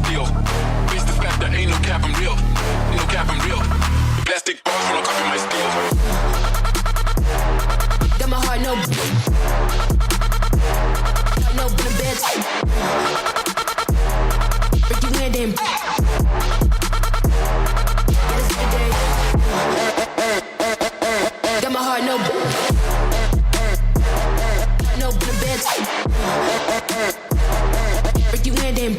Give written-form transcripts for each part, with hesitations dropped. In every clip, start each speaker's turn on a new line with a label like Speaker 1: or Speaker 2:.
Speaker 1: steel. Face the fact that ain't no cap, I'm real. No cap, I'm real. Plastic balls when I'm copying my steel.
Speaker 2: Got my heart no bed. Break you in them. Got my heart no bed. Break you in them.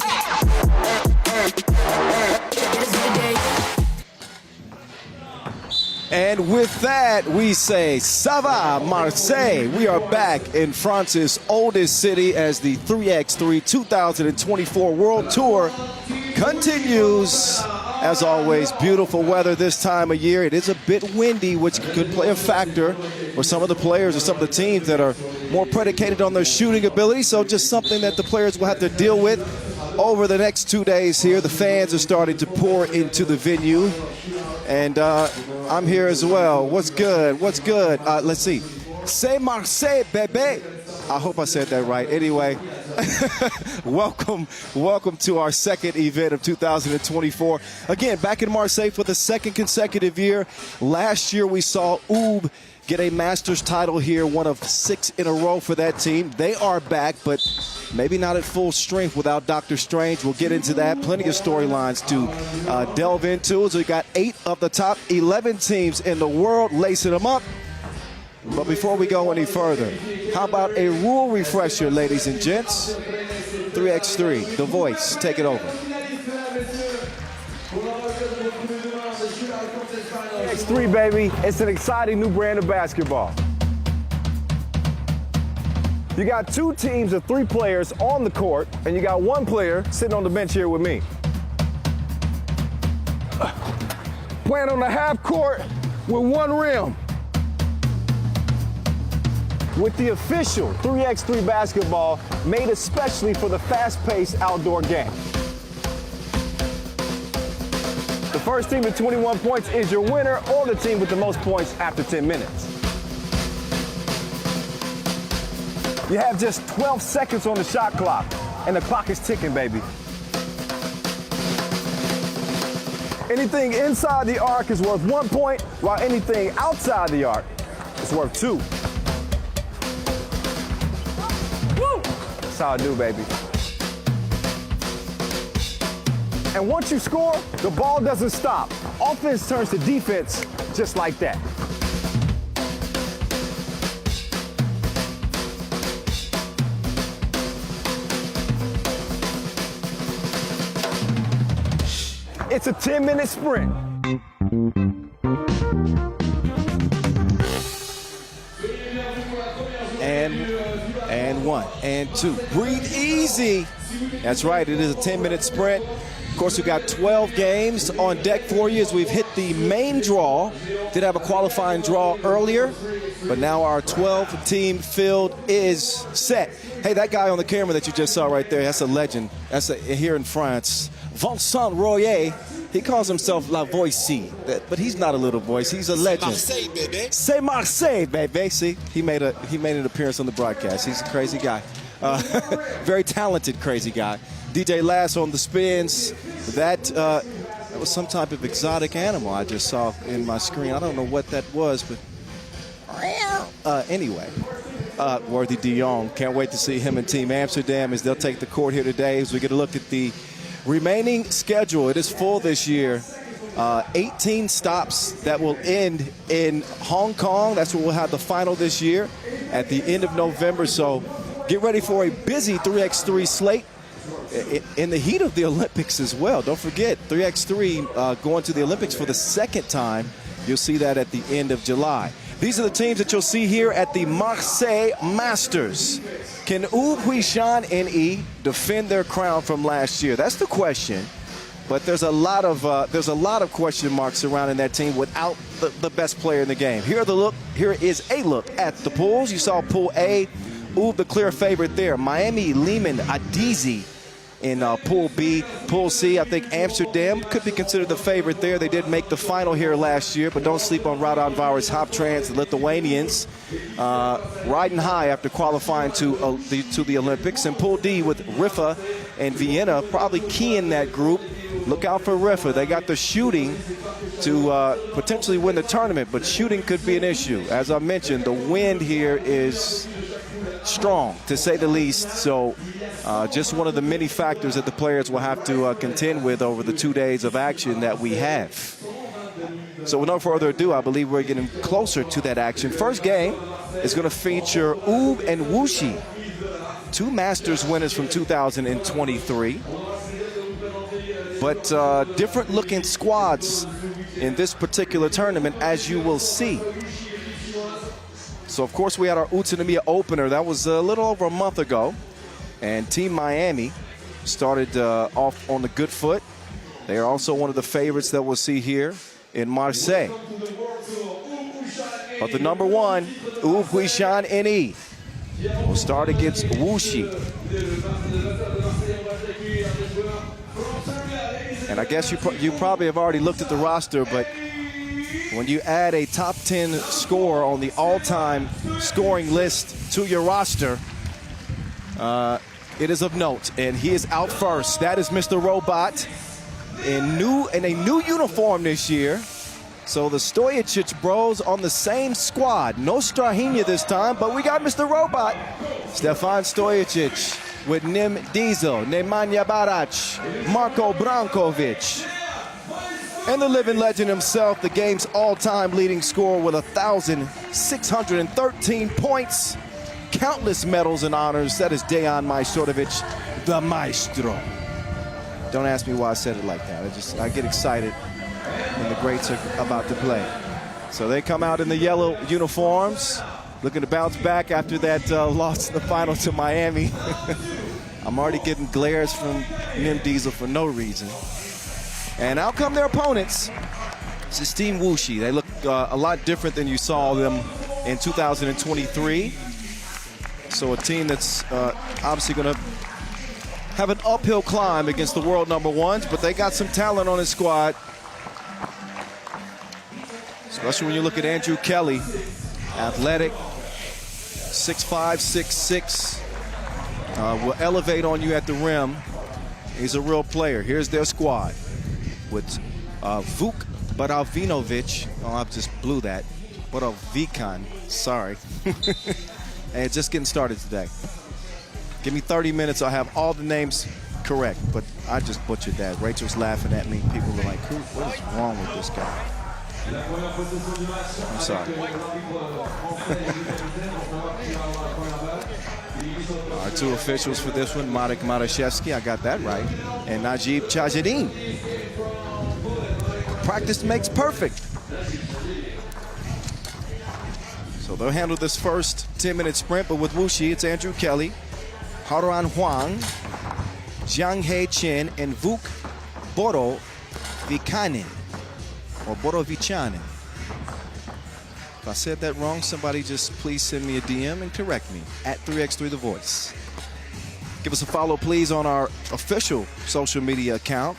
Speaker 3: And with that, we say, Ça va, Marseille. We are back in France's oldest city as the 3x3 2024 World Tour continues. As always, beautiful weather this time of year. It is a bit windy, which could play a factor for some of the players or some of the teams that are more predicated on their shooting ability. So just something that the players will have to deal with over the next 2 days here. The fans are starting to pour into the venue. And I'm here as well. What's good? What's good? Let's see. C'est Marseille, bébé. I hope I said that right. Anyway, welcome to our second event of 2024. Again, back in Marseille for the second consecutive year. Last year we saw Ub get a Masters title here, one of 6 in a row for that team. They are back, but maybe not at full strength without Dr. Strange. We'll get into that. Plenty of storylines to delve into. So we got 8 of the top 11 teams in the world lacing them up. But before we go any further, how about a rule refresher, ladies and gents? 3x3, The Voice, take it over.
Speaker 4: 3x3, baby. It's an exciting new brand of basketball. You got 2 teams of 3 players on the court, and you got 1 player sitting on the bench here with me. Playing on the half court with 1 rim. With the official 3x3 basketball made especially for the fast-paced outdoor game. The first team with 21 points is your winner, or the team with the most points after 10 minutes. You have just 12 seconds on the shot clock, and the clock is ticking, baby. Anything inside the arc is worth 1 point, while anything outside the arc is worth 2. Woo! That's how I do, baby. And once you score, the ball doesn't stop. Offense turns to defense just like that. It's a 10-minute sprint.
Speaker 3: And 1, and 2. Breathe easy. That's right, it is a 10-minute sprint. Of course, we've got 12 games on deck for you as we've hit the main draw. Did have a qualifying draw earlier, but now our 12-team field is set. Hey, that guy on the camera that you just saw right there, that's a legend. That's here in France. Vincent Royer, he calls himself La Voici, but he's not a little voice. He's a legend.
Speaker 5: C'est Marseille, baby.
Speaker 3: C'est Marseille, baby. See, he made an appearance on the broadcast. He's a crazy guy, very talented, crazy guy. DJ Lass on the spins. That was some type of exotic animal I just saw in my screen. I don't know what that was, but anyway. Worthy de Jong. Can't wait to see him and Team Amsterdam as they'll take the court here today as we get a look at the remaining schedule. It is full this year. 18 stops that will end in Hong Kong. That's where we'll have the final this year at the end of November. So get ready for a busy 3x3 slate in the heat of the Olympics as well. Don't forget, 3x3 going to the Olympics for the second time. You'll see that at the end of July. These are the teams that you'll see here at the Marseille Masters. Can Huishan NE defend their crown from last year? That's the question. But there's a lot of question marks surrounding that team without the best player in the game. Here is a look at the pools. You saw Pool A, the clear favorite there. Miami, Liman, Adazi in Pool B. Pool C, I think Amsterdam could be considered the favorite there. They did make the final here last year, but don't sleep on Raudondvaris, Hoptrans, the Lithuanians, riding high after qualifying to the Olympics. And Pool D with Riffa and Vienna, probably key in that group. Look out for Riffa. They got the shooting to potentially win the tournament, but shooting could be an issue. As I mentioned, the wind here is strong, to say the least. So just one of the many factors that the players will have to contend with over the 2 days of action that we have. So with no further ado, I believe we're getting closer to that action. First game is going to feature Ub and Wuxi, two Masters winners from 2023. But different looking squads in this particular tournament, as you will see. So, of course, we had our Utsunomiya opener. That was a little over a month ago. And Team Miami started off on the good foot. They are also one of the favorites that we'll see here in Marseille. But the number one, Huishan NE, will start against Wuxi. And I guess you probably have already looked at the roster, but when you add a top 10 scorer on the all-time scoring list to your roster, it is of note. And he is out first. That is Mr. Robot in a new uniform this year. So the Stojicic bros on the same squad. No Strahinja this time, but we got Mr. Robot. Stefan Stojicic with Nim Diesel, Nemanja Barac, Marko Brankovic. And the living legend himself, the game's all-time leading scorer with 1,613 points, countless medals and honors. That is Dejan Majstorovic, the Maestro. Don't ask me why I said it like that. I get excited when the greats are about to play. So they come out in the yellow uniforms, looking to bounce back after that loss in the final to Miami. I'm already getting glares from Nim Diesel for no reason. And out come their opponents. This is Team Wuxi. They look a lot different than you saw them in 2023. So a team that's obviously going to have an uphill climb against the world number ones, but they got some talent on his squad. Especially when you look at Andrew Kelly, athletic, 6'5", 6'6", will elevate on you at the rim. He's a real player. Here's their squad with Vuk Baravinovic. Oh, I just blew that. Baravikan, sorry. And just getting started today. Give me 30 minutes, I'll have all the names correct, but I just butchered that. Rachel's laughing at me. People are like, what is wrong with this guy? I'm sorry. Our two officials for this one, Marek Maraszewski, I got that right, and Najib Chajadin. Practice makes perfect. So they'll handle this first 10-minute sprint, but with Wuxi, it's Andrew Kelly, Haran Huang, Jiang He Chen, and Vuk Borovikanin, or Borovichanin. If I said that wrong, somebody just please send me a DM and correct me, at 3x3 The Voice. Give us a follow, please, on our official social media account.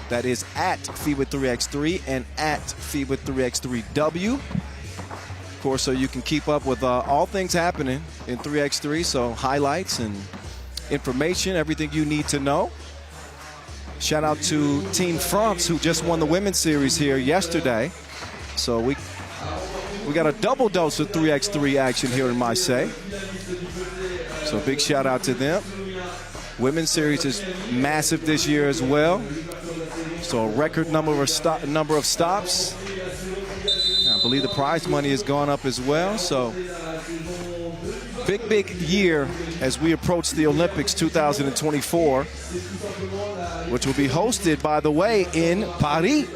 Speaker 3: That is at FIBA 3x3 and at FIBA 3x3W. Of course, so you can keep up with all things happening in 3x3, so highlights and information, everything you need to know. Shout out to Team France, who just won the women's series here yesterday. So we got a double dose of 3x3 action here in Marseille. So big shout out to them. Women's series is massive this year as well. So a record number of stops. I believe the prize money has gone up as well. So big year as we approach the Olympics 2024, which will be hosted, by the way, in Paris.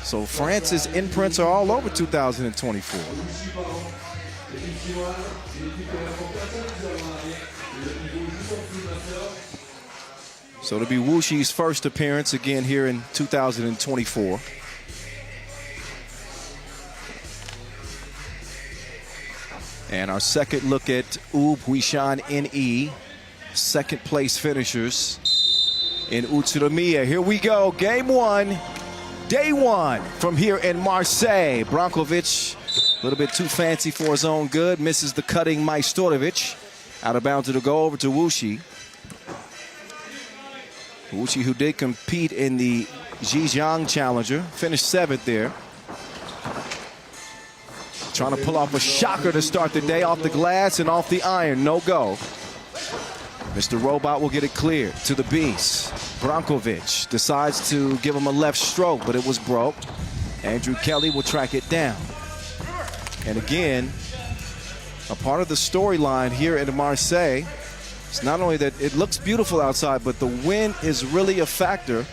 Speaker 3: So France's imprints are all over 2024. So it'll be Wuxi's first appearance again here in 2024. And our second look at Huishan NE. second place finishers in Utsunomiya. Here we go, game one, day one from here in Marseille. Brankovic, a little bit too fancy for his own good, misses the cutting Majstorovic. Out of bounds to go over to Wuxi. Wuxi, who did compete in the Zhejiang Challenger, finished 7th there. Trying to pull off a shocker to start the day off the glass and off the iron. No go. Mr. Robot will get it clear to the beast. Brankovic decides to give him a left stroke, but it was broke. Andrew Kelly will track it down. And again, a part of the storyline here in Marseille is not only that it looks beautiful outside, but the wind is really a factor.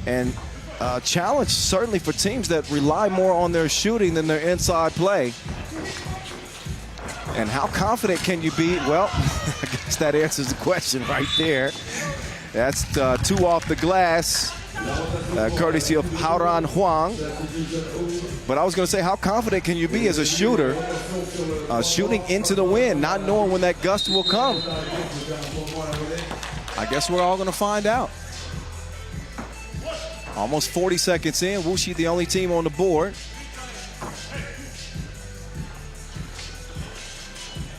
Speaker 3: And a challenge certainly for teams that rely more on their shooting than their inside play. And how confident can you be? Well, I guess that answers the question right there. That's 2 off the glass, courtesy of Haoran Huang. But I was going to say, how confident can you be as a shooter shooting into the wind, not knowing when that gust will come? I guess we're all going to find out. Almost 40 seconds in, Wuxi the only team on the board.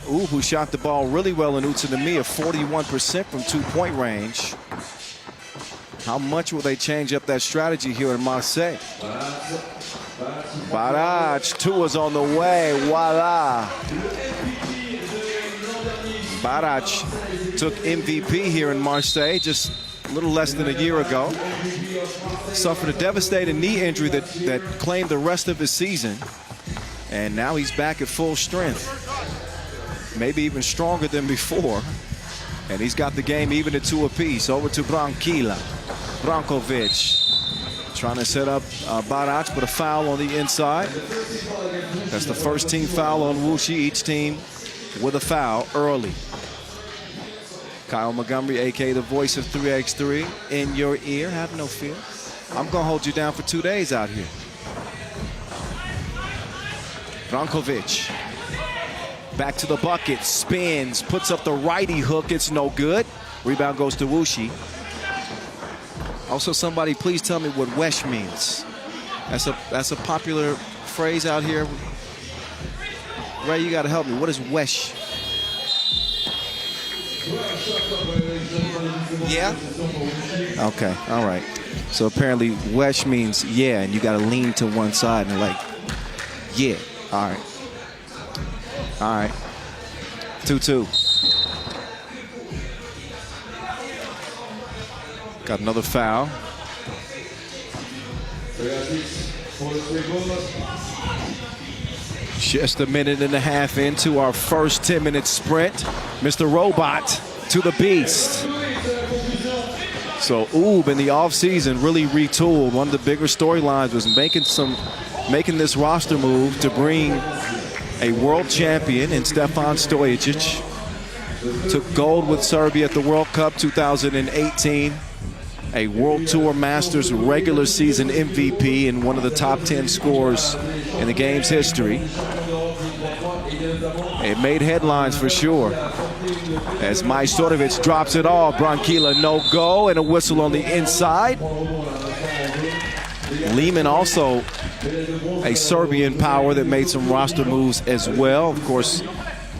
Speaker 3: Who shot the ball really well in Utsunomiya, 41% from 2-point range. How much will they change up that strategy here in Marseille? Baraj, 2 is on the way, voila. Baraj took MVP here in Marseille just a little less than a year ago. Suffered a devastating knee injury that claimed the rest of his season. And now he's back at full strength. Maybe even stronger than before. And he's got the game even at 2 apiece. Over to Brankovic. Trying to set up Baraj, but a foul on the inside. That's the first team foul on Wuxi. Each team with a foul early. Kyle Montgomery, a.k.a. the voice of 3x3, in your ear. Have no fear. I'm going to hold you down for 2 days out here. Brankovic. Back to the bucket, spins, puts up the righty hook. It's no good. Rebound goes to Wuxi. Also, somebody please tell me what wesh means. That's a popular phrase out here. Ray, you got to help me. What is wesh? Yeah? Okay, all right. So apparently wesh means yeah, and you got to lean to one side and like, yeah, all right. All right, 2-2. Got another foul. Just a minute and a half into our first 10-minute sprint. Mr. Robot to the beast. So Oob in the offseason really retooled. One of the bigger storylines was making this roster move to bring a world champion in Stefan Stojacic. Took gold with Serbia at the World Cup 2018. A World Tour Masters regular season MVP and one of the top 10 scorers in the game's history. It made headlines for sure. As Majstorovic drops it all, Brankovic no go and a whistle on the inside. Liman also a Serbian power that made some roster moves as well. Of course,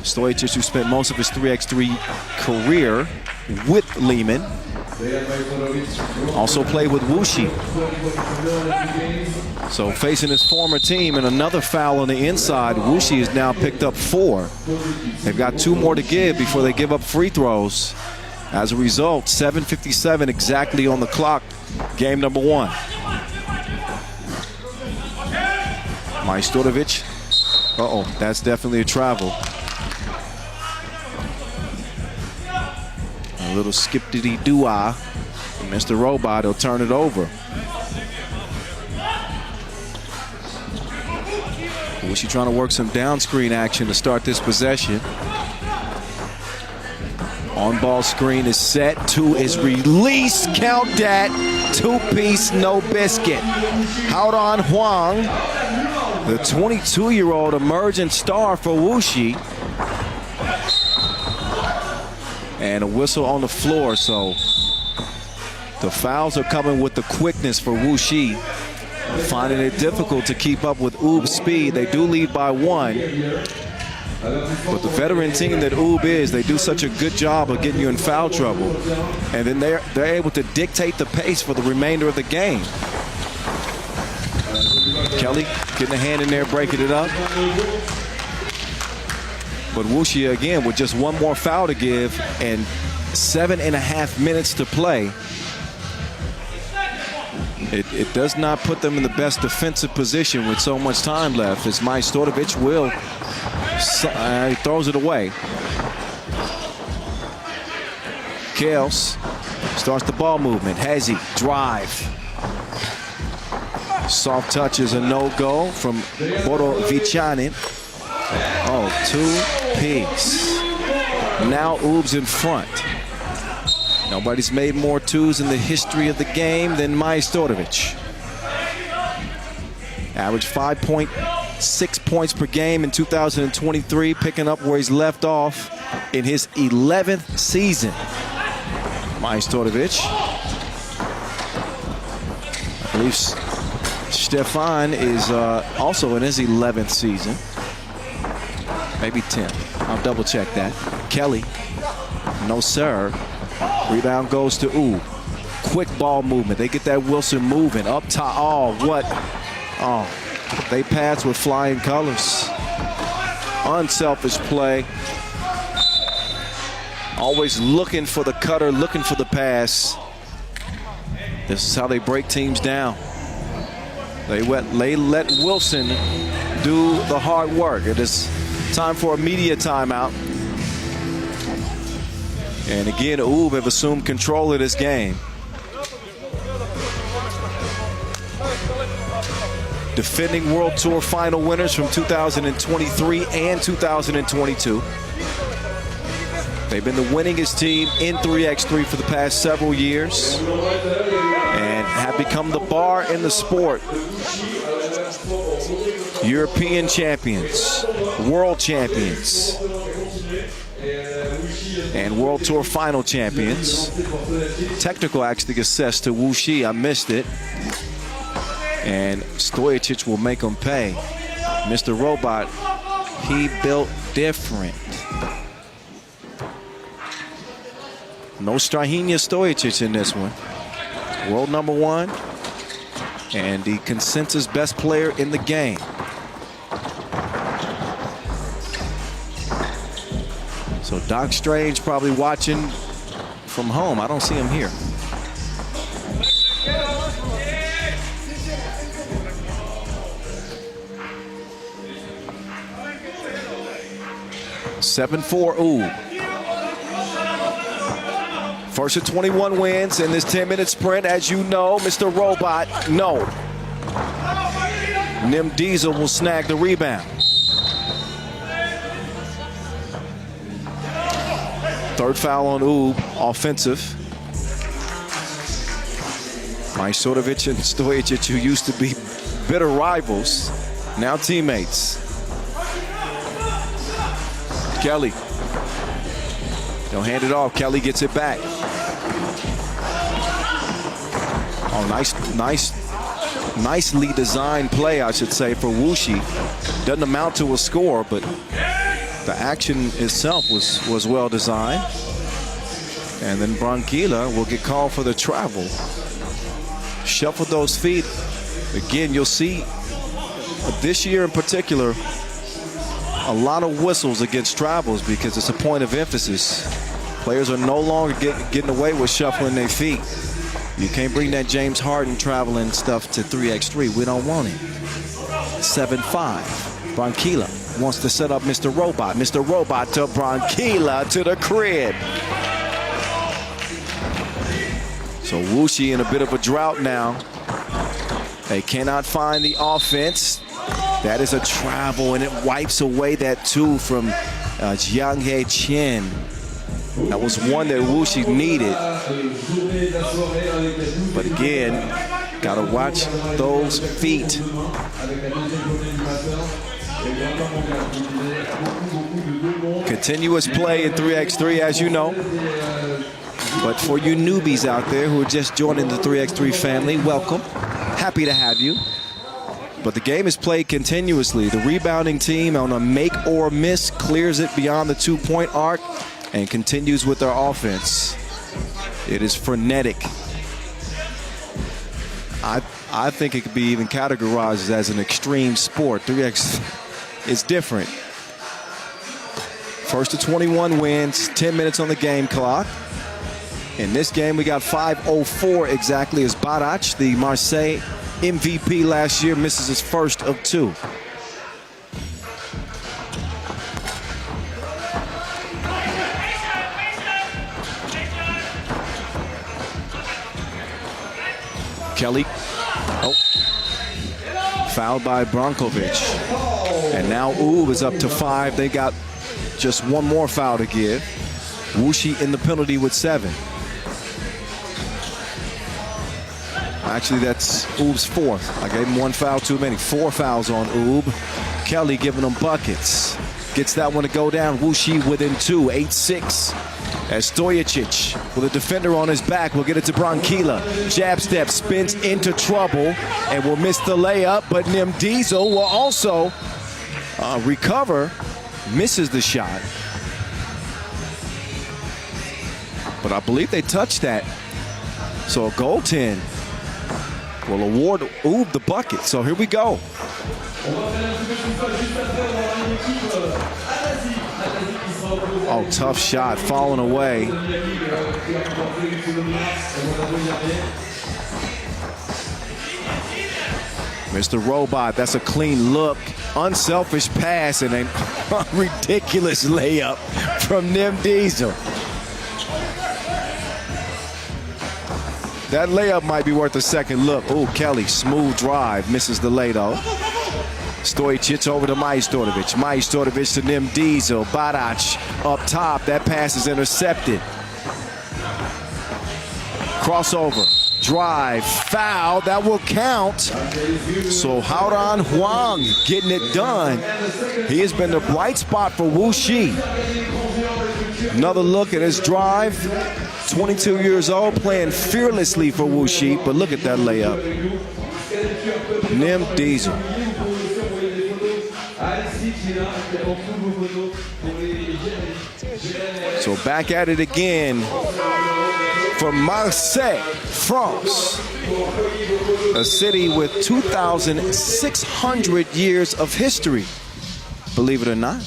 Speaker 3: Stojacic, who spent most of his 3x3 career with Liman, also played with Wuxi. So facing his former team and another foul on the inside, Wuxi has now picked up 4. They've got 2 more to give before they give up free throws. As a result, 7:57 exactly on the clock, game number 1. Majstorovic. Uh-oh, that's definitely a travel. A little skip-diddy-doo-ah from Mr. Robot. He'll turn it over. Wuxi trying to work some down-screen action to start this possession. On-ball screen is set. 2 is released. Count that. 2-piece, no biscuit. Haoran Huang, the 22-year-old emergent star for Wuxi. And a whistle on the floor, so the fouls are coming with the quickness for Wuxi. Finding it difficult to keep up with Oob's speed. They do lead by 1. But the veteran team that Oob is, they do such a good job of getting you in foul trouble. And then they're able to dictate the pace for the remainder of the game. Kelly getting a hand in there, breaking it up. But Wuxi, again, with just 1 more foul to give and 7.5 minutes to play, it does not put them in the best defensive position with so much time left, as Majstorovic will, he throws it away. Kales starts the ball movement. Hezi, drive. Soft touch is a no-go from Podgorica. Oh, 2-piece. Now Oob's in front. Nobody's made more 2s in the history of the game than Majstorovic. Average 5.6 points per game in 2023, picking up where he's left off in his 11th season. Majstorovic. I believe Stefan is also in his 11th season. Maybe 10th. I'll double check that. Kelly. No, sir. Rebound goes to Oob. Quick ball movement. They get that Wilson moving. Up top. Oh, what? Oh, they pass with flying colors. Unselfish play. Always looking for the cutter, looking for the pass. This is how they break teams down. They let Wilson do the hard work. It is time for a media timeout. And again, Oob have assumed control of this game. Defending World Tour final winners from 2023 and 2022. They've been the winningest team in 3x3 for the past several years and have become the bar in the sport. European champions, world champions, and World Tour final champions. Technical actually assessed to Wuxi. I missed it. And Stojicic will make him pay. Mr. Robot, he built different. No Strahinja Stojicic in this one. World number 1 and the consensus best player in the game. So Doc Strange probably watching from home. I don't see him here. (7-4) Oob. First of 21 wins in this 10-minute sprint. As you know, Mr. Robot, no. Nim Diesel will snag the rebound. Third foul on Oob, offensive. Majstorovic and Stojicic, who used to be bitter rivals, now teammates. Kelly. They'll hand it off. Kelly gets it back. Oh, nicely designed play, I should say, for Wuxi. Doesn't amount to a score, but the action itself was well designed. And then Branquilla will get called for the travel. Shuffle those feet. Again, you'll see this year in particular a lot of whistles against travels because it's a point of emphasis. Players are no longer getting away with shuffling their feet. You can't bring that James Harden traveling stuff to 3x3. We don't want it. 7-5. Branquilla wants to set up Mr. Robot. Mr. Robot to Branquilla to the crib. So Wuxi in a bit of a drought now. They cannot find the offense. That is a travel, and it wipes away that 2 from Jiang He Chen. That was one that Wuxi needed. But again, got to watch those feet. Continuous play in 3x3, as you know. But for you newbies out there who are just joining the 3x3 family, welcome. Happy to have you. But the game is played continuously. The rebounding team on a make or miss clears it beyond the 2-point arc and continues with their offense. It is frenetic. I think it could be even categorized as an extreme sport. 3x is different. First to 21 wins, 10 minutes on the game clock. In this game, we got 5:04 exactly as Barac, the Marseille MVP last year, misses his first of 2. Kelly. Oh. Fouled by Brankovic. And now Oob is up to 5. They got just one more foul to give. Wuxi in the penalty with 7. Actually, that's Oob's 4th. I gave him 1 foul too many. 4 fouls on Oob. Kelly giving them buckets. Gets that one to go down. Wuxi within 2, 8-6. As Stojicic with a defender on his back will get it to Branquila. Jab step, spins into trouble and will miss the layup, but Nim Diesel will also recover, misses the shot. But I believe they touched that. So a goaltend will award Oob the bucket. So here we go. Oh, tough shot, falling away. Mr. Robot, that's a clean look. Unselfish pass and a ridiculous layup from Nim Diesel. That layup might be worth a second look. Oh, Kelly, smooth drive, misses the lay though. Stojicic over to Majstorovic. Majstorovic to Nim Diesel. Barac up top. That pass is intercepted. Crossover. Drive. Foul. That will count. So Haoran Huang getting it done. He has been the bright spot for Wuxi. Another look at his drive. 22 years old, playing fearlessly for Wuxi. But look at that layup. Nim Diesel. So back at it again for Marseille, France. A city with 2,600 years of history, believe it or not.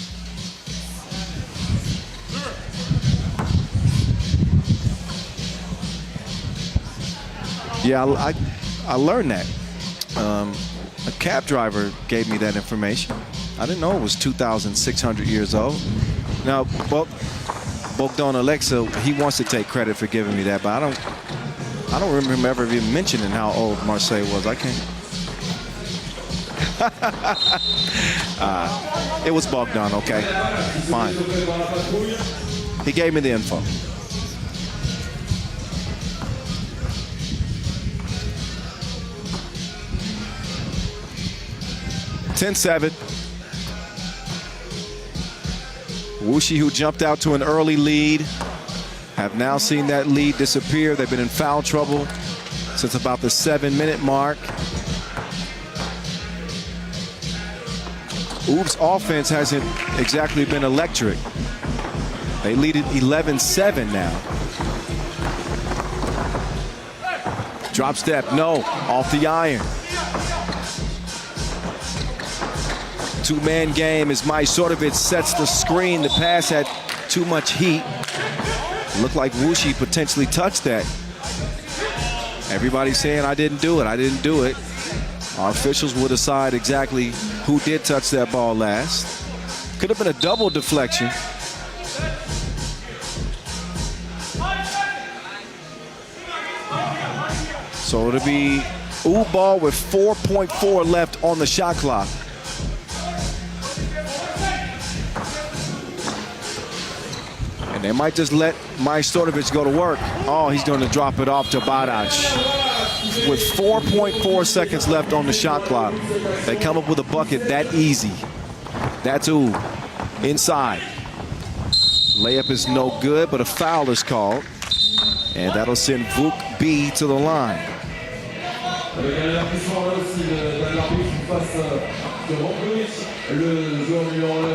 Speaker 3: Yeah, I learned that. A cab driver gave me that information. I didn't know it was 2,600 years old. Now, Bogdan Alexa, he wants to take credit for giving me that, but I don't remember him ever even mentioning how old Marseille was. I can't. It was Bogdan, okay, fine. He gave me the info. (10-7). Wuxi, who jumped out to an early lead, have now seen that lead disappear. They've been in foul trouble since about the 7-minute mark. Oob's offense hasn't exactly been electric. They lead it 11-7 now. Drop step, no, off the iron. Two-man game as Majstorovic sets the screen. The pass had too much heat. Looked like Wuxi potentially touched that. Everybody's saying, I didn't do it, I didn't do it. Our officials will decide exactly who did touch that ball last. Could have been a double deflection. So it'll be Oob ball with 4.4 left on the shot clock. And they might just let Majstorovic go to work. Oh, he's going to drop it off to Barac. With 4.4 seconds left on the shot clock, they come up with a bucket that easy. That's Oob. Inside. Layup is no good, but a foul is called. And that'll send Vuk B to the line.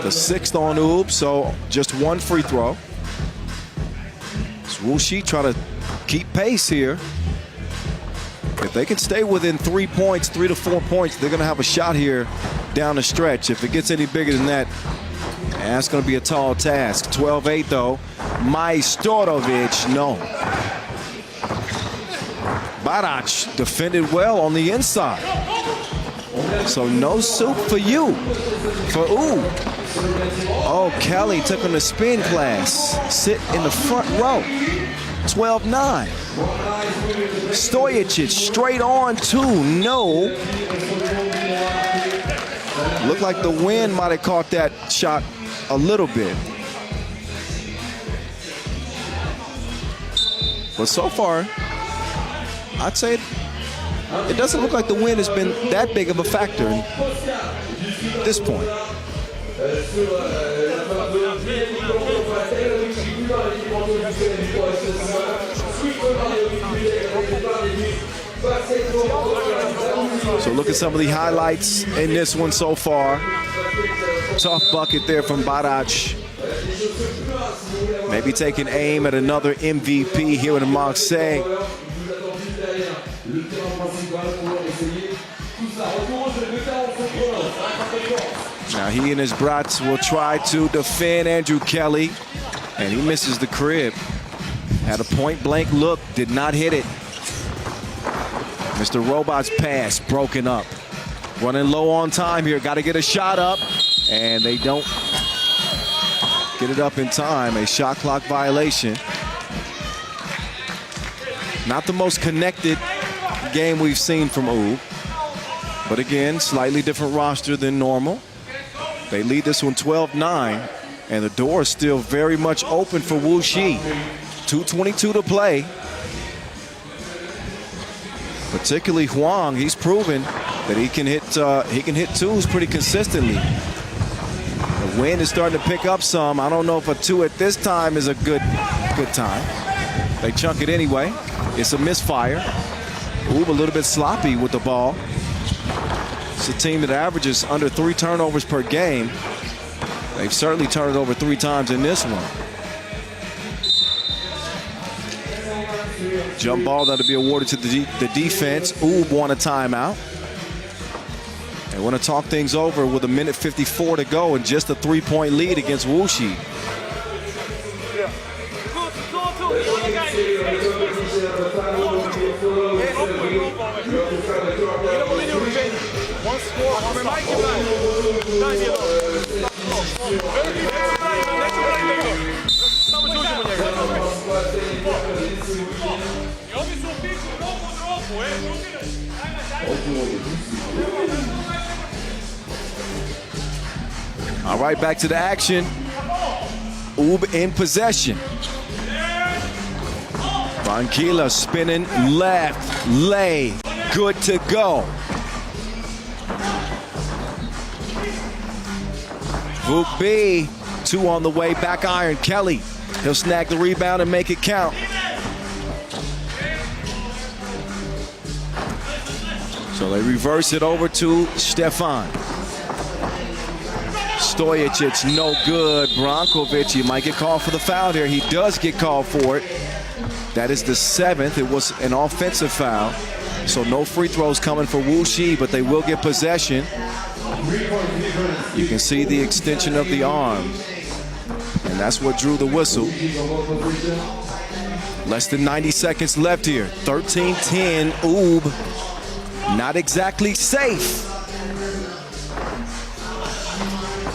Speaker 3: The sixth on Oob, so just one free throw. So Wuxi trying to keep pace here. If they can stay within 3 points, 3 to 4 points, they're going to have a shot here down the stretch. If it gets any bigger than that, that's going to be a tall task. 12-8 though. Majstorovic, no. Barac defended well on the inside. So no soup for you. For Oob. Oh, Kelly took him to spin class. Sit in the front row. 12-9. Stojicic straight on two. No. Looked like the wind might have caught that shot a little bit. But so far, I'd say it doesn't look like the wind has been that big of a factor at this point. So look at some of the highlights in this one so far. Tough bucket there from Barac. Maybe taking aim at another MVP here in Marseille. Now he and his brats will try to defend Andrew Kelly, and he misses the crib. Had a point-blank look, did not hit it. Mr. Robot's pass broken up. Running low on time here, got to get a shot up, and they don't get it up in time. A shot clock violation. Not the most connected game we've seen from Oob, but again, slightly different roster than normal. They lead this one 12-9, and the door is still very much open for Wuxi. 2:22 to play. Particularly Huang, he's proven that he can hit twos pretty consistently. The wind is starting to pick up some. I don't know if a two at this time is a good time. They chunk it anyway. It's a misfire. Oob a little bit sloppy with the ball. It's a team that averages under 3 turnovers per game. They've certainly turned it over 3 times in this one. Jump ball that'll be awarded to the defense. Oob won a timeout. They want to talk things over with 1:54 to go and just a 3-point lead against Wuxi. All right, back to the action. Oob in possession. Vanquilla spinning left, lay, good to go. Vuk B, 2 on the way, back iron, Kelly. He'll snag the rebound and make it count. So they reverse it over to Stefan. Stojicic, no good. Brankovic, he might get called for the foul here. He does get called for it. That is the 7th. It was an offensive foul. So no free throws coming for Wuxi, but they will get possession. You can see the extension of the arm. And that's what drew the whistle. Less than 90 seconds left here. 13-10, Oob. Not exactly safe.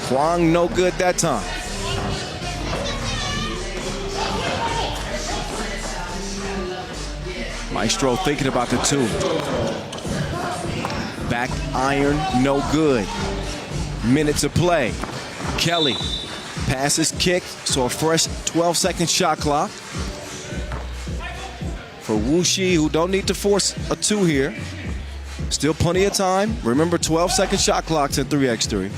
Speaker 3: Huang no good that time. Maestro thinking about the 2. Back iron, no good. Minute to play. Kelly, pass is kicked, so a fresh 12-second shot clock. For Wuxi, who don't need to force a 2 here. Still plenty of time. Remember, 12-second shot clocks in 3x3.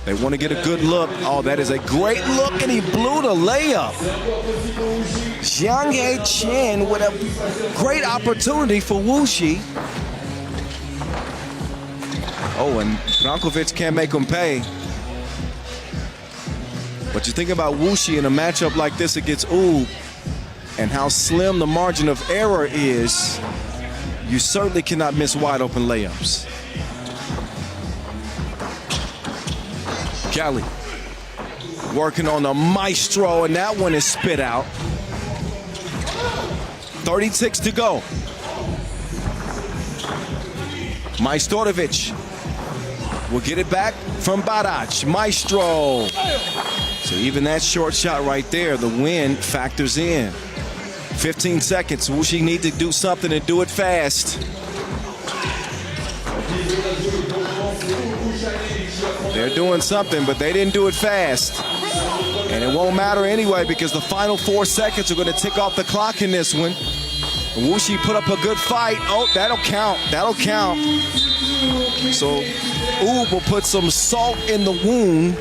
Speaker 3: They want to get a good look. Oh, that is a great look, and he blew the layup. Jiang Hae Chen with a great opportunity for Wuxi. Oh, and Brankovic can't make him pay. But you think about Wuxi in a matchup like this against Ub and how slim the margin of error is, you certainly cannot miss wide open layups. Kelly working on the maestro, and that one is spit out. 36 to go. Majstorovic will get it back from Barac. Maestro. So even that short shot right there, the wind factors in. 15 seconds. Wuxi need to do something and do it fast. They're doing something, but they didn't do it fast. And it won't matter anyway because the final 4 seconds are going to tick off the clock in this one. Wuxi put up a good fight. Oh, that'll count. That'll count. So Ub will put some salt in the wound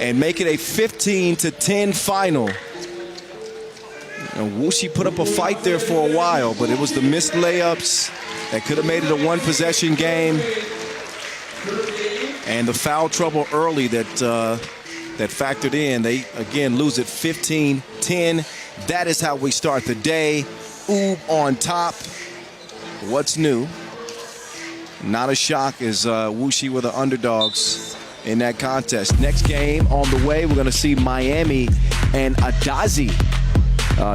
Speaker 3: and make it a 15-10 final. And Wuxi put up a fight there for a while, but it was the missed layups that could have made it a one-possession game, and the foul trouble early that factored in. They again lose it 15-10. That is how we start the day. Ub on top. What's new? Not a shock as Wuxi were the underdogs in that contest. Next game on the way, we're going to see Miami and Adazi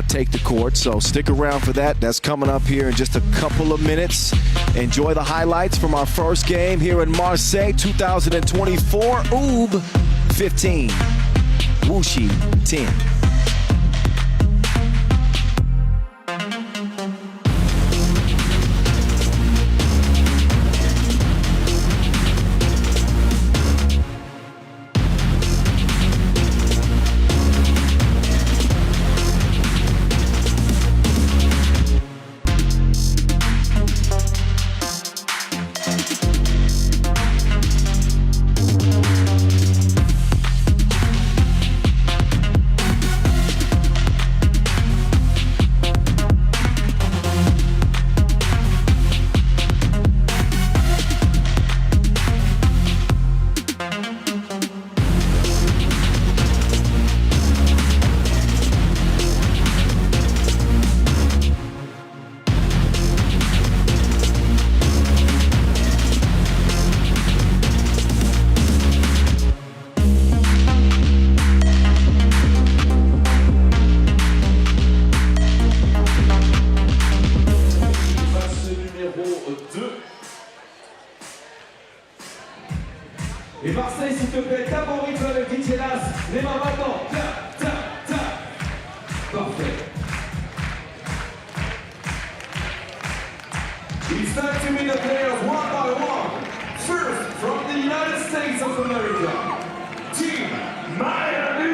Speaker 3: take the court. So stick around for that. That's coming up here in just a couple of minutes. Enjoy the highlights from our first game here in Marseille 2024. Ub 15, Wuxi 10.
Speaker 5: Et Marseille, s'il te plaît, tape en rythme avec DJ Nas. Les mains maintenant. Tap, tap, tap. Parfait. It's time to meet the players one by one. First, from the United States of America, Team Miami.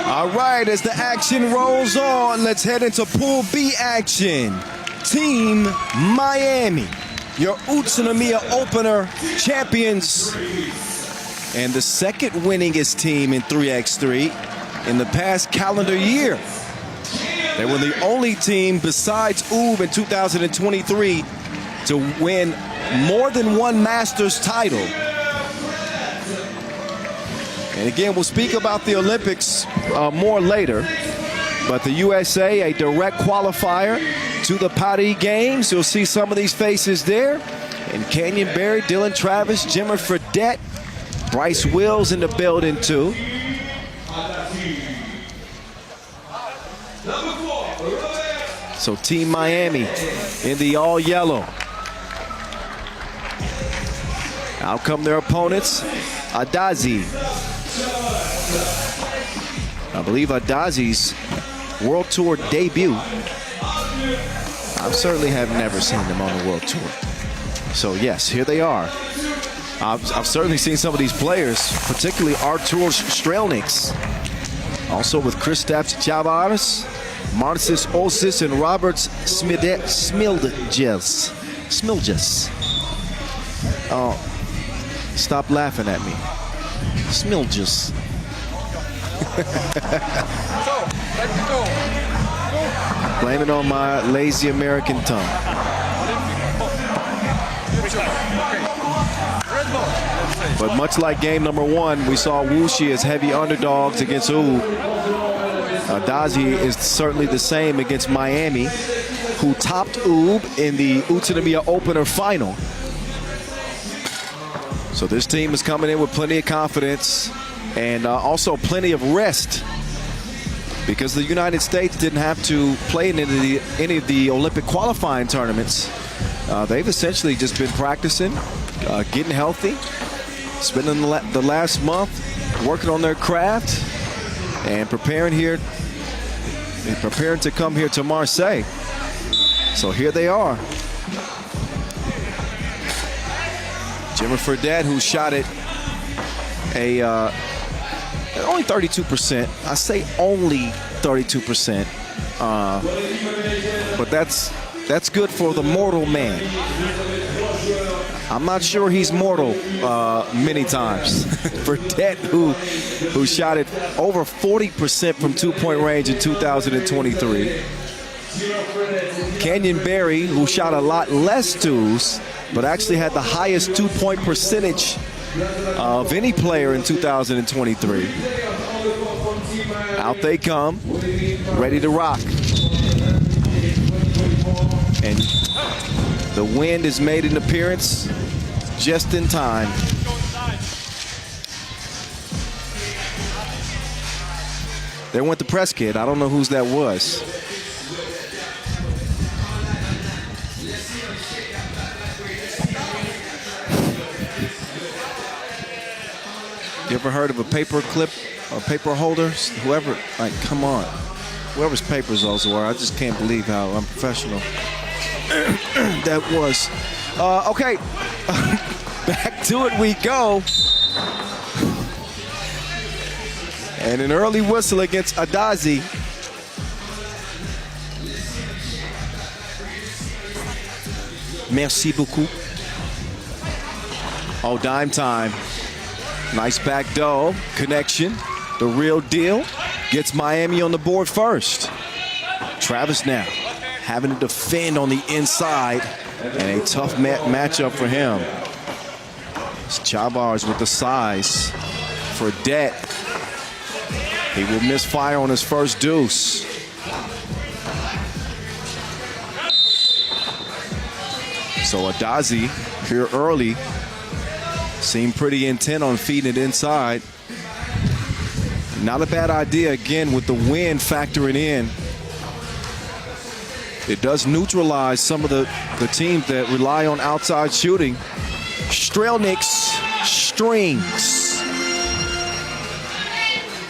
Speaker 3: All right, as the action rolls on, let's head into Pool B action. Team Miami, your Utsunomiya opener champions, and the second winningest team in 3x3 in the past calendar year. They were the only team besides Ub in 2023 to win more than one Masters title. And again, we'll speak about the Olympics more later, but the USA, a direct qualifier to the Paris Games. You'll see some of these faces there. And Canyon Berry, Dylan Travis, Jimmer Fredette, Bryce Wills in the building too. So Team Miami in the all yellow. Out come their opponents, Adazi. I believe Adazi's World Tour debut. I certainly have never seen them on the World Tour. So yes, here they are. I've certainly seen some of these players, particularly Artur Strelniks. Also with Kristaps Javaris, Marcis Osis, and Robert Smiljas. Stop laughing at me. Smilges. Blame it on my lazy American tongue. But much like game number 1, we saw Wuxi as heavy underdogs against Ub. Adazi is certainly the same against Miami, who topped Ub in the Utsunomiya opener final. So this team is coming in with plenty of confidence and also plenty of rest, because the United States didn't have to play in any of the Olympic qualifying tournaments. They've essentially just been practicing, getting healthy, spending the last month working on their craft and preparing to come here to Marseille. So here they are. Jimmer Fredette, who shot it only 32%. I say only 32%, but that's good for the mortal man. I'm not sure he's mortal many times. Fredette, who shot it over 40% from two-point range in 2023. Canyon Berry, who shot a lot less twos, but actually had the highest two-point percentage of any player in 2023. Out they come, ready to rock. And the wind has made an appearance just in time. There went the press kid. I don't know whose that was. You ever heard of a paper clip or paper holder? Whoever, like, come on. Whoever's papers those were, I just can't believe how unprofessional that was. Okay, back to it we go. And an early whistle against Adazi. Merci beaucoup. Oh, dime time. Nice back door connection. The real deal gets Miami on the board first. Travis now having to defend on the inside, and a tough matchup for him. It's Chavars with the size. Fredette, he will miss fire on his first deuce. So Adazi here early seemed pretty intent on feeding it inside. Not a bad idea, again, with the wind factoring in. It does neutralize some of the teams that rely on outside shooting. Strelnick's strings.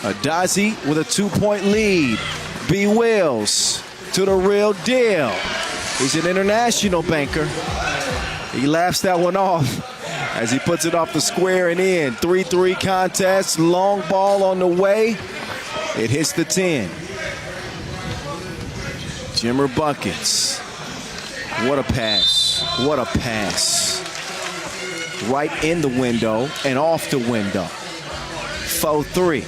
Speaker 3: Adazi with a 2-point lead. B. Wills to the real deal. He's an international banker. He laughs that one off as he puts it off the square and in. 3-3 contest, long ball on the way. It hits the 10. Jimmer buckets. What a pass. What a pass. Right in the window and off the window. 4-3.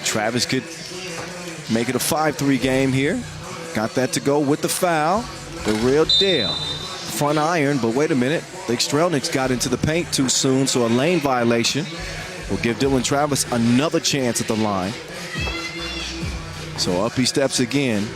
Speaker 3: Travis could make it a 5-3 game here. Got that to go with the foul. The real deal. Front iron, but wait a minute. I think Strelnick's got into the paint too soon, so a lane violation will give Dylan Travis another chance at the line. So up he steps again.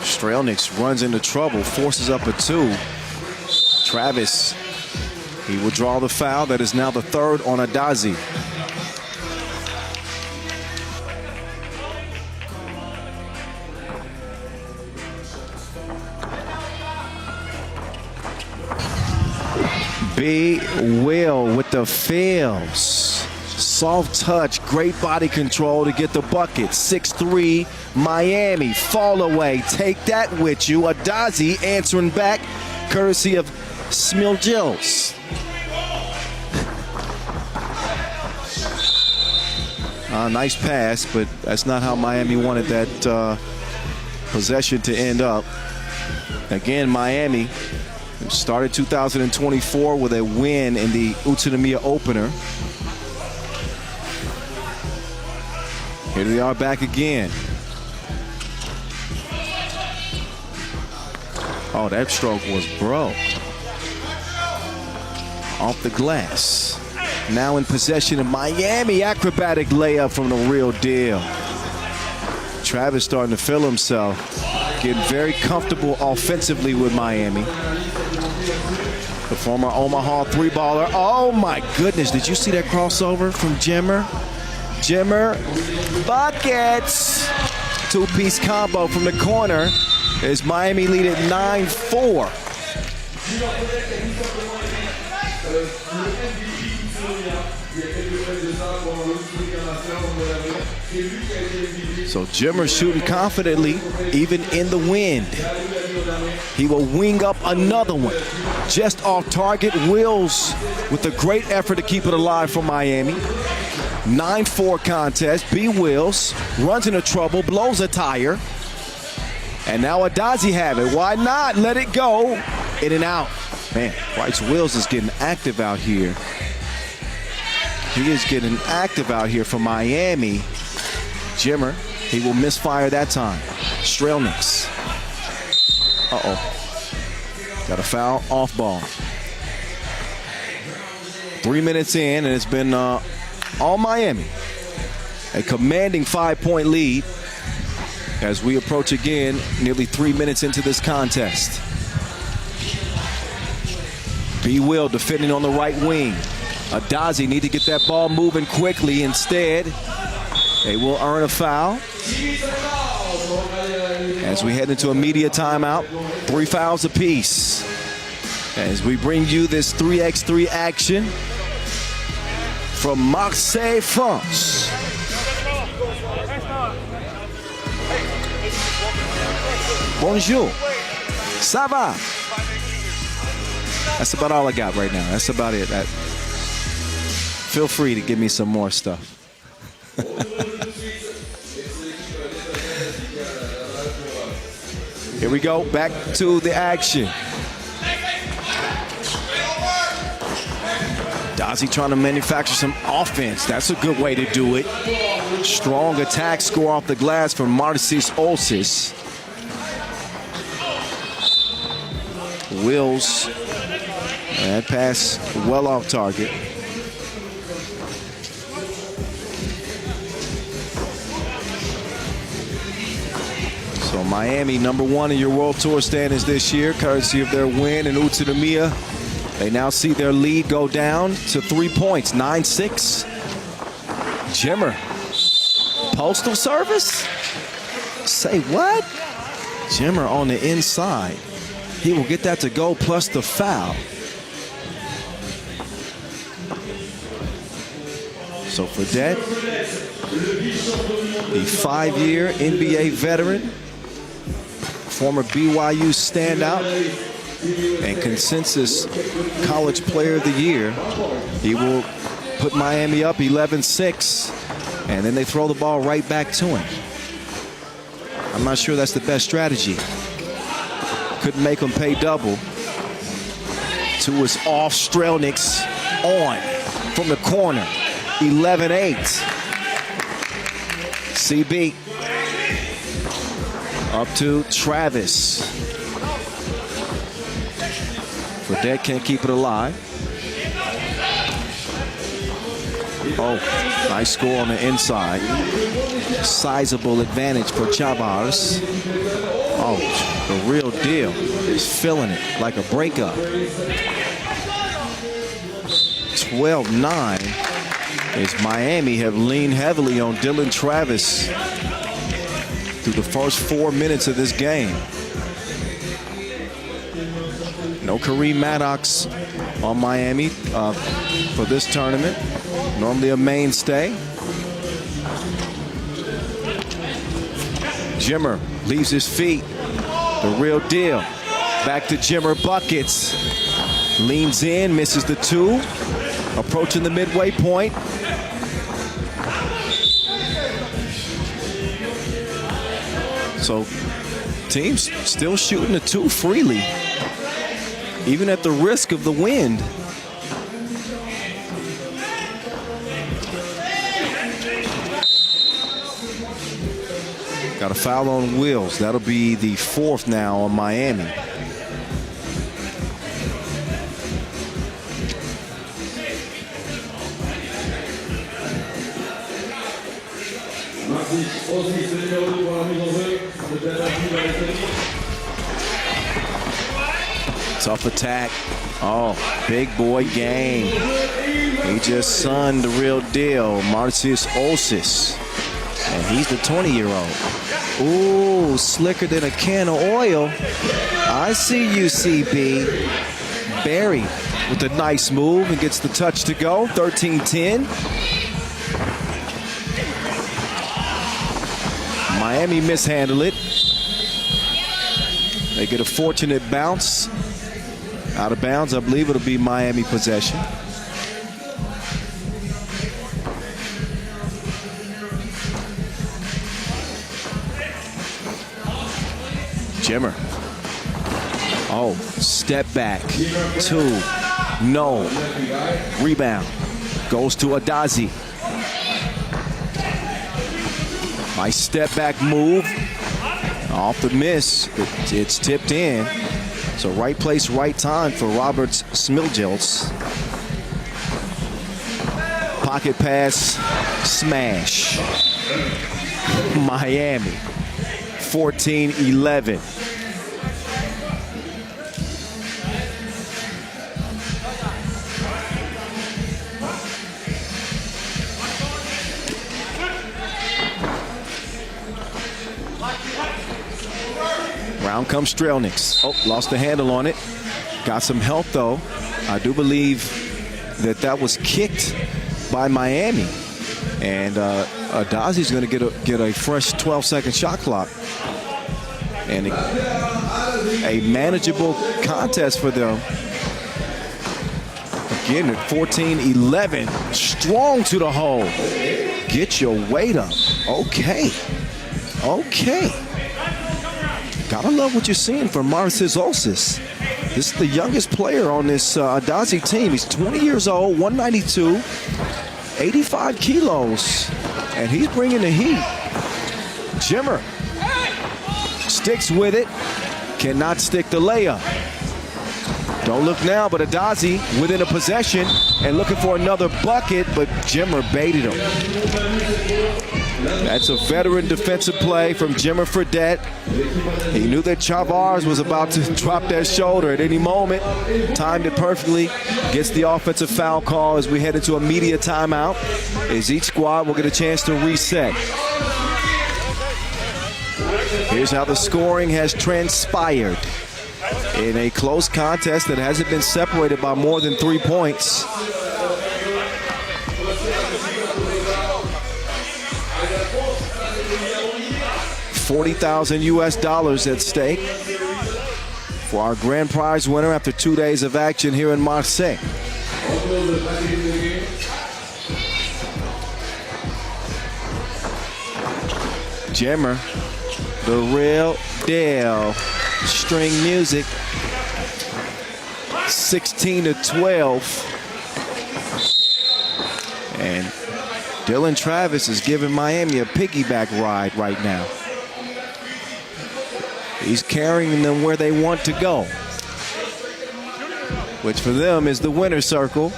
Speaker 3: Strelnick runs into trouble, forces up a 2. Travis, he will draw the foul. That is now the third on Adazi. B. Will with the fails. Soft touch, great body control to get the bucket. 6-3, Miami, fall away. Take that with you. Adazi answering back, courtesy of Smilgils. Nice pass, but that's not how Miami wanted that possession to end up. Again, Miami started 2024 with a win in the Utsunomiya opener. Here they are back again. Oh, that stroke was broke. Off the glass. Now in possession of Miami. Acrobatic layup from the real deal. Travis starting to feel himself. Getting very comfortable offensively with Miami. The former Omaha three-baller. Oh my goodness, did you see that crossover from Jimmer? Jimmer, buckets. Two-piece combo from the corner as Miami lead at 9-4. So Jimmer shooting confidently, even in the wind. He will wing up another one. Just off target. Wills with a great effort to keep it alive for Miami. 9-4 contest. B. Wills runs into trouble, blows a tire. And now Adazi have it. Why not? Let it go. In and out. Man, Bryce Wills is getting active out here. He is getting active out here for Miami. Jimmer, he will misfire that time. Strelniks. Got a foul, off ball. 3 minutes in, and it's been all Miami. A commanding 5-point lead as we approach again nearly 3 minutes into this contest. B. Will defending on the right wing. Adazi need to get that ball moving quickly. Instead, they will earn a foul. As we head into a media timeout, 3 fouls apiece. As we bring you this 3x3 action from Marseille, France. Bonjour. Ça va? That's about all I got right now. That's about it. Feel free to give me some more stuff. Here we go, back to the action. Adazi trying to manufacture some offense. That's a good way to do it. Strong attack score off the glass from Marcis Olsis. Wills, that pass well off target. So Miami, #1 in your World Tour standings this year, courtesy of their win in Utsunomiya. They now see their lead go down to 3 points, 9-6. Jimmer, postal service? Say what? Jimmer on the inside. He will get that to go plus the foul. So for that, the 5-year NBA veteran, former BYU standout, and consensus college player of the year, he will put Miami up 11-6, and then they throw the ball right back to him. I'm not sure that's the best strategy. Couldn't make him pay double. To his off, Strelniks on from the corner. 11-8. CB up to Travis. Fredette can't keep it alive. Oh, nice score on the inside. Sizable advantage for Chavars. Oh, the real deal is feeling it like a breakup. 12-9 as Miami have leaned heavily on Dylan Travis through the first 4 minutes of this game. No Kareem Maddox on Miami for this tournament. Normally a mainstay. Jimmer leaves his feet. The real deal. Back to Jimmer, buckets. Leans in, misses the 2. Approaching the midway point. So teams still shooting the 2 freely, even at the risk of the wind. Got a foul on Wills. That'll be the 4th now on Miami. Tough attack. Oh, big boy game. He just sunned the real deal, Marcis Olsis. And he's the 20-year-old. Ooh, slicker than a can of oil. I see you, CB. Barry with a nice move and gets the touch to go. 13-10. Miami mishandled it. They get a fortunate bounce. Out of bounds, I believe it'll be Miami possession. Jimmer. Oh, step back. 2. No. Rebound. Goes to Adazi. Nice step back move. Off the miss. It's tipped in. So right place, right time for Roberts Smiljels. Pocket pass, smash. Miami. 14-11. Round comes Strelniks. Oh, lost the handle on it. Got some help, though. I do believe that was kicked by Miami. And Adazi's going to get a fresh 12-second shot clock. And a manageable contest for them. Again at 14-11. Strong to the hole. Get your weight up. Okay. Okay. Gotta love what you're seeing from Marcis Olsis. This is the youngest player on this Adazi team. He's 20 years old, 192, 85 kilos, and he's bringing the heat. Jimmer sticks with it, cannot stick the layup. Don't look now, but Adazi within a possession and looking for another bucket, but Jimmer baited him. That's a veteran defensive play from Jimmer Fredette. He knew that Chavez was about to drop that shoulder at any moment. Timed it perfectly. Gets the offensive foul call as we head into a media timeout. As each squad will get a chance to reset. Here's how the scoring has transpired. In a close contest that hasn't been separated by more than 3 points. $40,000 US at stake for our grand prize winner after 2 days of action here in Marseille. Jimmer, the real deal. String music. 16-12. And Dylan Travis is giving Miami a piggyback ride right now. He's carrying them where they want to go, which for them is the winner's circle,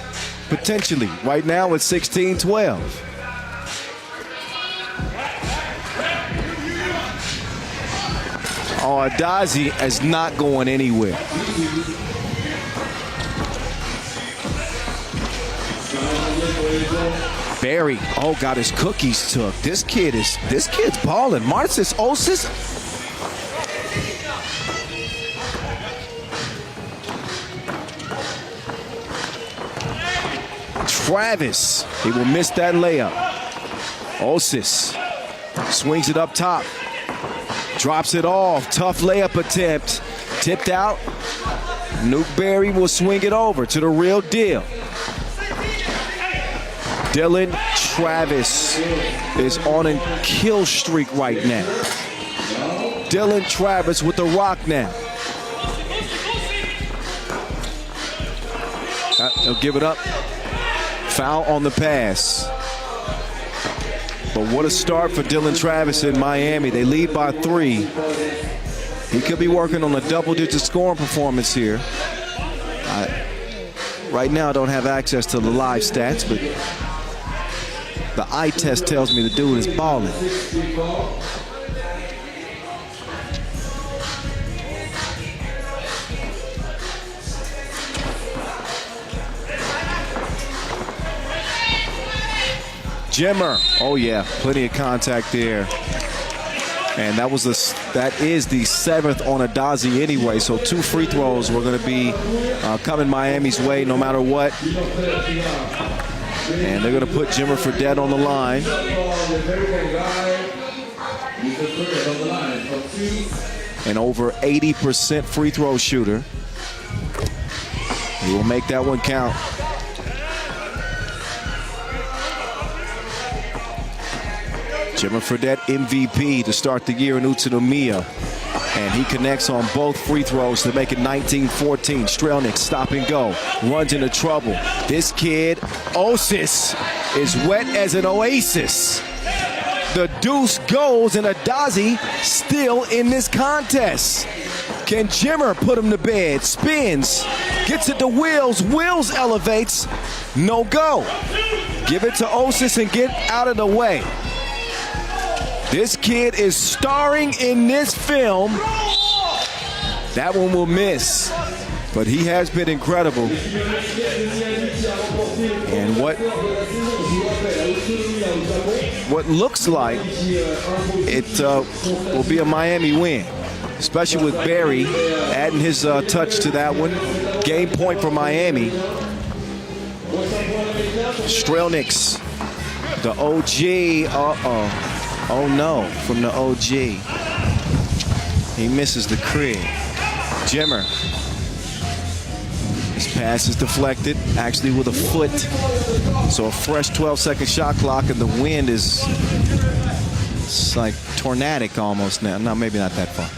Speaker 3: potentially. Right now it's 16-12. Oh, Adazi is not going anywhere. Barry, oh, got his cookies took. This kid's balling. Marcis Olsis. Travis, he will miss that layup. Olsis swings it up top. Drops it off. Tough layup attempt. Tipped out. Newberry will swing it over to the real deal. Dylan Travis is on a kill streak right now. Dylan Travis with the rock now. He'll give it up. Foul on the pass. But what a start for Dylan Travis in Miami. They lead by 3. He could be working on a double-digit scoring performance here. Right now I don't have access to the live stats, but the eye test tells me the dude is balling. Jimmer, oh yeah, plenty of contact there. And that is the 7th on Adazi anyway, so 2 free throws were going to be coming Miami's way no matter what. And they're going to put Jimmer Fredette on the line. An over 80% free throw shooter. He will make that one count. Jimmer Fredette MVP to start the year in Utsunomiya. And he connects on both free throws to make it 19-14. Strelnick stop and go. Runs into trouble. This kid, Osis, is wet as an oasis. The deuce goes and Adazi still in this contest. Can Jimmer put him to bed? Spins. Gets it to Wills. Wills elevates. No go. Give it to Osis and get out of the way. This kid is starring in this film. That one will miss, but he has been incredible. And what looks like it will be a Miami win, especially with Barry adding his touch to that one. Game point for Miami. Strelnick, the OG, oh no, from the OG. He misses the crib. Jimmer. His pass is deflected, actually with a foot. So a fresh 12-second shot clock, and the wind is, it's like tornadic almost now. No, maybe not that far.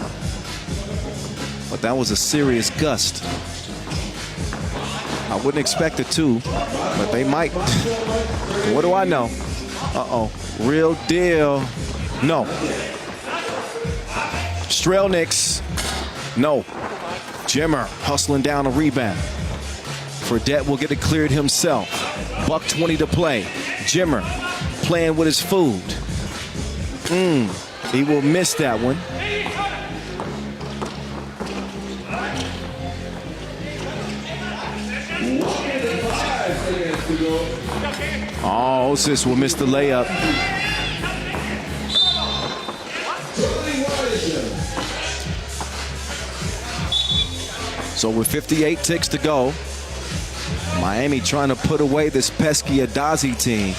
Speaker 3: But that was a serious gust. I wouldn't expect it to, but they might. What do I know? Uh-oh. Real deal. No. Strelnick. No. Jimmer hustling down a rebound. Fredette will get it cleared himself. Buck 20 to play. Jimmer playing with his food. He will miss that one. Oh, Osis will miss the layup. So with 58 ticks to go, Miami trying to put away this pesky Adazi team.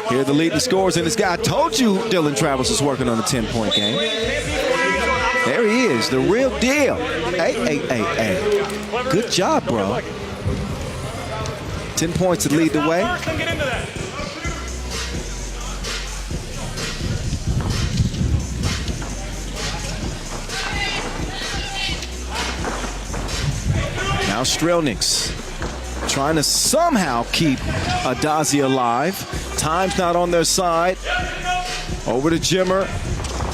Speaker 3: Here are the leading scorers in this guy. I told you Dylan Travis was working on a 10-point game. There he is, the real deal. Hey. Good job, bro. 10 points to lead the way. Now Strelnick trying to somehow keep Adazi alive. Time's not on their side. Over to Jimmer.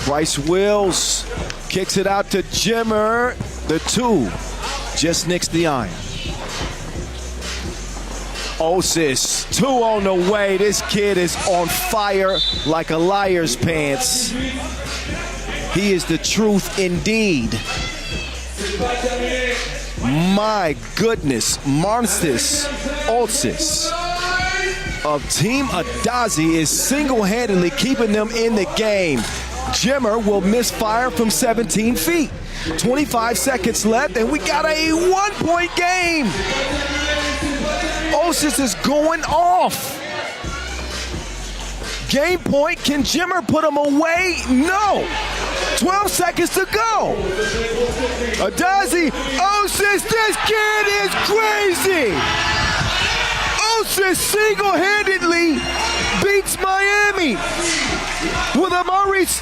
Speaker 3: Bryce Wills kicks it out to Jimmer. The 2 just nicks the iron. Osis, 2 on the way. This kid is on fire like a liar's pants. He is the truth indeed. My goodness, Marnstis Osis of Team Adazi is single-handedly keeping them in the game. Jimmer will miss fire from 17 feet. 25 seconds left, and we got a 1-point game. Osis is going off. Game point. Can Jimmer put him away? No. 12 seconds to go. Adazi, Osis, this kid is crazy. Osis single-handedly beats Miami with a Maurice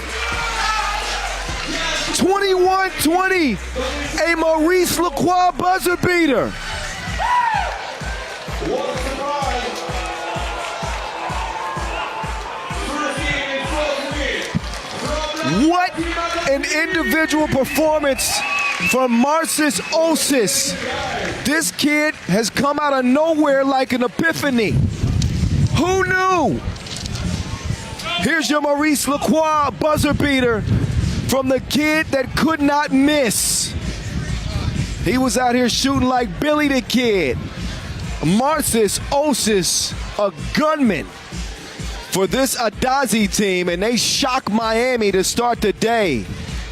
Speaker 3: 21-20, a Maurice Lacroix buzzer beater. What an individual performance from Marcis Osis. This kid has come out of nowhere like an epiphany. Who knew? Here's your Maurice Lacroix buzzer beater from the kid that could not miss. He was out here shooting like Billy the Kid. Marcis Osis, a gunman for this Adazi team, and they shock Miami to start the day.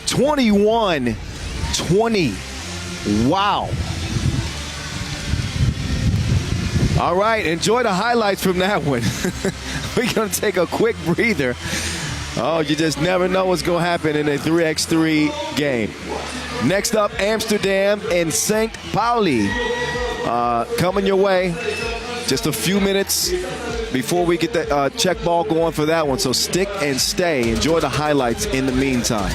Speaker 3: 21-20. Wow. All right, enjoy the highlights from that one. We're going to take a quick breather. Oh, you just never know what's going to happen in a 3x3 game. Next up, Amsterdam and St. Pauli. Coming your way. Just a few minutes before we get the check ball going for that one. So stick and stay. Enjoy the highlights in the meantime.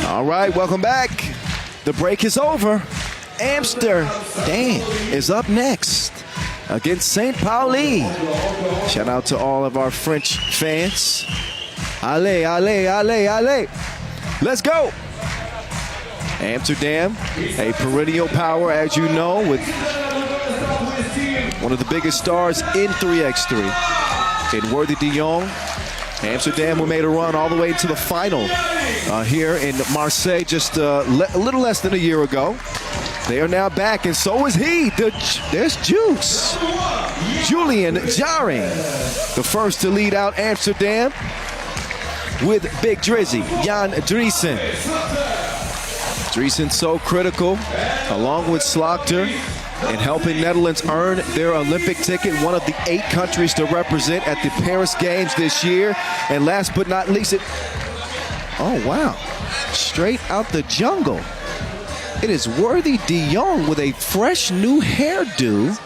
Speaker 3: All right, welcome back. The break is over. Amsterdam is up next against St. Pauli. Shout out to all of our French fans. Allez, allez, allez, allez. Let's go. Amsterdam, a perennial power, as you know, with one of the biggest stars in 3x3. In Worthy de Jong. Amsterdam, who made a run all the way to the final here in Marseille just a little less than a year ago. They are now back, and so is he. There's Juice. Julian Jaring, the first to lead out Amsterdam with Big Drizzy, Jan Driesen. Driesen so critical, along with Slaughter, in helping Netherlands earn their Olympic ticket, one of the 8 countries to represent at the Paris Games this year. And last but not least, oh wow, straight out the jungle. It is Worthy de Jong with a fresh new hairdo.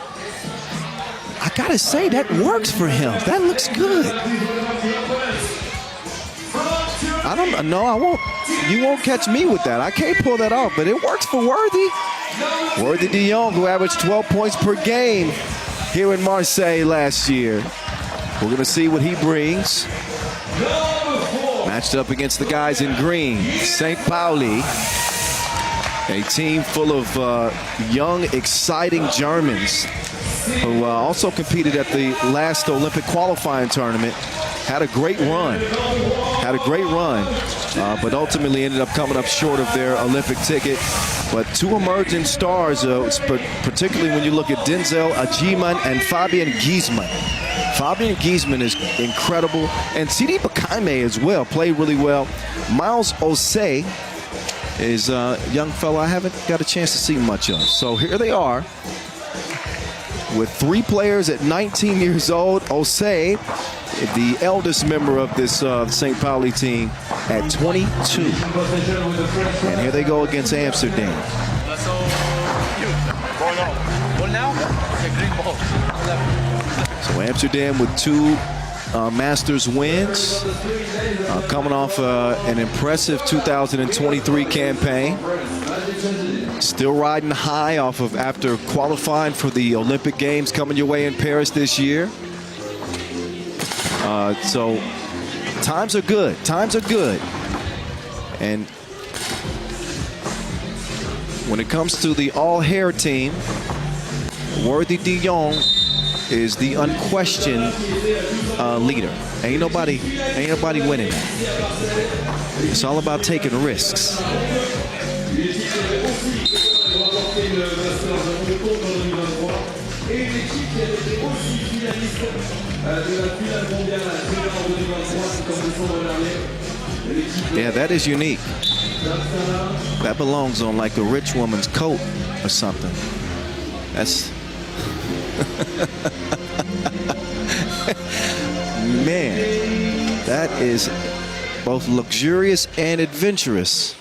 Speaker 3: I gotta say, that works for him. That looks good. I don't know, I won't. You won't catch me with that. I can't pull that off, but it works for Worthy. Worthy de Jong, who averaged 12 points per game here in Marseille last year. We're going to see what he brings. Matched up against the guys in green. St. Pauli. A team full of young, exciting Germans who also competed at the last Olympic qualifying tournament. Had a great run. But ultimately ended up coming up short of their Olympic ticket. But two emerging stars, particularly when you look at Denzel Ajiman and Fabian Giesman. Fabian Giesman is incredible, and Sidi Bakaime as well, played really well. Miles Osei is a young fellow I haven't got a chance to see much of. So here they are with three players at 19 years old. Osei, the eldest member of this St. Pauli team, at 22. And here they go against Amsterdam. So Amsterdam with two Masters wins, coming off an impressive 2023 campaign. Still riding high off of after qualifying for the Olympic Games coming your way in Paris this year. So times are good. And when it comes to the all-hair team, Worthy de Jong is the unquestioned leader. Ain't nobody winning that. It's all about taking risks. Yeah, that is unique. That belongs on like a rich woman's coat or something. That's man, that is both luxurious and adventurous.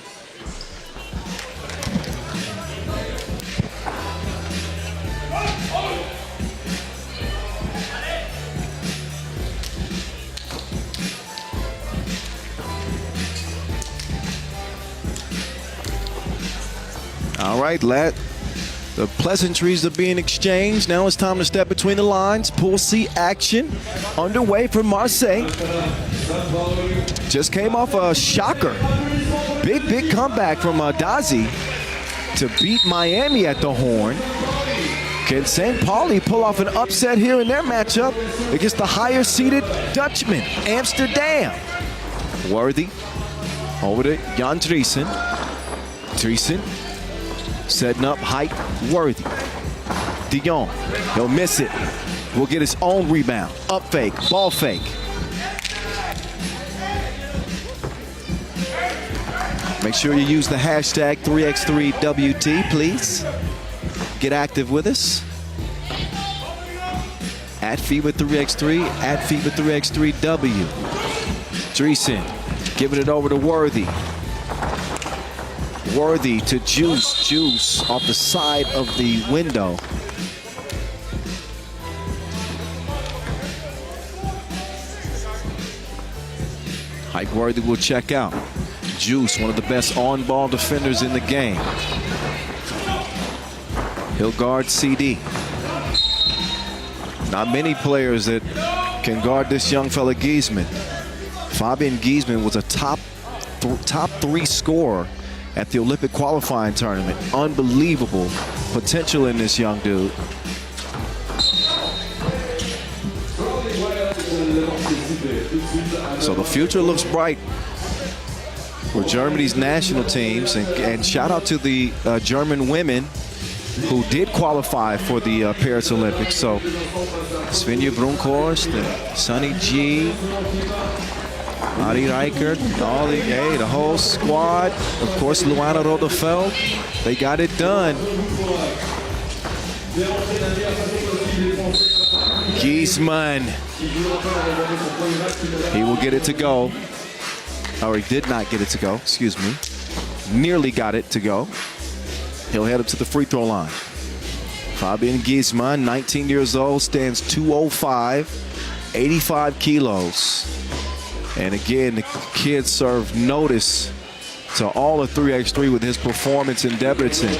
Speaker 3: All right, lad. The pleasantries are being exchanged. Now it's time to step between the lines. Pool C action underway for Marseille. Just came off a shocker. Big comeback from Adazi to beat Miami at the Horn. Can St. Pauli pull off an upset here in their matchup against the higher-seeded Dutchman, Amsterdam? Worthy over to Jan Driessen. Driessen setting up height. Worthy. De Jong, he'll miss it. Will get his own rebound. Up fake, ball fake. Make sure you use the hashtag 3x3WT, please. Get active with us. At FIBA 3x3, at FIBA 3x3W. Driessen giving it over to Worthy. Worthy to Juice. Juice off the side of the window. Ike Worthy will check out. Juice, one of the best on-ball defenders in the game. He'll guard CD. Not many players that can guard this young fella Giesman. Fabian Giesman was a top three scorer at the Olympic qualifying tournament. Unbelievable potential in this young dude. So the future looks bright for Germany's national teams, and shout out to the German women who did qualify for the Paris Olympics. So Svenja Brunkhorst and Sunny G, Adi Reichert, the whole squad. Of course, Luana Rodefeld. They got it done. Giesman. He will get it to go. Or he did not get it to go, excuse me. Nearly got it to go. He'll head up to the free throw line. Fabian Giesman, 19 years old, stands 205, 85 kilos. And again, the kid served notice to all of 3x3 with his performance in Debrecen.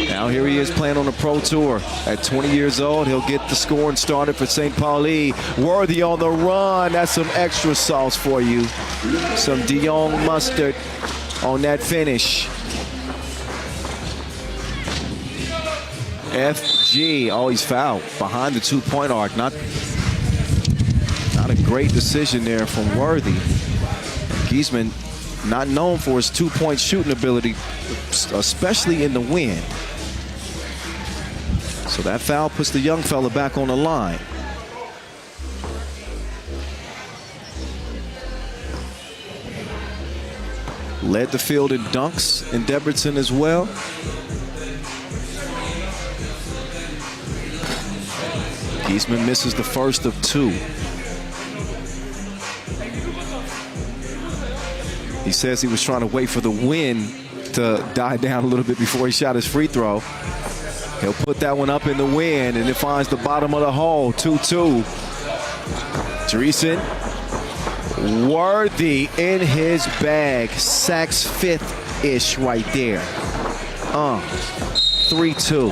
Speaker 3: Now here he is playing on the Pro Tour. At 20 years old, he'll get the scoring started for St. Pauli. Worthy on the run. That's some extra sauce for you. Some Dijon mustard on that finish. FG. Oh, he's fouled behind the 2-point arc. Not a great decision there from Worthy. Giesman, not known for his 2-point shooting ability, especially in the wind. So that foul puts the young fella back on the line. Led the field in dunks in Debrecen as well. Giesman misses the first of 2. He says he was trying to wait for the wind to die down a little bit before he shot his free throw. He'll put that one up in the wind, and it finds the bottom of the hole. 2-2. Dreesen. Worthy in his bag. Sacks 5th-ish right there. 3-2.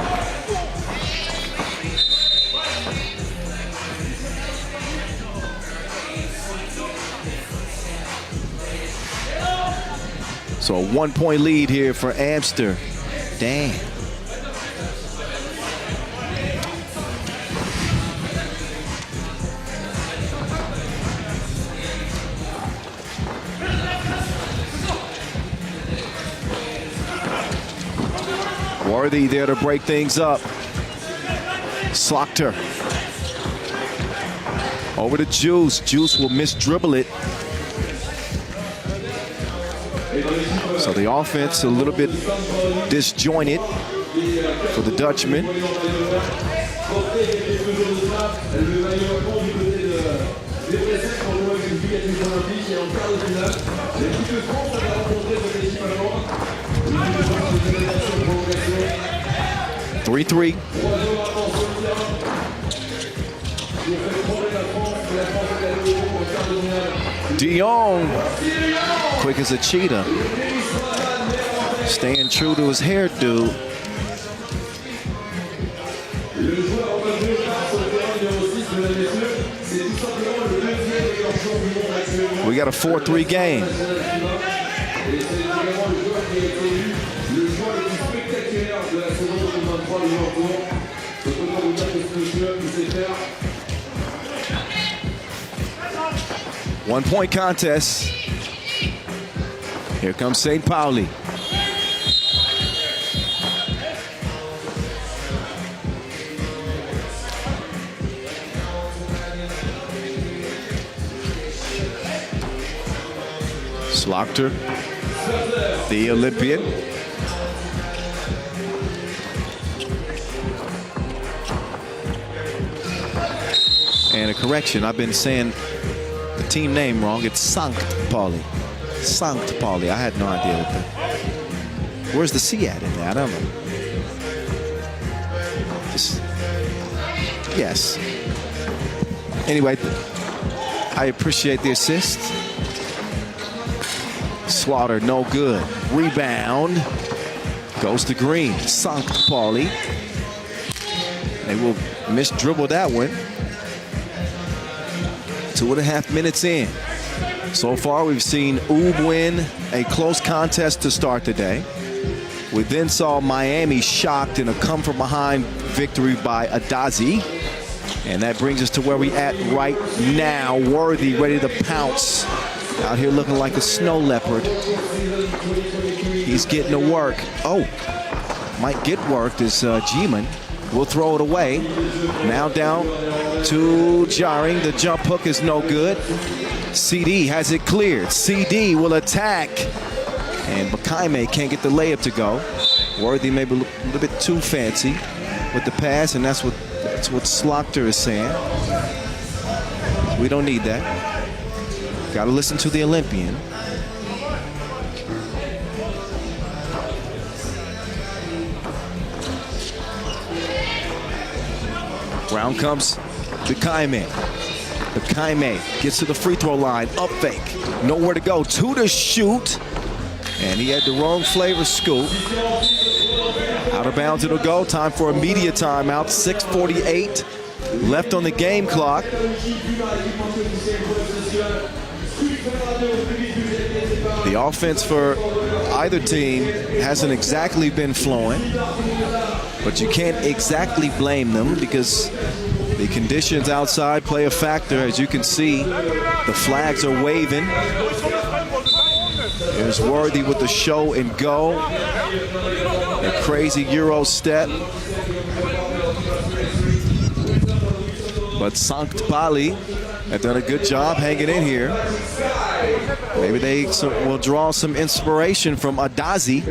Speaker 3: So a 1-point lead here for Amsterdam. Worthy there to break things up. Slaughter. Over to Juice. Juice will mis-dribble it. So the offense a little bit disjointed for the Dutchman. Three. De Jong, quick as a cheetah. Staying true to his hairdo. We got a 4-3 game. One-point contest. Here comes St. Pauli. Slaughter, the Olympian. And a correction, I've been saying the team name wrong. It's Sankt Pauli. Sankt Pauli. I had no idea what that. Where's the C at in there? I don't know. Yes. Anyway, I appreciate the assist. Slaughter, no good. Rebound. Goes to Green. Sankt Pauli. They will mis-dribble that one. 2.5 minutes in. So far, we've seen Oob win a close contest to start the day. We then saw Miami shocked in a come-from-behind victory by Adazi. And that brings us to where we at right now. Worthy ready to pounce. Out here looking like a snow leopard. He's getting to work. Oh, might get worked is G-Man. Will throw it away. Now down to Jarring. The jump hook is no good. CD has it cleared. CD will attack. And Bakaime can't get the layup to go. Worthy maybe a little bit too fancy with the pass, and that's what Slaughter is saying. We don't need that. Got to listen to the Olympian. Round comes Bakaime. Bakaime gets to the free throw line. Up fake. Nowhere to go. 2 to shoot. And he had the wrong flavor scoop. Out of bounds it'll go. Time for a media timeout. 6:48 left on the game clock. The offense for either team hasn't exactly been flowing. But you can't exactly blame them because the conditions outside play a factor. As you can see, the flags are waving. There's Worthy with the show and go. A crazy Euro step. But Sankt Pauli have done a good job hanging in here. Maybe they will draw some inspiration from Adazi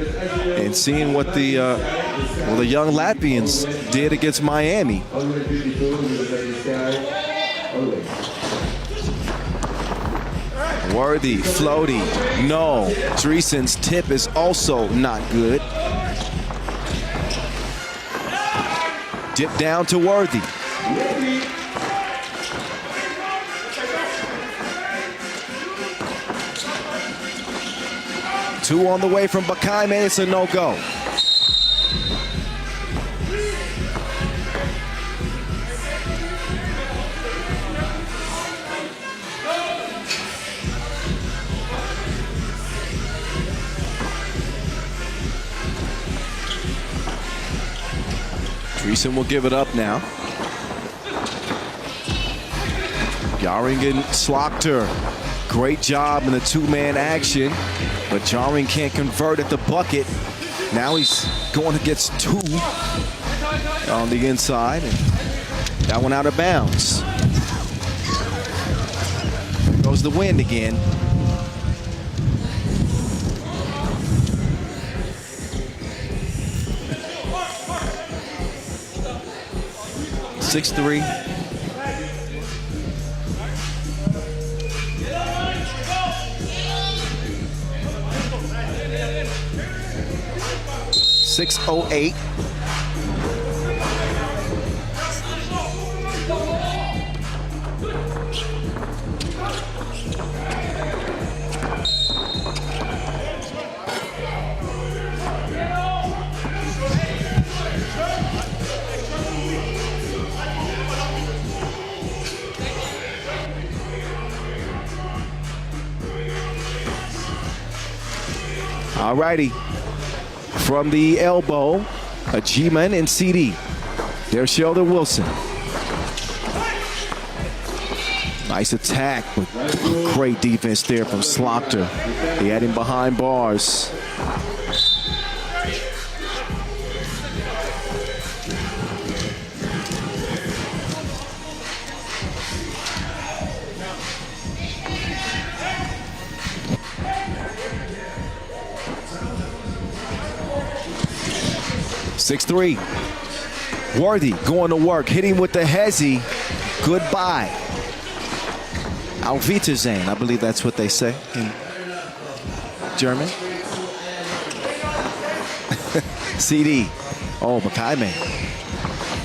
Speaker 3: and seeing what the young Latvians did against Miami. Worthy, floaty, no. Driesen's tip is also not good. Dip down to Worthy. Two on the way from Bakaime, it's a no-go. Driesen will give it up now. Jaring Slaughter. Great job in the two-man action, but Jaring can't convert at the bucket. Now he's going against two on the inside, and that one out of bounds. There goes the wind again. (6-3). .608. All righty. From the elbow, a G-Man and CD. There's Sheldon Wilson. Nice attack, but great defense there from Slaughter. He had him behind bars. (6-3). Worthy going to work, hitting with the hezzy. Goodbye. Auf Wiedersehen, I believe that's what they say in German. CD. Oh, Bakaime.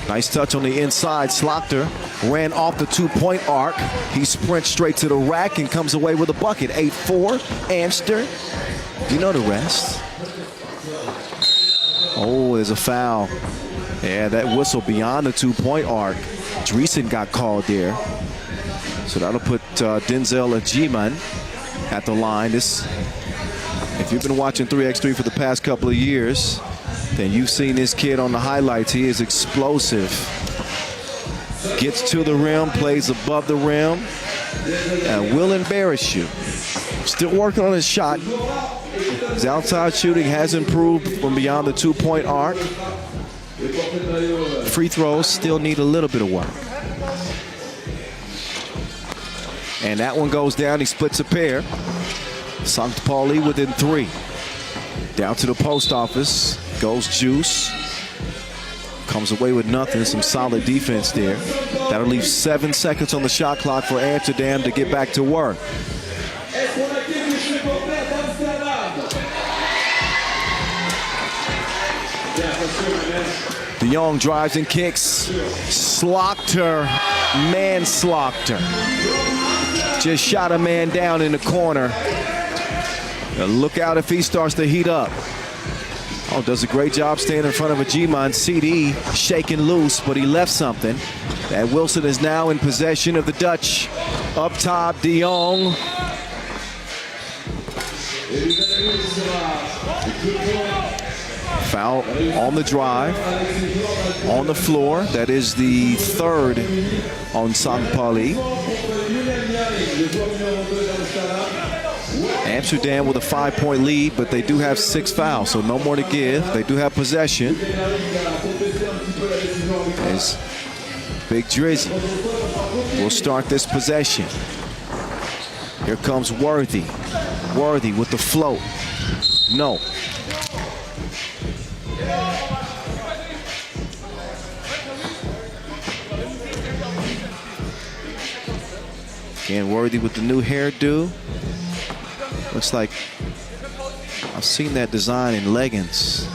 Speaker 3: Nice touch on the inside. Slaughter ran off the two-point arc. He sprints straight to the rack and comes away with a bucket. 8-4. Amster. You know the rest. Oh, there's a foul. Yeah, that whistle beyond the two-point arc. Driesen got called there. So that'll put Denzel Ajiman at the line. If you've been watching 3x3 for the past couple of years, then you've seen this kid on the highlights. He is explosive. Gets to the rim, plays above the rim, and will embarrass you. Still working on his shot. His outside shooting has improved from beyond the two-point arc. Free throws still need a little bit of work. And that one goes down. He splits a pair. Sankt Pauli within 3. Down to the post office. Goes Juice. Comes away with nothing. Some solid defense there. That'll leave 7 seconds on the shot clock for Amsterdam to get back to work. De Jong drives and kicks. Slaughter, manslaughter. Just shot a man down in the corner. Now look out if he starts to heat up. Oh, does a great job staying in front of a G-Man. CD shaking loose, but he left something. And Wilson is now in possession of the Dutch. Up top, De Jong. Foul on the drive, on the floor. That is the third on St. Pauli. Amsterdam with a 5-point lead, but they do have 6 fouls, so no more to give. They do have possession. As Big Drizzy will start this possession. Here comes Worthy. Worthy with the float. No. Again, Worthy with the new hairdo. Looks like I've seen that design in leggings,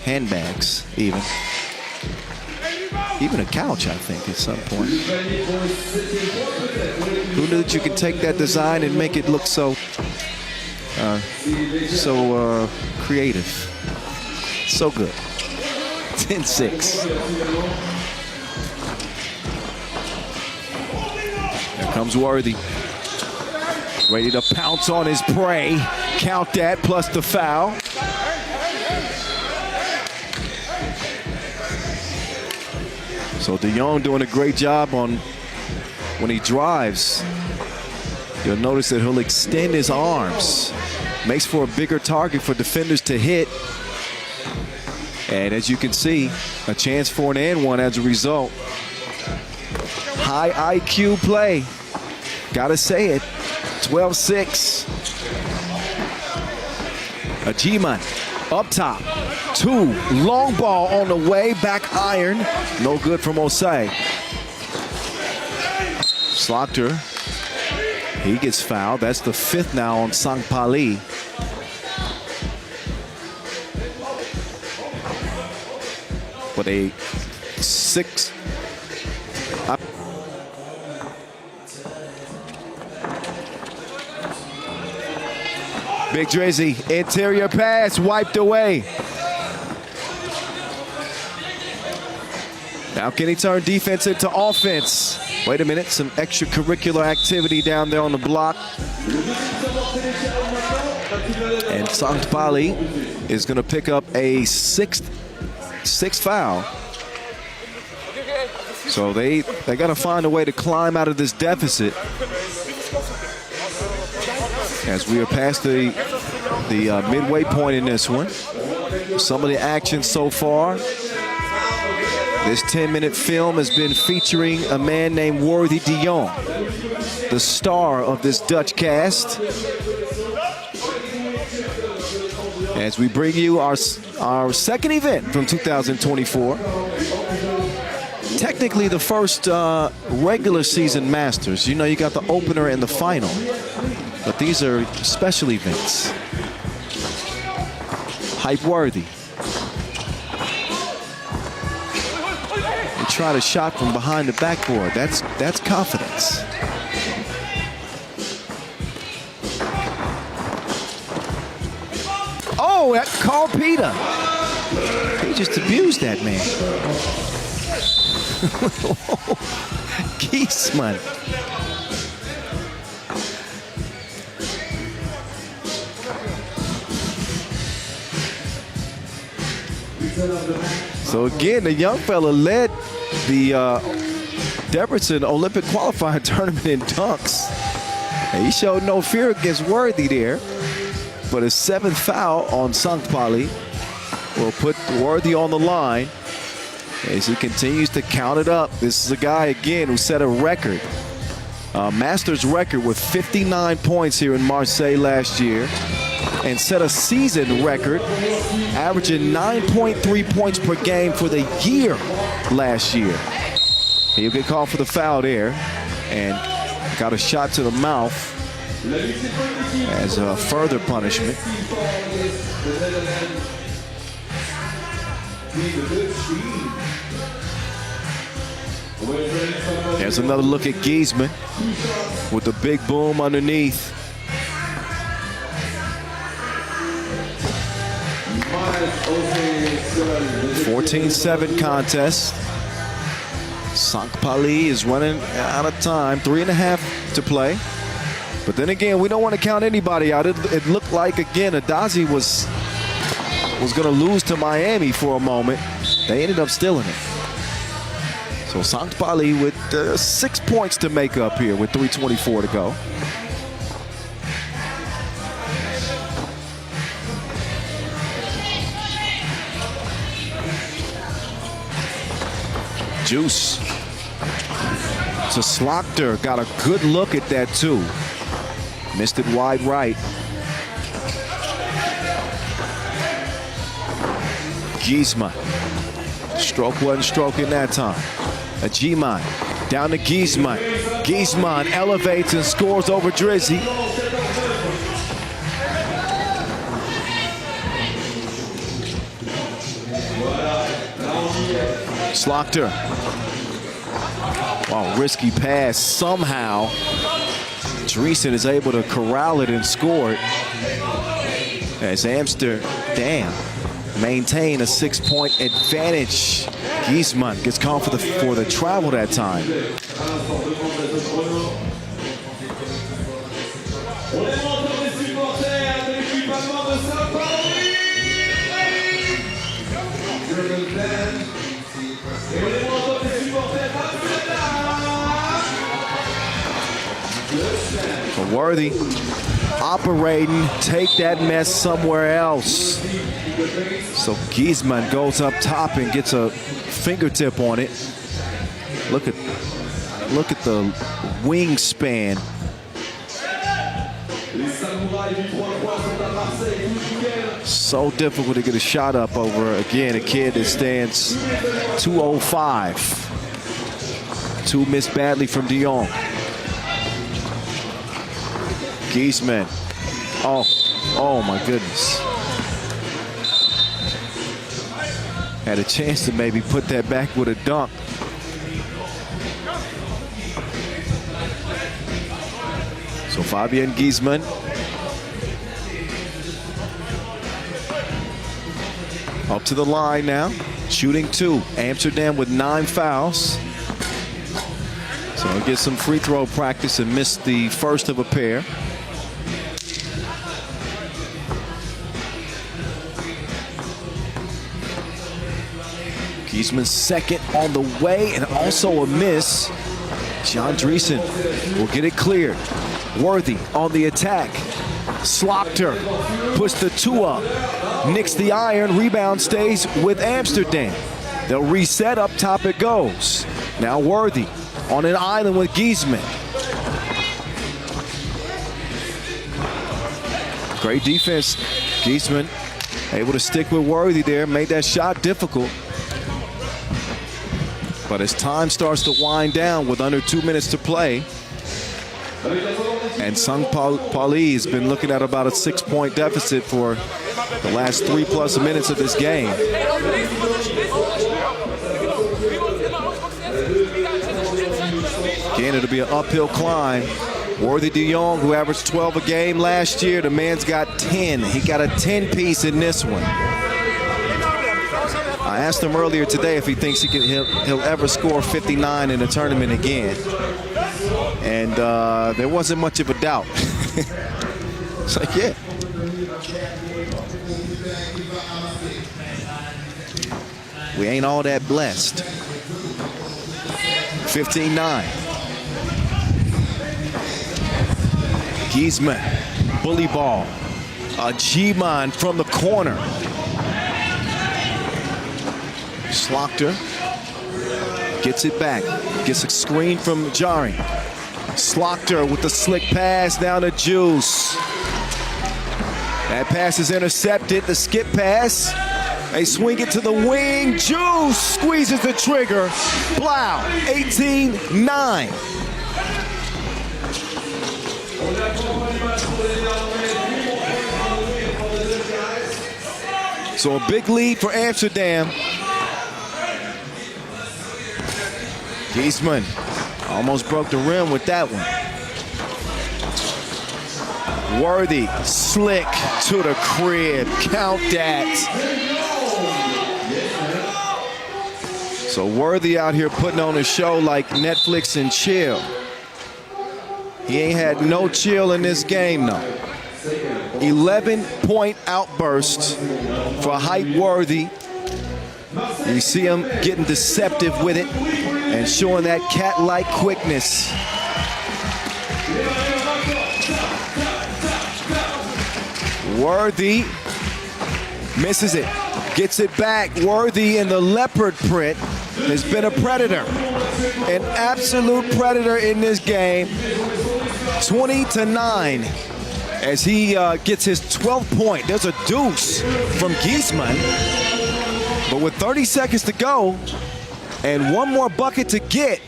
Speaker 3: handbags, even a couch, I think, at some point. Who knew that you could take that design and make it look so creative? So good. 10-6. Here comes Worthy. Ready to pounce on his prey. Count that, plus the foul. So De Jong doing a great job on when he drives. You'll notice that he'll extend his arms. Makes for a bigger target for defenders to hit. And as you can see, a chance for an and one as a result. High IQ play. Gotta say it. 12-6. Liman up top. 2. Long ball on the way. Back iron. No good from Osei. Slaughter. He gets fouled. That's the 5th now on St. Pauli. But a 6. Big Drizzy, interior pass, wiped away. Now can he turn defense into offense? Wait a minute, some extracurricular activity down there on the block. And St. Pauli is going to pick up a sixth foul. So they got to find a way to climb out of this deficit. As we are past the midway point in this one. Some of the action so far. This 10-minute film has been featuring a man named Worthy de Jong, the star of this Dutch cast. As we bring you our second event from 2024. Technically the first regular season Masters. You know, you got the opener and the final. But these are special events. Hype Worthy. They try to shot from behind the backboard. That's confidence. Oh, that called Peter. He just abused that man. Giesman. So again, the young fella led the Debrecen Olympic qualifying tournament in dunks. And he showed no fear against Worthy there. But a 7th foul on St. Pauli will put Worthy on the line as he continues to count it up. This is a guy, again, who set a record, a Masters record with 59 points here in Marseille last year, and set a season record averaging 9.3 points per game for the year last year. He'll get called for the foul there and got a shot to the mouth as a further punishment. There's another look at Giesman with the big boom underneath. 14-7 contest. St. Pauli is running out of time. 3.5 to play. But then again, we don't want to count anybody out. It looked like, again, Adazi was was going to lose to Miami for a moment. They ended up stealing it. So St. Pauli with 6 points to make up here with 3:24 to go. Juice to Slaughter. Got a good look at that too. Missed it wide right. Giesman. Stroke wasn't stroking that time. A G-Man down to Giesman. Giesman elevates and scores over Drizzy. Slaughter. Wow, risky pass. Somehow, Dreesen is able to corral it and score it. As Amsterdam maintain a 6-point advantage. Giesman gets called for the travel that time. Worthy operating, take that mess somewhere else. So Giesman goes up top and gets a fingertip on it. Look at the wingspan. So difficult to get a shot up over, again, a kid that stands 205. Two missed badly from De Jong. Giesman. Oh my goodness. Had a chance to maybe put that back with a dunk. So Fabian Giesman. Up to the line now, shooting 2. Amsterdam with 9 fouls. So he'll get some free throw practice and miss the first of a pair. Giesman's second on the way, and also a miss. John Dreesen will get it cleared. Worthy on the attack. Slaughter puts the 2 up. Nicks the iron. Rebound stays with Amsterdam. They'll reset. Up top it goes. Now Worthy on an island with Giesman. Great defense. Giesman able to stick with Worthy there. Made that shot difficult. But as time starts to wind down with under 2 minutes to play, and St. Pauli has been looking at about a 6-point deficit for the last 3+ minutes of this game. Again, it'll be an uphill climb. Worthy De Jong, who averaged 12 a game last year, the man's got 10. He got a 10-piece in this one. I asked him earlier today if he thinks he'll ever score 59 in a tournament again. And there wasn't much of a doubt. It's like, yeah. We ain't all that blessed. 15-9. Giesman, bully ball. A G-Man from the corner. Slaughter gets it back. Gets a screen from Jari. Slaughter with the slick pass down to Juice. That pass is intercepted. The skip pass. They swing it to the wing. Juice squeezes the trigger. Blau, 18-9. So a big lead for Amsterdam. Giesman almost broke the rim with that one. Worthy, slick to the crib. Count that. So Worthy out here putting on a show like Netflix and chill. He ain't had no chill in this game, though. 11-point outburst for hype worthy. You see him getting deceptive with it and showing that cat-like quickness. Worthy misses it, gets it back. Worthy in the leopard print has been a predator, an absolute predator in this game. 20-9 as he gets his 12th point. There's a deuce from Giesman, but with 30 seconds to go and one more bucket to get,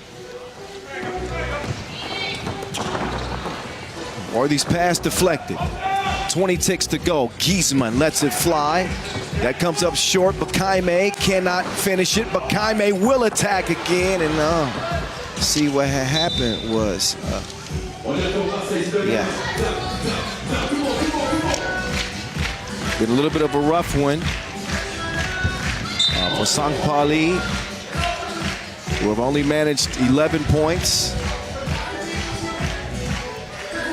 Speaker 3: Worthy's pass deflected. 20 ticks to go. Giesman lets it fly. That comes up short. Bakaime cannot finish it. Bakaime will attack again, and see what had happened was, been a little bit of a rough one for St. Pauli, who have only managed 11 points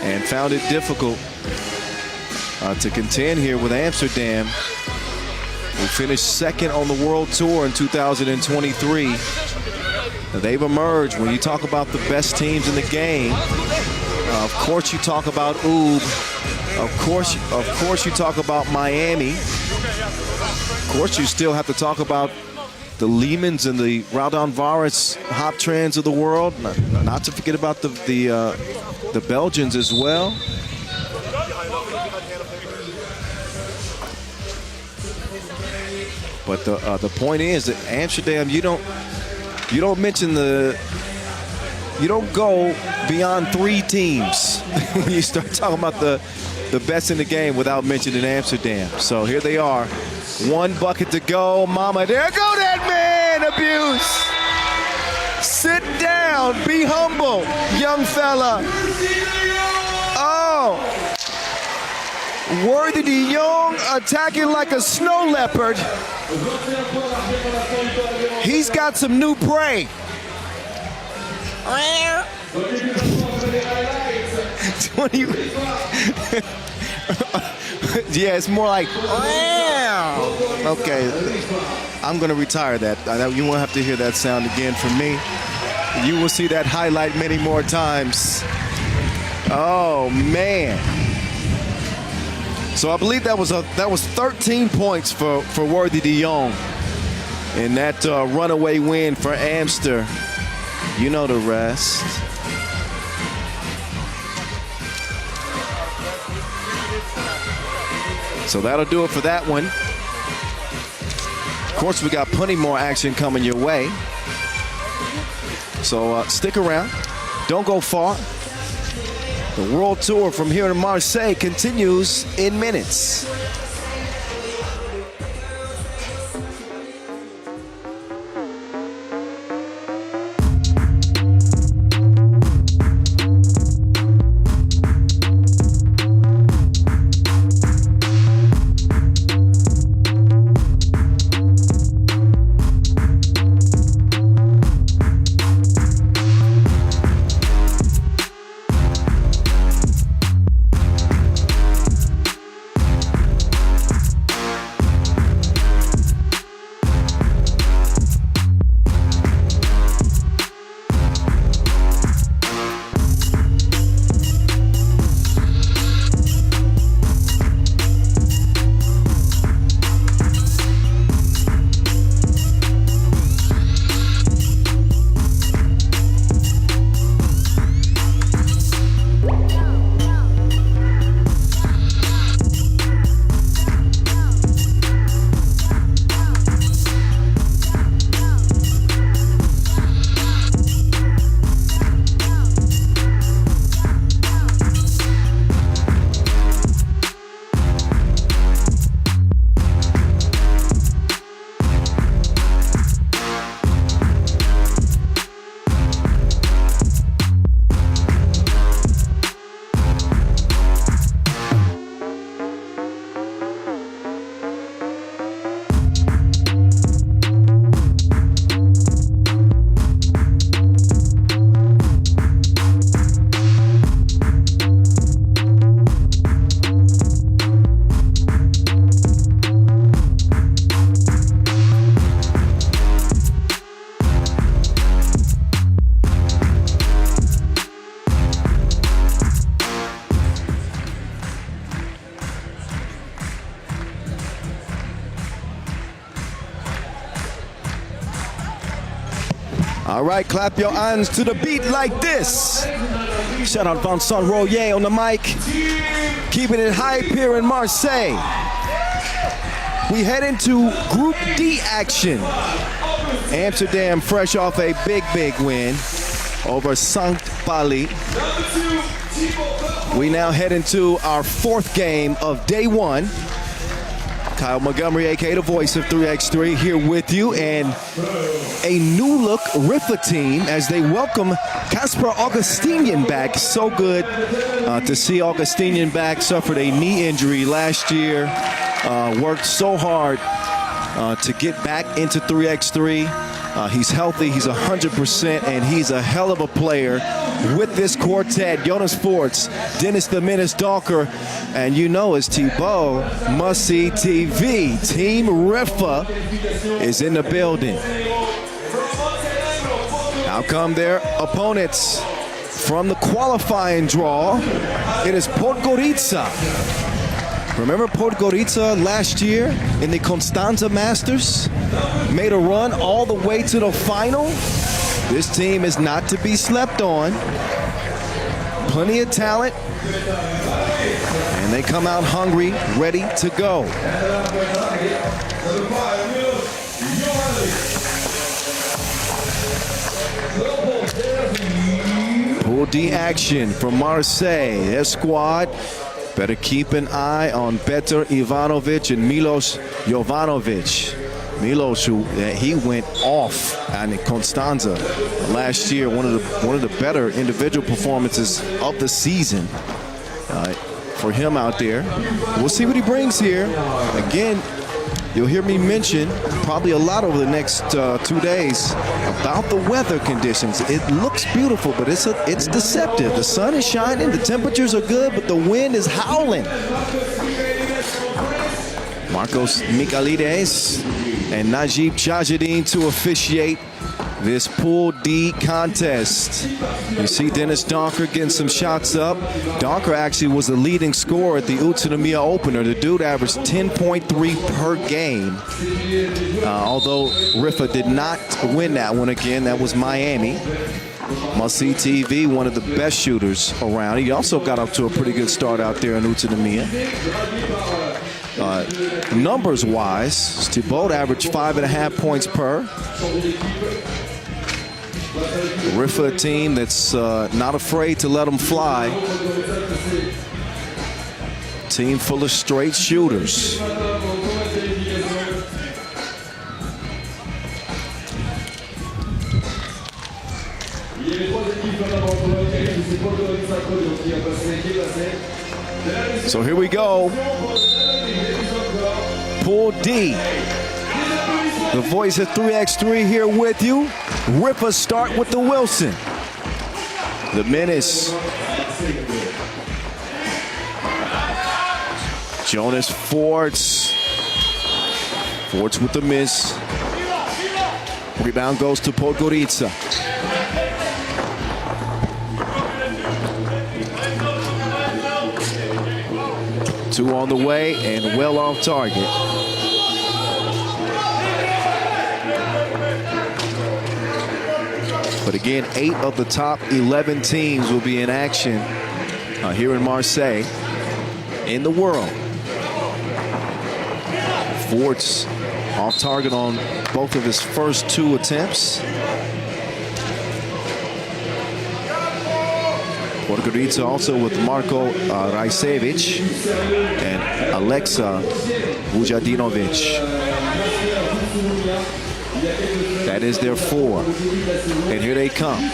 Speaker 3: and found it difficult to contend here with Amsterdam, who finished second on the World Tour in 2023. They've emerged. When you talk about the best teams in the game, of course you talk about UB. Of course you talk about Miami. Of course you still have to talk about the Limans and the Raudondvaris Hoptrans of the world. Not to forget about the Belgians as well. But the point is that Amsterdam, you don't go beyond 3 teams. You start talking about the best in the game without mentioning Amsterdam. So here they are, 1 bucket to go. Mama, there go that man, abuse. Sit down, be humble, young fella. Oh. Worthy de Jong attacking like a snow leopard. He's got some new prey. Yeah, it's more like, okay, I'm gonna retire that. You won't have to hear that sound again from me. You will see that highlight many more times. Oh man. So I believe that was 13 points for Worthy de Jong in that runaway win for Amster. You know the rest. So that'll do it for that one. Of course, we got plenty more action coming your way. So stick around. Don't go far. The World Tour from here in Marseille continues in minutes. All right, clap your hands to the beat like this. Shout out Vincent Royer on the mic. Keeping it hype here in Marseille. We head into Group D action. Amsterdam fresh off a big win over St. Pauli. We now head into our 4th game of day 1. Kyle Montgomery, aka the voice of 3x3, here with you, and a new look Riffa team as they welcome Casper Augustinian back. So good to see Augustinian back. Suffered a knee injury last year. Worked so hard to get back into 3x3. He's healthy, he's 100%, and he's a hell of a player with this quartet. Jonas Forts, Dennis the Menace Dalker, and you know it's Thibaut Must-See TV. Team Riffa is in the building. How come their opponents from the qualifying draw? It is Podgorica. Remember Podgorica last year in the Constanza Masters? Made a run all the way to the final. This team is not to be slept on. Plenty of talent. And they come out hungry, ready to go. Pool D action from Marseille. Their squad better keep an eye on Petar Ivanovic and Milos Jovanovic. Milos, who he went off on Constanza last year, one of the better individual performances of the season for him out there. We'll see what he brings here. Again, you'll hear me mention probably a lot over the next 2 days about the weather conditions. It looks beautiful, but it's deceptive. The sun is shining, the temperatures are good, but the wind is howling. Marcos Michalides and Najib Chajadin to officiate this Pool D contest. You see Dennis Donker getting some shots up. Donker actually was the leading scorer at the Utsunomiya opener. The dude averaged 10.3 per game. Although Riffa did not win that one again. That was Miami. Must-See TV, one of the best shooters around. He also got up to a pretty good start out there in Utsunomiya. Numbers-wise, Thibaut averaged 5.5 points per. Riffa, a team that's not afraid to let them fly. Team full of straight shooters. So here we go. Pool D. The voice of 3x3 here with you. Riffa start with the Wilson. The Menace. Jonas Forts. Forts with the miss. Rebound goes to Podgorica. Two on the way and well off target. But again, 8 of the top 11 teams will be in action here in Marseille in the world. Forts off target on both of his first 2 attempts. Podgorica also with Marko Rajcevic and Alexa Vujadinovic. That is their 4. And here they come.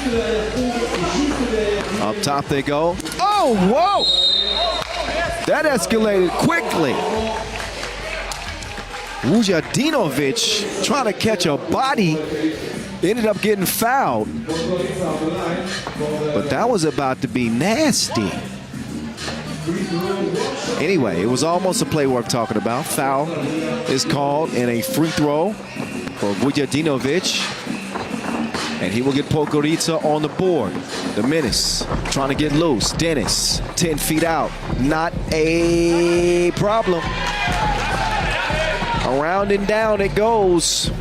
Speaker 3: Up top they go. Oh, whoa! That escalated quickly. Vujadinovic trying to catch a body. Ended up getting fouled. But that was about to be nasty. Anyway, it was almost a play worth talking about. Foul is called in a free throw for Vujadinovic. And he will get Podgorica on the board. The Menace trying to get loose. Dennis, 10 feet out. Not a problem. Around and down it goes.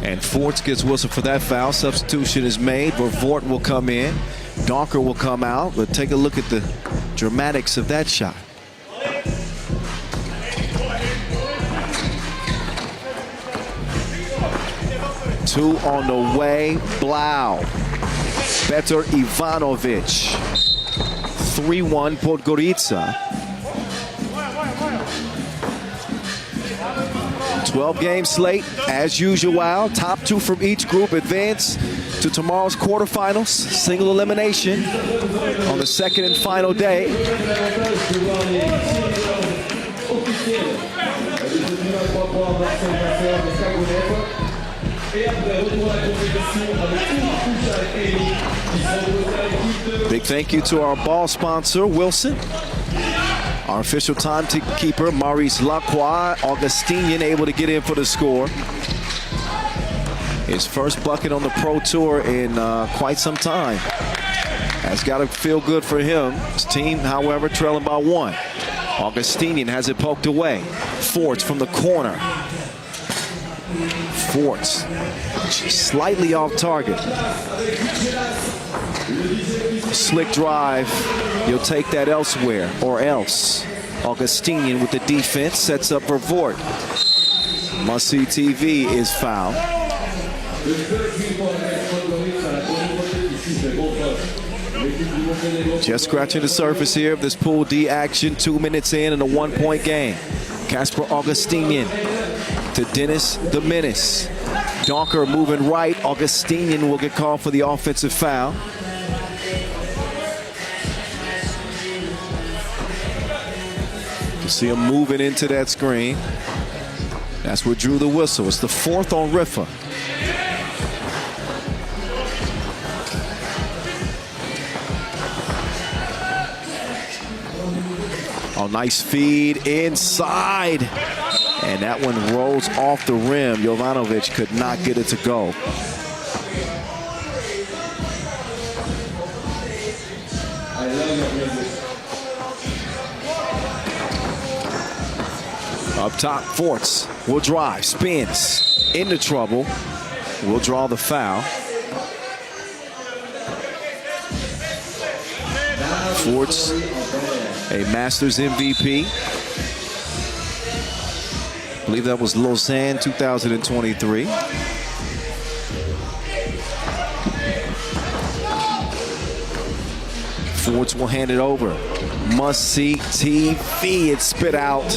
Speaker 3: And Forts gets whistled for that foul. Substitution is made. Vort will come in. Donker will come out. But take a look at the dramatics of that shot. Two on the way. Blau. Petar Ivanovic. 3-1 Podgorica. 12-game slate, as usual. Top two from each group advance to tomorrow's quarterfinals. Single elimination on the second and final day. Big thank you to our ball sponsor, Wilson. Our official timekeeper, Maurice Lacroix. Augustinian able to get in for the score. His first bucket on the Pro Tour in quite some time. That's got to feel good for him. His team, however, trailing by 1. Augustinian has it poked away. Forts from the corner. Forts slightly off target. Slick drive. You'll take that elsewhere or else. Augustinian with the defense sets up for Vort. Marseille TV is fouled. Just scratching the surface here of this Pool D action. 2 minutes in and a 1-point game. Casper Augustinian to Dennis the Menace. Donker moving right. Augustinian will get called for the offensive foul. You see him moving into that screen. That's what drew the whistle. It's the 4th on Riffa. Oh, nice feed inside. And that one rolls off the rim. Jovanovic could not get it to go. Up top, Forts will drive, spins, into trouble. Will draw the foul. Forts, a Masters MVP. I believe that was Lausanne 2023. Forts will hand it over. Must see TV. It's spit out.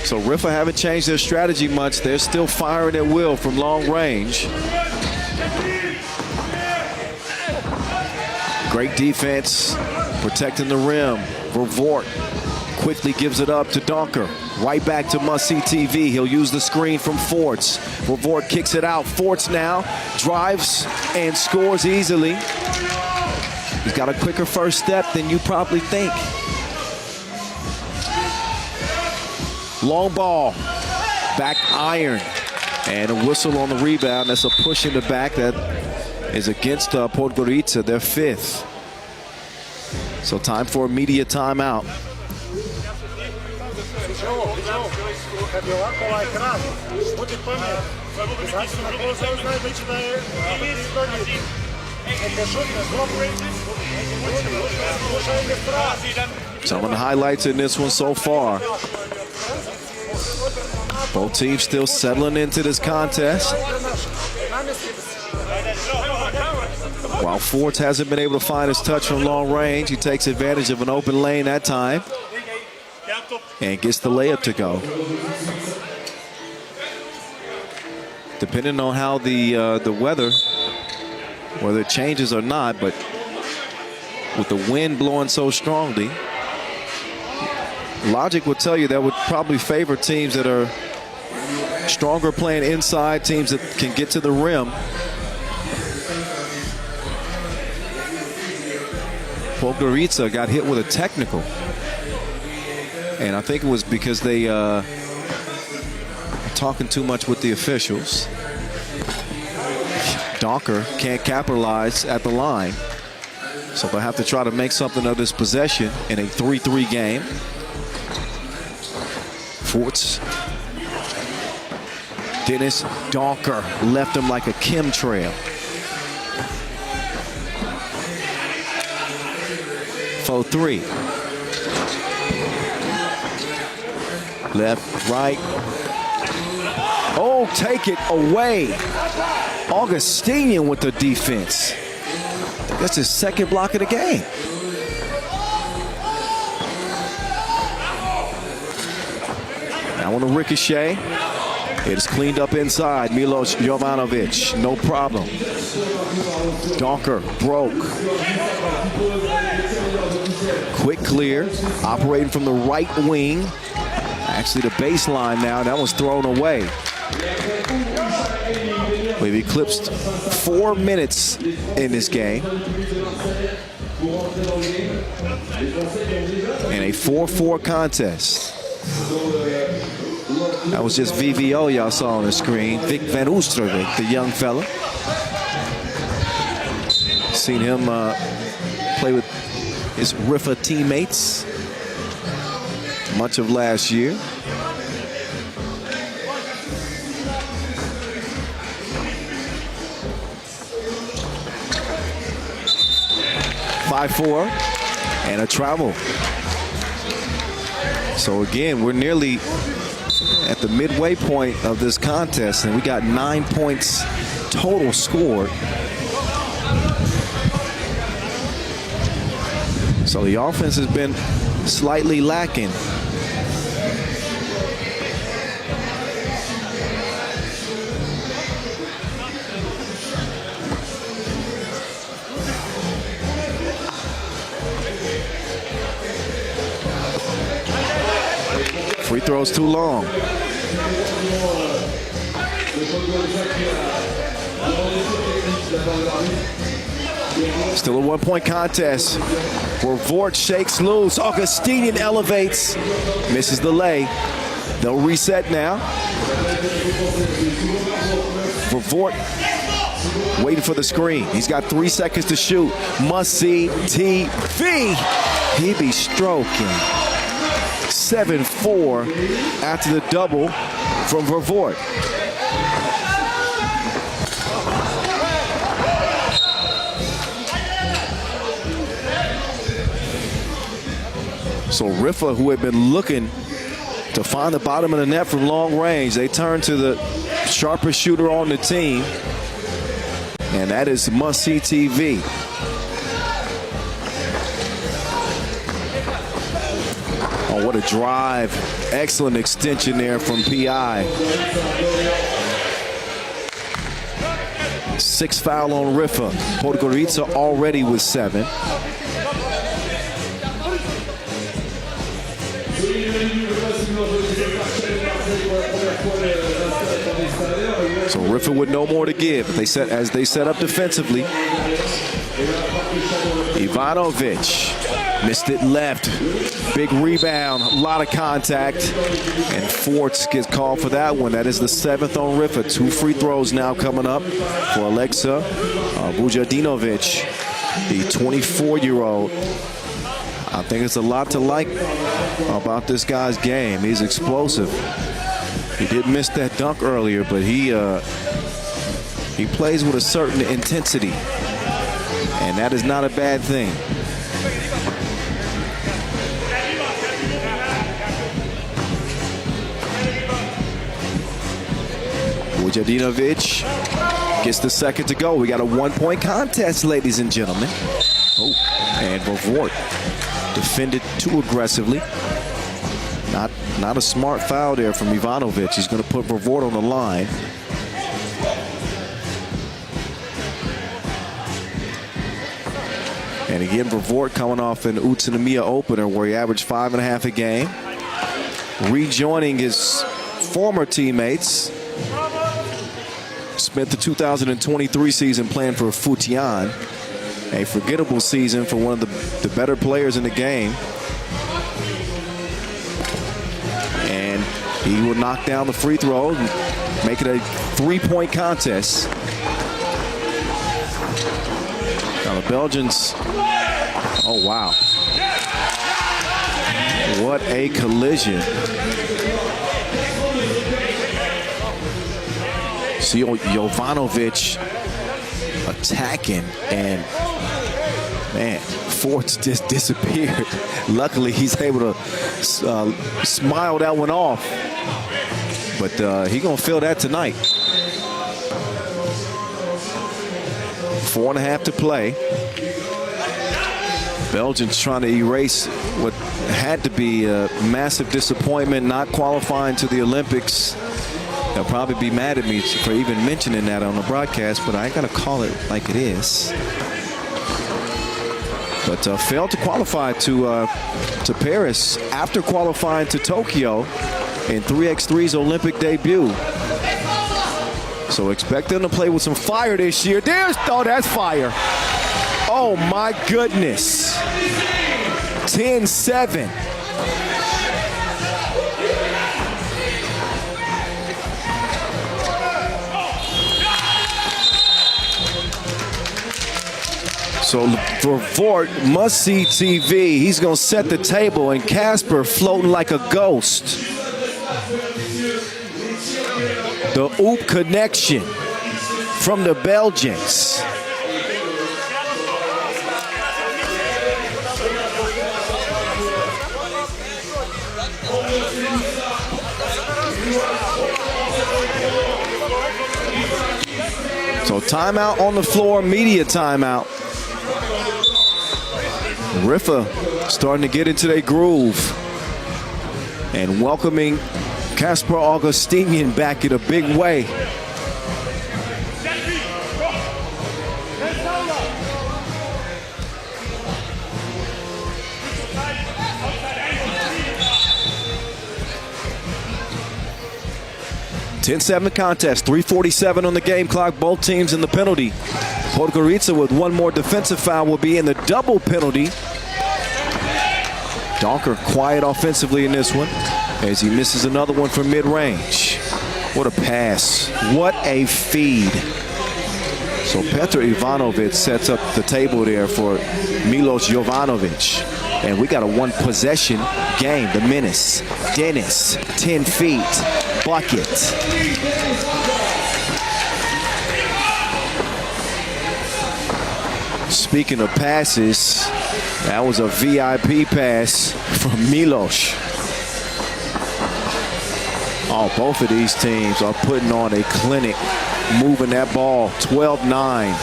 Speaker 3: So Riffa haven't changed their strategy much. They're still firing at will from long range. Great defense, protecting the rim. Vort quickly gives it up to Donker. Right back to Must See TV. He'll use the screen from Forts. Vort kicks it out. Forts now drives and scores easily. He's got a quicker first step than you probably think. Long ball, back iron, and a whistle on the rebound. That's a push in the back that is against Podgorica, their 5th. So time for a media timeout. Some of the highlights in this one so far. Both teams still settling into this contest. While Forts hasn't been able to find his touch from long range, he takes advantage of an open lane that time and gets the layup to go. Depending on how the weather, whether it changes or not, but with the wind blowing so strongly, logic would tell you that would probably favor teams that are stronger playing inside, teams that can get to the rim. Podgorica got hit with a technical, and I think it was because they were talking too much with the officials. Donker can't capitalize at the line, so they'll have to try to make something of this possession in a 3-3 game. Forts Dennis Donker left him like a chemtrail. For 3. Left, right. Oh, take it away. Augustinian with the defense. That's his second block of the game. Now on the ricochet. It's cleaned up inside. Milos Jovanovic, no problem. Donker broke. Quick clear, operating from the right wing. Actually the baseline now, that was thrown away. We've eclipsed 4 minutes in this game. In a 4-4 contest. That was just VVO y'all saw on the screen. Vic Van Oosterwijk, the young fella. Seen him play with his Riffa teammates much of last year. (5-4) and a travel. So again, we're nearly at the midway point of this contest, and we got 9 points total scored. So the offense has been slightly lacking. Free throw's too long. Still a 1-point contest. Vort shakes loose. Augustinian elevates. Misses the lay. They'll reset now. Vort waiting for the screen. He's got 3 seconds to shoot. Must see TV. He be stroking. 7-4 after the double from Vervoort. So Riffa, who had been looking to find the bottom of the net from long range, they turn to the sharpest shooter on the team, and that is Must See TV. Oh, what a drive. Excellent extension there from PI. 6 foul on Riffa. Podgorica already with 7. So Riffa with no more to give. As they set up defensively. Ivanovic missed it left. Big rebound, a lot of contact. And Forts gets called for that one. That is the 7th on Riffa. 2 free throws now coming up for Alexa Vujadinovic, the 24-year-old. I think it's a lot to like about this guy's game. He's explosive. He did miss that dunk earlier, but he plays with a certain intensity, and that is not a bad thing. Vujadinovic gets the second to go. We got a 1-point contest, ladies and gentlemen. Oh, and Vervoort defended too aggressively. Not a smart foul there from Ivanovic. He's going to put Vervoort on the line. And again, Vervoort coming off an Utsunomiya opener where he averaged 5.5 a game. Rejoining his former teammates. Spent the 2023 season playing for Futian. A forgettable season for one of the better players in the game. And he will knock down the free throw and make it a 3-point contest. Now the Belgians, oh wow. What a collision. See Jovanovic attacking, and man, Fort's just disappeared. Luckily, he's able to smile that one off. But he's going to feel that tonight. 4.5 to play. Belgians trying to erase what had to be a massive disappointment, not qualifying to the Olympics. They'll probably be mad at me for even mentioning that on the broadcast, but I got to call it like it is. But failed to qualify to Paris after qualifying to Tokyo in 3x3's Olympic debut. So expect them to play with some fire this year. That's fire. Oh my goodness. 10-7. So for Vort, must-see TV. He's going to set the table, and Casper floating like a ghost. The oop connection from the Belgians. So timeout on the floor, media timeout. Riffa starting to get into their groove and welcoming Casper Augustinian back in a big way. (10-7) contest, 3:47 on the game clock, both teams in the penalty. Podgorica with one more defensive foul will be in the double penalty. Donker quiet offensively in this one as he misses another one from mid-range. What a pass. What a feed. So Petr Ivanovic sets up the table there for Milos Jovanovic. And we got a one-possession game. The menace. Dennis, 10 feet. Bucket. Speaking of passes, that was a VIP pass from Milos. Oh, both of these teams are putting on a clinic, moving that ball. 12-9.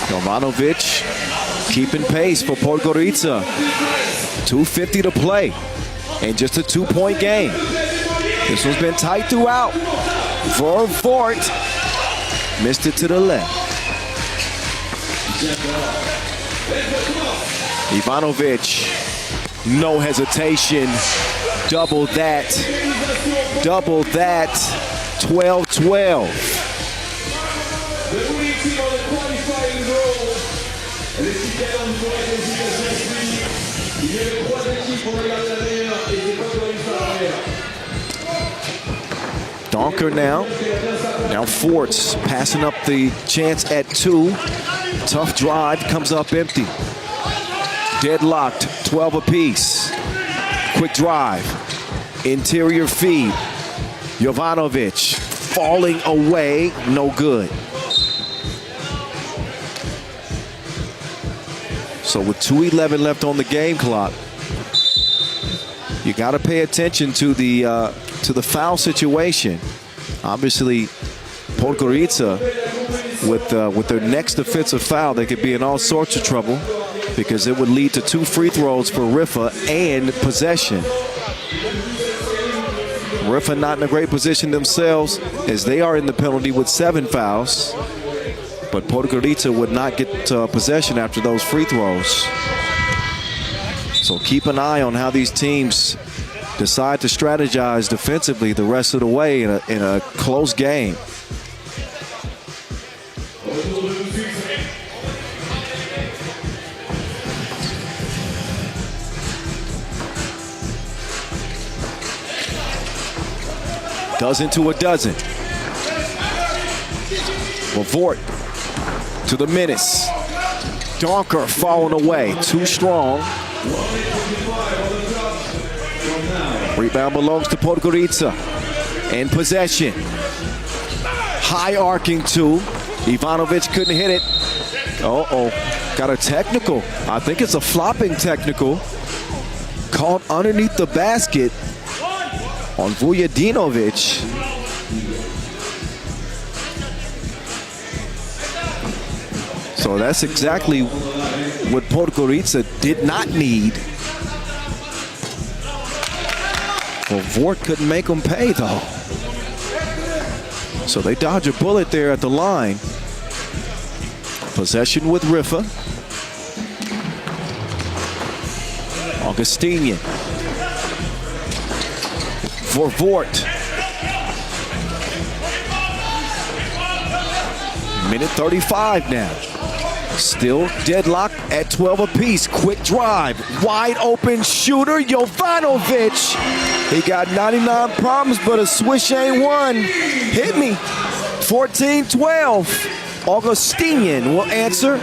Speaker 3: Jovanovic keeping pace for Podgorica. 2:50 to play and just a 2-point game. This one's been tight throughout. Fort missed it to the left. Ivanovic, no hesitation. Double that. 12-12. Donker now Forts passing up the chance at 2. Tough drive, comes up empty. Deadlocked, 12 apiece. Quick drive, interior feed. Jovanovic falling away, no good. So with 2:11 left on the game clock, you got to pay attention to the foul situation. Obviously, Podgorica with their next offensive foul, they could be in all sorts of trouble because it would lead to 2 free throws for Riffa and possession. Riffa not in a great position themselves as they are in the penalty with 7 fouls. But Podgorica would not get possession after those free throws. So keep an eye on how these teams decide to strategize defensively the rest of the way in a close game. Dozen to a dozen. Vort to the menace. Donker falling away. Too strong. Rebound belongs to Podgorica. In possession. High arcing two. Ivanovic couldn't hit it. Uh-oh. Got a technical. I think it's a flopping technical. Called underneath the basket on Vujadinovic. So that's exactly what Podgorica did not need. Well, Vort couldn't make them pay, though. So they dodge a bullet there at the line. Possession with Riffa. Augustinian. For Vort. Minute 35 now. Still deadlocked at 12 apiece. Quick drive. Wide open shooter, Jovanovic. He got 99 problems, but a swish ain't one. Hit me. 14-12. Augustinian will answer.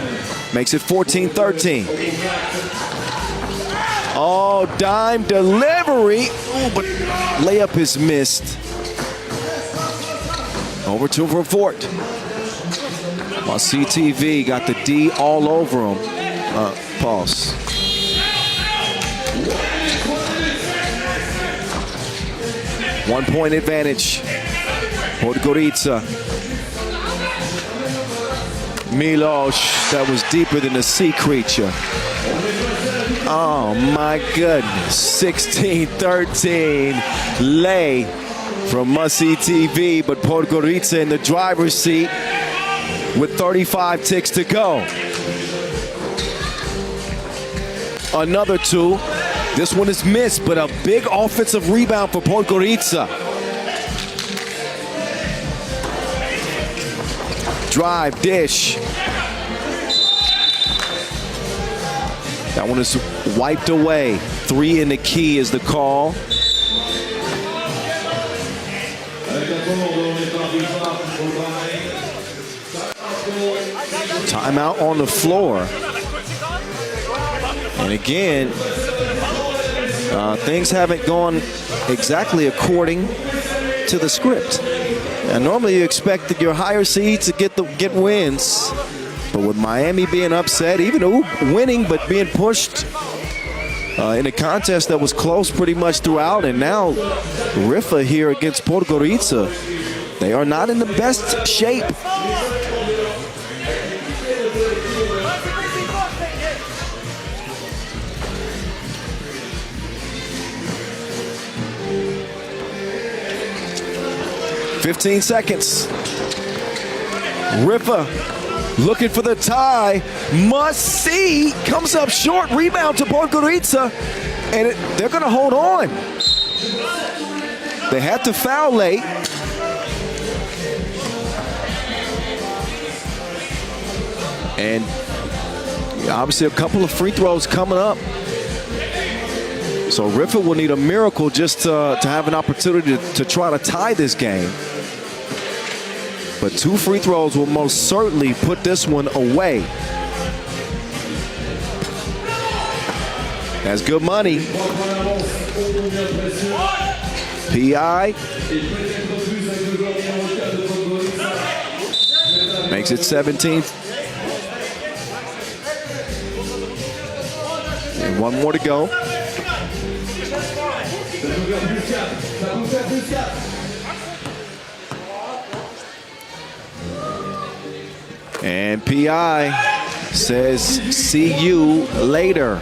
Speaker 3: Makes it 14-13. Oh, dime delivery. Ooh, but layup is missed. Over to Vort. While CTV got the D all over him. Pause. One-point advantage. Podgorica. Milos, that was deeper than a sea creature. Oh my goodness. 16-13. Lay from Must-See TV, but Podgorica in the driver's seat with 35 ticks to go. Another two. This one is missed, but a big offensive rebound for Podgorica. Drive, dish. That one is wiped away. 3 in the key is the call. Timeout on the floor. And again, things haven't gone exactly according to the script. And normally you expect that your higher seeds to get wins. But with Miami being upset, even winning but being pushed in a contest that was close pretty much throughout, and now Riffa here against Podgorica, they are not in the best shape. "15 seconds. Riffa looking for the tie. Must-See comes up short. Rebound to Podgorica, and they're going to hold on. They had to foul late. And obviously a couple of free throws coming up. So Riffa will need a miracle just to have an opportunity to try to tie this game. But 2 free throws will most certainly put this one away. That's good money. PI makes it 17. And 1 more to go. And PI says, see you later.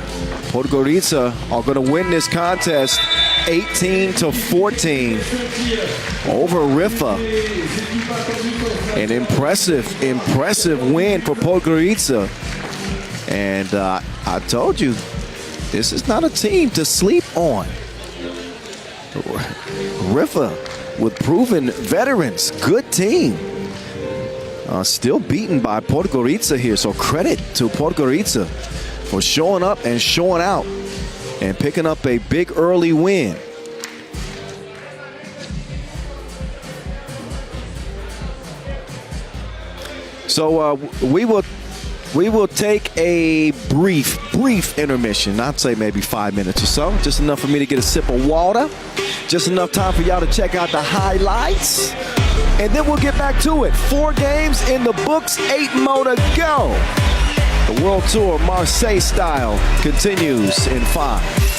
Speaker 3: Podgorica are going to win this contest 18-14 over Riffa. An impressive win for Podgorica. And I told you, this is not a team to sleep on. Riffa with proven veterans, good team. Still beaten by Podgorica here, so credit to Podgorica for showing up and showing out and picking up a big early win. So we will We will take a brief intermission. I'd say maybe 5 minutes or so. Just enough for me to get a sip of water. Just enough time for y'all to check out the highlights. And then we'll get back to it. 4 games in the books, 8 more to go. The World Tour Marseille style continues in 5.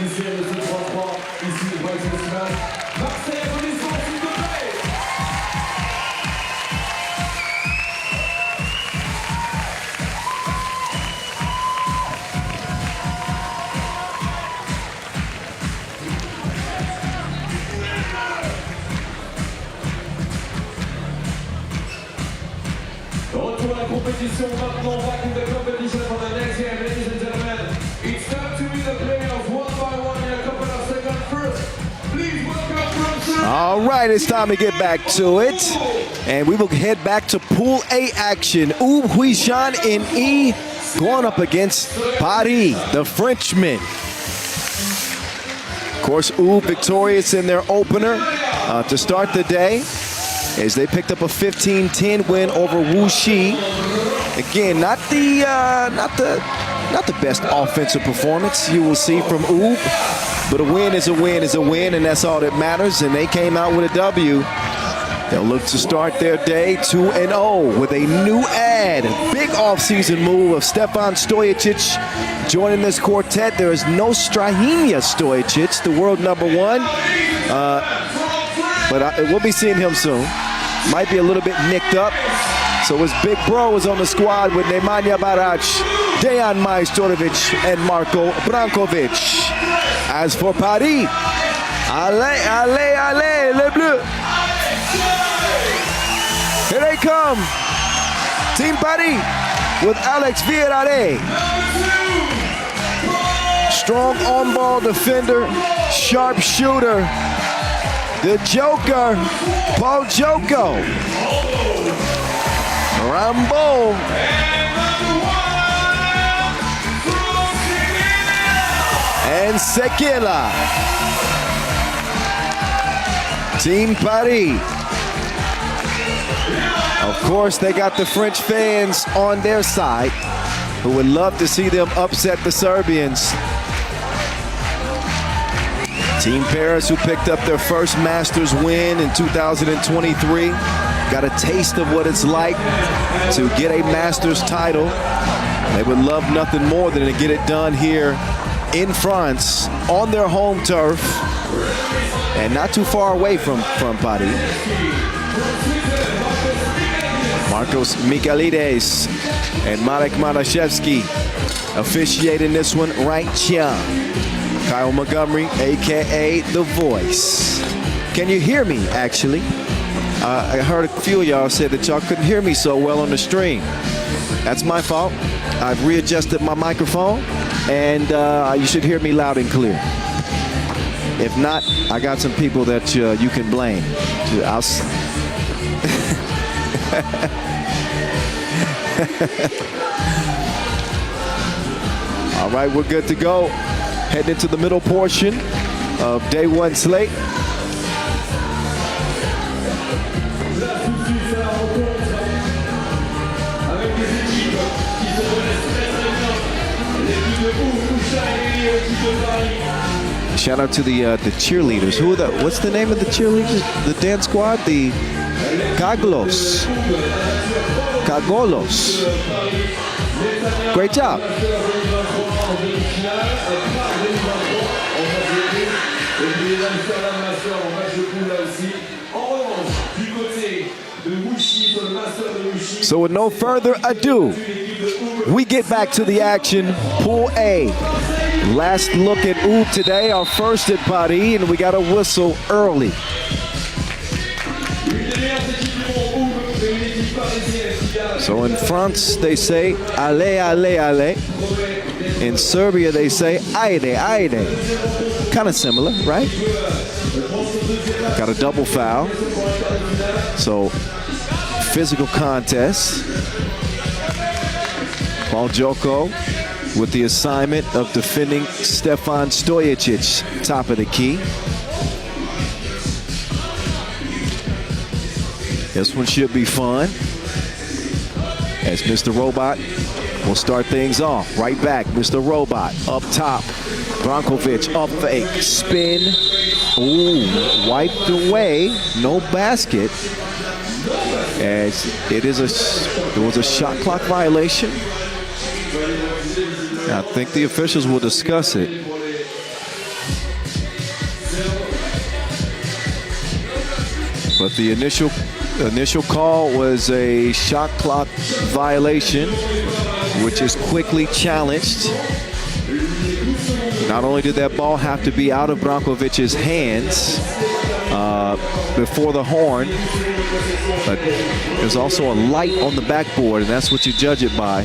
Speaker 5: officielle de ce 3-3, ici au WT Marseille, applaudissements s'il vous plaît. Retour à la compétition maintenant, back in the competition for the next game, ladies and gentlemen. It's time to be the playoff one by one in a couple of seconds. First, please welcome from
Speaker 3: All right, it's time to get back to it. And we will head back to Pool A action. Huishan in E going up against Pauli, the Frenchman. Of course, victorious in their opener to start the day, as they picked up a 15-10 win over Wuxi. Again, not the best offensive performance you will see from but a win is a win is a win, and that's all that matters. And they came out with a W. They'll look to start their day 2-0 with a new add. Big offseason move of Stefan Stojicic joining this quartet. There is no Strahimia Stojicic, the world #1. But we'll be seeing him soon. Might be a little bit nicked up. So his big bro is on the squad with Nemanja Barac, Dejan Majstorovic, and Marko Brankovic. As for Pauli, allez, allez, allez, les Bleus. Here they come. Team Pauli with Alex Villarreal. Strong on-ball defender, sharp shooter. The Joker, Paul Joko. Rambo. And Sekela. Team Pauli. Of course, they got the French fans on their side who would love to see them upset the Serbians. Team Paris, who picked up their first Masters win in 2023, got a taste of what it's like to get a Masters title. They would love nothing more than to get it done here in France on their home turf and not too far away from Pauli. Marcos Michaelides and Marek Maraszewski officiating this one right here. Kyle Montgomery, a.k.a. The Voice. Can you hear me, actually? I heard a few of y'all said that y'all couldn't hear me so well on the stream. That's my fault. I've readjusted my microphone, and you should hear me loud and clear. If not, I got some people that you can blame. All right, we're good to go. Heading into the middle portion of day 1 slate. Shout out to the cheerleaders. Who are the? What's the name of the cheerleaders? The dance squad? The Cagolos. Great job. So with no further ado, we get back to the action. Pool A. Last look at today, our first at Pauli, and we got a whistle early. So in France, they say, allez, allez, allez. In Serbia, they say, aide, aide. Kind of similar, right? Got a double foul. So, physical contest. Paul Joko with the assignment of defending Stefan Stojicic, top of the key. This one should be fun, as Mr. Robot will start things off. Right back, Mr. Robot up top. Brankovic up fake, spin. Ooh, wiped away, no basket. As it was a shot clock violation. I think the officials will discuss it. But the initial call was a shot clock violation, which is quickly challenged. Not only did that ball have to be out of Brankovic's hands before the horn, but there's also a light on the backboard, and that's what you judge it by.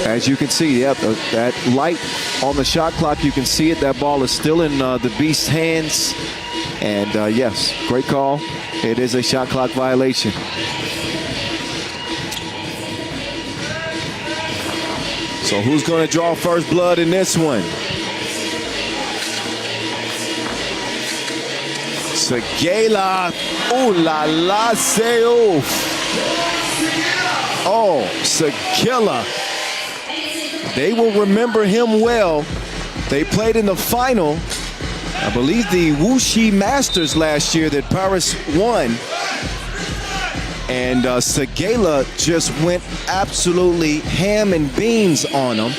Speaker 3: As you can see, yep, that light on the shot clock, you can see it. That ball is still in the Beast's hands. And yes, great call. It is a shot clock violation. So who's going to draw first blood in this one? Segela. Ooh la la, Seu. Oh, Segela. They will remember him well. They played in the final, I believe the Wuxi Masters last year that Paris won. And Segela just went absolutely ham and beans on him.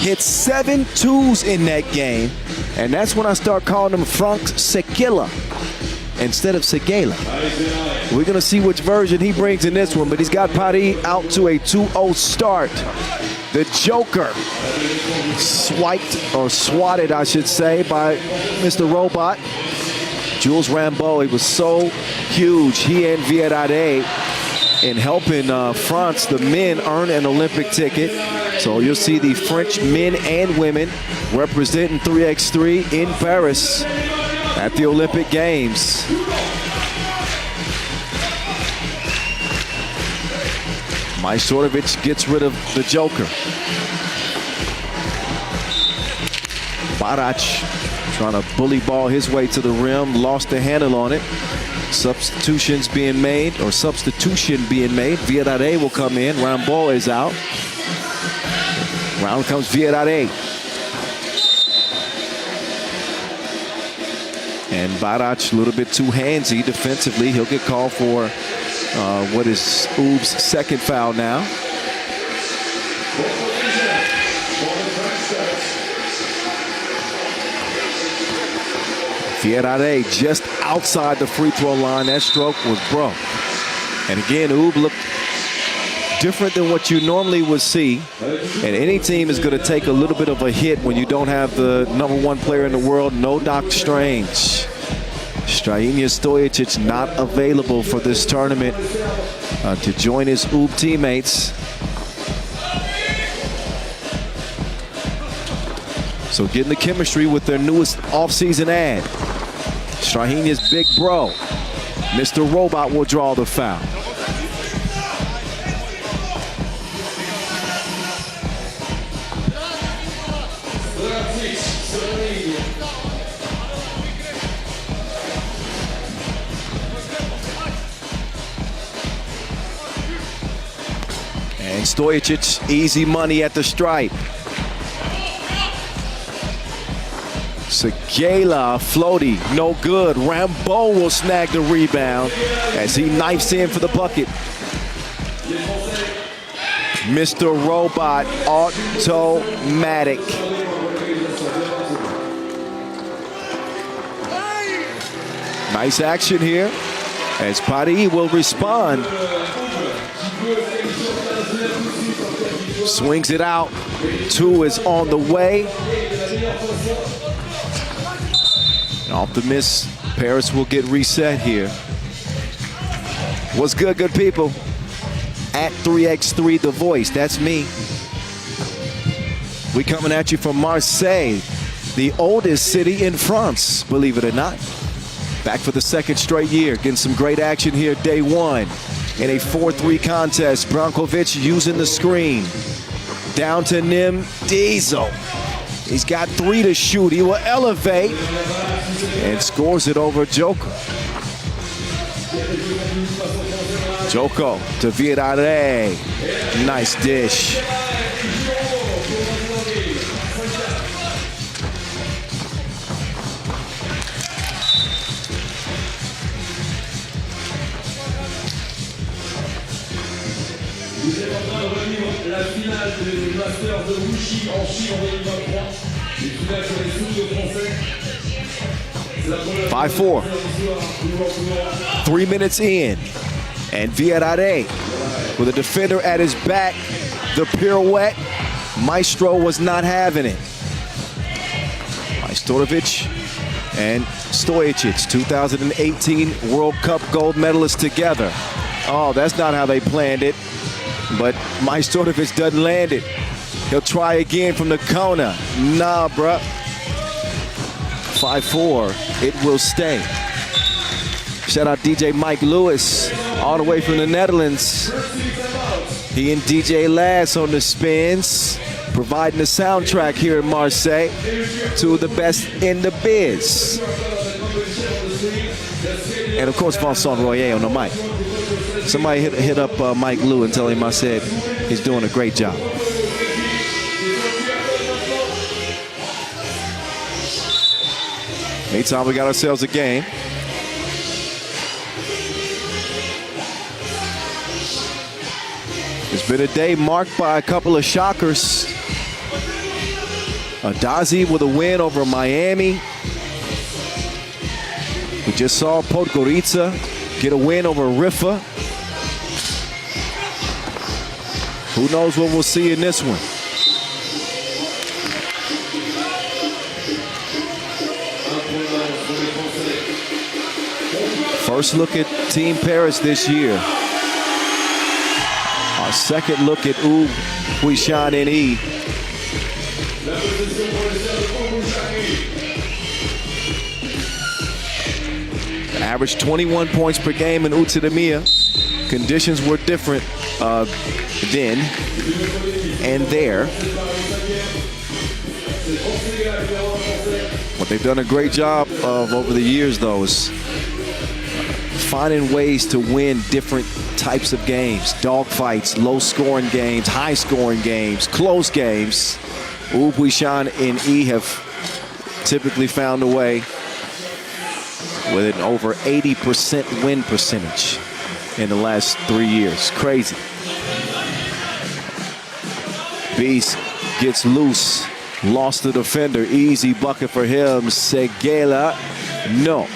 Speaker 3: Hit 7 twos in that game. And that's when I start calling him Frank Segela instead of Segela. We're going to see which version he brings in this one, but he's got Pauli out to a 2-0 start. The Joker swiped, or swatted, I should say, by Mr. Robot. Jules Rambeau, he was so huge, he and Viedade, in helping France, the men, earn an Olympic ticket. So you'll see the French men and women representing 3x3 in Paris at the Olympic Games. Majstorovic gets rid of the Joker. Barac trying to bully ball his way to the rim, lost the handle on it. Substitution being made. Viedade will come in. Rambeau is out. Round comes Viedade. And Barac a little bit too handsy defensively. He'll get called for what is Oob's second foul now. Viedade just outside the free throw line. That stroke was broke. And again, Oob looked different than what you normally would see. And any team is going to take a little bit of a hit when you don't have the #1 player in the world, no Doc Strange. Strahinja Stojicic not available for this tournament to join his Oob teammates. So getting the chemistry with their newest offseason ad. Strahinja's big bro, Mr. Robot, will draw the foul. And Stojicic, easy money at the stripe. Segela, floaty, no good. Rambeau will snag the rebound as he knifes in for the bucket. Mr. Robot, automatic. Nice action here as Pauli will respond. Swings it out. 2 is on the way. Off the miss, Paris will get reset here. What's good, good people? At 3x3 The Voice, that's me. We coming at you from Marseille, the oldest city in France, believe it or not. Back for the second straight year, getting some great action here day one. In a 4-3 contest, Brankovic using the screen. Down to Nim Diesel. He's got 3 to shoot. He will elevate and scores it over Joko. Joko to Viedade. Nice dish.
Speaker 5: la finale des Masters de Wuxi en Chine en 2023. Les finales sur les sous français.
Speaker 3: 5-4. 3 minutes in. And Viadade with a defender at his back. The pirouette. Maestro was not having it. Majstorovic and Stojicic, 2018 World Cup gold medalists together. Oh, that's not how they planned it. But Majstorovic doesn't land it. He'll try again from the corner. Nah, bruh. 5-4, it will stay. Shout out DJ Mike Lewis, all the way from the Netherlands. He and DJ Lass on the spins, providing the soundtrack here in Marseille. Two of the best in the biz. And of course, Vincent Royer on the mic. Somebody hit up Mike Lou and tell him I said he's doing a great job. Meantime, we got ourselves a game. It's been a day marked by a couple of shockers. Adazi with a win over Miami. We just saw Podgorica get a win over Riffa. Who knows what we'll see in this one? First look at Team Paris this year. Our second look at Huishan NE. Averaged 21 points per game in Utsunomiya. Conditions were different then and there. What they've done a great job of over the years, though, is finding ways to win different types of games. Dogfights, low-scoring games, high-scoring games, close games. Huishan and E have typically found a way with an over 80% win percentage in the last 3 years. Crazy. Beast gets loose, lost the defender. Easy bucket for him. Seguela, no.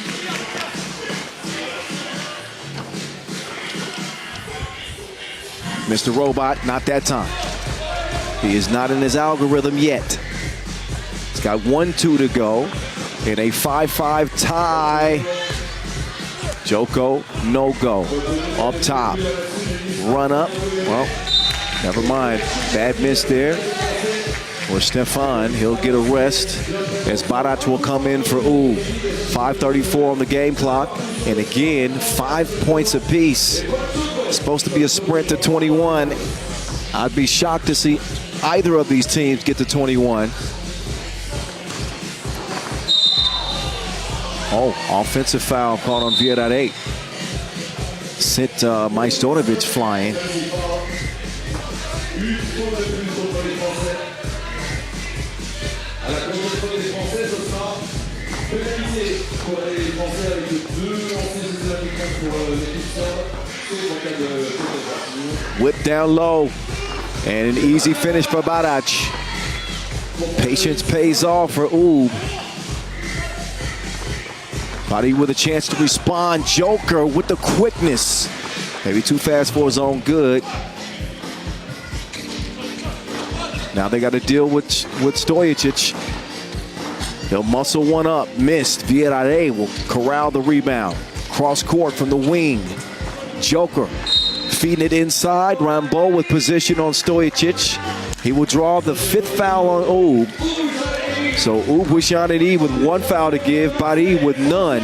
Speaker 3: Mr. Robot, not that time. He is not in his algorithm yet. He's got 1-2 to go in a 5-5 tie. Joko, no go. Up top. Run up. Well, never mind. Bad miss there. Or Stefan, he'll get a rest as Barac will come in for 5:34 on the game clock. And again, 5 points apiece. Supposed to be a sprint to 21. I'd be shocked to see either of these teams get to 21. Oh, offensive foul called on Viadade. Sent Majstorovic flying. Whip down low. And an easy finish for Barac. Patience pays off for Oob. Pauli with a chance to respond. Joker with the quickness. Maybe too fast for his own good. Now they got to deal with Stojicic. He'll muscle one up. Missed. Viadade will corral the rebound. Cross court from the wing. Joker feeding it inside. Rambo with position on Stojicic. He will draw the 5th foul on Oob. So Huishan and E with 1 foul to give. Pauli with none.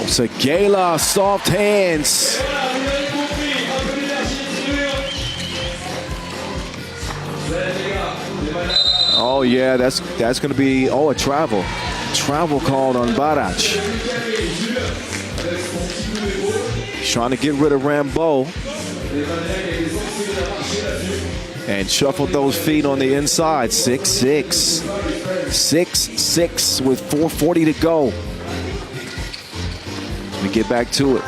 Speaker 3: Seguela, soft hands. Oh yeah, that's going to be a travel. Travel called on Barac. He's trying to get rid of Rambo. And shuffled those feet on the inside. 6-6. 6-6 with 4:40 to go. Let me get back to it.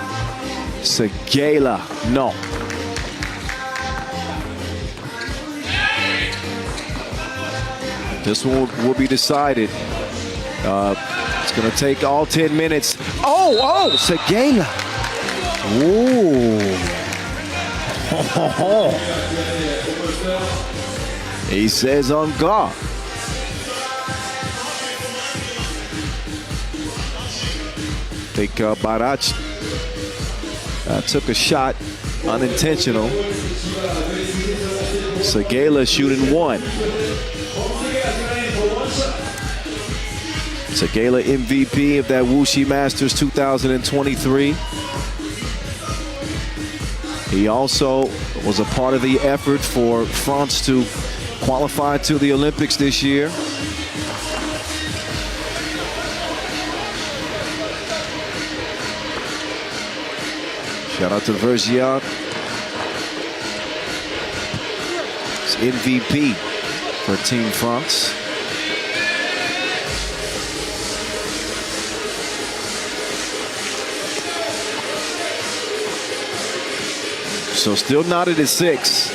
Speaker 3: Segela, no. This one will be decided. It's going to take all 10 minutes. Oh, Segela. Ooh. He says on guard. I think Barach took a shot, unintentional. Segela shooting one. Segela MVP of that Wuxi Masters 2023. He also was a part of the effort for France to qualify to the Olympics this year. Shout out to Vergiat. It's MVP for Team France. So still knotted at 6.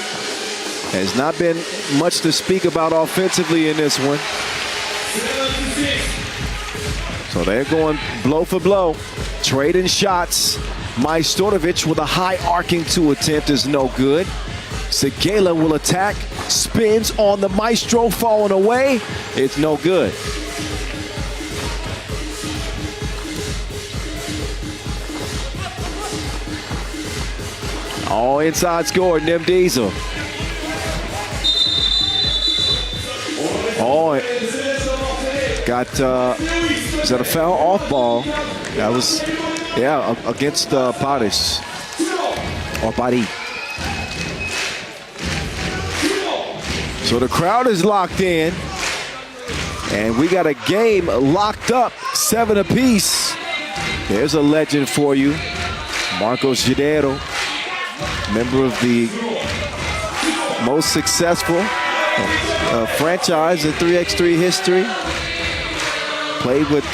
Speaker 3: Has not been much to speak about offensively in this one. So they're going blow for blow, trading shots. Majstorovic with a high arcing 2 attempt is no good. Segela will attack, spins on the Maestro, falling away. It's no good. All inside score, Nim Diesel. Oh, got, is that a foul? Off ball. That was, yeah, against Paris. Or Paris. So the crowd is locked in. And we got a game locked up, 7 apiece. There's a legend for you. Marcos Gideiro, member of the most successful franchise in 3x3 history. Played with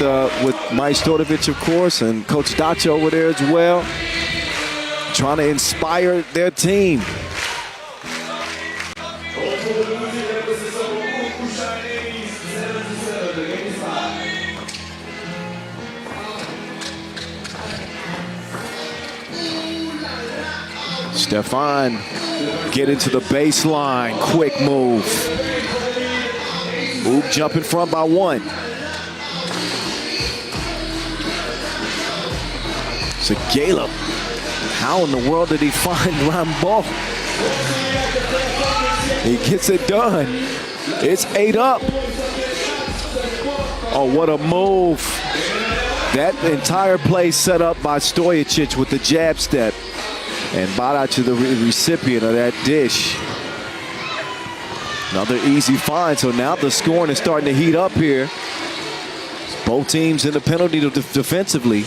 Speaker 3: Majstorovic, of course, and Coach Dacho over there as well. Trying to inspire their team. Stefan get into the baseline, quick move. Oop jump in front by 1. Segela, how in the world did he find Rambo? He gets it done. It's 8 up. Oh, what a move. That entire play set up by Stojicic with the jab step. And Barac to the recipient of that dish. Another easy find. So now the scoring is starting to heat up here. Both teams in the penalty defensively.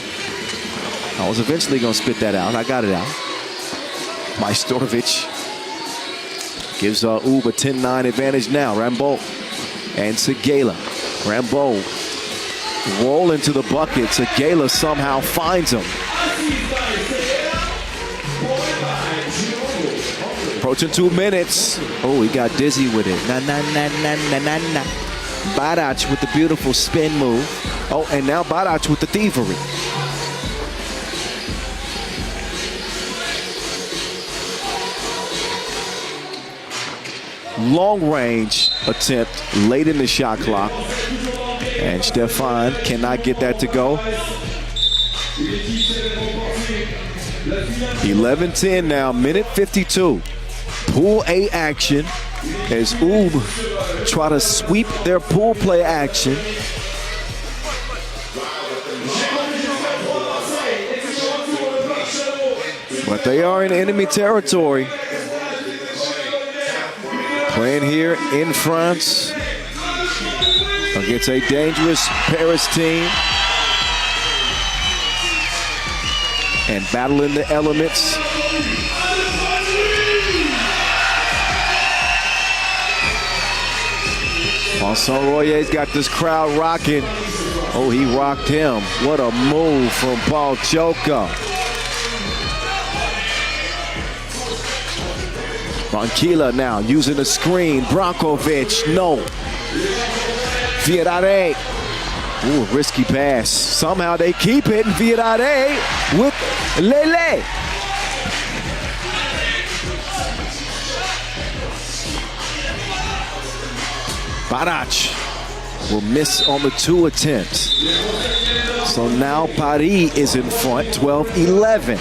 Speaker 3: I was eventually going to spit that out. I got it out. Majstorovic gives Ub a 10-9 advantage now. Rambo and Segela. Rambo roll into the bucket. Segela somehow finds him. Approaching 2 minutes. Oh, he got dizzy with it. Na na na na na na na. Barac with the beautiful spin move. Oh, and now Barac with the thievery. Long range attempt late in the shot clock. And Stefan cannot get that to go. 11-10 now, minute 52. Pool A action as Ub try to sweep their pool play action. But they are in enemy territory. Playing here in France against a dangerous Paris team. And battling the elements. Vincent Royer's got this crowd rocking. Oh, he rocked him. What a move from Podgorica. Branquilla now using the screen. Brankovic, no. Viadare. Ooh, risky pass. Somehow they keep it. Viadare with Lele. Badac will miss on the 2 attempts. So now Paris is in front, 12-11.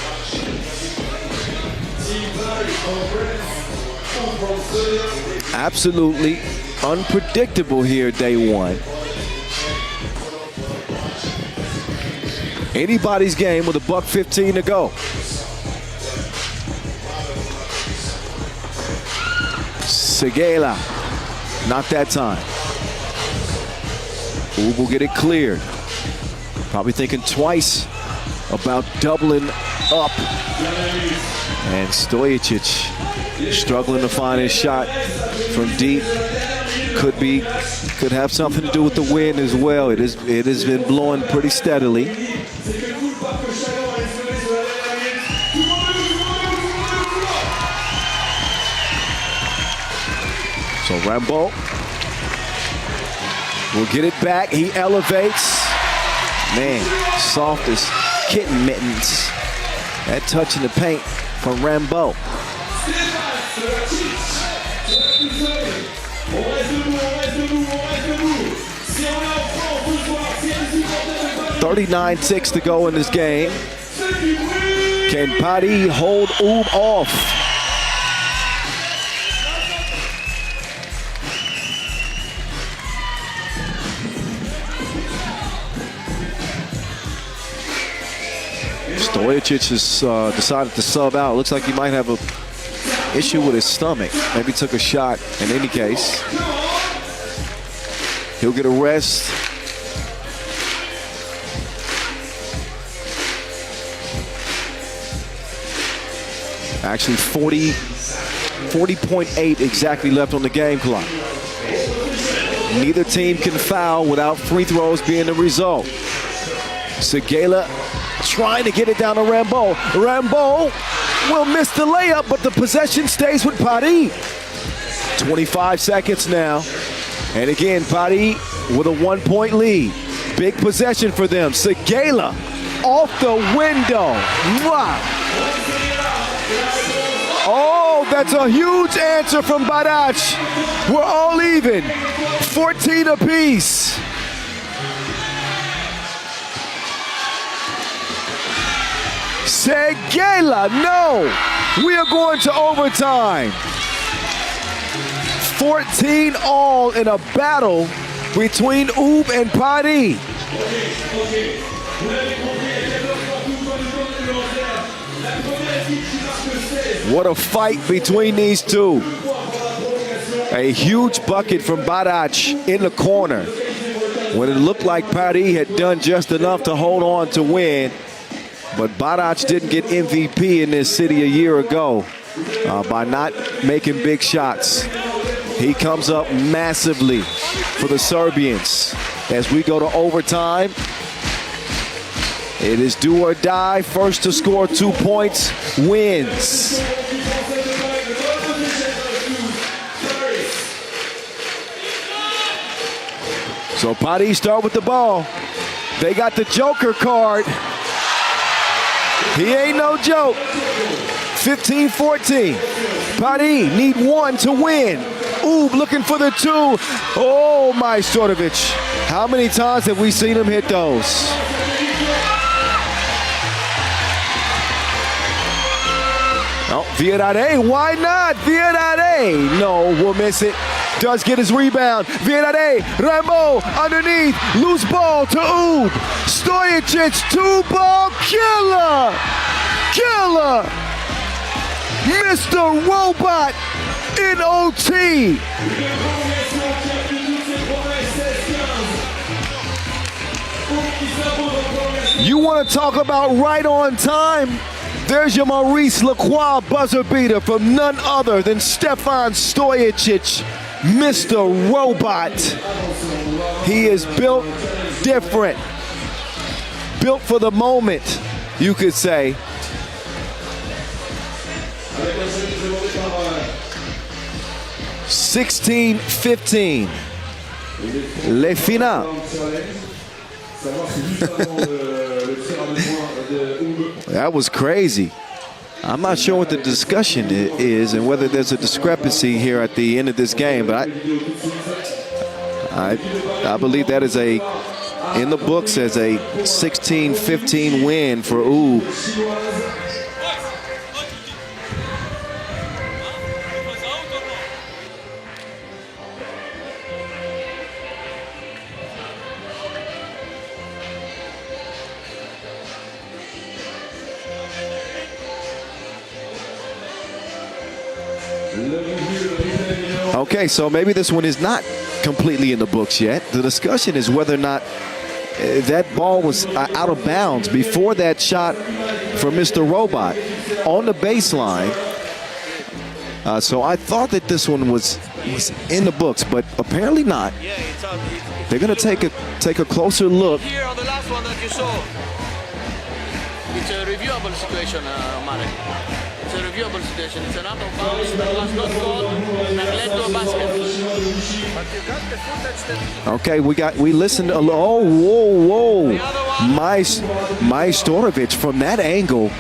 Speaker 3: Absolutely unpredictable here, day one. Anybody's game with $1:15 to go. Segela, not that time. Oob will get it cleared. Probably thinking twice about doubling up. And Stojicic struggling to find his shot from deep. Could have something to do with the wind as well. It has been blowing pretty steadily. So Rambo will get it back. He elevates. Man, soft as kitten mittens. That touch in the paint from Rambo. 39-6 to go in this game. Can Paris hold Oob off? Stojicic has decided to sub out. Looks like he might have an issue with his stomach. Maybe took a shot in any case. He'll get a rest. Actually 40.8 exactly left on the game clock. Neither team can foul without free throws being the result. Segela trying to get it down to Rambo. Rambo will miss the layup, but the possession stays with Paris. 25 seconds now. And again, Paris with a 1-point lead. Big possession for them. Segela off the window. Wow. Oh, that's a huge answer from Badac. We're all even. 14 apiece. Segela, no. We are going to overtime. 14 all in a battle between Oob and Paris. What a fight between these two. A huge bucket from Badac in the corner when it looked like Paris had done just enough to hold on to win. But Badac didn't get MVP in this city a year ago by not making big shots. He comes up massively for the Serbians. As we go to overtime, it is do or die. First to score 2 points wins. So Paris start with the ball. They got the Joker card. He ain't no joke. 15-14. Paris need 1 to win. Oob looking for the 2. Oh, my Stojicic. How many times have we seen him hit those? Oh, Viadare, why not? Viadare, no, we'll miss it. Does get his rebound. Viadare, Rambo underneath, loose ball to Oob. Stojicic, 2-ball killer. Killer. Mr. Robot in OT. You want to talk about right on time? There's your Maurice Lacroix buzzer beater from none other than Stefan Stojicic, Mr. Robot. He is built different. Built for the moment, you could say.
Speaker 5: Avec un service demandé par
Speaker 3: 16-15. Les finales.
Speaker 5: savoir si juste avant le tir à 2 points de Oub.
Speaker 3: That was crazy. I'm not sure what the discussion is and whether there's a discrepancy here at the end of this game, but I believe that is in the books as a 16-15 win for Oub. Okay, so maybe this one is not completely in the books yet. The discussion is whether or not that ball was out of bounds before that shot for Mr. Robot on the baseline. So I thought that this one was in the books, but apparently not. They're going to take a closer look.
Speaker 6: Here on the last one that you saw, it's a reviewable situation, Marek. It's a reviewable situation. It's an out of bounds that was not called that led to a basket. But you got the footage that...
Speaker 3: Okay, we listened. Oh, whoa. Majstorovic from that angle.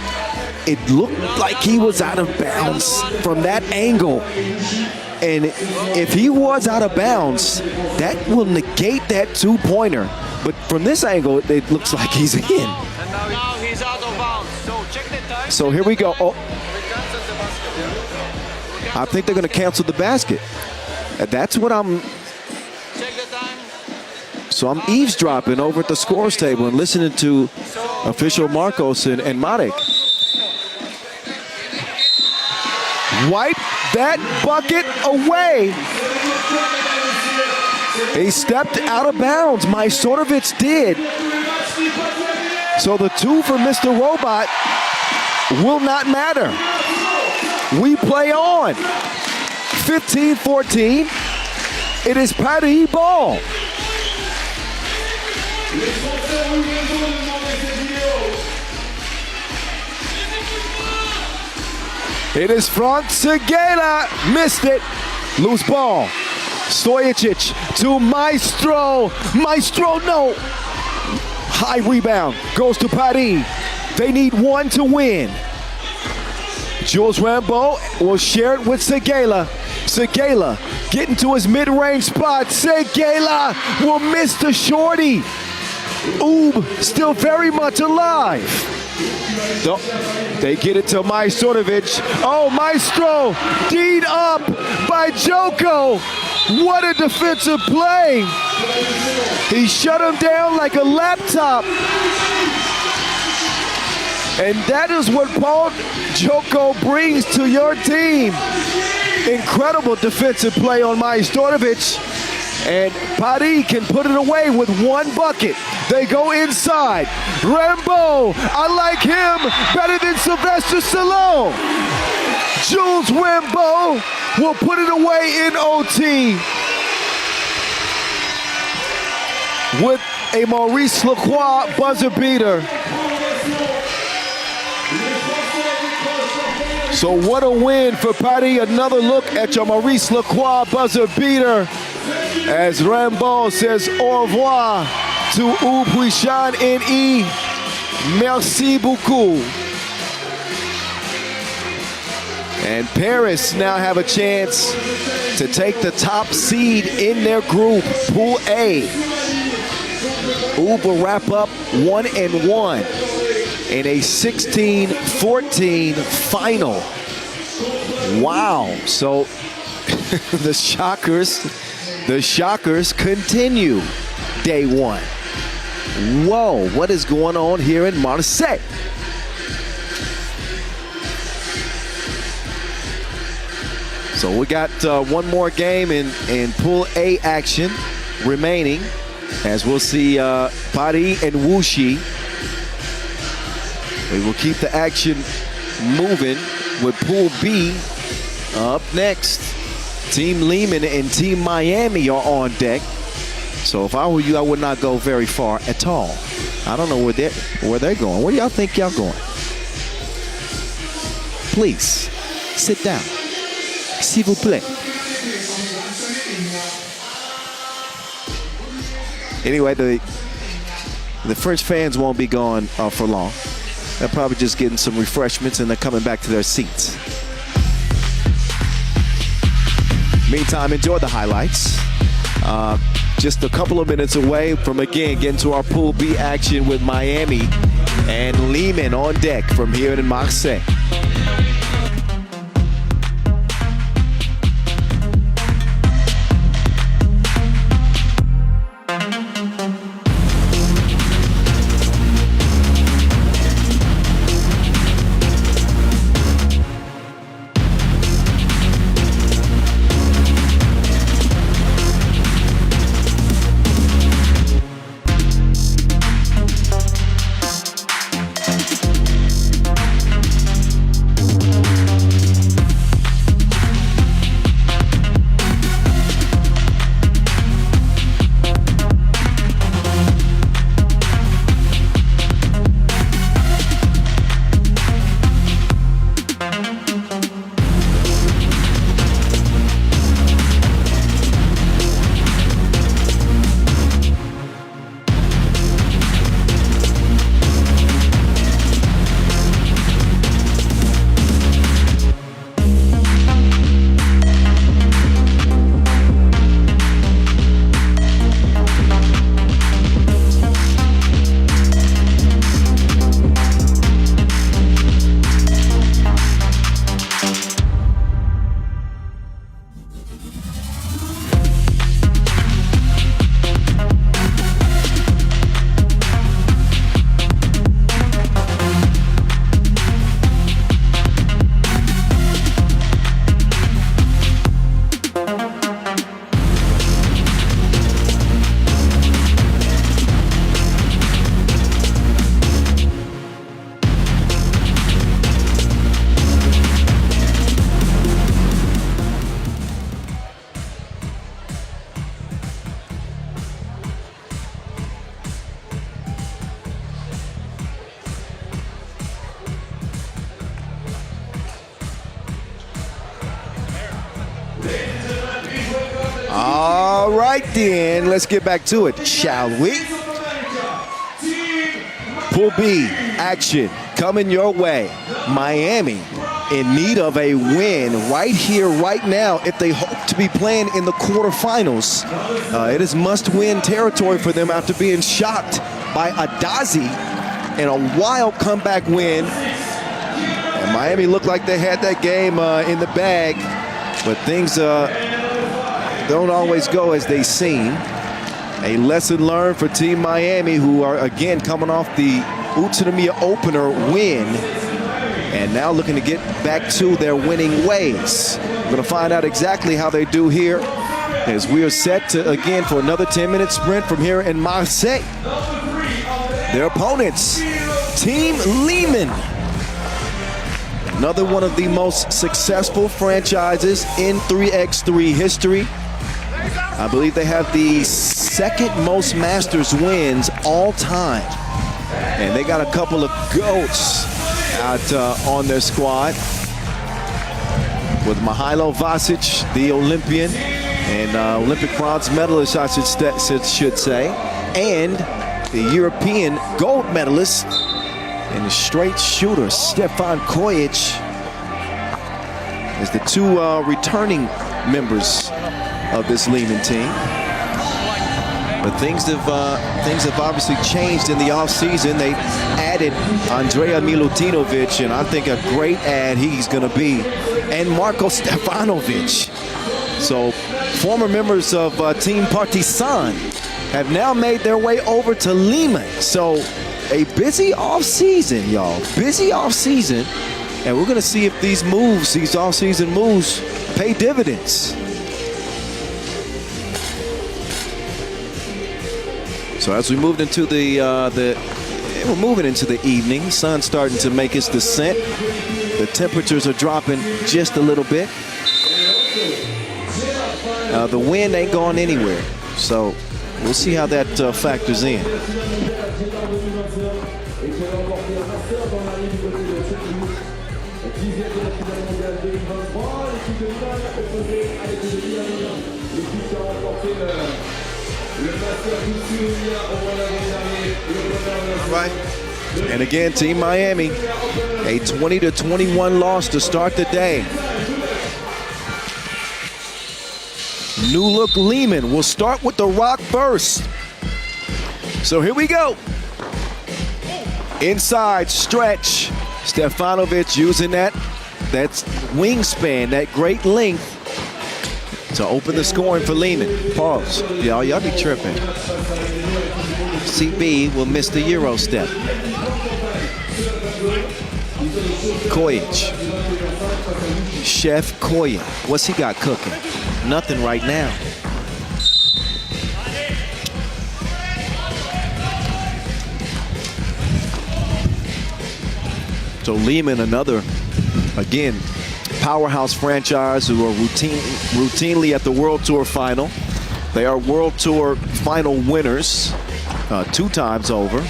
Speaker 3: It looked like he was out of bounds from that angle. And if he was out of bounds, that will negate that two-pointer. But from this angle, it looks like he's in.
Speaker 6: And now he's out of bounds. So check the time.
Speaker 3: So here we go. Oh, I think they're going to cancel the basket. That's what I'm...
Speaker 6: Check the time.
Speaker 3: So I'm eavesdropping over at the scores table and listening to official Marcos and Marek. Wipe that bucket away. He stepped out of bounds. Majstorovic did. So the two for Mr. Robot will not matter. We play on. 15-14. It is Pauli ball. It is Frank Segela. Missed it. Loose ball. Stojicic to Maestro. Maestro, no. High rebound. Goes to Pauli. They need one to win. Jules Rambo will share it with Segela. Segela getting to his mid-range spot. Segela will miss the shorty. Oub still very much alive. They get it to Majstorovic. Oh, Maestro, D'd up by Joko. What a defensive play. He shut him down like a laptop. And that is what Paul Joko brings to your team. Incredible defensive play on Majstorovic. And Pauli can put it away with one bucket. They go inside. Rambo, I like him better than Sylvester Stallone. Jules Rambo will put it away in OT with a Maurice Lacroix buzzer beater. So what a win for Pauli. Another look at your Maurice Lacroix buzzer beater as Rambo says au revoir to Huishan NE. Merci beaucoup. And Paris now have a chance to take the top seed in their group, Pool A. Oub will wrap up 1-1 in a 16-14 final. Wow. So the Shockers continue day one. Whoa, what is going on here in Marseille? So we got one more game in Pool A action remaining, as we'll see Pauli and Wuxi. We will keep the action moving with Pool B up next. Team Liman and Team Miami are on deck. So if I were you, I would not go very far at all. I don't know where they're going. Where do y'all think y'all going? Please, sit down. S'il vous plaît. Anyway, the French fans won't be gone for long. They're probably just getting some refreshments and they're coming back to their seats. Meantime, enjoy the highlights. Just a couple of minutes away from, again, getting to our Pool B action with Miami and Liman on deck from here in Marseille. All right, then, let's get back to it, shall we? Pool B action coming your way. Miami in need of a win right here, right now, if they hope to be playing in the quarterfinals. It is must-win territory for them after being shocked by Adazi in a wild comeback win. And Miami looked like they had that game in the bag, but things don't always go as they seem. A lesson learned for Team Miami, who are again coming off the Utsunomiya opener win and now looking to get back to their winning ways. We're going to find out exactly how they do here as we are set to, again, for another 10-minute sprint from here in Marseille. Their opponents, Team Liman. Another one of the most successful franchises in 3x3 history. I believe they have the second most Masters wins all time. And they got a couple of GOATs out on their squad with Mihailo Vasic, the Olympian, and Olympic bronze medalist, I should say, and the European gold medalist and the straight shooter, Stefan Kojic, is the two returning members of this Liman team. But things have obviously changed in the offseason. They added Andrea Milutinovic, and I think a great add he's going to be, and Marko Stefanovic. So former members of Team Partizan have now made their way over to Liman. So a busy offseason, y'all. Busy offseason. And we're going to see if these moves, these offseason moves, pay dividends. So as we moved into we're moving into the evening. Sun's starting to make its descent. The temperatures are dropping just a little bit. The wind ain't going anywhere. So We'll see how that factors in. All right. And again, Team Miami, a 20-21 loss to start the day. New look Liman will start with the rock first. So here we go. Inside stretch. Stefanovic using that wingspan, that great length to open the scoring for Liman. Pause. Y'all be tripping. CB will miss the Euro step. Kojic. Chef Koya. What's he got cooking? Nothing right now. So Liman, another, again, powerhouse franchise who are routinely at the World Tour final. They are World Tour final winners 2 times over.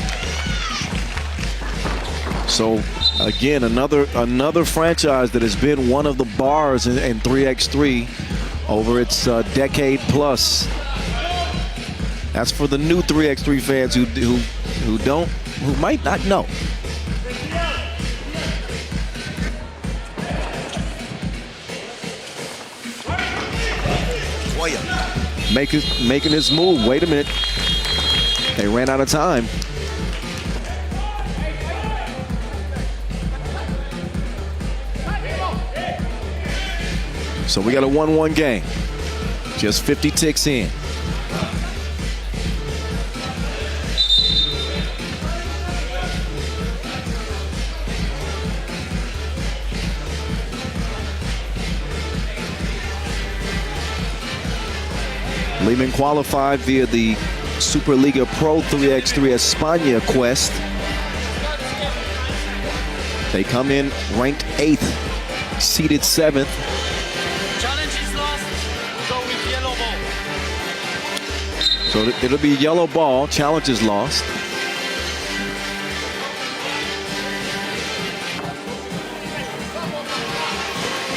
Speaker 3: So again, another franchise that has been one of the bars in 3x3 over its decade plus. That's for the new 3x3 fans who might not know. Making his move. Wait a minute. They ran out of time. So we got a 1-1 game. Just 50 ticks in. Liman qualified via the Superliga Pro 3x3 España quest. They come in ranked 8th, seeded 7th.
Speaker 6: Challenge is lost. Go with yellow ball.
Speaker 3: So it'll be yellow ball. Challenge is lost.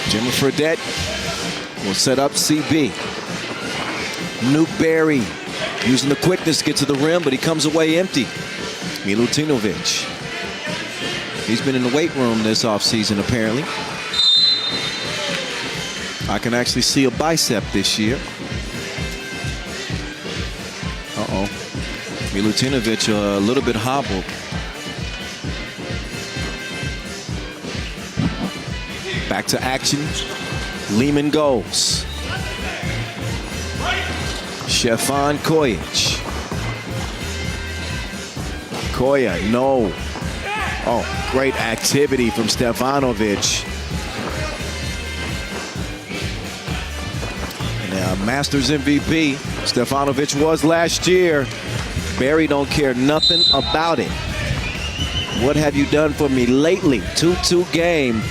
Speaker 3: Jimmy Fredette will set up CB. Nuke Berry using the quickness to get to the rim, but he comes away empty. Milutinovic. He's been in the weight room this offseason, apparently. I can actually see a bicep this year. Uh-oh. Milutinovic a little bit hobbled. Back to action. Liman goes. Stefan Kojic. Koya, no. Oh, great activity from Stefanovic. Now, Masters MVP, Stefanovic was last year. Barry don't care nothing about it. What have you done for me lately? 2-2 game.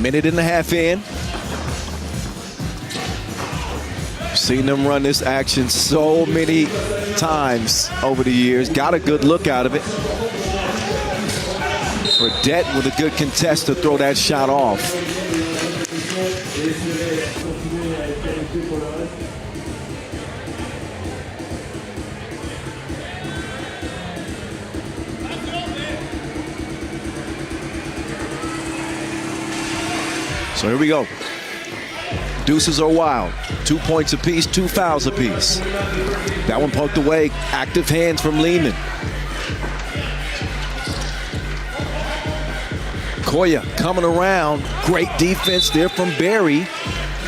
Speaker 3: Minute and a half in. Seen them run this action so many times over the years. Got a good look out of it. Fredette with a good contest to throw that shot off. So here we go. Deuces are wild. 2 points apiece, 2 fouls apiece. That one poked away. Active hands from Liman. Koya coming around. Great defense there from Barry,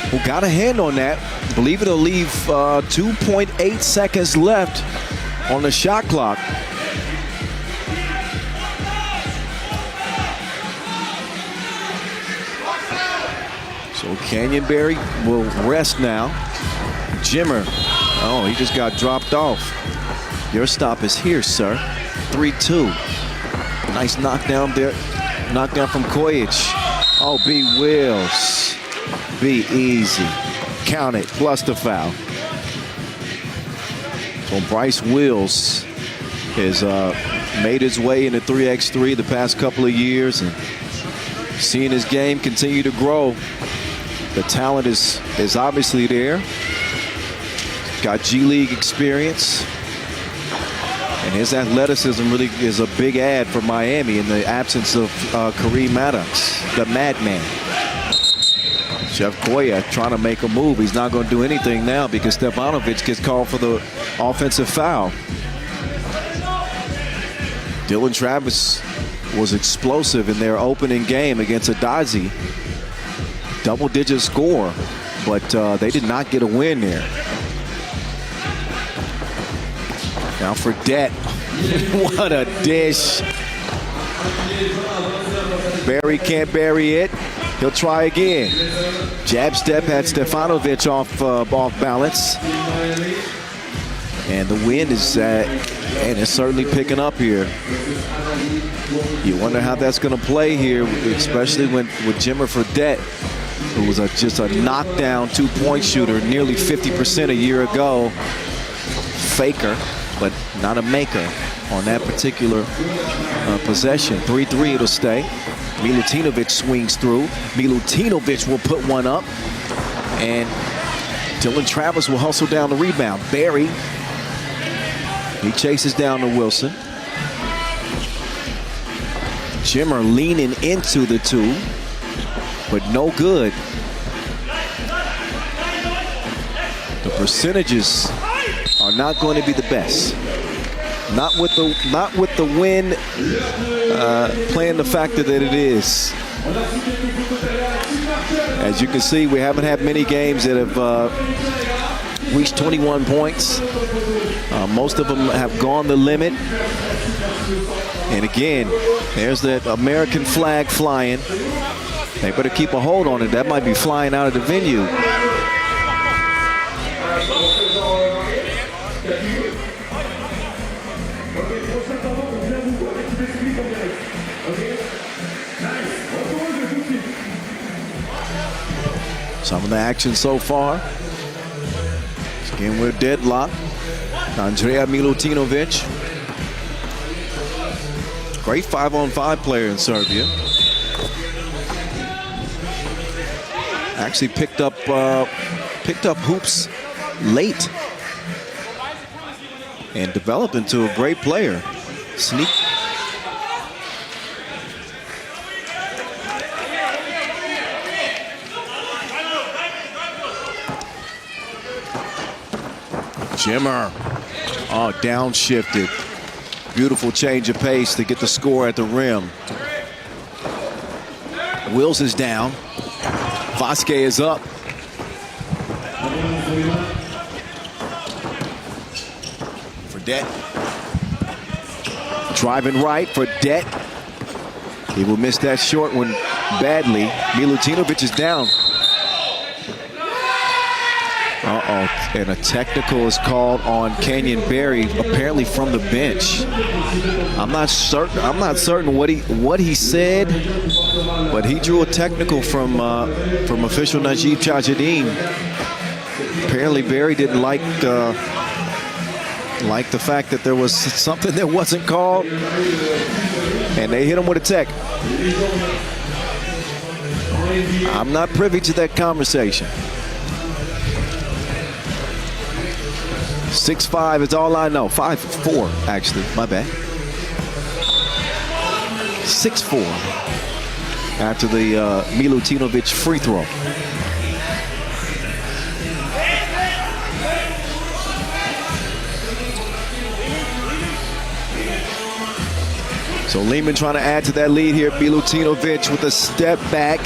Speaker 3: who got a hand on that. I believe it'll leave 2.8 seconds left on the shot clock. So Canyonberry will rest now. Jimmer, oh, he just got dropped off. Your stop is here, sir. 3-2. Nice knockdown there. Knockdown from Kodio. Oh, B. Wills. Be easy. Count it, plus the foul. So Bryce Wills has made his way into 3x3 the past couple of years and seeing his game continue to grow. The talent is obviously there. Got G League experience. And his athleticism really is a big add for Miami in the absence of Kareem Maddox, the madman. Chef Kodio trying to make a move. He's not going to do anything now because Stefanovic gets called for the offensive foul. Dylan Travis was explosive in their opening game against Adazi. Double-digit score, but they did not get a win there. Now for Det. What a dish. Barry can't bury it. He'll try again. Jab step had Stefanovic off balance. And the wind is and it's certainly picking up here. You wonder how that's going to play here, especially with Jimmer Fredette, who was just a knockdown two-point shooter, nearly 50% a year ago. Faker, but not a maker on that particular possession. 3-3 it'll stay. Milutinovic swings through. Milutinovic will put one up. And Dylan Travis will hustle down the rebound. Barry, he chases down to Wilson. Jimmer leaning into the two, but no good. The percentages are not going to be the best. Not with the win playing the factor that it is. As you can see, we haven't had many games that have reached 21 points. Most of them have gone the limit. And again, there's that American flag flying. They better keep a hold on it. That might be flying out of the venue. Some of the action so far. Again, we're deadlocked. Andrea Milutinovic. Great 5-on-5 player in Serbia. Actually picked up hoops late and developed into a great player. Sneak. Jimmer, oh, downshifted. Beautiful change of pace to get the score at the rim. Wills is down. Vasquez is up. Fredette. Driving right for Det. He will miss that short one badly. Milutinovic is down. And a technical is called on Kenyon Barry, apparently from the bench. I'm not certain what he said, but he drew a technical from official Najib Chajadin. Apparently Barry didn't like the fact that there was something that wasn't called, and they hit him with a tech. I'm not privy to that conversation. 6'5" is all I know. 5'4", actually. My bad. 6'4" after the Milutinovic free throw. So Liman trying to add to that lead here. Milutinovic with a step back.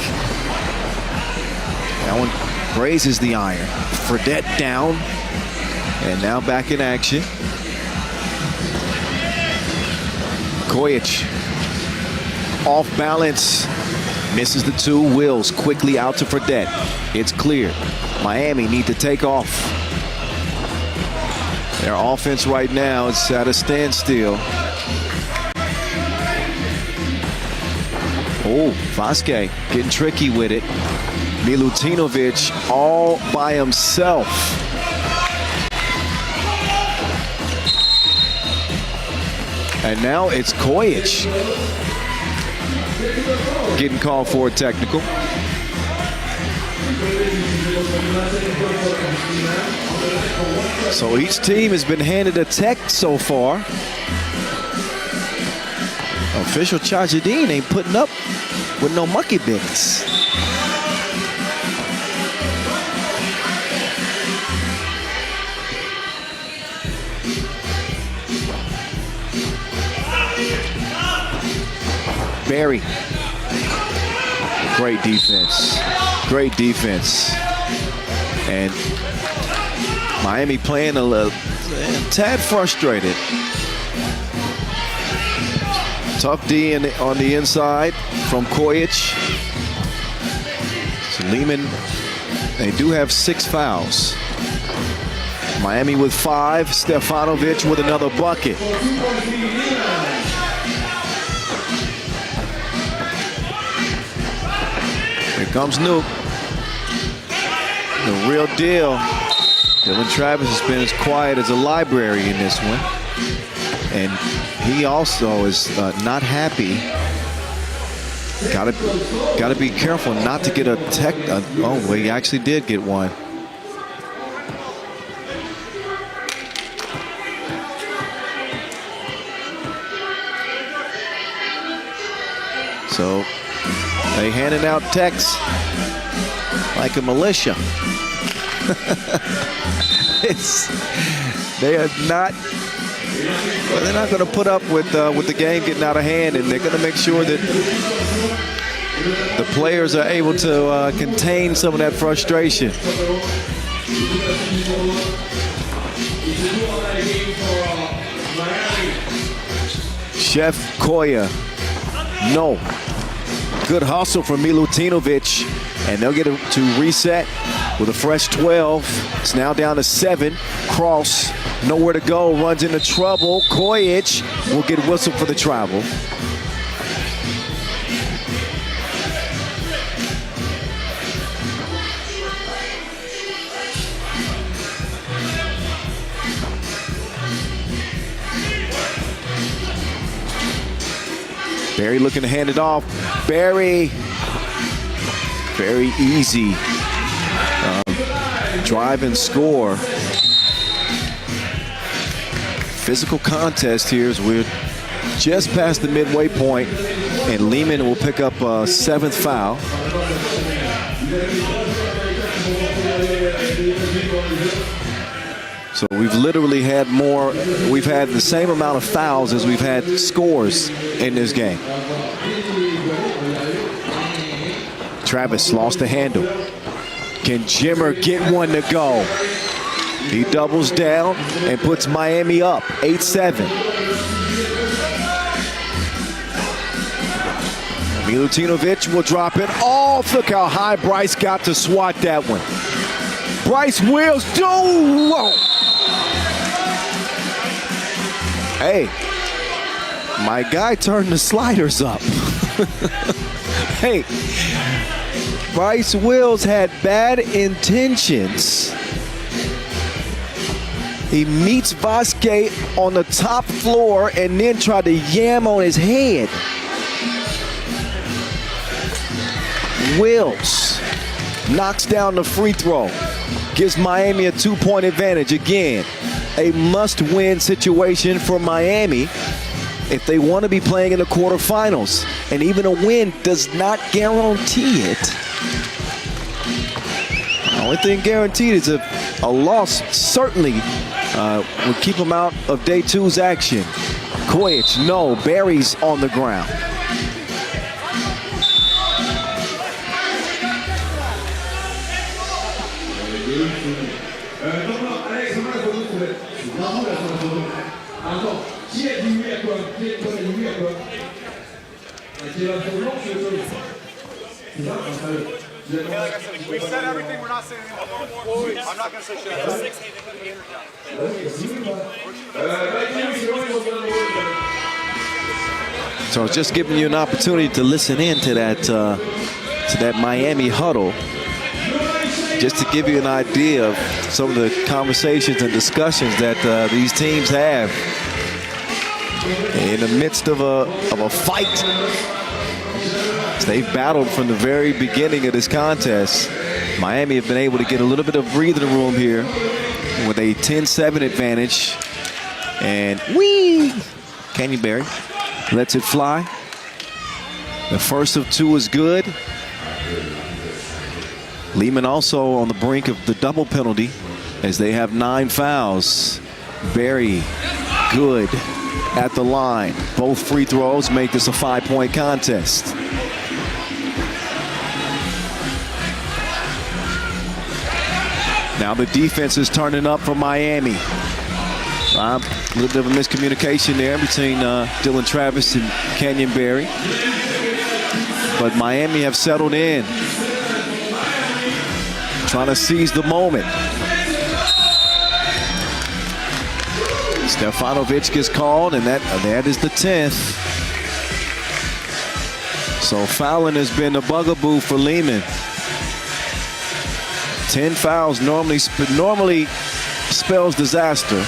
Speaker 3: That one grazes the iron. Fredette down. And now back in action. Kodio off balance, misses the two. Wills quickly out to Fredette. It's clear. Miami need to take off. Their offense right now is at a standstill. Oh, Vasquez getting tricky with it. Milutinovic all by himself. And now it's Kojic getting called for a technical. So each team has been handed a tech so far. Official Chajidin ain't putting up with no monkey business. Barry. Great defense. Great defense. And Miami playing a tad frustrated. Tough D on the inside from Kojic. So Liman, they do have 6 fouls. Miami with 5. Stefanovic with another bucket. Here comes Nuke. The real deal. Dylan Travis has been as quiet as a library in this one. And he also is not happy. Gotta be careful not to get a tech. Oh, well, he actually did get one. So they handing out techs like a militia. They are not. Well, they're not going to put up with the game getting out of hand, and they're going to make sure that the players are able to contain some of that frustration. Chef Koya, no. Good hustle from Milutinovic, and they'll get to reset with a fresh 12. It's now down to 7. Cross, nowhere to go, runs into trouble. Kojic will get whistled for the travel. Barry looking to hand it off. Barry, very easy. Drive and score. Physical contest here as we're just past the midway point, and Liman will pick up a 7th foul. So we've literally had we've had the same amount of fouls as we've had scores in this game. Travis lost the handle. Can Jimmer get one to go? He doubles down and puts Miami up 8-7. Milutinovic will drop it off. Look how high Bryce got to swat that one. Bryce Wills, whoa! Hey, my guy turned the sliders up. Hey, Bryce Wills had bad intentions. He meets Vasquez on the top floor and then tried to yam on his head. Wills knocks down the free throw. Gives Miami a 2-point advantage. Again, a must-win situation for Miami if they want to be playing in the quarterfinals. And even a win does not guarantee it. The only thing guaranteed is a loss certainly would keep them out of day 2's action. Kojic, no. Barry's on the ground.
Speaker 7: like I said, we've said everything. We're not saying anything more. I'm not going to say shit.
Speaker 3: So I was just giving you an opportunity to listen in to that Miami huddle, just to give you an idea of some of the conversations and discussions that these teams have in the midst of a fight. They've battled from the very beginning of this contest. Miami have been able to get a little bit of breathing room here with a 10-7 advantage. And Canyon Berry lets it fly. The first of two is good. Liman also on the brink of the double penalty as they have 9 fouls. Berry good at the line. Both free throws make this a 5-point contest. Now the defense is turning up for Miami. A little bit of a miscommunication there between Dylan Travis and Canyon Berry. But Miami have settled in, trying to seize the moment. Stefanovic gets called, and that is the 10th. So fouling has been a bugaboo for Liman. 10 fouls normally spells disaster.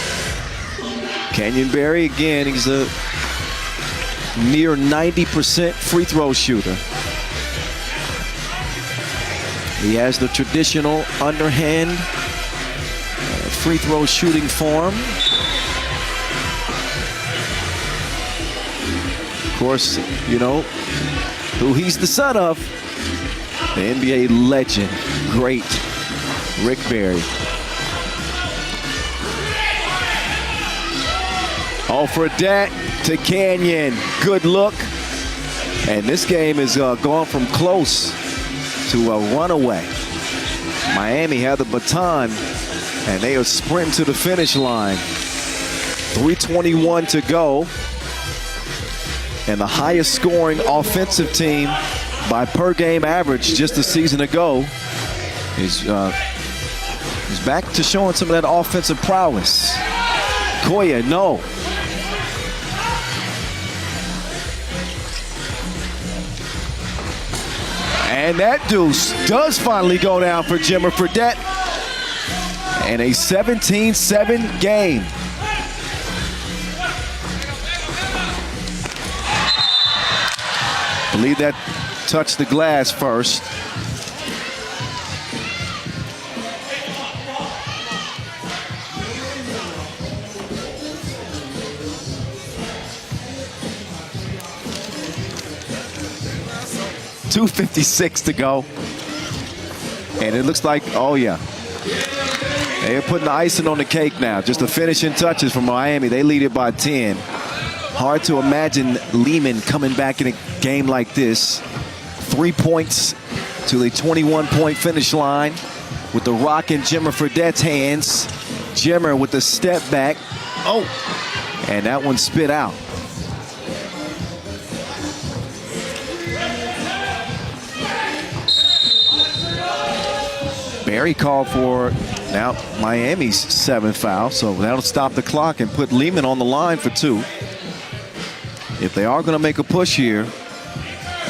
Speaker 3: Canyon Berry, again, he's a near 90% free throw shooter. He has the traditional underhand free throw shooting form. Of course, you know who he's the son of. The NBA legend, great Rick Barry. For that to Canyon. Good look. And this game is gone from close to a runaway. Miami had the baton, and they are sprinting to the finish line. 3:21 to go. And the highest scoring offensive team by per game average just a season ago is back to showing some of that offensive prowess. Kodio, no. And that deuce does finally go down for Jimmer Fredette. And a 17-7 game. I believe that touched the glass first. .256 to go. And it looks like, oh yeah, they are putting the icing on the cake now. Just the finishing touches from Miami. They lead it by 10. Hard to imagine Liman coming back in a game like this. 3 points to the 21-point finish line with the rock in Jimmer Fredette's hands. Jimmer with the step back. Oh, and that one spit out. Barry called for now Miami's 7th foul, so that'll stop the clock and put Liman on the line for 2. If they are going to make a push here,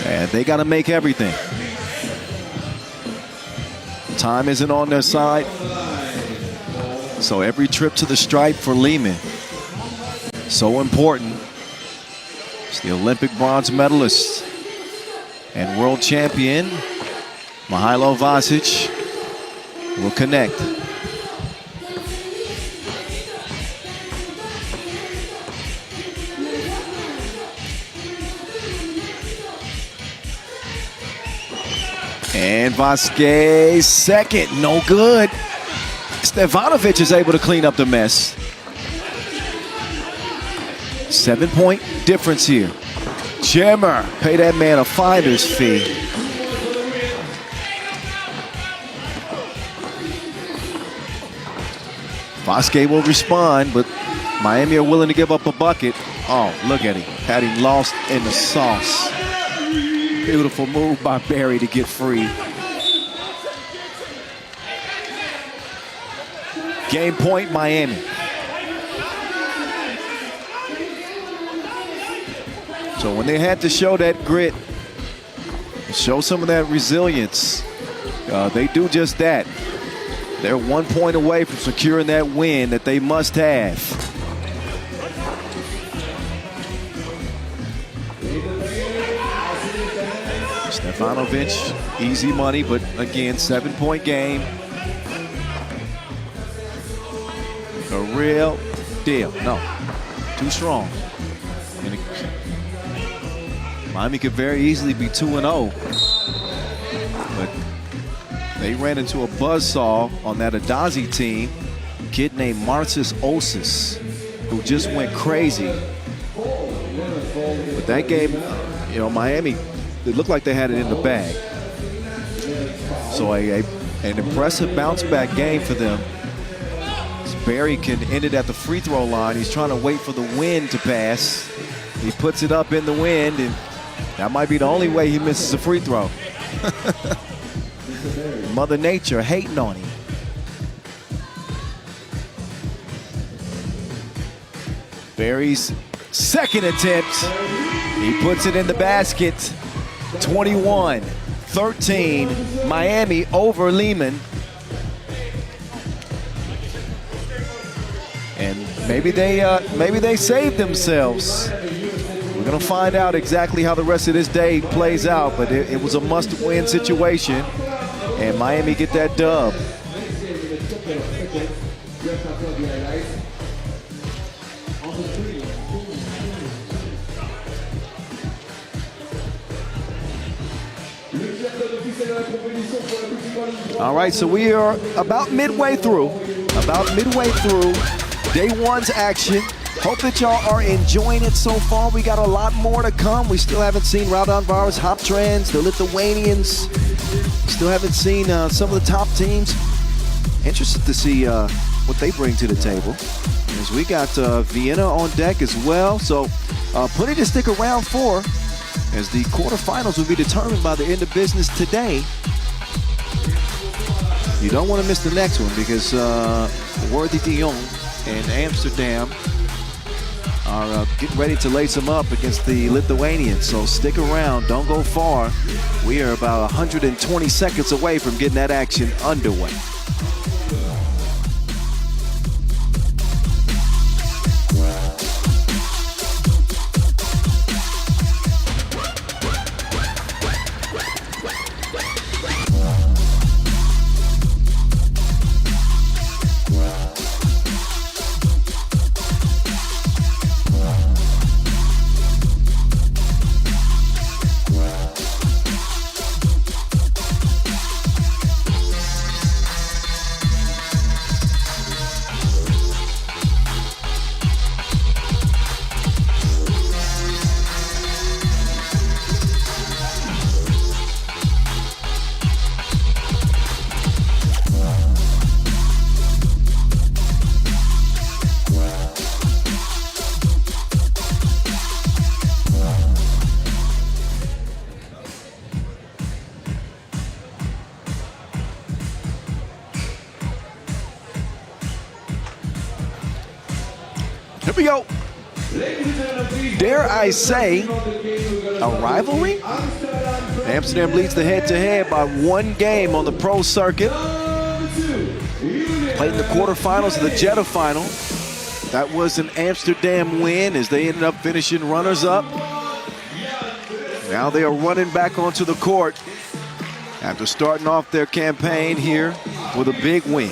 Speaker 3: and they got to make everything. Time isn't on their side, so every trip to the stripe for Liman, so important. It's the Olympic bronze medalist and world champion, Mihailo Vasic, will connect. And Vasquez second, no good. Stefanovic is able to clean up the mess. 7-point difference here. Jimmer, pay that man a finder's fee. Vasquez will respond, but Miami are willing to give up a bucket. Oh, look at him. Had him lost in the sauce. Beautiful move by Barry to get free. Game point, Miami. So when they had to show that grit, show some of that resilience, they do just that. They're 1 point away from securing that win that they must have. Stefanovic, easy money, but again, 7-point game. A real deal. No, too strong. Miami could very easily be 2-0. But they ran into a buzzsaw on that Adazi team. A kid named Marcis Osis, who just went crazy. But that game, you know, Miami, it looked like they had it in the bag. So an impressive bounce back game for them. Barry can end it at the free throw line. He's trying to wait for the wind to pass. He puts it up in the wind, and that might be the only way he misses a free throw. Mother Nature hating on him. Barry's second attempt. He puts it in the basket. 21-13. Miami over Liman. And maybe they saved themselves. We're gonna find out exactly how the rest of this day plays out, but it was a must-win situation, and Miami get that dub. All right, so we are about midway through. Day one's action. Hope that y'all are enjoying it so far. We got a lot more to come. We still haven't seen Raudondvaris, Hoptrans, the Lithuanians. Still haven't seen some of the top teams. Interested to see what they bring to the table. As we got Vienna on deck as well. So plenty to stick around for, as the quarterfinals will be determined by the end of business today. You don't want to miss the next one, because Worthy de Jong and Amsterdam are getting ready to lace them up against the Lithuanians. So stick around, don't go far. We are about 120 seconds away from getting that action underway. Here we go. Dare I say, a rivalry? Amsterdam leads the head-to-head by 1 game on the pro circuit. Played in the quarterfinals of the Jetta final. That was an Amsterdam win, as they ended up finishing runners-up. Now they are running back onto the court after starting off their campaign here with a big win,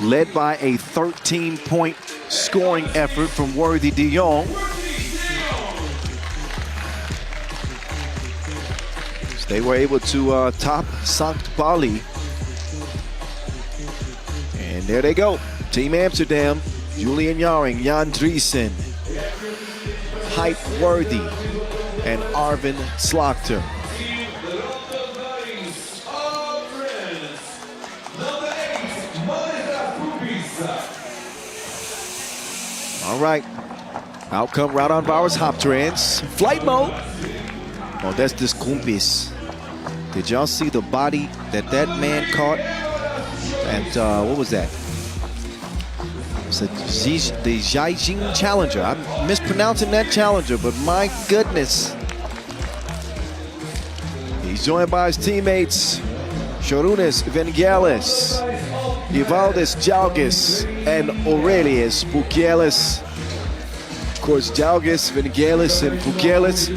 Speaker 3: led by a 13-point scoring effort from Worthy de Jong. They were able to top St. Pauli. And there they go. Team Amsterdam, Julian Jaring, Jan Driesen, Hype Worthy, and Arvin Slaughter. All right, out come Raudondvaris Hoptrans. Flight mode. Oh, that's this Kumpis. Did y'all see the body that man caught? And what was that? It's the Zhaijing Challenger. I'm mispronouncing that challenger, but my goodness. He's joined by his teammates, Šarūnas Vengelis, Ivaldis Džiaugas, and Aurelijus Pukelis. Of course, Džiaugas, Vengelis, and Pukelis,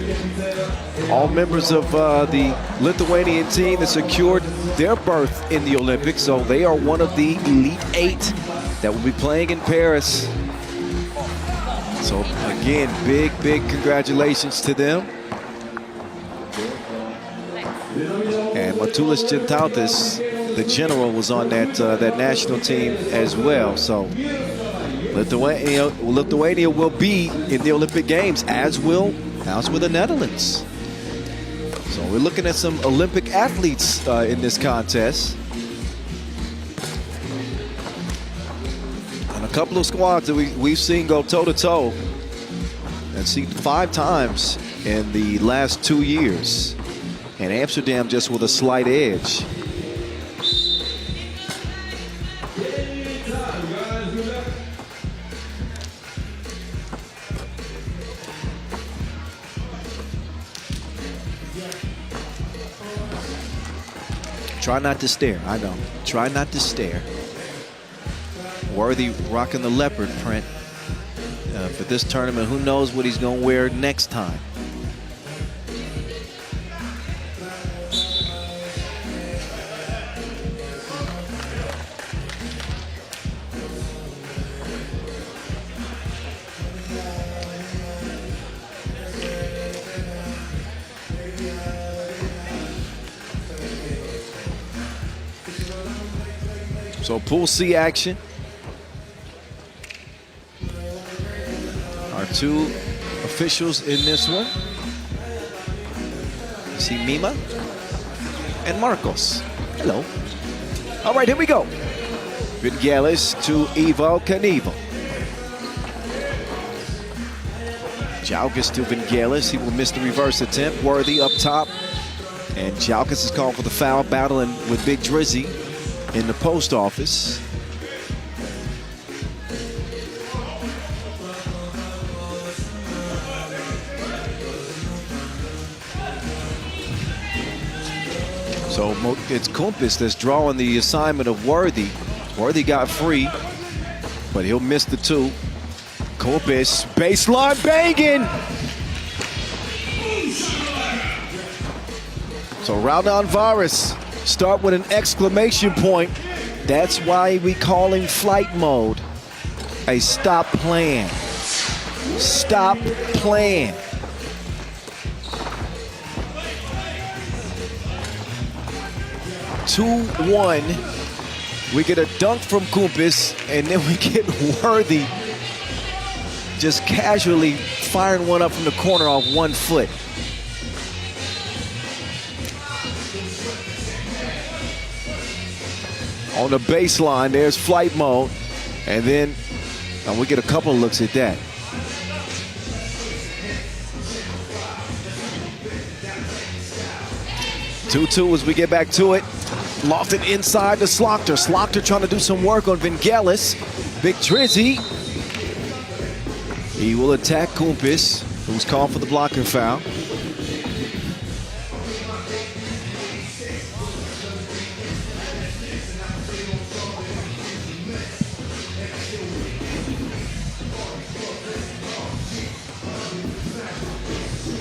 Speaker 3: all members of the Lithuanian team that secured their berth in the Olympics. So they are one of the Elite 8 that will be playing in Paris. So again, big congratulations to them. And Matulis Gintautas, the general, was on that national team as well. So Lithuania will be in the Olympic Games, as will the Netherlands. So we're looking at some Olympic athletes in this contest. And a couple of squads that we've seen go toe-to-toe and seen 5 times in the last 2 years. And Amsterdam just with a slight edge. Try not to stare, I know. Try not to stare. Worthy rocking the leopard print for this tournament. Who knows what he's gonna wear next time. So Pool C action. Our 2 officials in this one. See Mima and Marcos. Hello. All right, here we go. Vengelis to Ivo Knievel. Džiaugas to Vengelis. He will miss the reverse attempt. Worthy up top. And Džiaugas is called for the foul, battling with Big Drizzy in the post office. So it's Kumpis that's drawing the assignment of Worthy. Worthy got free, but he'll miss the 2. Kumpis, baseline banging. So Raudondvaris start with an exclamation point. That's why we call him flight mode. A stop playing. Stop playing. (2-1). We get a dunk from Kumpis, and then we get Worthy just casually firing one up from the corner off 1 foot. On the baseline, there's flight mode, and then we get a couple of looks at that. (2-2) as we get back to it. Lofted inside to Slaughter. Slaughter trying to do some work on Vengelis. Big Drizzy. He will attack Kumpis, who's called for the blocking foul.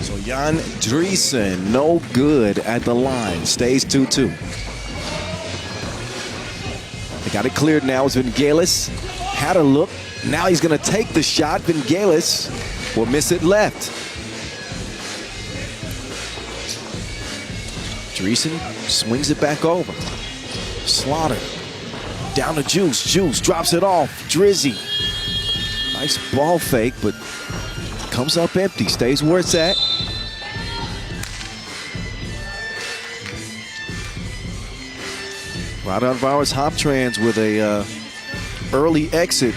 Speaker 3: So Jan Driessen, no good at the line. Stays 2-2. They got it cleared now. It's Vengelis. Had a look. Now he's going to take the shot. Vengelis will miss it left. Driessen swings it back over. Slaughter down to Juice. Juice drops it off. Drizzy. Nice ball fake, but comes up empty. Stays where it's at. Raudondvaris Hoptrans with a early exit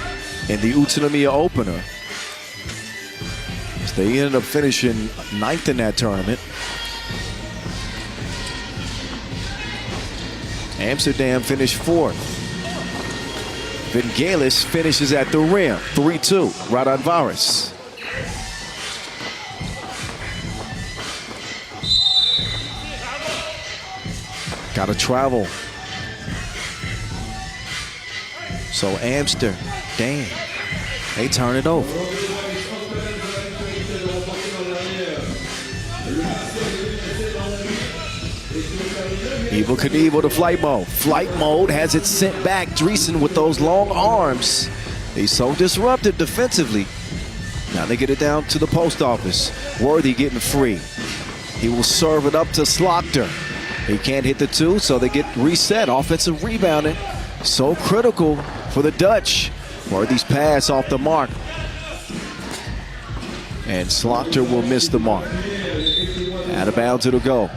Speaker 3: in the Utsunomiya opener. So they ended up finishing 9th in that tournament. Amsterdam finished 4th. Vangelis finishes at the rim. 3-2, Raudondvaris. Got to travel. So Amsterdam, they turn it over. Evel Knievel to flight mode. Flight mode has it sent back. Dreesen with those long arms. He's so disruptive defensively. Now they get it down to the post office. Worthy getting free. He will serve it up to Slaughter. He can't hit the two, so they get reset. Offensive rebounding. So critical for the Dutch. Worthy's pass off the mark. And Slaughter will miss the mark. Out of bounds it'll go.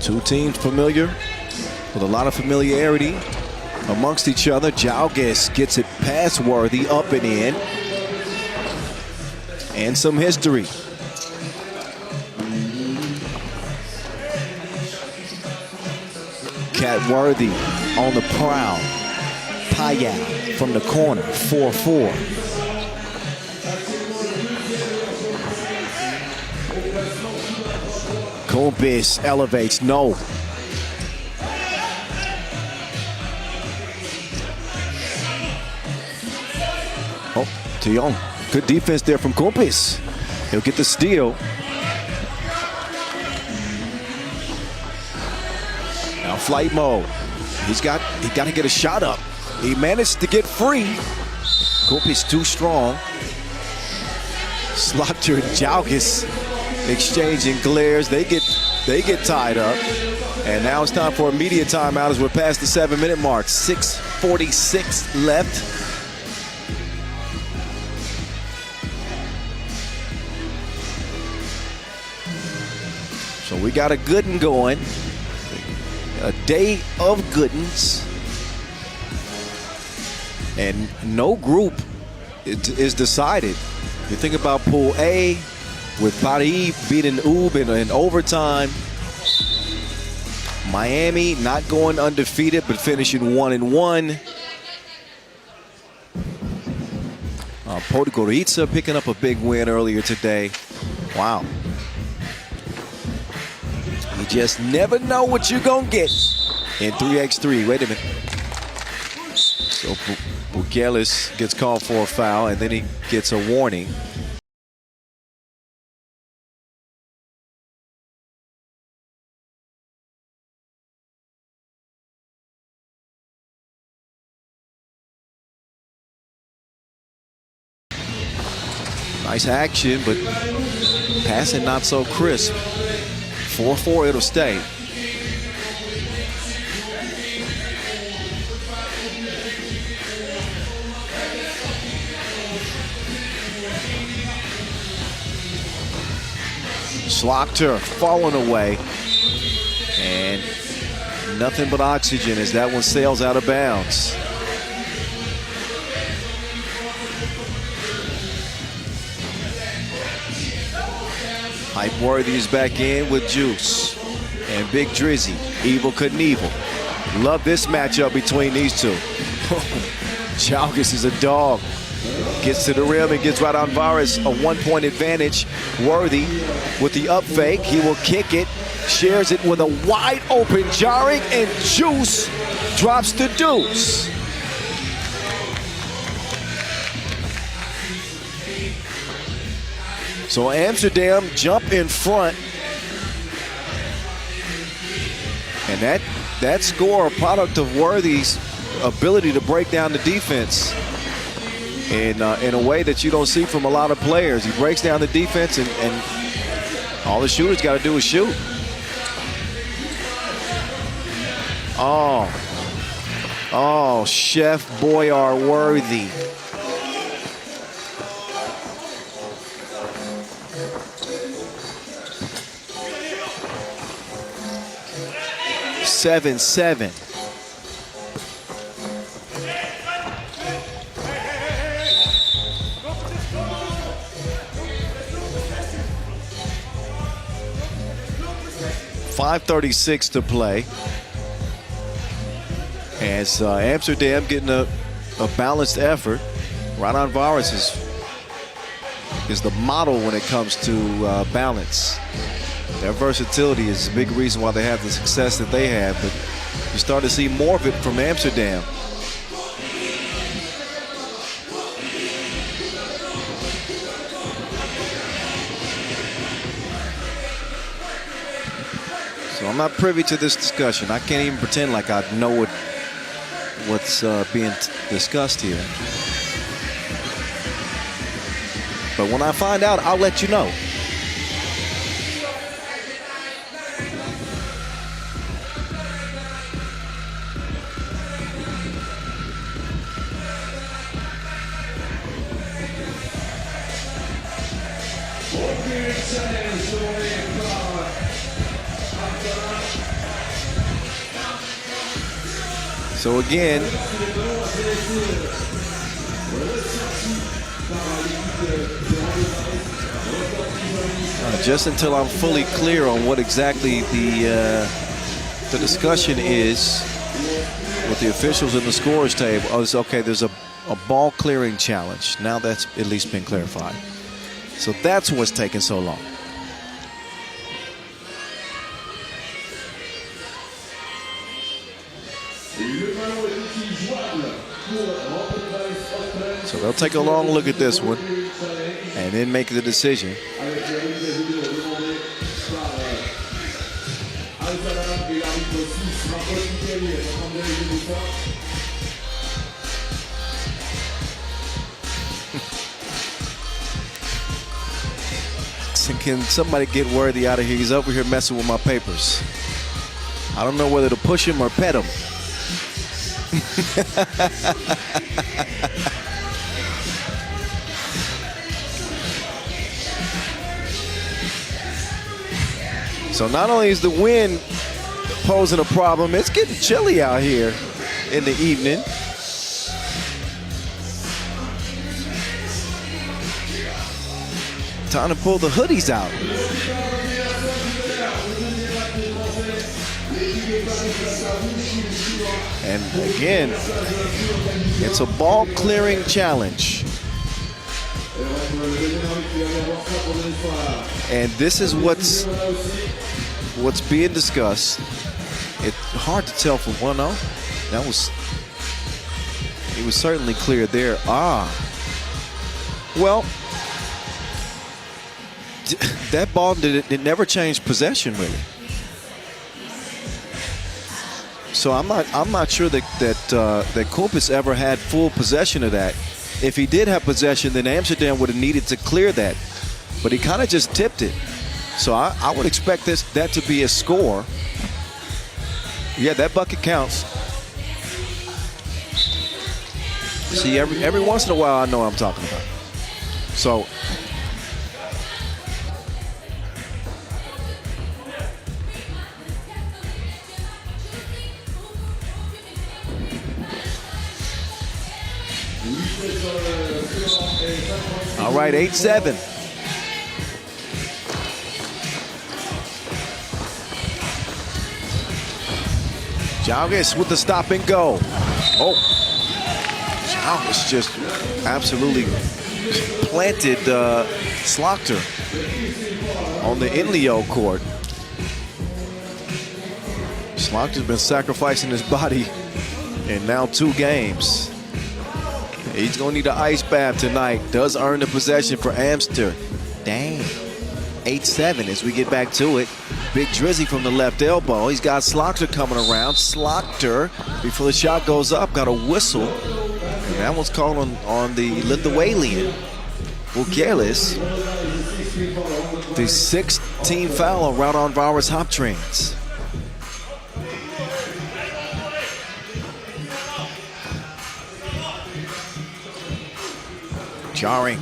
Speaker 3: Two teams familiar, with a lot of familiarity amongst each other. Jalgis gets it past Worthy, up and in. And some history. Cat Worthy on the prowl. Payal from the corner, 4-4. Kumpis elevates, no. Oh, Tion. Good defense there from Kumpis. He'll get the steal. Now flight mode. He got to get a shot up. He managed to get free. Kumpis too strong. Slaughter and Jalgis exchanging glares. They get tied up. And now it's time for a media timeout as we're past the 7-minute mark. 6:46 left. So we got a good one going. A day of goodens. And no group is decided. You think about Pool A with Pauli beating Ub in overtime. Miami not going undefeated but finishing 1-1. Podgorica picking up a big win earlier today. Wow. You just never know what you're going to get in 3x3. Wait a minute. So Bukelis gets called for a foul, and then he gets a warning. Nice action, but passing not so crisp. 4-4, it'll stay. Slaughter falling away, and nothing but oxygen as that one sails out of bounds. Hype Worthy is back in with Juice and Big Drizzy, Evel Knievel. Love this matchup between these two. Jalgis is a dog. Gets to the rim and gives Raudondvaris a 1-point advantage. Worthy with the up fake. He will kick it, shares it with a wide open Jarring, and Juice drops the deuce. So Amsterdam jump in front. And that score, a product of Worthy's ability to break down the defense in a way that you don't see from a lot of players. He breaks down the defense, and all the shooters got to do is shoot. Oh, Chef Boyar Worthy. Seven. 5:36 to play. As Amsterdam getting a balanced effort. Raudondvaris is the model when it comes to balance. Their versatility is a big reason why they have the success that they have, but you start to see more of it from Amsterdam. So I'm not privy to this discussion. I can't even pretend like I know what's being discussed here. But when I find out, I'll let you know. So again, just until I'm fully clear on what exactly the discussion is with the officials in the scorers table, is okay, there's a ball clearing challenge. Now that's at least been clarified. So that's what's taking so long. So they'll take a long look at this one and then make the decision. Can somebody get Worthy out of here? He's over here messing with my papers. I don't know whether to push him or pet him. So not only is the wind posing a problem, it's getting chilly out here in the evening. Time to pull the hoodies out. And again, it's a ball clearing challenge. And this is what's being discussed. It's hard to tell from 1-0. It was certainly clear there. Well, that ball it never changed possession really. So I'm not sure that Koopis ever had full possession of that. If he did have possession, then Amsterdam would have needed to clear that, but he kind of just tipped it. So I would expect that to be a score. Yeah, that bucket counts. See, every once in a while I know what I'm talking about. So. All right, 8-7. Jalgis with the stop and go. Oh, Jalgis just absolutely planted Slaughter on the Inleo court. Slaughter's been sacrificing his body in now 2 games. He's going to need an ice bath tonight. Does earn the possession for Amster. Dang. 8-7 as we get back to it. Big Drizzy from the left elbow. He's got Slaughter coming around. Slaughter, before the shot goes up, got a whistle. And that one's called on the Lithuanian, Vukelis. The 6th team foul on Raudondvaris Hoptrans. Jarring,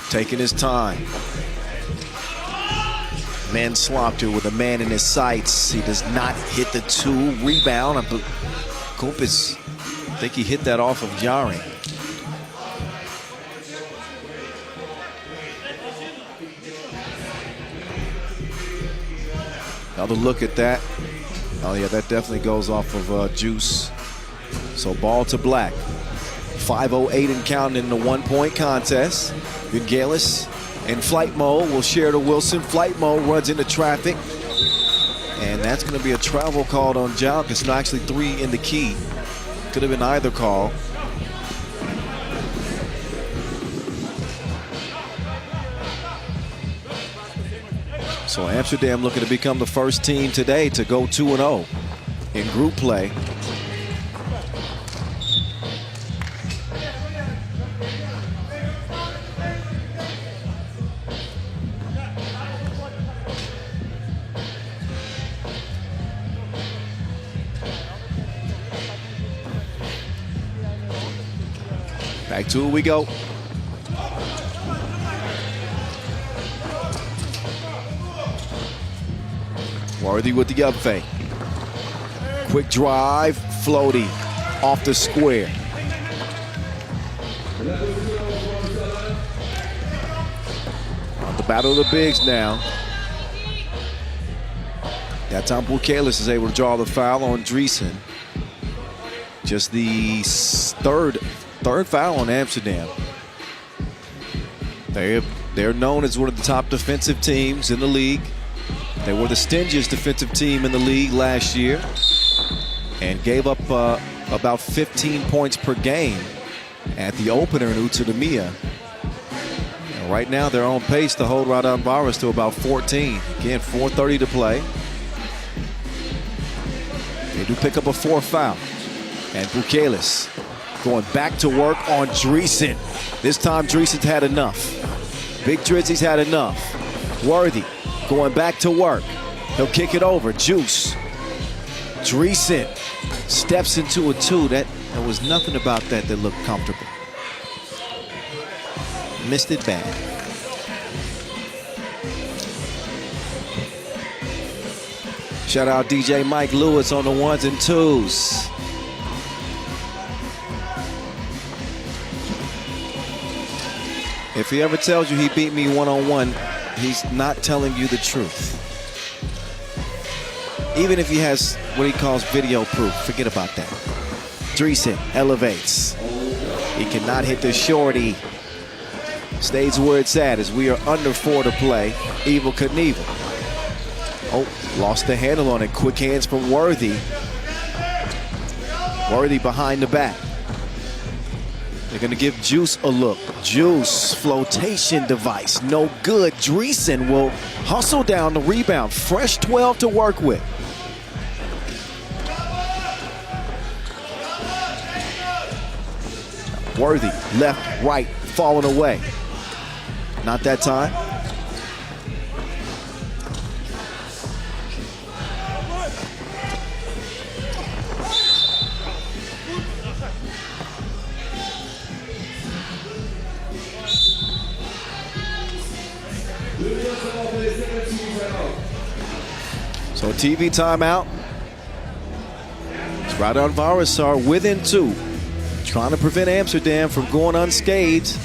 Speaker 3: taking his time. Man Slaughter with a man in his sights. He does not hit the 2. Rebound. Koopis, I think he hit that off of Jarring. Another look at that. Oh yeah, that definitely goes off of Juice. So ball to black. 5:08 and counting in the 1-point contest. Gungalis in flight mode will share to Wilson. Flight mode runs into traffic. And that's going to be a travel call on Jalk. It's not actually 3 in the key. Could have been either call. So Amsterdam looking to become the first team today to go 2-0 in group play. Back to it we go. Worthy with the up fake. Quick drive, floaty off the square. On the battle of the bigs now. That time Bukalis is able to draw the foul on Dreesen. Just the third foul on Amsterdam. They're known as one of the top defensive teams in the league. They were the stingiest defensive team in the league last year and gave up about 15 points per game at the opener in Utsunomiya. Right now they're on pace to hold Raudondvaris to about 14. Again, 4:30 to play. They do pick up a 4th foul. And Bukalis going back to work on Dreesen. This time Dreesen's had enough. Big Drizzy's had enough. Worthy going back to work. He'll kick it over. Juice. Dreesen steps into a 2. There was nothing about that looked comfortable. Missed it bad. Shout out DJ Mike Lewis on the 1s and 2s. If he ever tells you he beat me one-on-one, he's not telling you the truth. Even if he has what he calls video proof, forget about that. Dreesen elevates. He cannot hit the shorty. Stays where it's at as we are under 4 to play. Evil Knievel. Oh, lost the handle on it. Quick hands from Worthy. Worthy behind the back. They're going to give Juice a look. Juice, flotation device, no good. Dreesen will hustle down the rebound. Fresh 12 to work with. Worthy, left, right, falling away. Not that time. So TV timeout. Raudondvaris are within 2. Trying to prevent Amsterdam from going unscathed.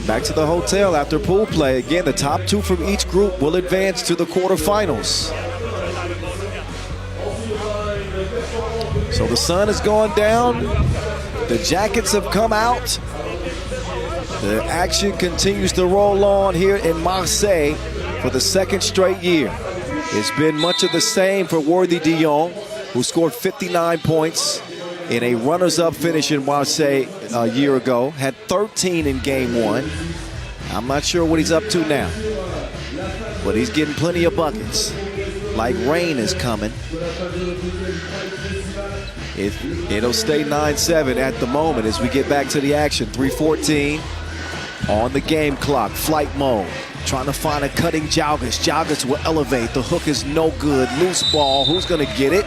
Speaker 3: Back to the hotel after pool play. Again, the top 2 from each group will advance to the quarterfinals. So the sun is going down. The jackets have come out. The action continues to roll on here in Marseille for the 2nd straight year. It's been much of the same for Worthy de Jong, who scored 59 points in a runners-up finish in Marseille a year ago. Had 13 in game 1. I'm not sure what he's up to now, but he's getting plenty of buckets. Like rain is coming. It'll stay 9-7 at the moment as we get back to the action. 3:14 on the game clock. Flight mode. Trying to find a cutting Jalgas. Jalgas will elevate. The hook is no good. Loose ball. Who's going to get it?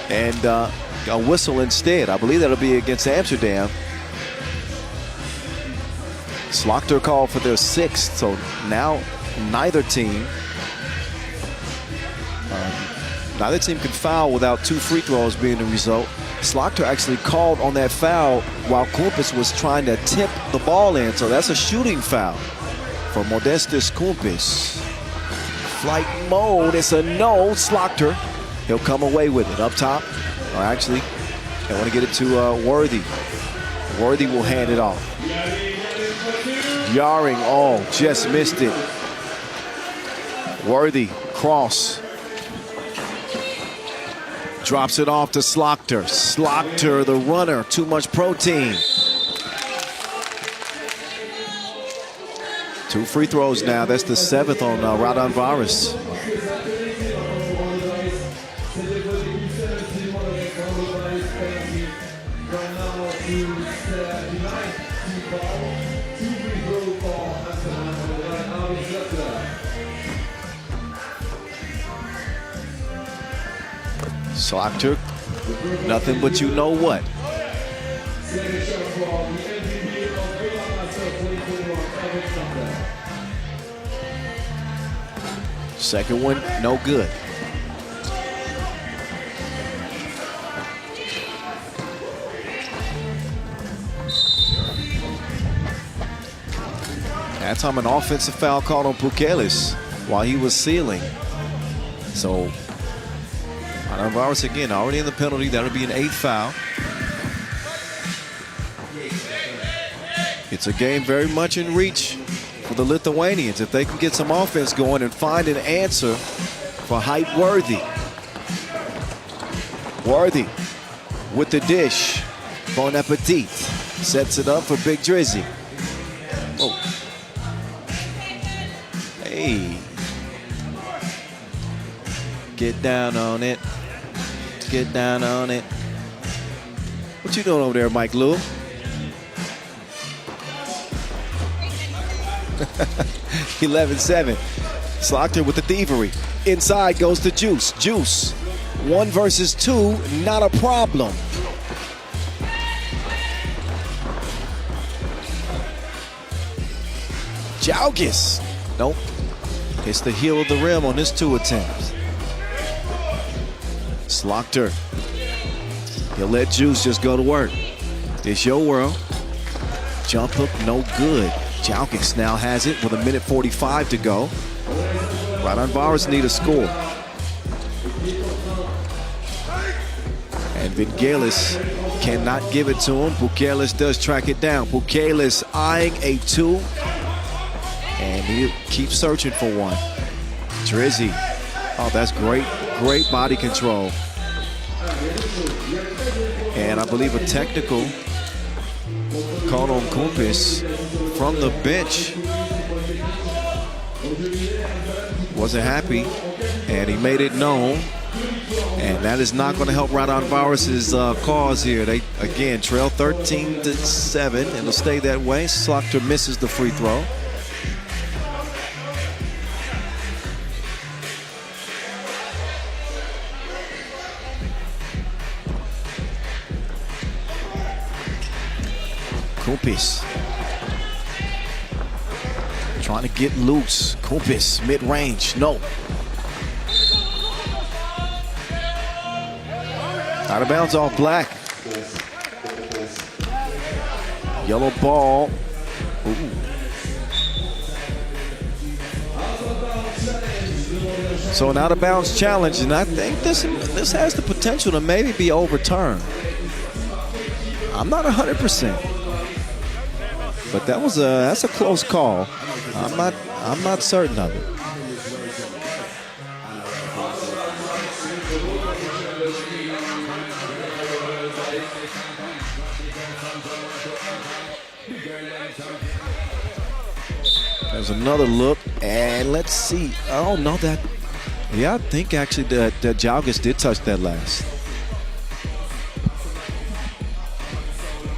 Speaker 3: And a whistle instead. I believe that'll be against Amsterdam. Slaughter called for their 6th. So now neither team can foul without 2 free throws being the result. Slaughter actually called on that foul while Kumpis was trying to tip the ball in. So that's a shooting foul for Modestus Kumpis. flight mode. It's a no. Slaughter. He'll come away with it up top. Or actually, I want to get it to Worthy. Worthy will hand it off. Yaring, oh, just missed it. Worthy, cross. Drops it off to Slaughter. Slaughter, the runner, too much protein. 2 free throws now. That's the 7th on Raudondvaris. Slaughter, nothing but you know what. Second one, no good. That time an offensive foul called on Pukelis while he was sealing. So Raudondvaris again already in the penalty. That'll be an 8th foul. It's a game very much in reach for the Lithuanians. If they can get some offense going and find an answer for height Worthy. Worthy with the dish. Bon appetit. Sets it up for Big Drizzy. Oh. Hey. Get down on it. Get down on it. What you doing over there, Mike Lou? 11-7. Slaughter with the thievery. Inside goes to Juice. Juice. 1 versus 2, not a problem. Jalgis. Nope. Hits the heel of the rim on his 2 attempts. Slaughter. He'll let Juice just go to work. It's your world. Jump hook, no good. Jalgis now has it with 1:45 to go. Raudondvaris need a score. And Vingelis cannot give it to him. Pukelis does track it down. Pukelis eyeing a 2. And he'll keep searching for one. Drizzy. Oh, that's great. Great body control. And I believe a technical called on Kumpis from the bench. Wasn't happy, and he made it known. And that is not going to help Raudondvaris' cause here. They, again, trail 13-7, and it'll stay that way. Slaughter misses the free throw. Kumpis trying to get loose. Kumpis mid-range, no. Out of bounds off Black. Yellow ball. Ooh. So an out of bounds challenge, and I think this has the potential to maybe be overturned. I'm not 100%. But that's a close call. I'm not certain of it. There's another look, and let's see. Oh no, yeah, I think actually that Jalgis did touch that last.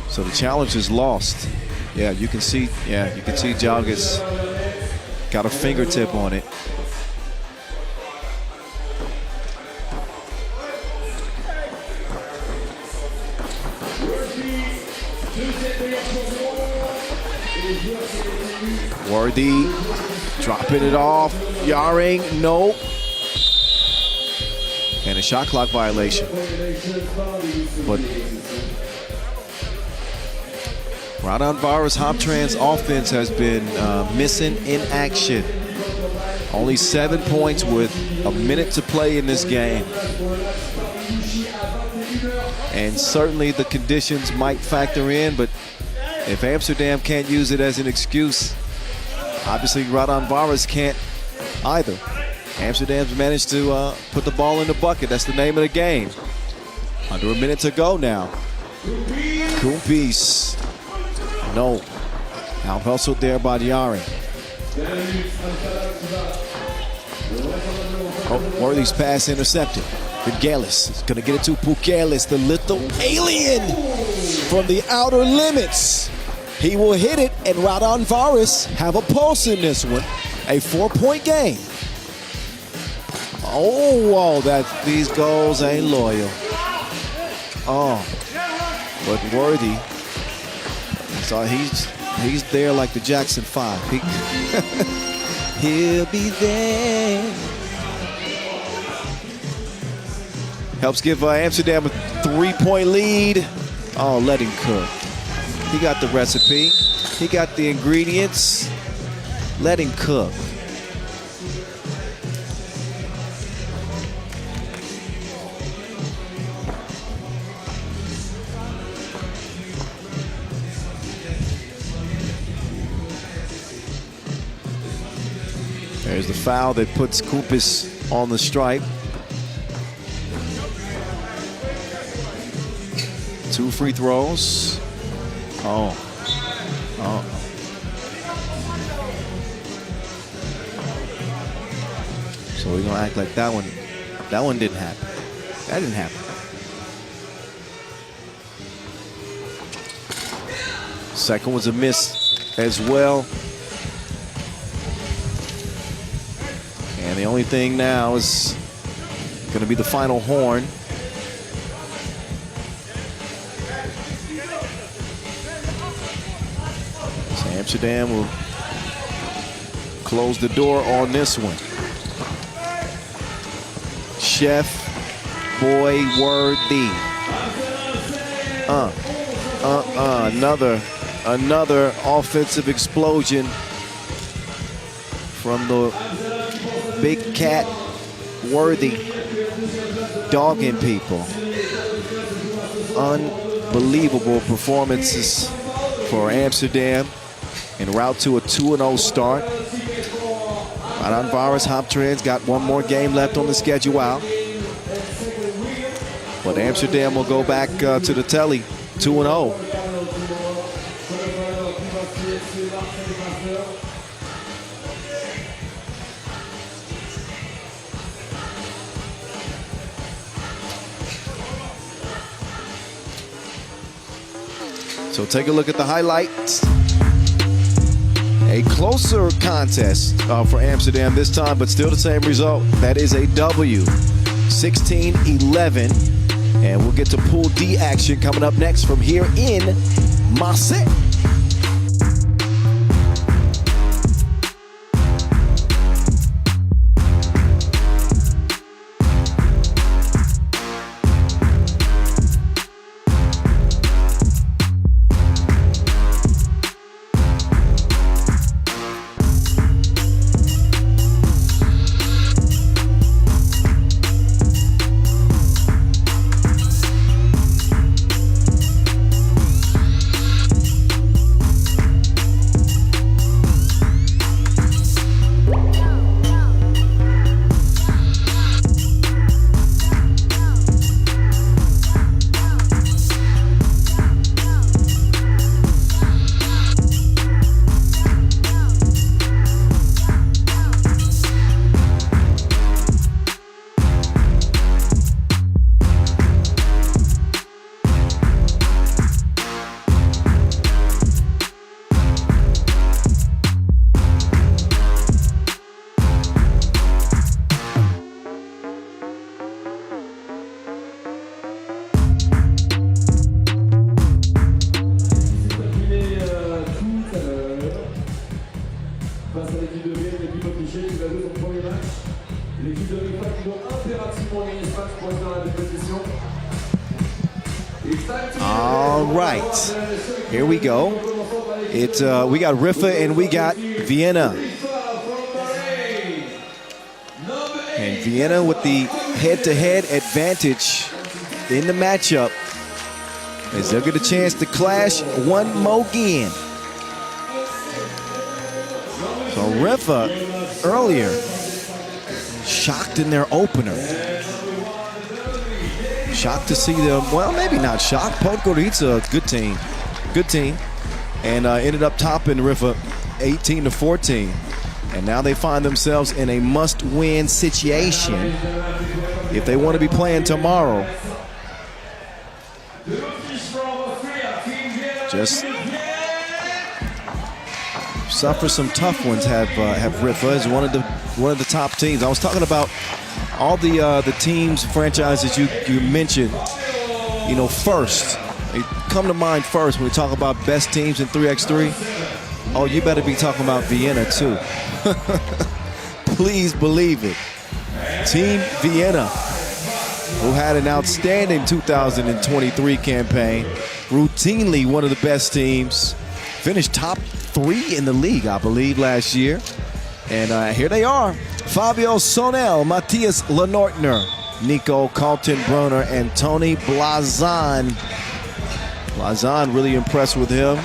Speaker 3: So the challenge is lost. Yeah, you can see Jalgis got a fingertip on it. Worthy dropping it off. Yaring, no. And a shot clock violation. But Raudondvaris Hoptrans offense has been missing in action Only 7 points with a minute to play in this game. And certainly the conditions might factor in, but if Amsterdam can't use it as an excuse, obviously Raudondvaris can't either. Amsterdam's managed to put the ball in the bucket. That's the name of the game. Under a minute to go now. Kumpis. No. Out hustled there by Diari. Oh, Worthy's pass intercepted. Pugelis is going to get it to Pugelis, the little alien from the outer limits. He will hit it, and Raudondvaris have a pulse in this one. A 4-point game. Oh, these goals ain't loyal. Oh, but Worthy, so he's there like the Jackson 5. He'll be there. Helps give Amsterdam a 3-point lead. Oh, let him cook. He got the recipe. He got the ingredients. Let him cook. There's the foul that puts Kumpis on the stripe. 2 free throws. Oh. So we're gonna act like that one didn't happen. That didn't happen. Second was a miss as well. And the only thing now is going to be the final horn. So Amsterdam will close the door on this one. Chef Boy Worthy. Another offensive explosion from the big cat Worthy, dogging people. Unbelievable performances for Amsterdam en route to a 2-0 start. Raudondvaris, Hoptrans got one more game left on the schedule out. But Amsterdam will go back to the telly 2-0. So take a look at the highlights. A closer contest for Amsterdam this time, but still the same result. That is a W, 16-11. And we'll get to Pool D action coming up next from here in Marseille.
Speaker 5: face à l'équipe de Vienna, l'équipe autrichienne qui va jouer son premier match. L'équipe de Riffa qui doit impérativement gagner ce match pour être dans la compétition.
Speaker 3: All right, here we go. It's we got Riffa and we got Vienna. And Vienna with the head-to-head advantage in the matchup as they'll get a chance to clash one more again. So Riffa earlier shocked in their opener. Shocked to see them, well, maybe not shocked. Podgorica, good team. And ended up topping Riffa 18-14. And now they find themselves in a must-win situation if they want to be playing tomorrow. Just suffer some tough ones have Riffa as one of the top teams. I was talking about all the teams, franchises you mentioned. You know, first they come to mind first when we talk about best teams in 3x3. Oh, you better be talking about Vienna too. Please believe it. Team Vienna, who had an outstanding 2023 campaign, routinely one of the best teams, finished top 3 in the league, I believe, last year. And here they are. Fabio Sonel, Matthias Lenortner, Nico Kaltenbrunner, and Tony Blazan. Blazan really impressed with him.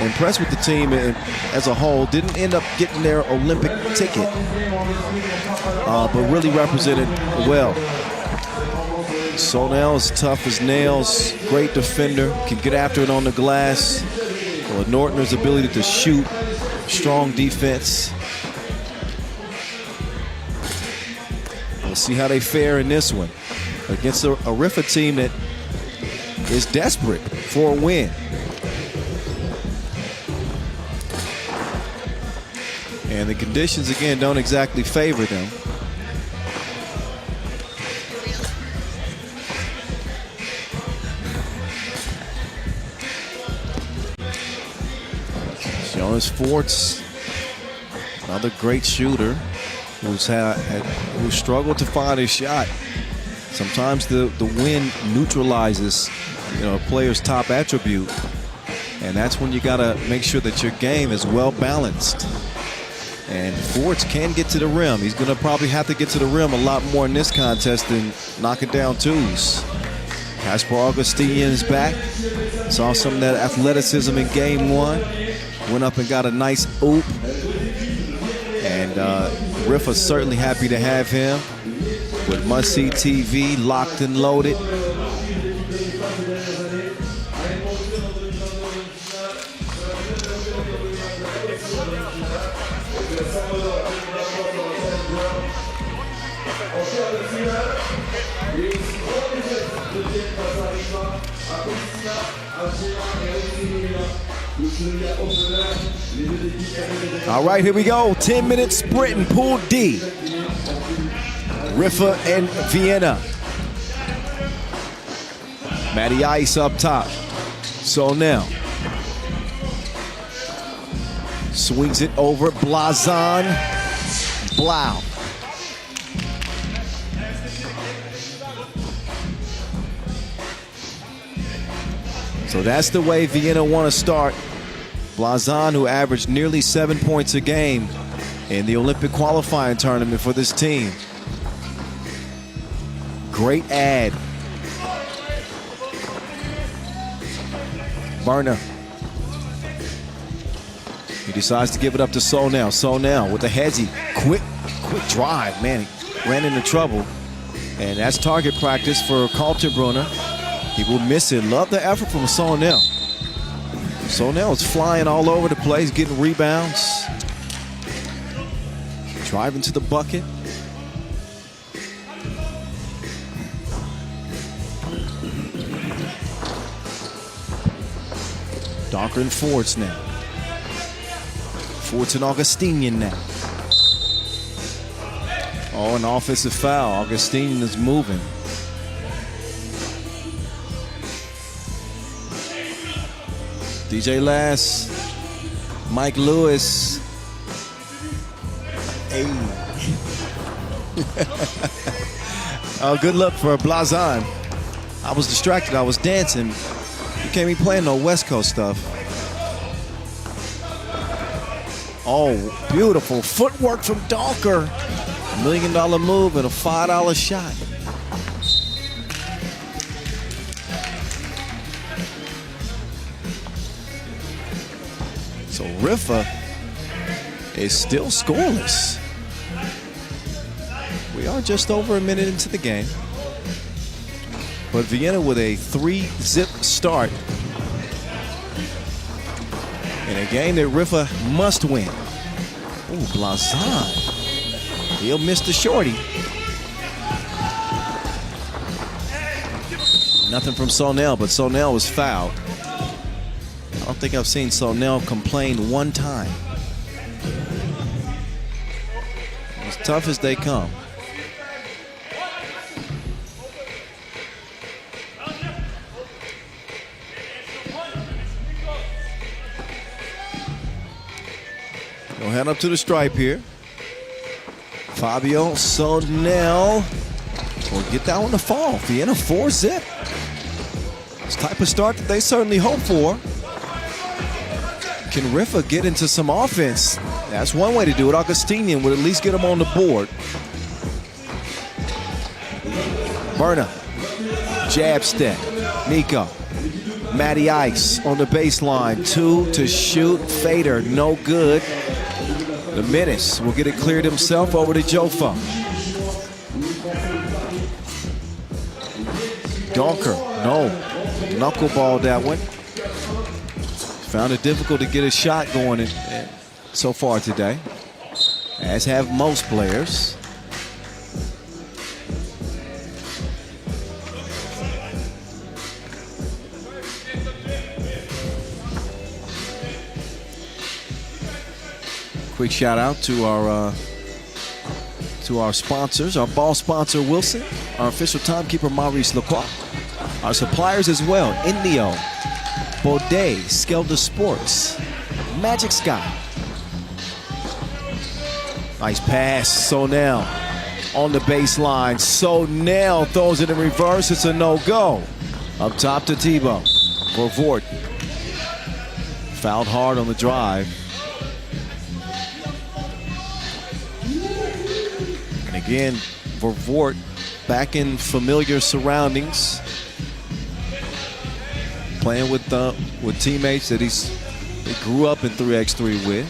Speaker 3: Impressed with the team as a whole. Didn't end up getting their Olympic ticket, but really represented well. Sonel is tough as nails, great defender, can get after it on the glass. Lenortner's ability to shoot, strong defense. We'll see how they fare in this one against a Riffa team that is desperate for a win. And the conditions, again, don't exactly favor them. Jonas Forts, another great shooter who struggled to find his shot. Sometimes the wind neutralizes, a player's top attribute, and that's when you gotta make sure that your game is well balanced. And Forts can get to the rim. He's gonna probably have to get to the rim a lot more in this contest than knocking down twos. Kasper Augustinian is back. Saw some of that athleticism in game 1. Went up and got a nice oop. And Riffa's certainly happy to have him with must-see TV locked and loaded. All right, here we go. 10-minute sprint in Pool D. Riffa and Vienna. Matty Ice up top. So now swings it over Blazan. Blau. So that's the way Vienna want to start. Blazan, who averaged nearly 7 points a game in the Olympic qualifying tournament for this team. Great ad. Burner. He decides to give it up to Sonel. Sonel with the headsy. Quick drive, man. He ran into trouble. And that's target practice for Kaltenbrunner. He will miss it. Love the effort from Sonel. Sonel is flying all over the place, getting rebounds. Driving to the bucket. Darker and Forts now. Forts and Augustinian now. Oh, an offensive foul. Augustinian is moving. DJ Lass, Mike Lewis. Hey. Oh, good luck for Blazan. I was distracted. I was dancing. You can't be playing no West Coast stuff. Oh, beautiful footwork from Donker. $1 million move and a $5 shot. So Riffa is still scoreless. We are just over a minute into the game. But Vienna with a 3-zip start in a game that Riffa must win. Ooh, Blazan. He'll miss the shorty. Nothing from Sonel, but Sonel was fouled. I don't think I've seen Sonel complain one time. As tough as they come. We'll head up to the stripe here. Fabio Sonel will get that one to fall. Vienna 4-zip. This type of start that they certainly hope for. Can Riffa get into some offense? That's one way to do it. Augustinian would at least get him on the board. Berna. Jab step. Nico. Matty Ice on the baseline. 2 to shoot. Fader, no good. The Menace will get it cleared himself over to Jofa. Donker, no. Knuckleball that one. Found it difficult to get a shot going so far today, as have most players. Quick shout out to our sponsors, our ball sponsor Wilson, our official timekeeper Maurice Lacroix, our suppliers as well, Indio, Baudet, Skelder Sports, Magic Sky. Nice pass, Sonel on the baseline. Sonel throws it in reverse, it's a no-go. Up top to Thibault for Vort. Fouled hard on the drive. Again, for Vort, back in familiar surroundings, playing with teammates that he grew up in 3x3 with.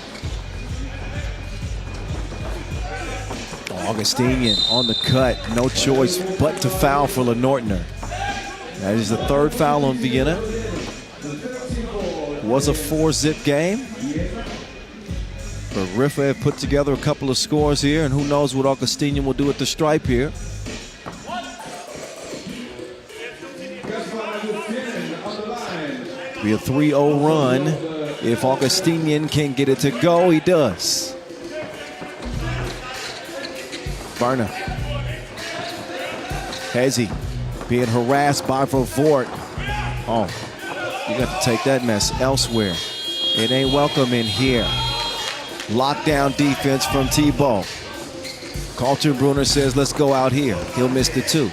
Speaker 3: Augustinian on the cut, no choice but to foul for Lenortner. That is the third foul on Vienna. Was a 4-zip game. But Riffa have put together a couple of scores here, and who knows what Augustinian will do at the stripe here. Be a 3-0 run. If Augustinian can get it to go, he does. Berna. Hezzy being harassed by Vort. Oh, you got to take that mess elsewhere. It ain't welcome in here. Lockdown defense from Thibault. Kaltenbrunner says, let's go out here. He'll miss the 2.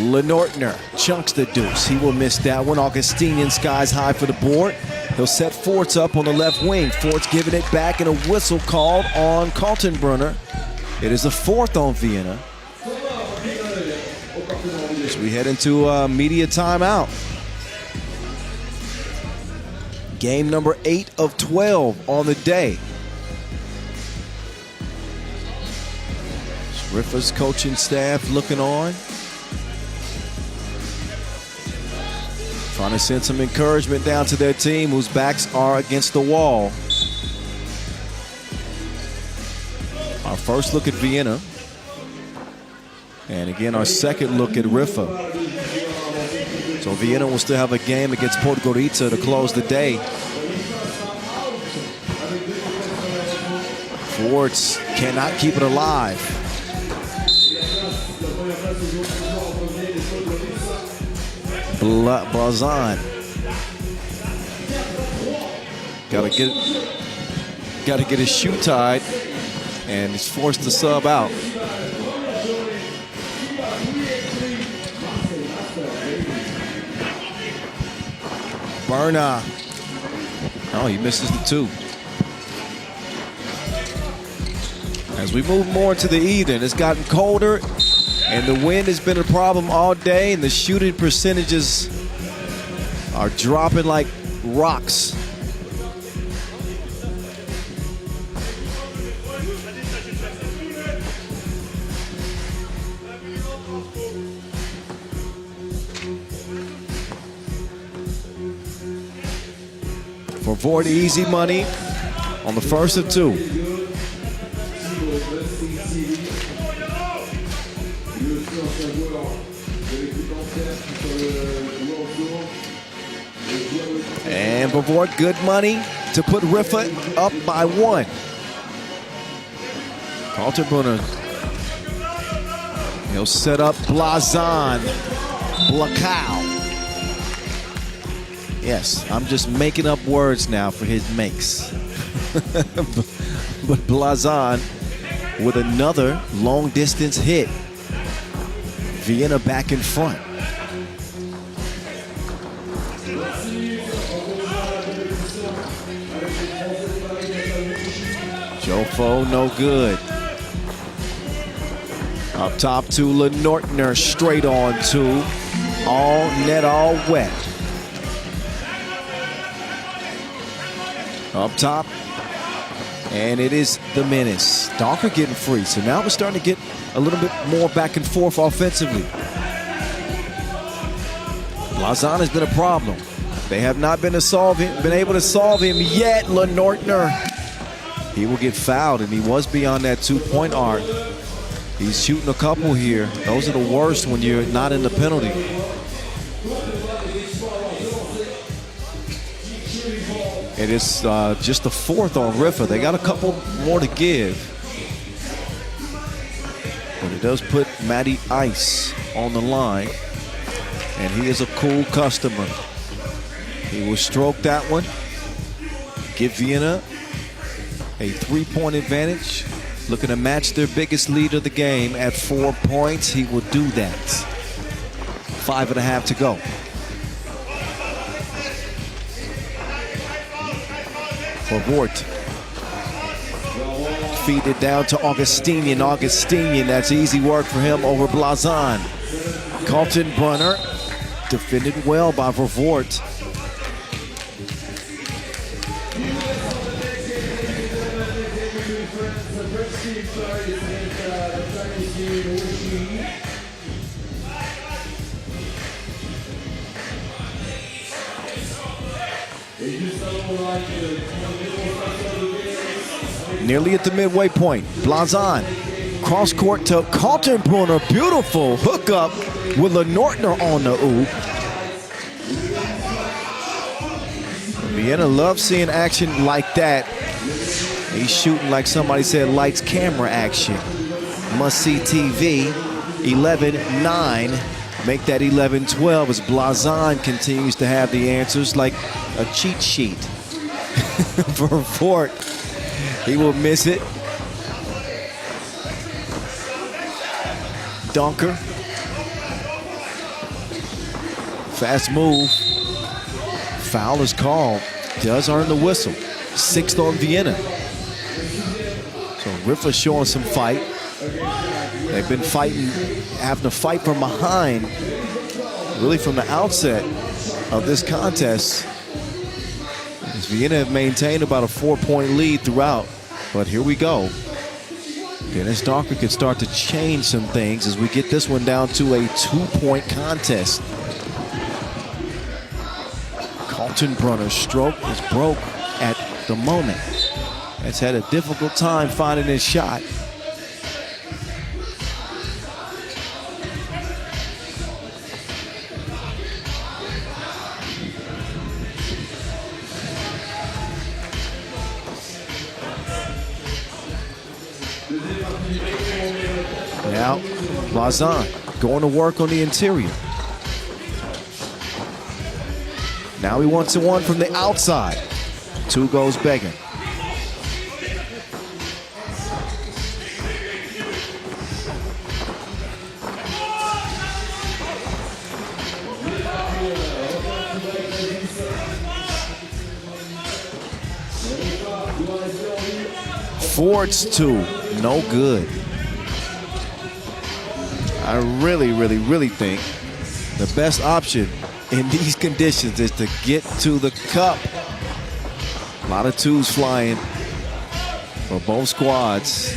Speaker 3: Lenortner chunks the deuce. He will miss that one. Augustinian skies high for the board. He'll set Forts up on the left wing. Forts giving it back and a whistle called on Kaltenbrunner. It is a 4th on Vienna. As we head into media timeout. Game number 8 of 12 on the day. Riffa's coaching staff looking on. Trying to send some encouragement down to their team whose backs are against the wall. Our first look at Vienna. And again, our second look at Riffa. So Vienna will still have a game against Podgorica to close the day. Forts cannot keep it alive. Blazan. Gotta get his shoe tied, and he's forced to sub out. Berna. Oh, he misses the 2. As we move more into the evening, it's gotten colder, and the wind has been a problem all day, and the shooting percentages are dropping like rocks. For Vort, easy money on the first of two. And for Vort, good money to put Riffa up by 1. Kaltenbrunner. He'll set up Blazon. Blackow. Yes, I'm just making up words now for his makes. But Blazon with another long distance hit. Vienna back in front. Jofo, no good. Up top to Lenortner, straight on to all net, all wet. Up top, and it is the menace. Donker getting free, so now we're starting to get a little bit more back and forth offensively. Blazon has been a problem. They have not been able to solve him yet. Lenortner, he will get fouled, and he was beyond that 2-point arc. He's shooting a couple here. Those are the worst when you're not in the penalty. It is just the 4th on Riffa. They got a couple more to give. But it does put Matty Ice on the line. And he is a cool customer. He will stroke that one. Give Vienna a 3-point advantage. Looking to match their biggest lead of the game at 4 points. He will do that. 5.5 to go. For Vort. Feed it down to Augustinian. Augustinian, that's easy work for him over Blazon. Kaltenbrunner defended well by Vort. Nearly at the midway point. Blazon. Cross court to Kaltenbrunner. Beautiful hookup with Lenortner on the oop. Vienna loves seeing action like that. He's shooting, like somebody said, lights camera action. Must see TV. 11-9. Make that 11-12 as Blazon continues to have the answers like a cheat sheet. For Vort. He will miss it. Dunker. Fast move. Foul is called. Does earn the whistle. 6th on Vienna. So Riffa showing some fight. They've been fighting, having to fight from behind, really from the outset of this contest. As Vienna have maintained about a 4-point lead throughout. But here we go. Dennis Donker could start to change some things as we get this one down to a 2-point contest. Kaltenbrunner's stroke is broke at the moment. Has had a difficult time finding his shot. Now, Blazon going to work on the interior. Now he wants a one from the outside. 2 goes begging. Ford's 2, no good. I really think the best option in these conditions is to get to the cup. A lot of twos flying for both squads.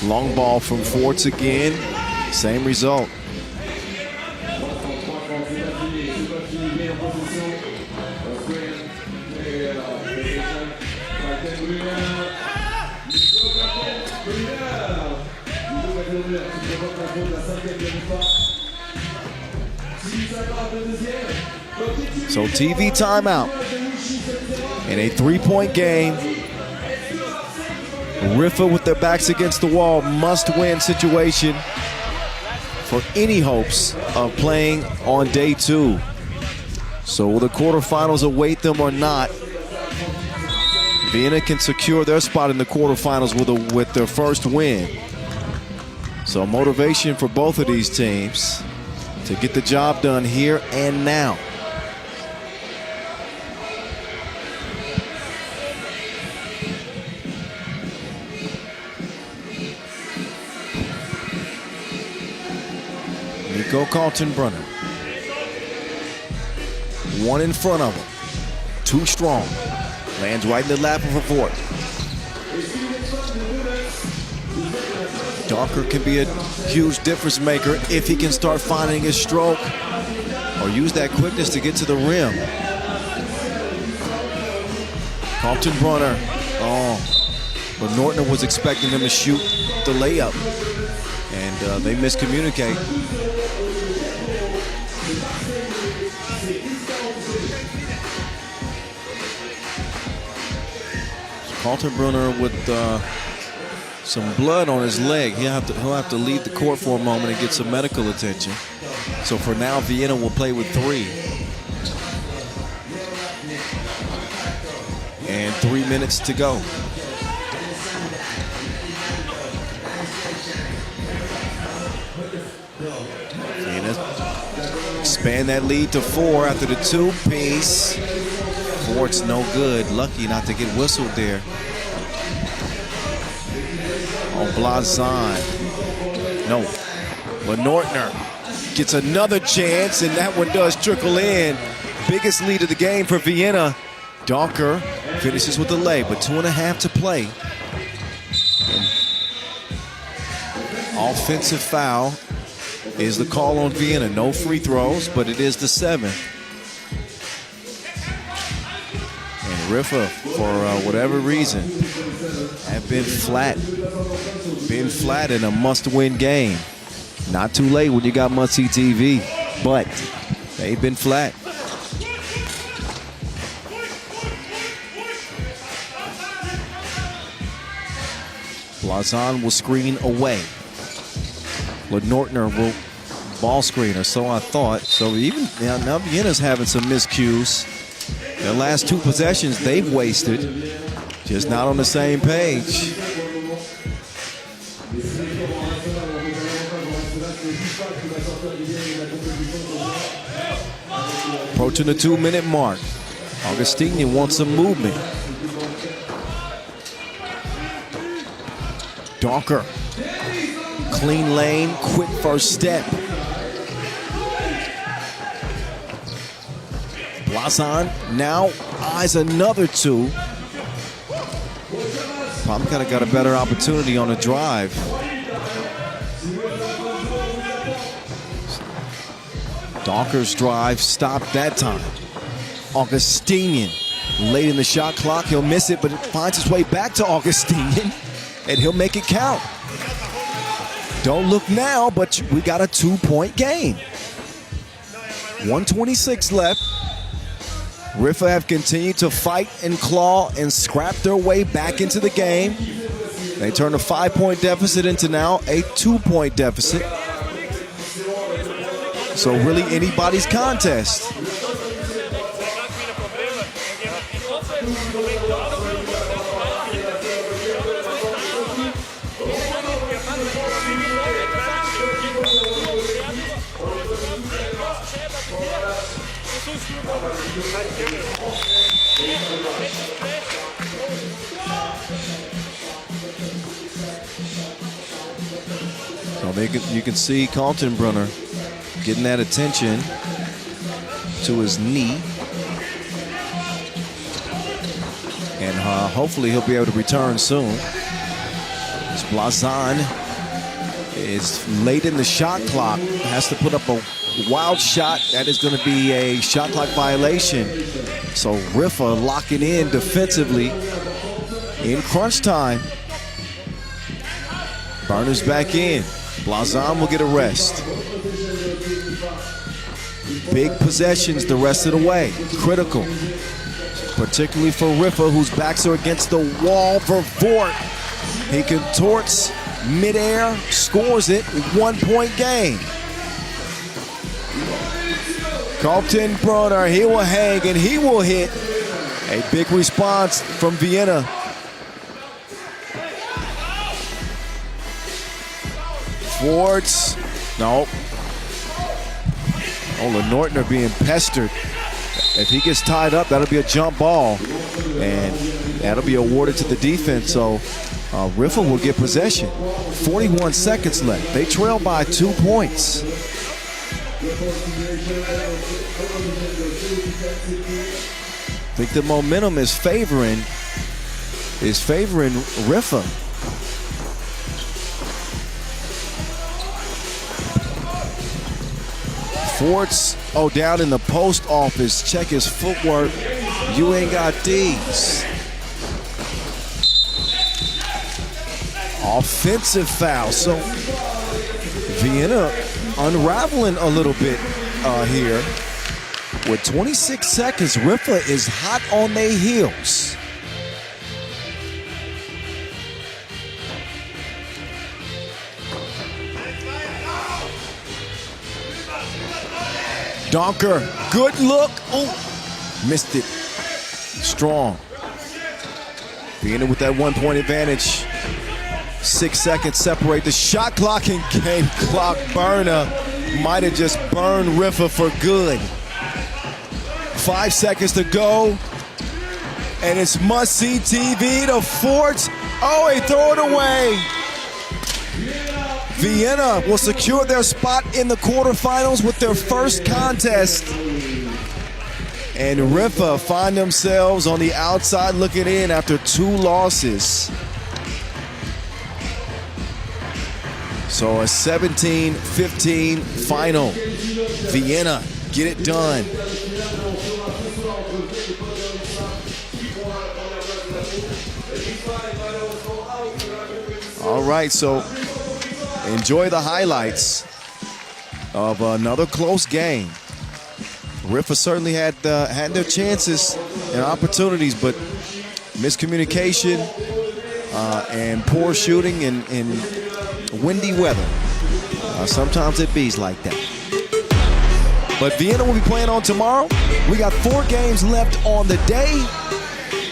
Speaker 3: Long ball from Forts again. Same result. So TV timeout in a 3-point game. Riffa with their backs against the wall, must-win situation for any hopes of playing on day 2. So will the quarterfinals await them or not? Vienna can secure their spot in the quarterfinals with their first win. So motivation for both of these teams to get the job done here and now. Nico Kaltenbrunner. One in front of him. Too strong. Lands right in the lap of a Fort. Docker can be a huge difference maker if he can start finding his stroke or use that quickness to get to the rim. Kaltenbrunner. Oh, but Nortner was expecting him to shoot the layup, and they miscommunicate. Kaltenbrunner with some blood on his leg. He'll have to leave the court for a moment and get some medical attention. So for now, Vienna will play with 3. And 3 minutes to go. Vienna expand that lead to 4 after the 2-piece. Fort's no good. Lucky not to get whistled there. On Blazon. No. But Nortner gets another chance, and that one does trickle in. Biggest lead of the game for Vienna. Docker finishes with the lay, but 2.5 to play. Offensive foul is the call on Vienna. No free throws, but it is the 7th. And Riffa, for whatever reason, have been flat. Been flat in a must-win game. Not too late when you got must-see TV, but they've been flat. Blazon will screen away. Nortner will ball screen, or so I thought. So even now Vienna's having some miscues. Their last 2 possessions they've wasted, just not on the same page. Approaching the 2-minute mark. Augustini wants some movement. Docker. Clean lane, quick first step. Blazon now eyes another 2. Probably kind of got a better opportunity on a drive. Docker's drive stopped that time. Augustinian late in the shot clock. He'll miss it, but it finds its way back to Augustinian, and he'll make it count. Don't look now, but we got a 2-point game. 1:26 left. Riffa have continued to fight and claw and scrap their way back into the game. They turn a 5-point deficit into now a 2-point deficit. So really anybody's contest. So you can see Kaltenbrunner getting that attention to his knee. And hopefully he'll be able to return soon. As Blazan is late in the shot clock, has to put up a wild shot. That is going to be a shot clock violation. So Riffa locking in defensively in crunch time. Burner's back in. Blazan will get a rest. Big possessions the rest of the way. Critical. Particularly for Riffa, whose backs are against the wall. Vervoort. He contorts midair, scores it. 1 point game. Kaltenbrunner, he will hang and he will hit. A big response from Vienna. Fords, no. Ola Nortner being pestered. If he gets tied up, that'll be a jump ball. And that'll be awarded to the defense. So Riffa will get possession. 41 seconds left. They trail by 2 points. I think the momentum is favoring Riffa. Fords, down in the post office. Check his footwork. You ain't got these. Offensive foul. So Vienna unraveling a little bit here. With 26 seconds, Riffa is hot on their heels. Donker, good look. Oh, missed it. Strong. Vienna with that 1 point advantage. 6 seconds separate the shot clock and game clock. Burner might have just burned Riffa for good. 5 seconds to go. And it's must-see TV to Fords. Oh, he threw it away. Vienna will secure their spot in the quarterfinals with their first contest. And Riffa find themselves on the outside looking in after 2 losses. So a 17-15 final. Vienna, get it done. All right, so enjoy the highlights of another close game. Riffa certainly had their chances and opportunities, but miscommunication and poor shooting and windy weather. Sometimes it bees like that. But Vienna will be playing on tomorrow. We got 4 games left on the day.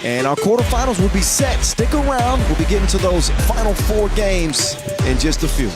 Speaker 3: And our quarterfinals will be set. Stick around. We'll be getting to those final 4 games in just a few.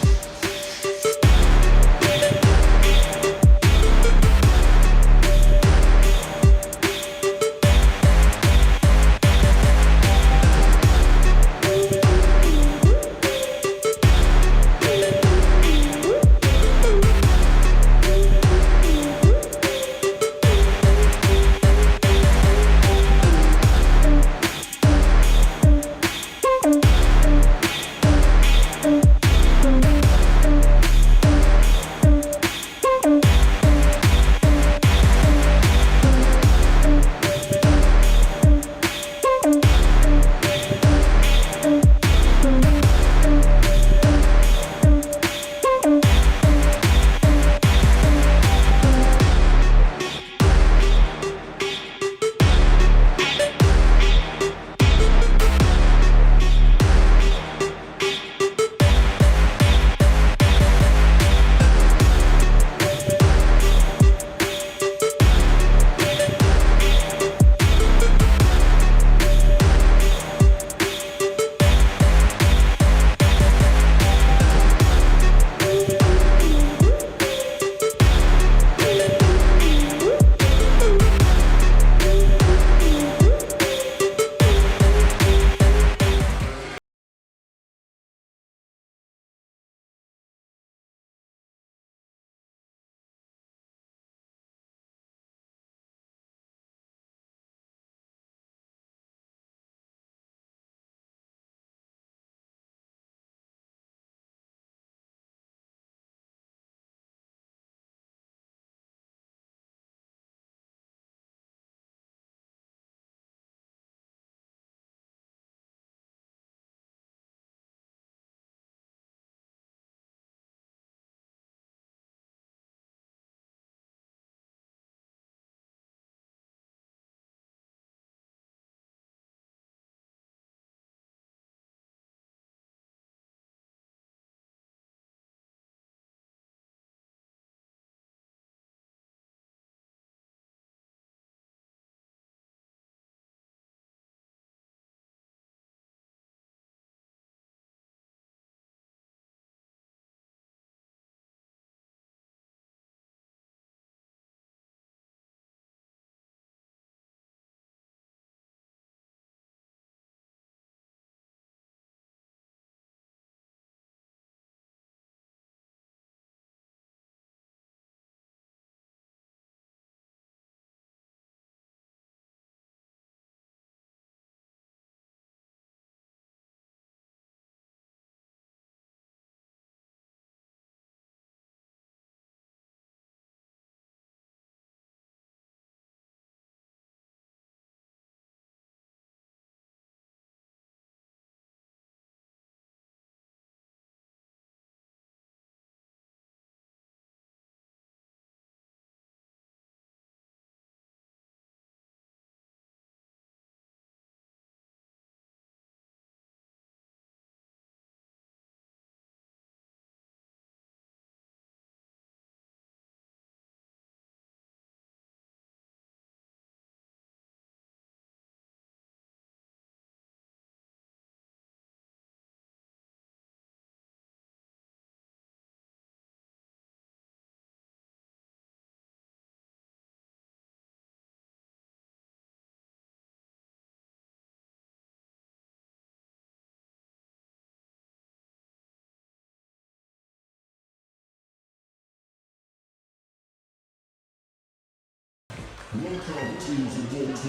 Speaker 5: Welcome to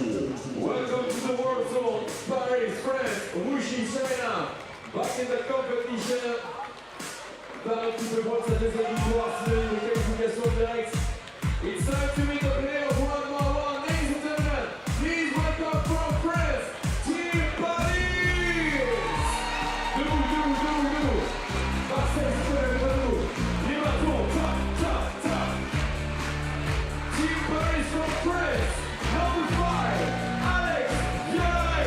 Speaker 5: the World Zone, Paris, France, Wuxi, China. Back in the competition. Paris qui peut prendre sa deuxième victoire sur une qualification directe. It's time to meet the player of 1x1. Ladies and gentlemen, please welcome from France, Team Pauli. Marseille, Liman, top. Team Paris from France, number 5, Alex Yai.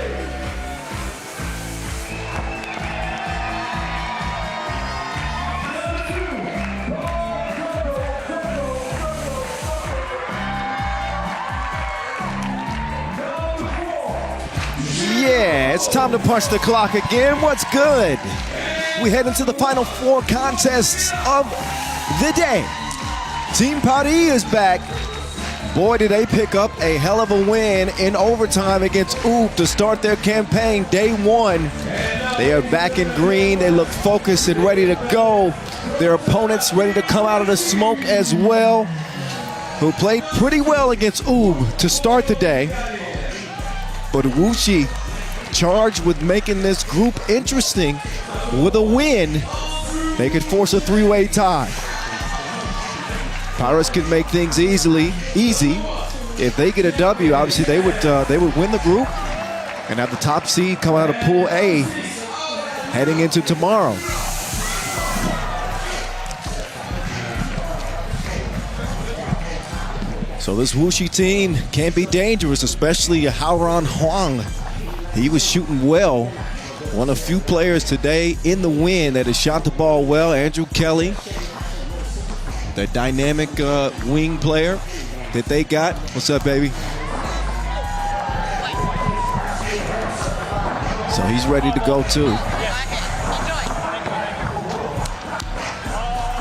Speaker 3: Yeah, it's time to punch the clock again. What's good? We head into the final 4 contests of the day. Team Pauli is back. Boy, did they pick up a hell of a win in overtime against Oop to start their campaign day 1. They are back in green. They look focused and ready to go. Their opponents ready to come out of the smoke as well, who played pretty well against Oob to start the day. But Wuxi charged with making this group interesting. With a win, they could force a 3-way tie. Pirates could make things easy. If they get a W, obviously they would win the group and have the top seed come out of Pool A heading into tomorrow. So this Wuxi team can be dangerous, especially Haoran Huang. He was shooting well. One of few players today in the win that has shot the ball well. Andrew Kelly, the dynamic wing player that they got. What's up, baby? So he's ready to go too.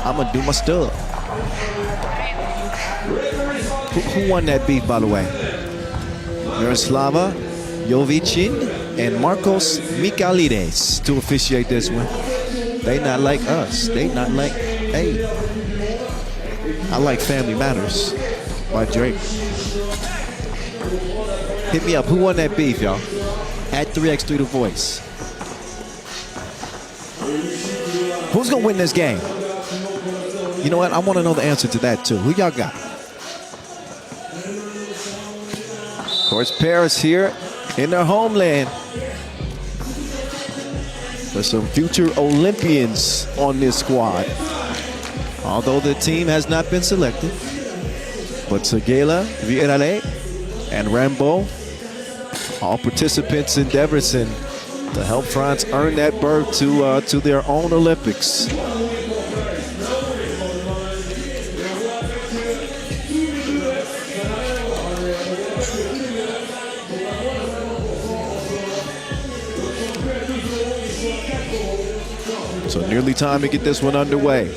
Speaker 3: I'm gonna do my stuff. Who won that beef, by the way? Miroslava Jovicin and Marcos Michalides to officiate this one. They not like us. They not like, hey. I like Family Matters by Drake. Hit me up. Who won that beef, y'all? At 3x3 The Voice. Who's gonna win this game? You know what? I want to know the answer to that too. Who y'all got? Of course, Paris here in their homeland. There's some future Olympians on this squad. Although the team has not been selected. But Segela, Vienna, and Rambo, all participants in Debrecen to help France earn that berth to their own Olympics. So nearly time to get this one underway.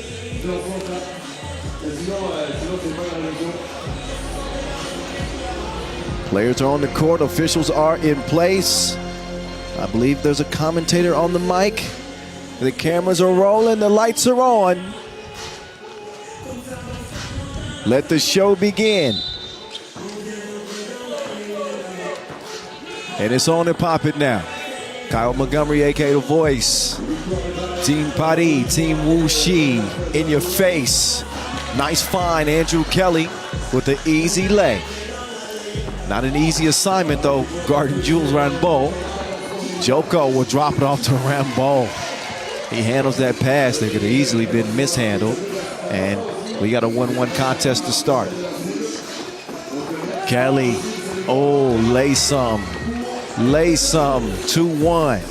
Speaker 3: Players are on the court, officials are in place. I believe there's a commentator on the mic. The cameras are rolling, the lights are on. Let the show begin. And it's on and popping now. Kyle Montgomery, aka The Voice. Team Pauli, Team Wuxi, in your face. Nice find, Andrew Kelly with the easy lay. Not an easy assignment though, guarding Jules Rambo. Joko will drop it off to Rambo. He handles that pass that could have easily been mishandled. And we got a 1-1 contest to start. Kelly, oh, lay some, 2-1.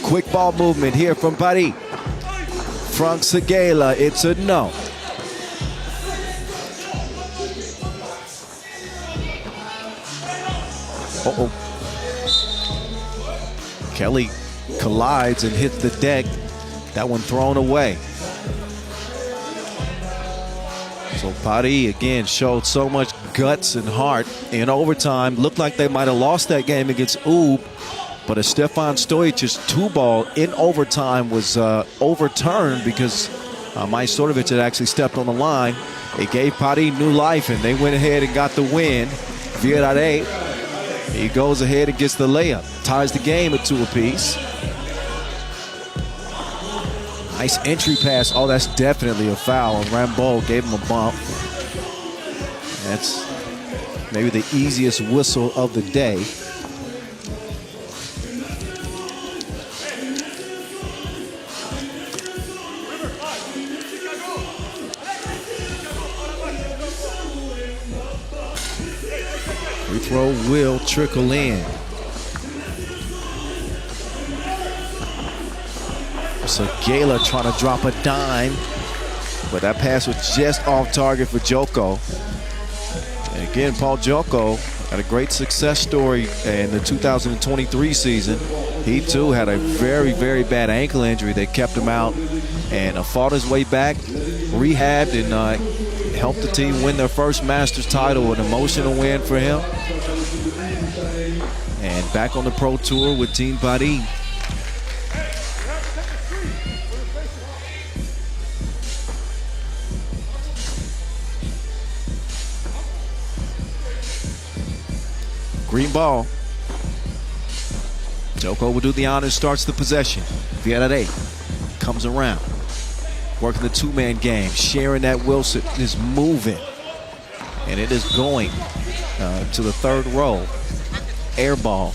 Speaker 3: Quick ball movement here from Pauli. Frank Segela, it's a no. Uh-oh. Kelly collides and hits the deck. That one thrown away. So Pauli again showed so much guts and heart in overtime. Looked like they might have lost that game against Oob, but a Stefan Stojic's 2-ball in overtime was overturned because Majstorovic had actually stepped on the line. It gave Pauli new life, and they went ahead and got the win. Viera, he goes ahead and gets the layup. Ties the game at 2 apiece. Nice entry pass. Oh, that's definitely a foul. Rambo gave him a bump. That's maybe the easiest whistle of the day. Free throw will trickle in. So Gala trying to drop a dime, but that pass was just off target for Joko. And again, Paul Joko had a great success story in the 2023 season. He too had a very, very bad ankle injury that kept him out, and fought his way back, rehabbed, and helped the team win their first Masters title. An emotional win for him. And back on the Pro Tour with Team Pauli. Green ball. Joko will do the honors, starts the possession. Viera comes around, working the two-man game. Sharing that Wilson is moving, and it is going to the third row. Air ball.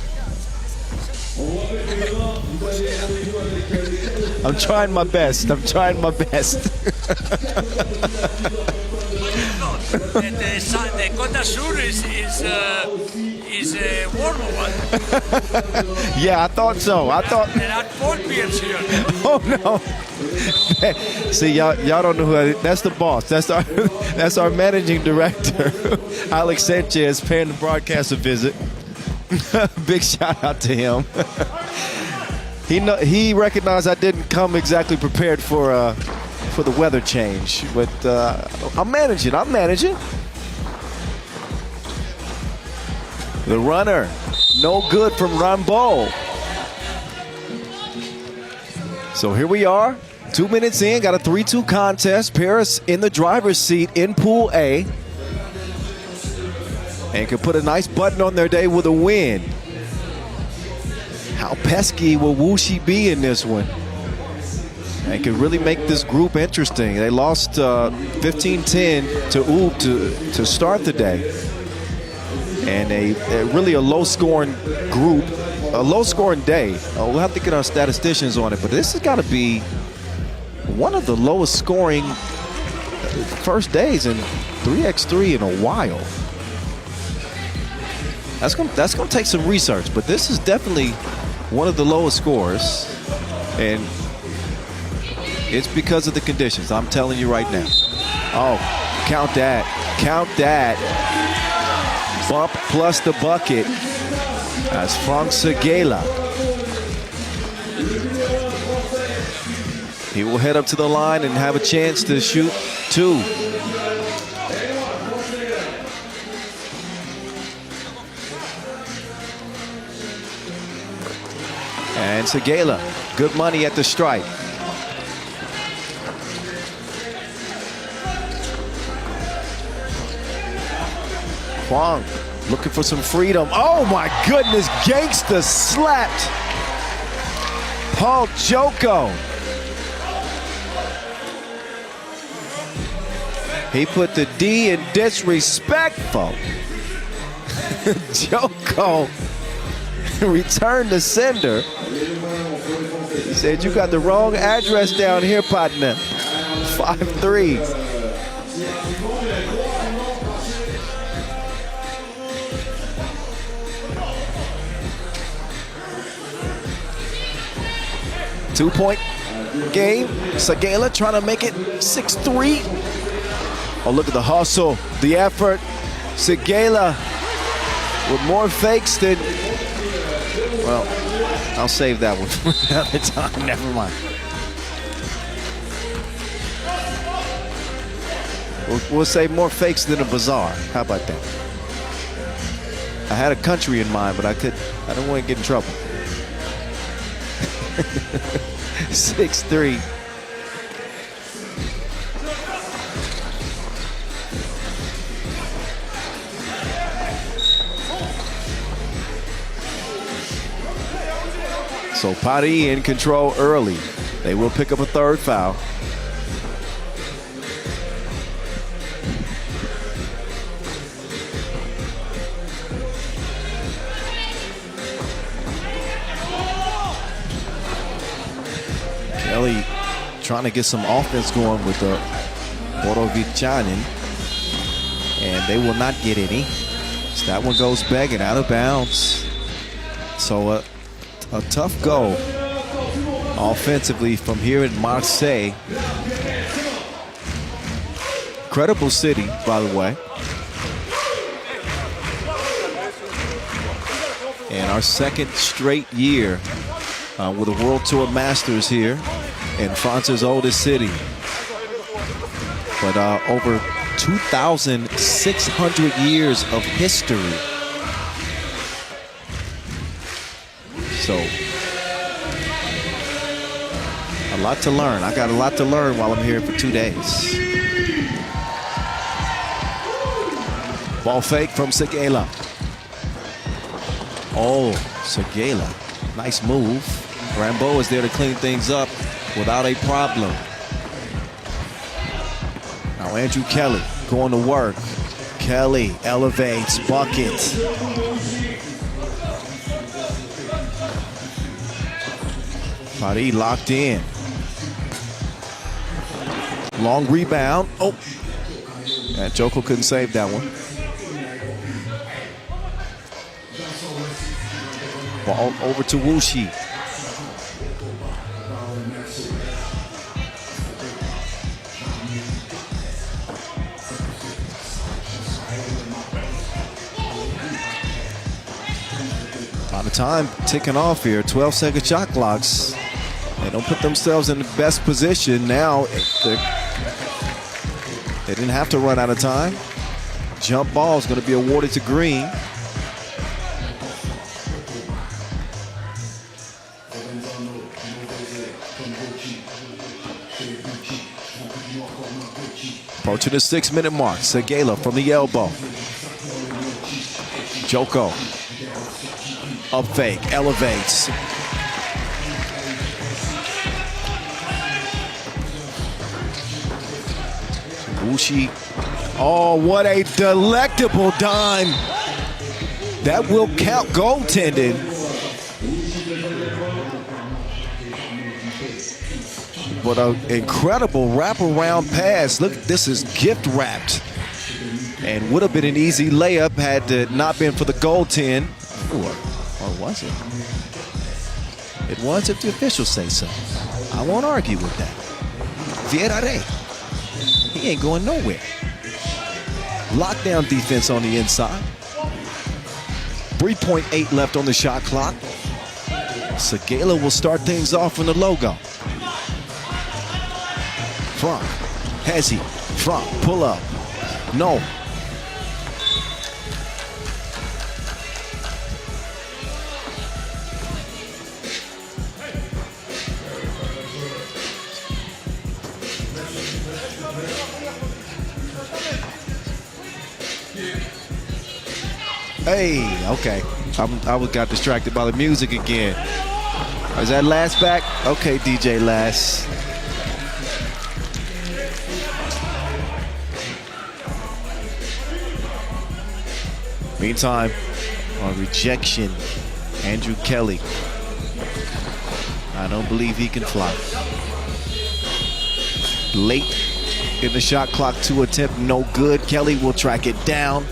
Speaker 3: I'm trying my best. I'm trying my best.
Speaker 8: The Côte d'Azur is a warmer one.
Speaker 3: Yeah, I thought so. I thought.
Speaker 8: There are 4 beers here.
Speaker 3: Oh no! See, y'all don't know who that's the boss. That's our managing director, Alex Sanchez, paying the broadcast a visit. Big shout out to him. He recognized I didn't come exactly prepared for the weather change, but I'm managing. The runner, no good from Rambo. So here we are, 2 minutes in, got a 3-2 contest. Paris in the driver's seat in Pool A, and could put a nice button on their day with a win. How pesky will Wuxi be in this one? And could really make this group interesting. They lost 15-10 to Ub to start the day. And really a low-scoring group, a low-scoring day. We'll have to get our statisticians on it, but this has got to be one of the lowest-scoring first days in 3x3 in a while. That's gonna take some research, but this is definitely one of the lowest scores, and it's because of the conditions. I'm telling you right now. Oh, count that. Bump plus the bucket. That's Frank Segela. He will head up to the line and have a chance to shoot 2. And Segela, good money at the stripe. Huang looking for some freedom. Oh my goodness, gangsta slapped Paul Joko. He put the D in disrespectful. Joko returned the sender. He said, you got the wrong address down here, partner. 5-3. Two-point game. Segela trying to make it 6-3. Oh, look at the hustle, the effort. Segela with more fakes than, well, I'll save that one for another time. Never mind. We'll say more fakes than a bazaar. How about that? I had a country in mind, but I don't want to get in trouble. 6-3. So Pauli in control early. They will pick up a third foul. Kelly trying to get some offense going with the Wuxi, and they will not get any. So that one goes back and out of bounds. So a tough go offensively from here in Marseille. Incredible city, by the way. And our second straight year with a World Tour Masters here in France's oldest city. But over 2,600 years of history. So, a lot to learn. I got a lot to learn while I'm here for 2 days. Ball fake from Segela. Oh, Segela. Nice move. Rambo is there to clean things up without a problem. Now Andrew Kelly going to work. Kelly elevates, bucket. Pauli locked in. Long rebound. Oh, and Joko couldn't save that one. Ball over to Wuxi. By the time ticking off here, 12-second shot clocks. They don't put themselves in the best position now. They didn't have to run out of time. Jump ball is going to be awarded to Green. Approaching the 6-minute mark. Segela from the elbow. Joko. Up fake. Elevates. Wuxi. Oh, what a delectable dime. That will count goaltending. But an incredible wraparound pass. Look, this is gift wrapped. And would have been an easy layup had it not been for the goaltend. Or was it? It was if the officials say so. I won't argue with that. Vienna, he ain't going nowhere. Lockdown defense on the inside. 3.8 left on the shot clock. Segela will start things off from the logo. Frank, has he? Frank, pull up. No. Hey, okay. I got distracted by the music again. Is that Last back? Okay, DJ Last. Meantime, on rejection, Andrew Kelly. I don't believe he can fly. Late in the shot clock, 2 attempt, no good. Kelly will track it down.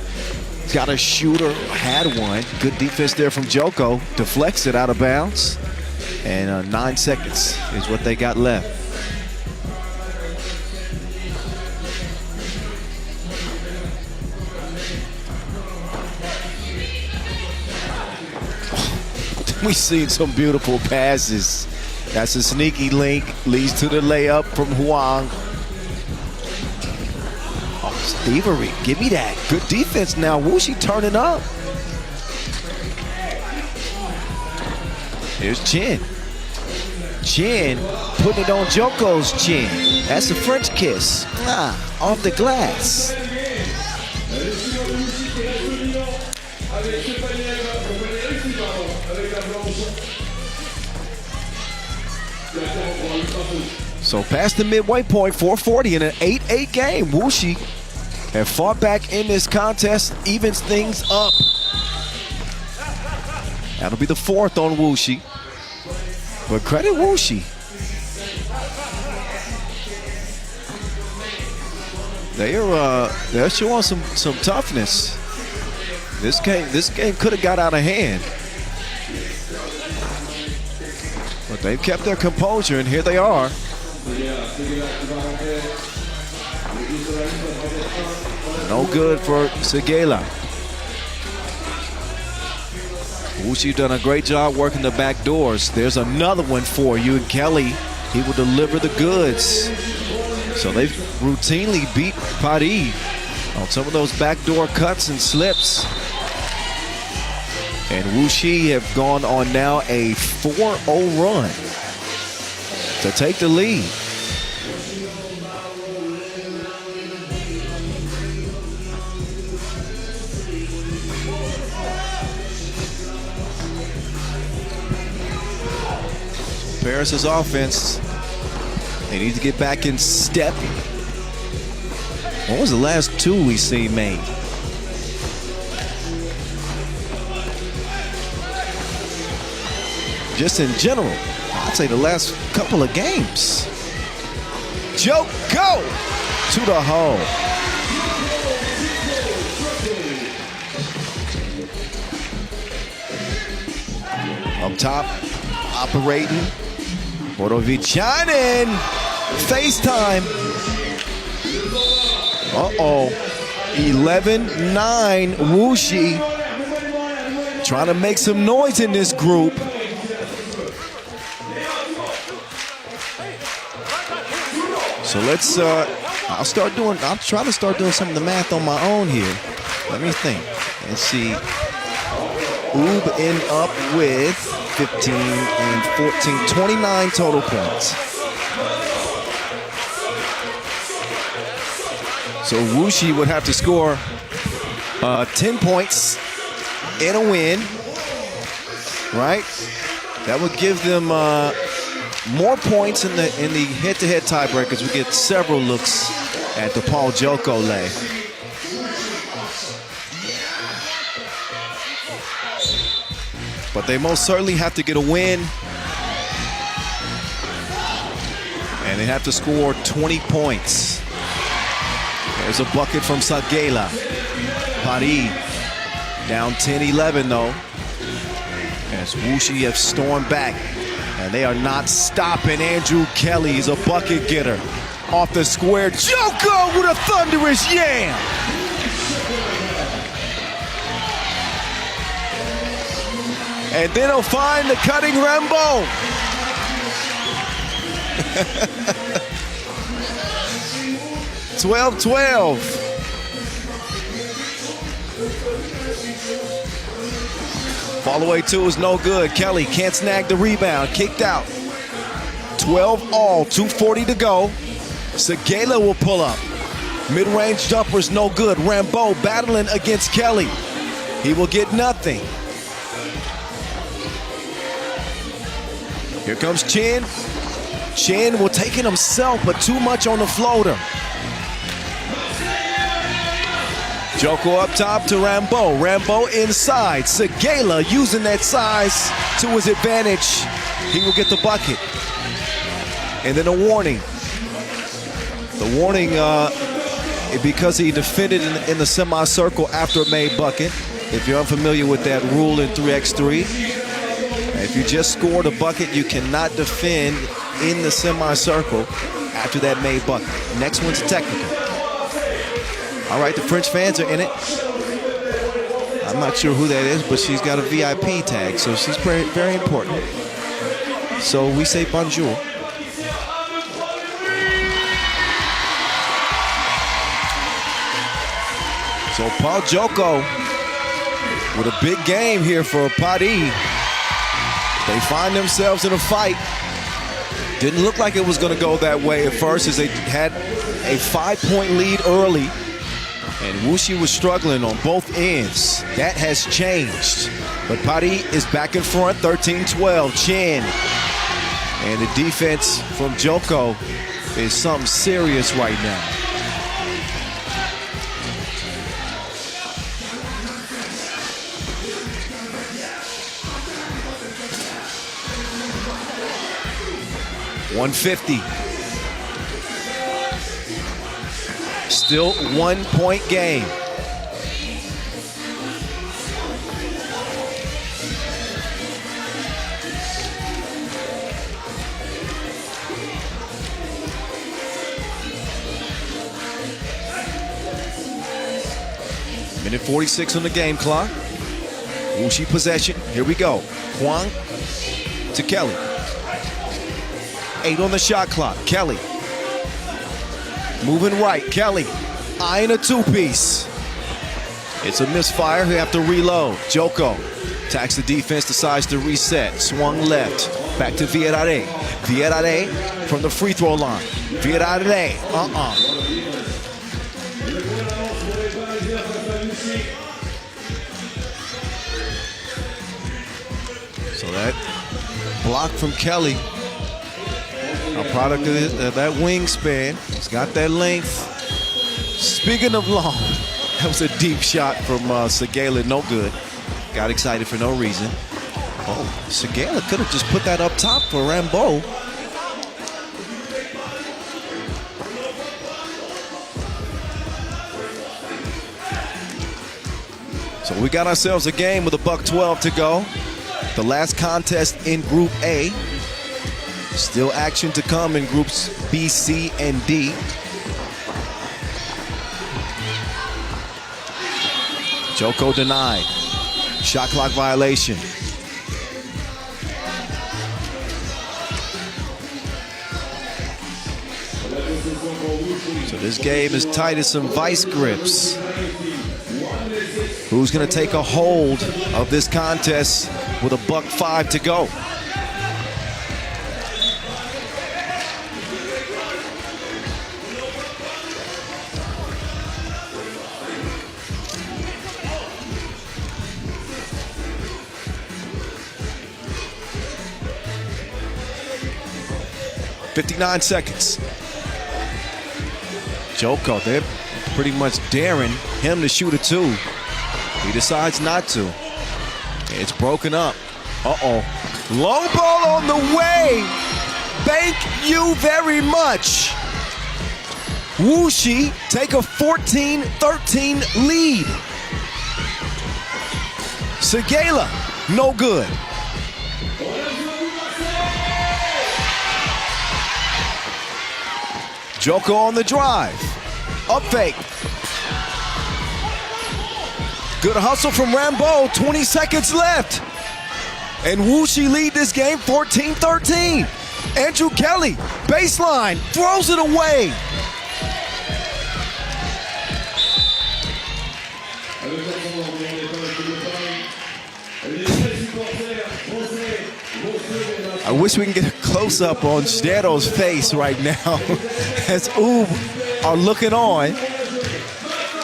Speaker 3: He's got a shooter, had one. Good defense there from Joko. Deflects it out of bounds. And 9 seconds is what they got left. We've seen some beautiful passes. That's a sneaky link. Leads to the layup from Huang. Oh, thievery. Give me that. Good defense now. Wuxi turning up. Here's Chin. Chin putting it on Joko's chin. That's a French kiss. Off the glass. So past the midway point, 440 in an 8-8 game. Wuxi have fought back in this contest, evens things up. That'll be the 4th on Wuxi. But credit Wuxi. They're showing some toughness. This game could have got out of hand. But they've kept their composure, and here they are. No good for Segela. Wuxi done a great job working the back doors. There's another one for you, and Kelly, he will deliver the goods. So they've routinely beat Pauli on some of those backdoor cuts and slips. And Wuxi have gone on now a 4-0 run to take the lead. Paris' offense, they need to get back in step. What was the last 2 we seen made? Just in general, I'd say the last couple of games. Joke go to the hole. Up top, operating. Huishan in. FaceTime. Uh-oh. 11-9 Wuxi. Trying to make some noise in this group. So let's, I'll try to start doing some of the math on my own here. Let me think. Let's see. Oob end up with 15 and 14, 29 total points. So Wuxi would have to score 10 points in a win, right? That would give them more points in the head-to-head tiebreakers. We get several looks at the Paul Joko lay. But they most certainly have to get a win. And they have to score 20 points. There's a bucket from Segela. Pauli down 10-11 though. As Wuxi have stormed back. And they are not stopping Andrew Kelly. He's a bucket getter. Off the square. Joko with a thunderous yam. And then he'll find the cutting Rambo. (12-12). Fall away 2 is no good. Kelly can't snag the rebound. Kicked out. 12 all. 2:40 to go. Segela will pull up. Mid-range jumper's no good. Rambo battling against Kelly. He will get nothing. Here comes Chin. Chin will take it himself, but too much on the floater. Joko up top to Rambo. Rambo inside. Segela using that size to his advantage. He will get the bucket. And then a warning. The warning, because he defended in the semicircle after a made bucket. If you're unfamiliar with that rule in 3x3, if you just scored a bucket, you cannot defend in the semicircle after that made bucket. Next one's technical. All right, the French fans are in it. I'm not sure who that is, but she's got a VIP tag, so she's very, very important. So we say bonjour. So Paul Joko with a big game here for Pauli. They find themselves in a fight. Didn't look like it was going to go that way at first, as they had a 5-point lead early. And Wuxi was struggling on both ends. That has changed. But Pauli is back in front, 13-12. Chin And the defense from Joko is something serious right now. .150. Still 1 point game. Minute 46 on the game clock. Wuxi possession. Here we go. Huang to Kelly. 8 on the shot clock. Kelly. Moving right. Kelly. Eyeing a two-piece. It's a misfire. They have to reload. Joko attacks the defense, decides to reset. Swung left. Back to Villarreal. Villarreal from the free throw line. Villarreal. So that block from Kelly, a product of that wingspan. He's got that length. Speaking of long, that was a deep shot from Segala, no good. Got excited for no reason. Oh, Segala could have just put that up top for Rambo. So we got ourselves a game with $1:12 to go. The last contest in Group A. Still action to come in Groups B, C, and D. Joko denied. Shot clock violation. So this game is tight as some vice grips. Who's going to take a hold of this contest with $1:05 to go? .59 seconds. Joko, they're pretty much daring him to shoot a two. He decides not to. It's broken up. Uh-oh. Long ball on the way. Thank you very much. Wuxi take a 14-13 lead. Segala, no good. Joko on the drive. Up fake. Good hustle from Rambo. 20 seconds left. And Wuxi lead this game 14-13. Andrew Kelly, baseline, throws it away. I wish we can get a close-up on Stero's face right now as Oob are looking on.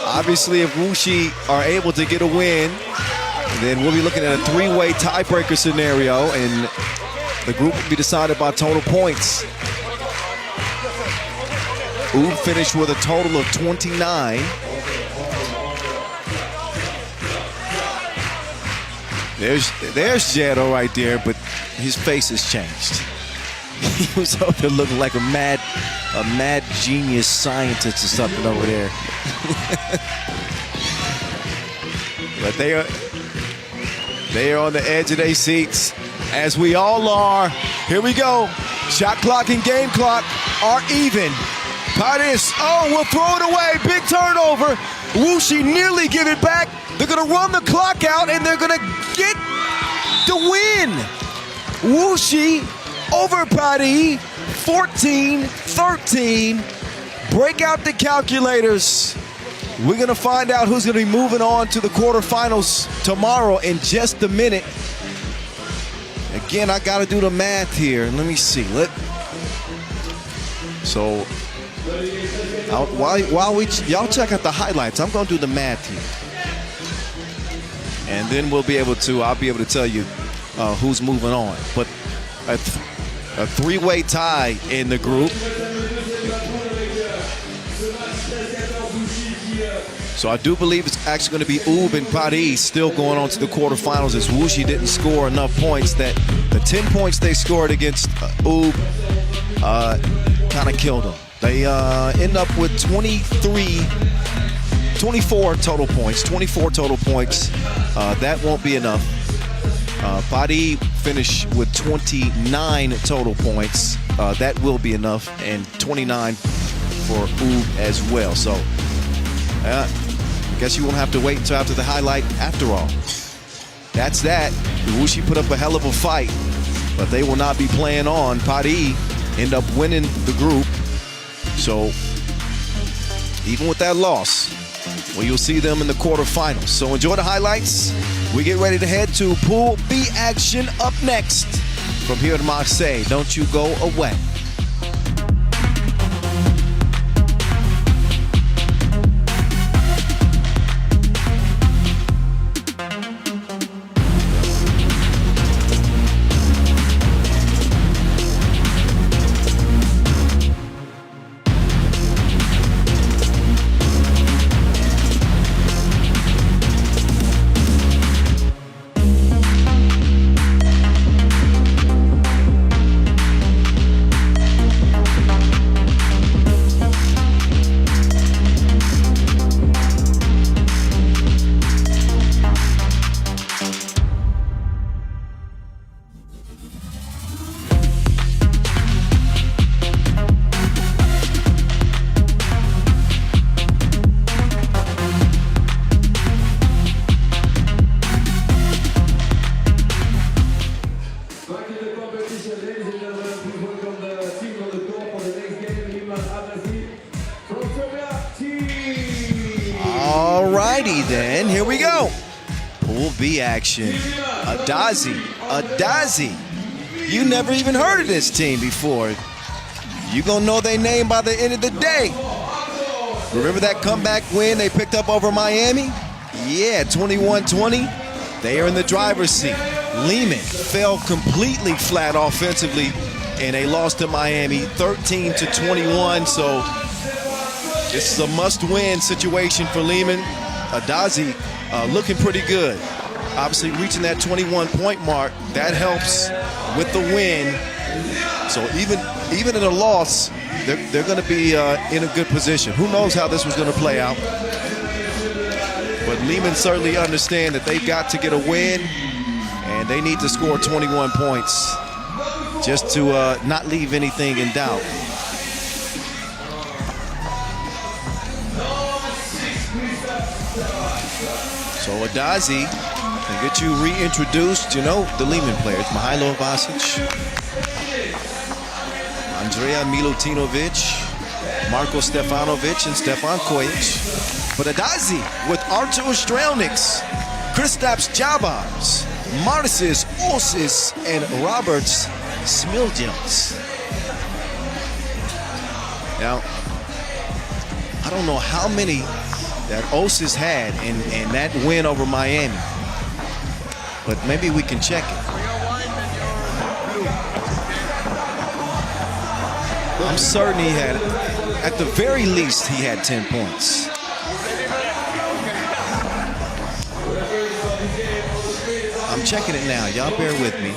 Speaker 3: Obviously, if Wuxi are able to get a win, then we'll be looking at a three-way tiebreaker scenario, and the group will be decided by total points. Oob finished with a total of 29. There's Jero right there, but his face has changed. He was out there looking like a mad genius scientist or something over there. But they are on the edge of their seats, as we all are. Here we go. Shot clock and game clock are even. Paris, we'll throw it away. Big turnover. Wuxi nearly give it back. They're going to run the clock out, and they're going to get the win. Wuxi over Paris, 14-13. Break out the calculators. We're going to find out who's going to be moving on to the quarterfinals tomorrow in just a minute. Again, I got to do the math here. Let me see. While y'all check out the highlights, I'm going to do the math here. And then I'll be able to tell you who's moving on. But a three-way tie in the group. So I do believe it's actually going to be Ub and Paris still going on to the quarterfinals, as Wuxi didn't score enough points. That the 10 points they scored against Ub kind of killed them. They end up with 24 total points. That won't be enough. Paris finished with 29 total points. That will be enough, and 29 for Ub as well. So I guess you won't have to wait until after the highlight after all. That's that. Wuxi put up a hell of a fight, but they will not be playing on. Paris end up winning the group. So even with that loss, well, you'll see them in the quarterfinals. So enjoy the highlights. We get ready to head to Pool B action up next from here in Marseille. Don't you go away.
Speaker 5: Back in the competition, ladies and gentlemen, please welcome the team on the court for the next game, Liman, Adazi from Serbia team.
Speaker 3: All righty then, here we go. Pool B action. Adazi. You never even heard of this team before. You gonna know their name by the end of the day. Remember that comeback win they picked up over Miami? Yeah, 21-20. They are in the driver's seat. Liman fell completely flat offensively, and they lost to Miami 13-21. So this is a must-win situation for Liman. Adazi looking pretty good. Obviously reaching that 21-point mark, that helps with the win. So even in a loss, they're going to be in a good position. Who knows how this was going to play out? But Liman certainly understand that they've got to get a win, and they need to score 21 points just to not leave anything in doubt. So Adazi can get you reintroduced, you know, the Liman players. Mihailo Vasic, Andrea Milutinovic, Marko Stefanovic, and Stefan Kojic. But Adazi with Artur Strelniks, Kristaps Jabars, Martis Osis, and Roberts Smiljans. Now, I don't know how many that Osis had in that win over Miami, but maybe we can check it. I'm certain he had, at the very least, he had 10 points. I'm checking it now. Y'all bear with me.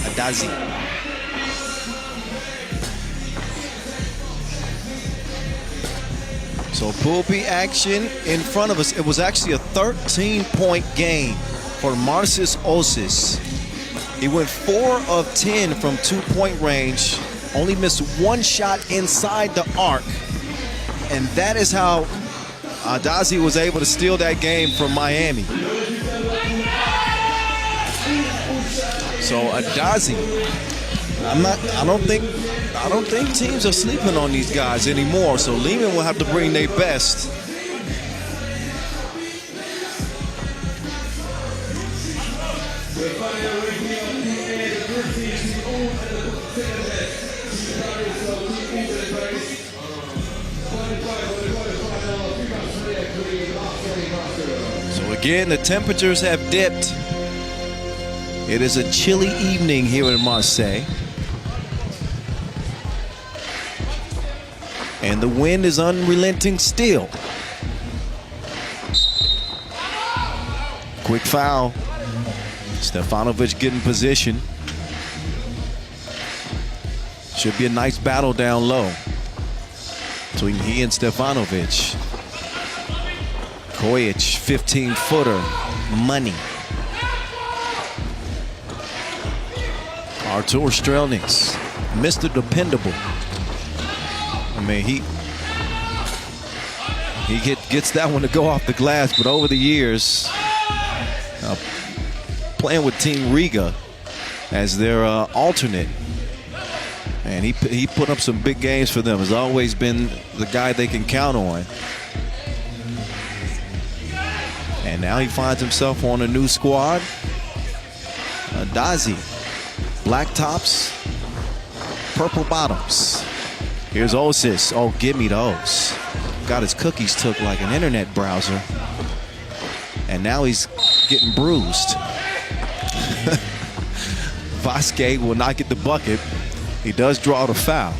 Speaker 3: Adazi. So Pool B action in front of us. It was actually a 13-point game for Martis Osis. He went 4 of 10 from 2-point range, only missed 1 shot inside the arc. And that is how Adazi was able to steal that game from Miami. So Adazi, I don't think teams are sleeping on these guys anymore. So Liman will have to bring their best. So again, the temperatures have dipped. It is a chilly evening here in Marseille. And the wind is unrelenting still. Quick foul. Stefanovic getting position. Should be a nice battle down low between he and Stefanovic. Kojic, 15-footer, money. Artur Strelnieks, Mr. Dependable. I mean, he gets that one to go off the glass, but over the years, playing with Team Riga as their alternate, and he put up some big games for them. Has always been the guy they can count on. And now he finds himself on a new squad. Adazi, black tops, purple bottoms. Here's Osis. Oh, give me those. Got his cookies took like an internet browser. And now he's getting bruised. Vasquez will not get the bucket. He does draw the foul.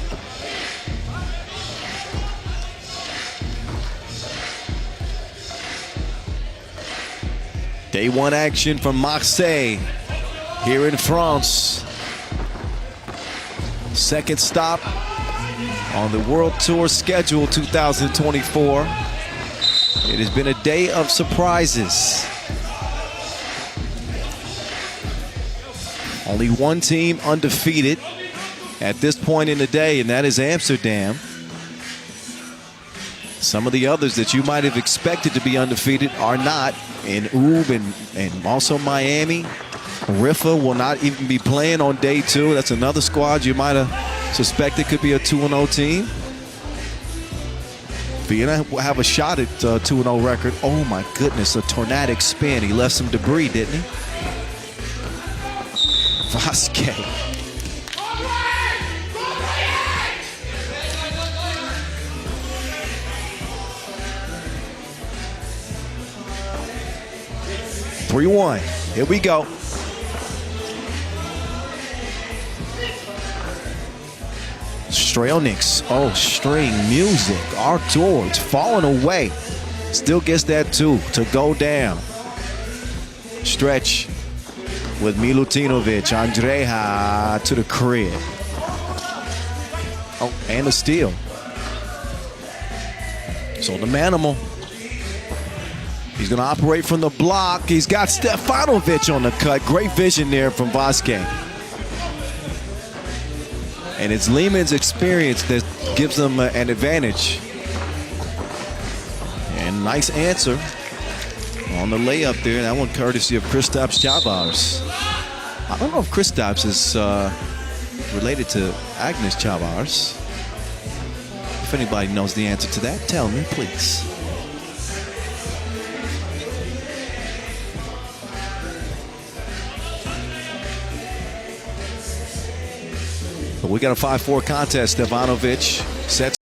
Speaker 3: Day one action from Marseille here in France. Second stop on the World Tour schedule 2024. It has been a day of surprises. Only one team undefeated at this point in the day, and that is Amsterdam. Some of the others that you might have expected to be undefeated are not. In Ub and also Miami. Riffa will not even be playing on day two. That's another squad you might have suspected could be a 2-0 team. Vienna will have a shot at 2-0 record. Oh my goodness, a tornadic spin. He left some debris, didn't he? Vasquez. Three-one. Here we go. Strelnieks. Oh, string music. Artur, it's falling away. Still gets that two to go down. Stretch with Milutinovic. Andreja to the crib. Oh, and a steal. So the Manimal. He's going to operate from the block. He's got Stefanovic on the cut. Great vision there from Vasquez. And it's Liman's experience that gives them an advantage. And nice answer on the layup there. That one courtesy of Kristaps Chavars. I don't know if Kristaps is related to Agnes Chavars. If anybody knows the answer to that, tell me, please. But we got a 5-4 contest. Stefanovic sets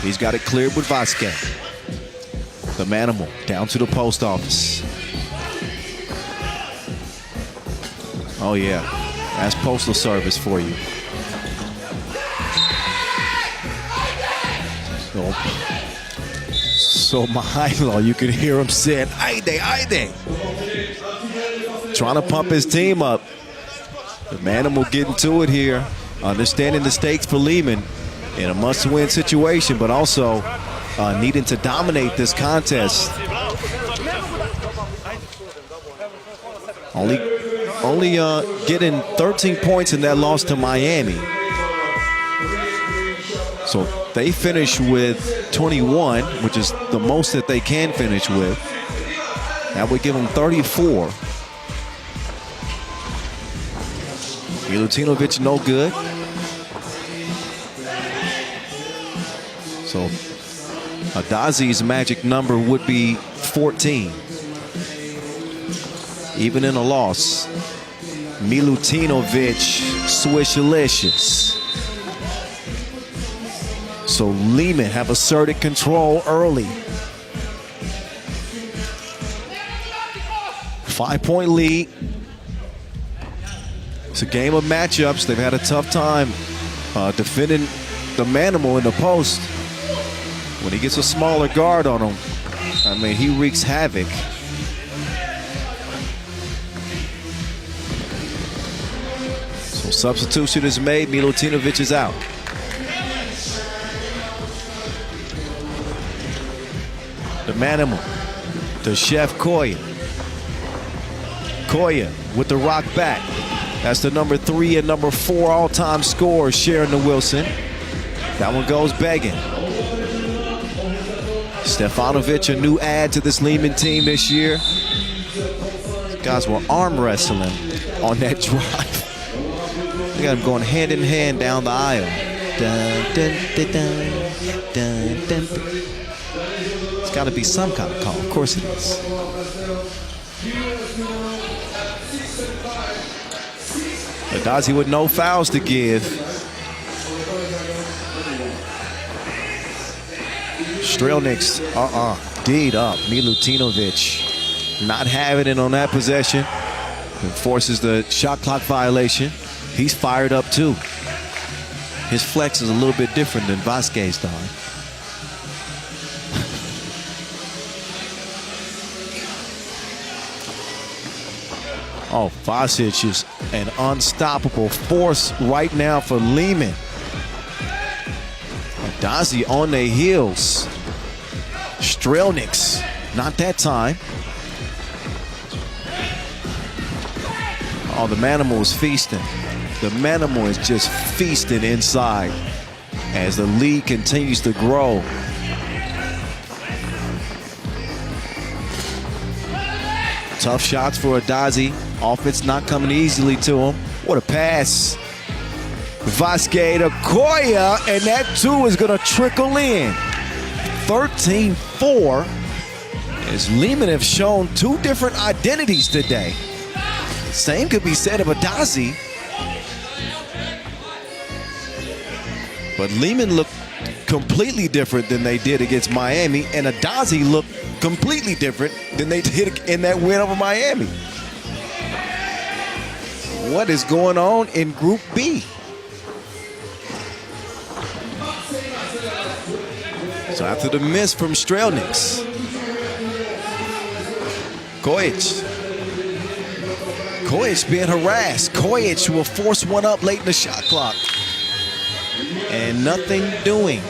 Speaker 3: He's got it cleared with Vasquez. The Manimal down to the post office. Oh yeah, that's postal service for you. So Mihailo, you can hear him saying, "Aide, aide." Trying to pump his team up. The Manimal getting to it here, understanding the stakes for Liman in a must-win situation, but also needing to dominate this contest. Only getting 13 points in that loss to Miami. So they finish with 21, which is the most that they can finish with. That would give them 34. Milutinovic no good. So Adazi's magic number would be 14. Even in a loss, Milutinovic swishalicious. So Liman have asserted control early. 5-point lead. It's a game of matchups. They've had a tough time defending the Manimal in the post. When he gets a smaller guard on him, I mean, he wreaks havoc. So substitution is made. Milutinovic is out. The Manimal to Chef Kodio. Kodio with the rock back. That's the number 3 and number 4 all-time scorers sharing the Wilson. That one goes begging. Stefanovic, a new add to this Liman team this year. These guys were arm wrestling on that drive. They got him going hand in hand down the aisle. Dun, dun, dun, dun, dun, dun, dun. It's got to be some kind of call. Of course it is. Adazi with no fouls to give. Strelnick's D'd up. Milutinovic not having it on that possession. And forces the shot clock violation. He's fired up too. His flex is a little bit different than Vasquez's done. Oh, Vasic is an unstoppable force right now for Liman. Adazi on their heels. Strelnick's not that time. Oh, the Manimal is feasting. The Manimal is just feasting inside as the lead continues to grow. Tough shots for Adazi. Offense not coming easily to him. What a pass. Vasquez to Kodio, and that too is going to trickle in. 13-4, as Liman have shown two different identities today. Same could be said of Adazi. But Liman looked completely different than they did against Miami, and Adazi looked completely different than they did in that win over Miami. What is going on in Group B? So after the miss from Strelnick's, Kojic being harassed. Kojic will force one up late in the shot clock. And nothing doing.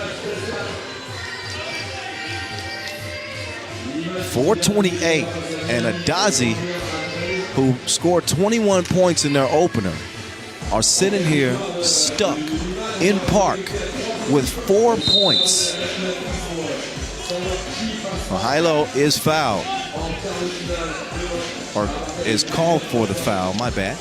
Speaker 3: 4:28, and Adazi, who scored 21 points in their opener, are sitting here stuck in park with 4 points. Mihailo is fouled, or is called for the foul, my bad.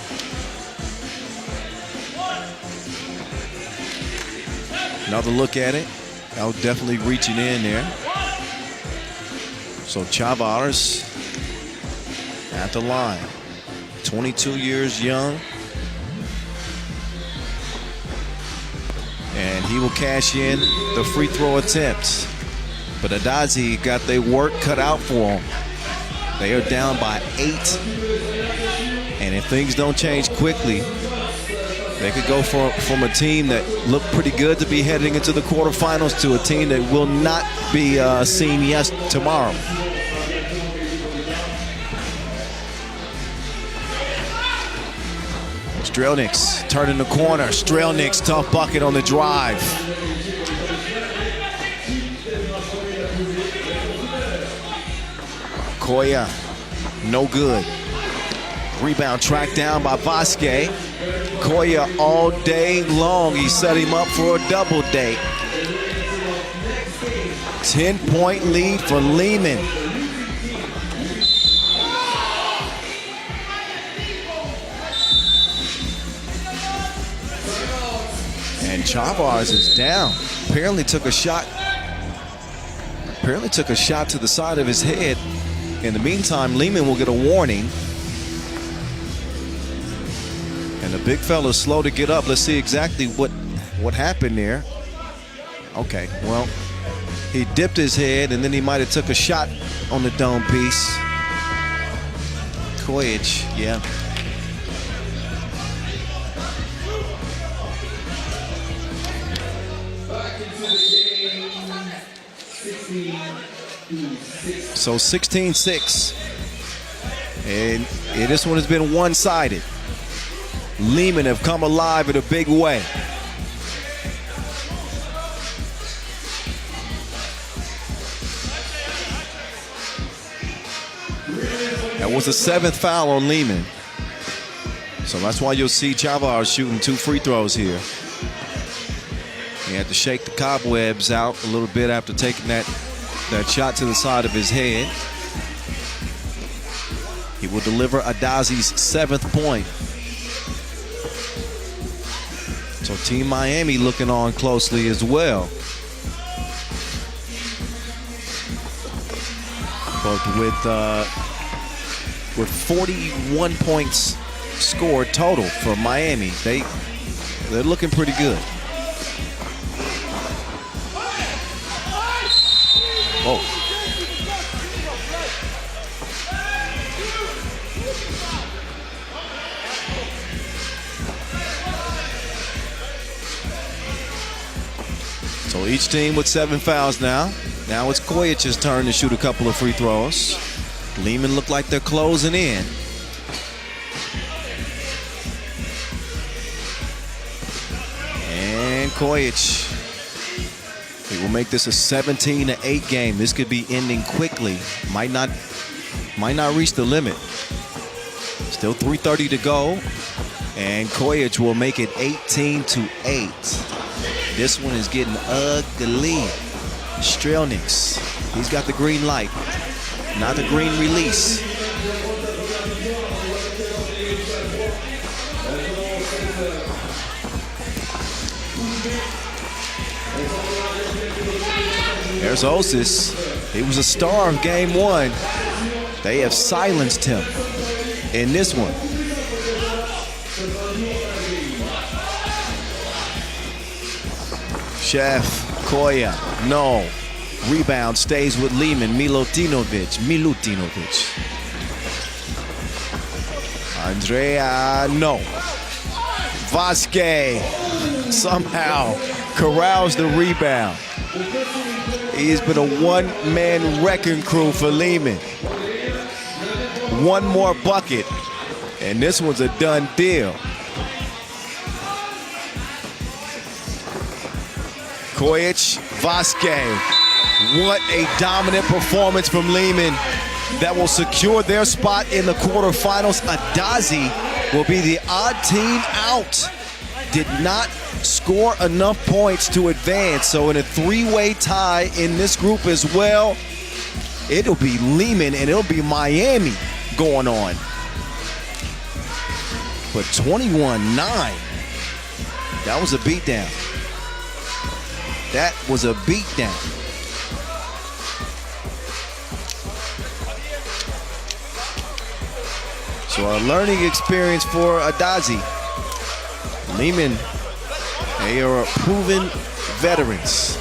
Speaker 3: Another look at it. That was definitely reaching in there. So Chavares at the line. 22 years young. And And he will cash in the free throw attempts. But Adazi got their work cut out for him. They are down by 8. And if things don't change quickly, they could go from a team that looked pretty good to be heading into the quarterfinals to a team that will not be seen tomorrow. Strelnieks turning the corner. Strelnieks, tough bucket on the drive. Koya, no good. Rebound tracked down by Vasquez. Koya all day long, he set him up for a double date. 10-point lead for Liman. And Chavez is down. Apparently took a shot to the side of his head. In the meantime, Liman will get a warning. And the big fella's slow to get up. Let's see exactly what happened there. Okay, well, he dipped his head and then he might have took a shot on the dome piece. Kojic, yeah. So 16-6. And this one has been one-sided. Liman have come alive in a big way. That was the 7th foul on Liman. So that's why you'll see Chavez shooting 2 free throws here. He had to shake the cobwebs out a little bit after taking that shot to the side of his head. He will deliver Adazi's 7th point. So Team Miami looking on closely as well. But with 41 points scored total for Miami, they're looking pretty good. Oh. So each team with 7 fouls now. Now it's Kojic's turn to shoot a couple of free throws. Liman look like they're closing in. And Kojic. He will make this a 17-8 game. This could be ending quickly. Might not reach the limit. Still 3:30 to go. And Kojic will make it 18-8. This one is getting ugly. Strelnieks, he's got the green light, not the green release. There's Osis. He was a star of game 1. They have silenced him in this one. Chef Koya, no. Rebound stays with Liman. Milutinovic. Andrea, no. Vasquez somehow corrals the rebound. He's been a one-man wrecking crew for Liman. One more bucket, and this one's a done deal. Kojic, Vasquez. What a dominant performance from Liman that will secure their spot in the quarterfinals. Adazi will be the odd team out. Did not score enough points to advance. So in a 3-way tie in this group as well, it'll be Liman and it'll be Miami going on. But 21-9, that was a beatdown. That was a beatdown. So a learning experience for Adazi. Liman, they are a proven veterans.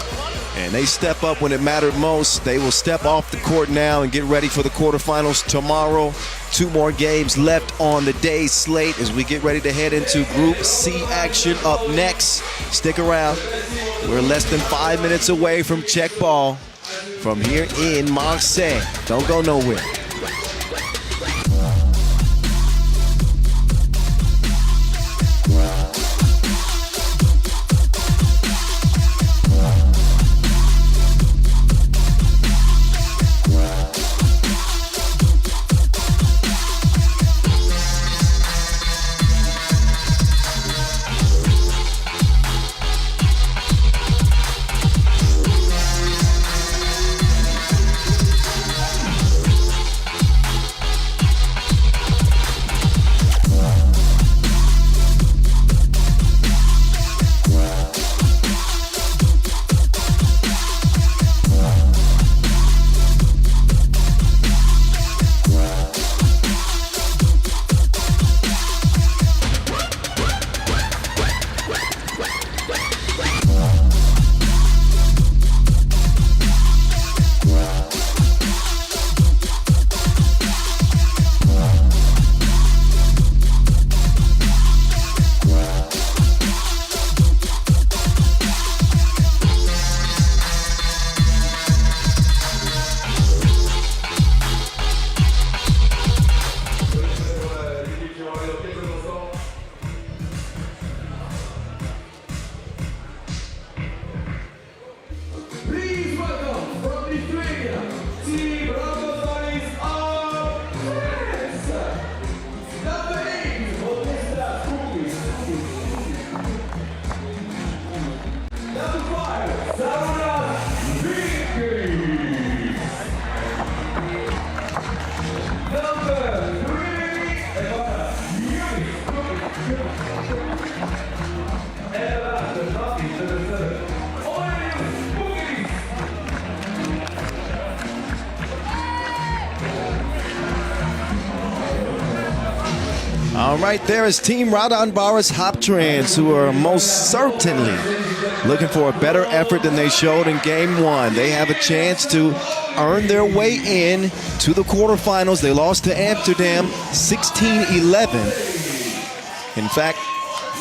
Speaker 3: And they step up when it mattered most. They will step off the court now and get ready for the quarterfinals tomorrow. 2 more games left on the day's slate as we get ready to head into Group C action up next. Stick around. We're less than 5 minutes away from check ball from here in Marseille. Don't go nowhere.
Speaker 5: Please welcome from Lithuania, Team Raudondvaris of France. Number 8, Mr. Number 5, Raudondvaris. Number 3,
Speaker 3: All right, there is Team Raudondvaris Hoptrans, who are most certainly looking for a better effort than they showed in Game 1. They have a chance to earn their way in to the quarterfinals. They lost to Amsterdam 16-11. In fact,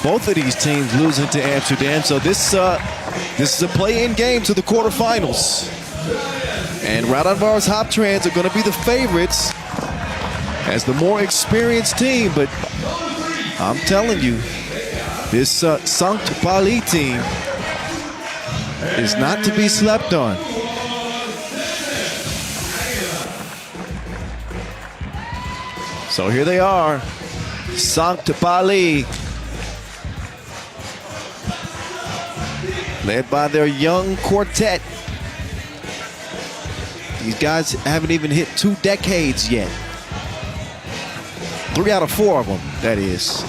Speaker 3: both of these teams losing to Amsterdam, so this is a play-in game to the quarterfinals. And Raudondvaris Hoptrans are going to be the favorites as the more experienced team, but I'm telling you, this St. Pauli team is not to be slept on. So here they are, St. Pauli, led by their young quartet. These guys haven't even hit 2 decades yet. 3 out of 4 of them, that is.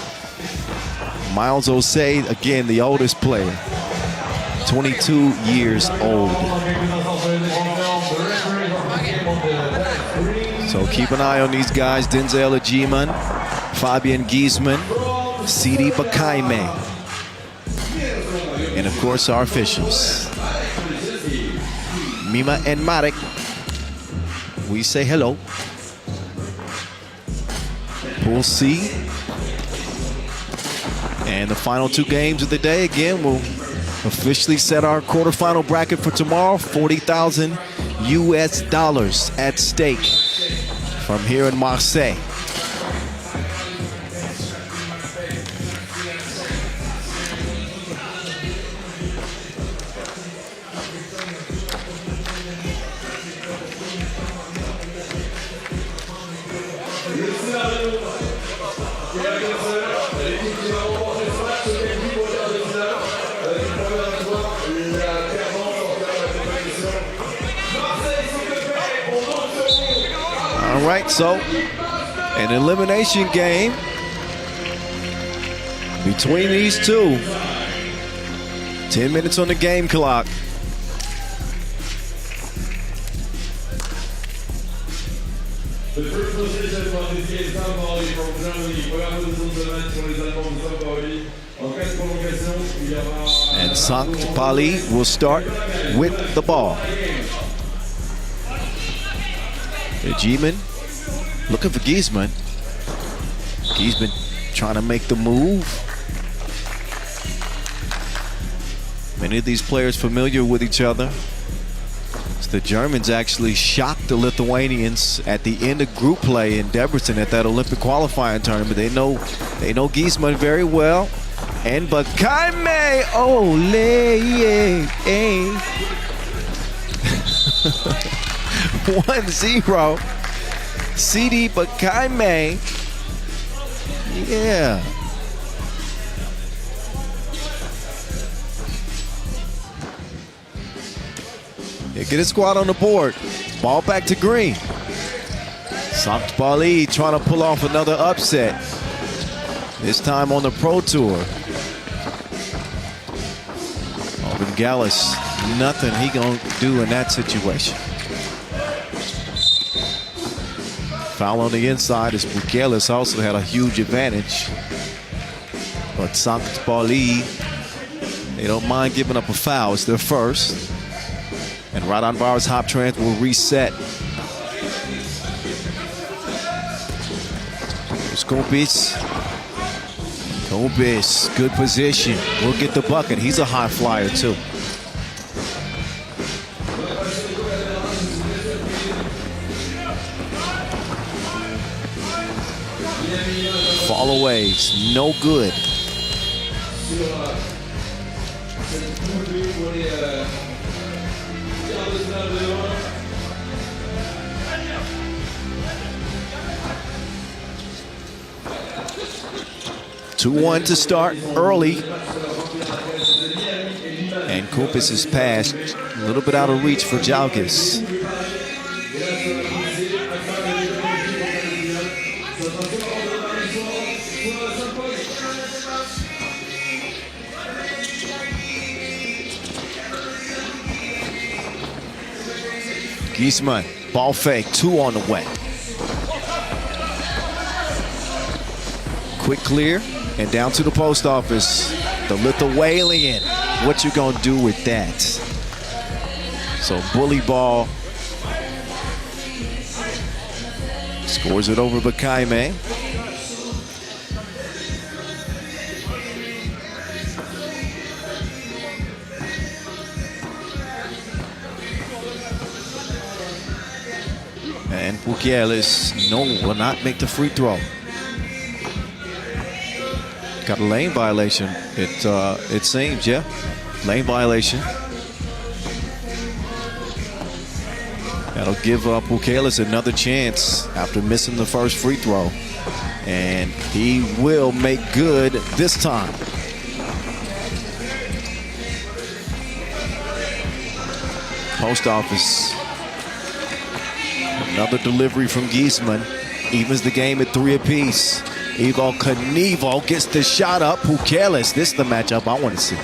Speaker 3: Miles Osei, again, the oldest player, 22 years old. So keep an eye on these guys, Denzel Ajiman, Fabian Giesman, Sidi Bakaime, and of course our officials, Mima and Marek. We say hello. Pool C. And the final 2 games of the day, again, will officially set our quarterfinal bracket for tomorrow. $40,000 US at stake from here in Marseille. All right, so an elimination game between these two. 10 minutes on the game clock.
Speaker 5: The first position for this game, Pauli from Germany. Voilà, nous sommes sur les Allemands de Pauli.
Speaker 3: And Sankt Pauli will start with the ball. Liman looking for Giesman. Giesman trying to make the move. Many of these players familiar with each other. The Germans actually shocked the Lithuanians at the end of group play in Debrecen at that Olympic qualifying tournament. They know Giesman very well. And Bakaime, ole, 1-0. CD Bakaime. Yeah. Get his squad on the board. Ball back to Green. Sankt Pauli trying to pull off another upset. This time on the Pro Tour. Gallis, nothing he gonna do in that situation. Foul on the inside as Bukelis also had a huge advantage. But Sankt Pauli, they don't mind giving up a foul. It's their first. And Raudondvaris Hoptrans will reset. Skopis. Kobis, good position. We'll get the bucket. He's a high flyer too. Fall aways, no good. 2-1 to start early. And Kupis is passed a little bit out of reach for Jalgis. Giesman, ball fake, 2 on the way. Quick clear. And down to the post office, the Lithuanian. What you gonna do with that? So bully ball. Scores it over Bakaime. And Bukielis, no, will not make the free throw. Got a lane violation, it seems, yeah. Lane violation. That'll give Bukelis another chance after missing the first free throw. And he will make good this time. Post office. Another delivery from Giesman. Evens the game at 3 apiece. Ivo Knievel gets the shot up. Bukelis, this is the matchup I want to see.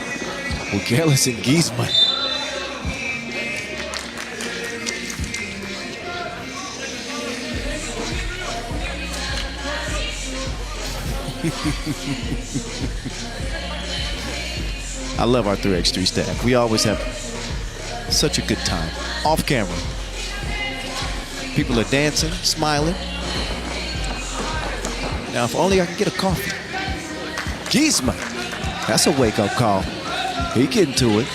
Speaker 3: Bukelis and Giesman. I love our 3x3 staff. We always have such a good time. Off camera. People are dancing, smiling. Now, if only I can get a coffee. Giesman. That's a wake-up call. He getting to it.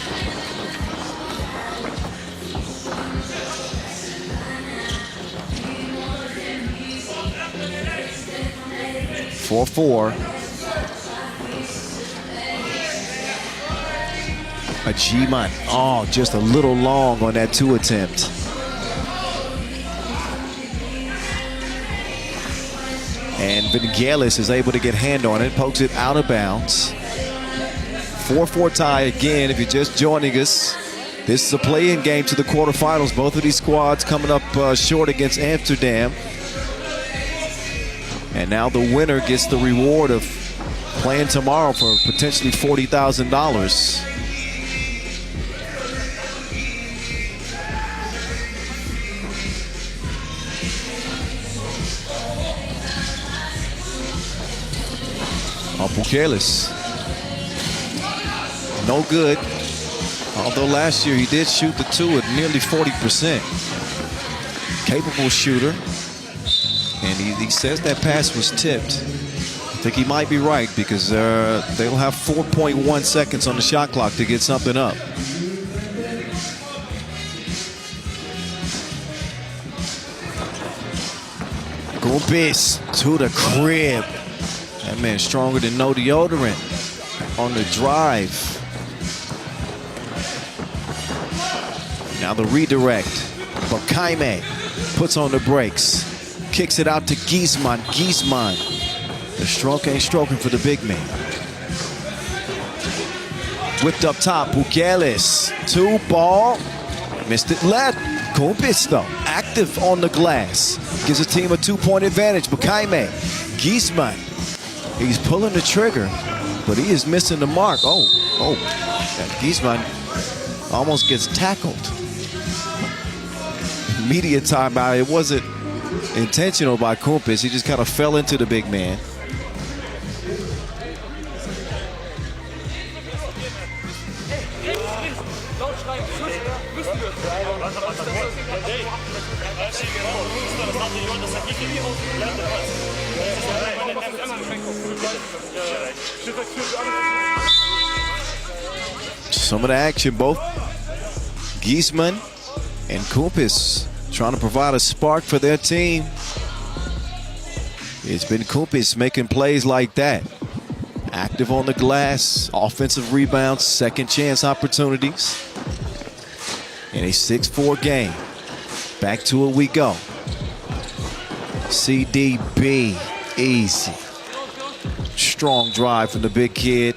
Speaker 3: (4-4). A G-Man. Oh, just a little long on that 2 attempt. And Vangelis is able to get hand on it, pokes it out of bounds. 4-4 tie again if you're just joining us. This is a play-in game to the quarterfinals. Both of these squads coming up short against Amsterdam. And now the winner gets the reward of playing tomorrow for potentially $40,000. Bukelis. No good. Although last year he did shoot the two at nearly 40%. Capable shooter. And he says that pass was tipped. I think he might be right because they'll have 4.1 seconds on the shot clock to get something up. Kumpis to the crib. That man stronger than no deodorant on the drive. Now the redirect. Bokaime puts on the brakes. Kicks it out to Giesman. Giesman. The stroke ain't stroking for the big man. Whipped up top. Bukelis. 2-ball. Missed it left. Kumpis though. Active on the glass. Gives the team a 2-point advantage. Bokaime. Giesman. He's pulling the trigger, but he is missing the mark. Oh. Giesman almost gets tackled. Media timeout. It wasn't intentional by Kumpis. He just kind of fell into the big man. Some of the action, both Giesman and Kumpis trying to provide a spark for their team. It's been Kumpis making plays like that. Active on the glass, offensive rebounds, second chance opportunities. In a 6-4 game. Back to it we go. CDB, easy. Strong drive from the big kid.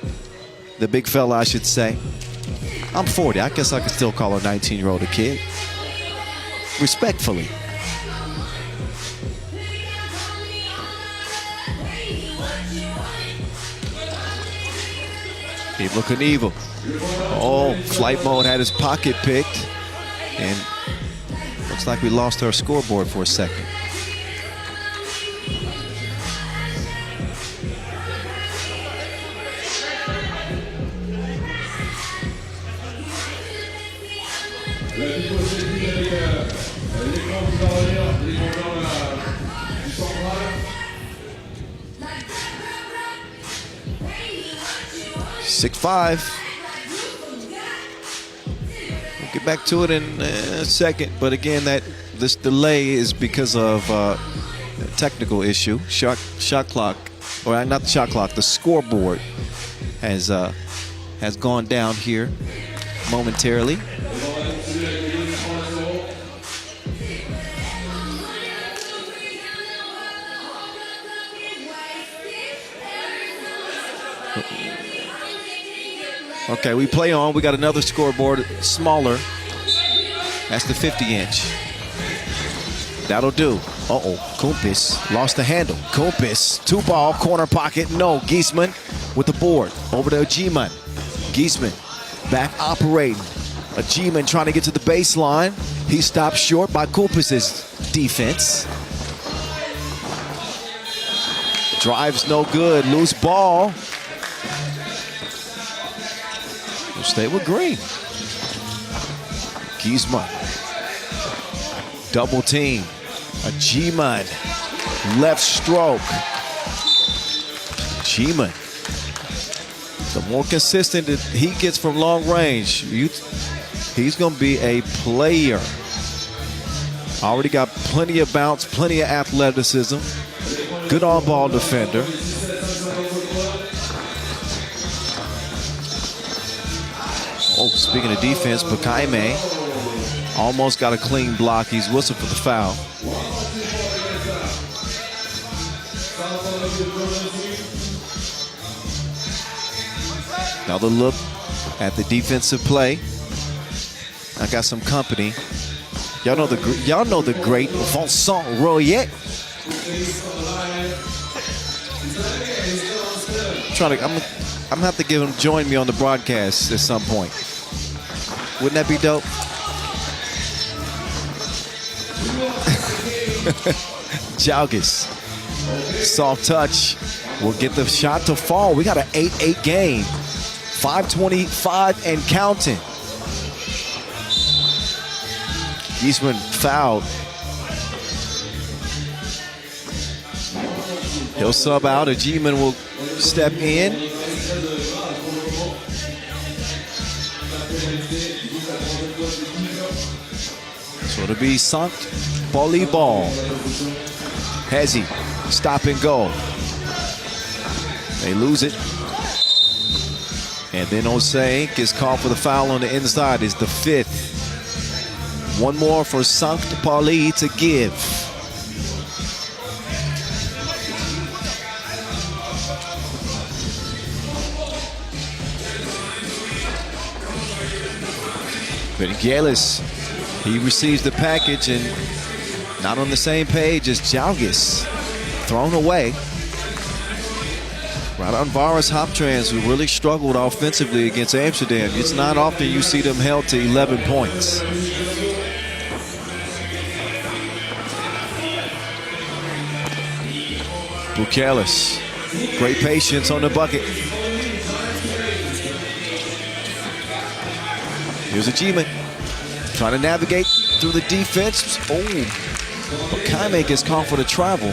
Speaker 3: The big fella, I should say. I'm 40. I guess I could still call a 19-year-old a kid. Respectfully. Keep looking evil. Oh, flight mode had his pocket picked. And looks like we lost our scoreboard for a second. Six 5. We'll get back to it in a second, but again, this delay is because of a technical issue. Shot clock, or not the shot clock, the scoreboard has gone down here momentarily. Okay, we play on. We got another scoreboard, smaller. That's the 50-inch. That'll do. Uh-oh, Kumpis lost the handle. Kumpis, 2-ball, corner pocket. No, Giesman with the board. Over to Ajiman. Giesman back operating. Ajiman trying to get to the baseline. He stopped short by Kumpis' defense. Drive's no good. Loose ball. We'll stay with Green. Giesman. Double team. Ajiman. Left stroke. Ajiman. The more consistent that he gets from long range, he's going to be a player. Already got plenty of bounce, plenty of athleticism. Good on-ball defender. Oh, speaking of defense, Bokaime almost got a clean block. He's whistled for the foul. Another look at the defensive play. I got some company. Y'all know the great Vincent Royer. I'm gonna have to get him to join me on the broadcast at some point. Wouldn't that be dope? Jalgis. Soft touch. Will get the shot to fall. We got an 8-8 game. 5:25 and counting. Giesman fouled. He'll sub out. A G-man will step in. So it'll be Sankt Pauli ball. Hezi, stop and go. They lose it. And then Osei is called for the foul on the inside. Is the 5th. One more for Sankt Pauli to give. Vingelis, he receives the package and not on the same page as Jalgis. Thrown away. Raudondvaris Hoptrans, who really struggled offensively against Amsterdam. It's not often you see them held to 11 points. Bukelis, great patience on the bucket. Here's a G-man trying to navigate through the defense. Oh, but Kaime gets called for the travel.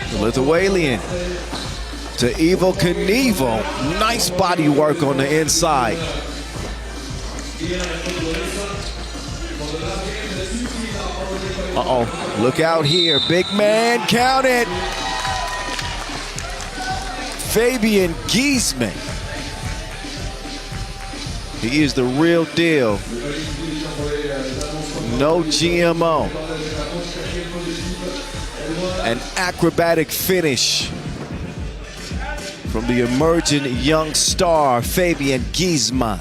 Speaker 3: The Lithuanian to Evo Knievel. Nice body work on the inside. Uh-oh, look out here. Big man, count it. Fabian Giesman. He is the real deal. No GMO. An acrobatic finish from the emerging young star, Fabian Giesman.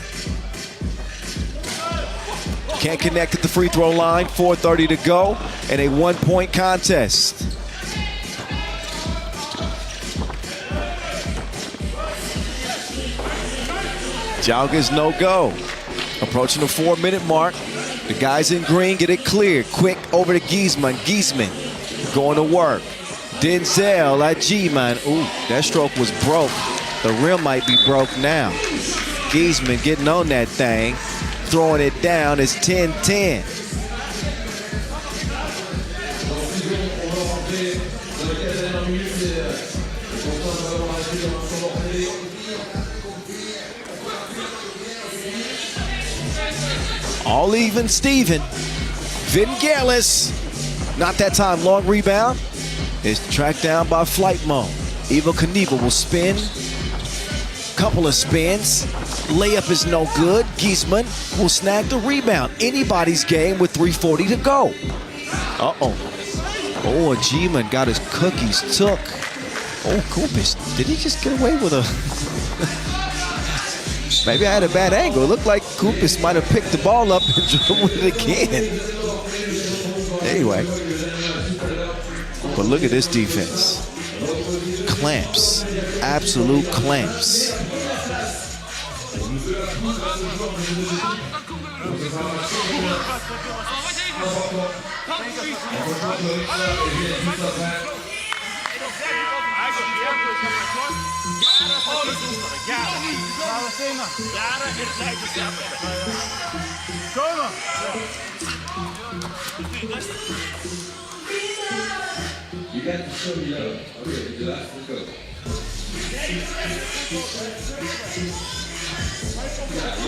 Speaker 3: Can't connect at the free throw line. 4:30 to go and a 1-point contest. Jalgis no go. Approaching the 4-minute mark. The guys in green get it cleared. Quick over to Giesman. Giesman going to work. Denzel at G-man. Ooh, that stroke was broke. The rim might be broke now. Giesman getting on that thing. Throwing it down is 10-10. All even Steven. Vingelis. Not that time. Long rebound. Is tracked down by Flight Mode. Evo Knievel will spin. Couple of spins. Layup is no good. Giesman will snag the rebound. Anybody's game with 3:40 to go. Uh-oh. Oh, a G-man got his cookies took. Oh, Kupis, did he just get away with a... Maybe I had a bad angle. It looked like Kupis might have picked the ball up and dribbled it again. Anyway. But look at this defense. Clamps. Absolute clamps.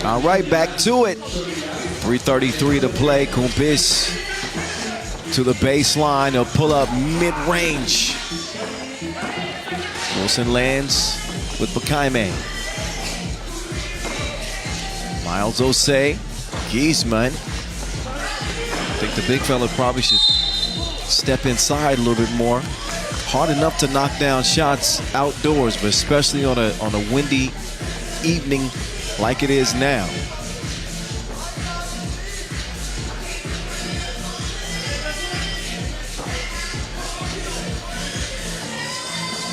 Speaker 3: All right, back to it. 3:33 to play. Kumpis to the baseline. He'll pull up mid-range. Wilson lands with Bakaime. Miles Osei. Giesman. I think the big fella probably should step inside a little bit more. Hard enough to knock down shots outdoors, but especially on a windy evening like it is now.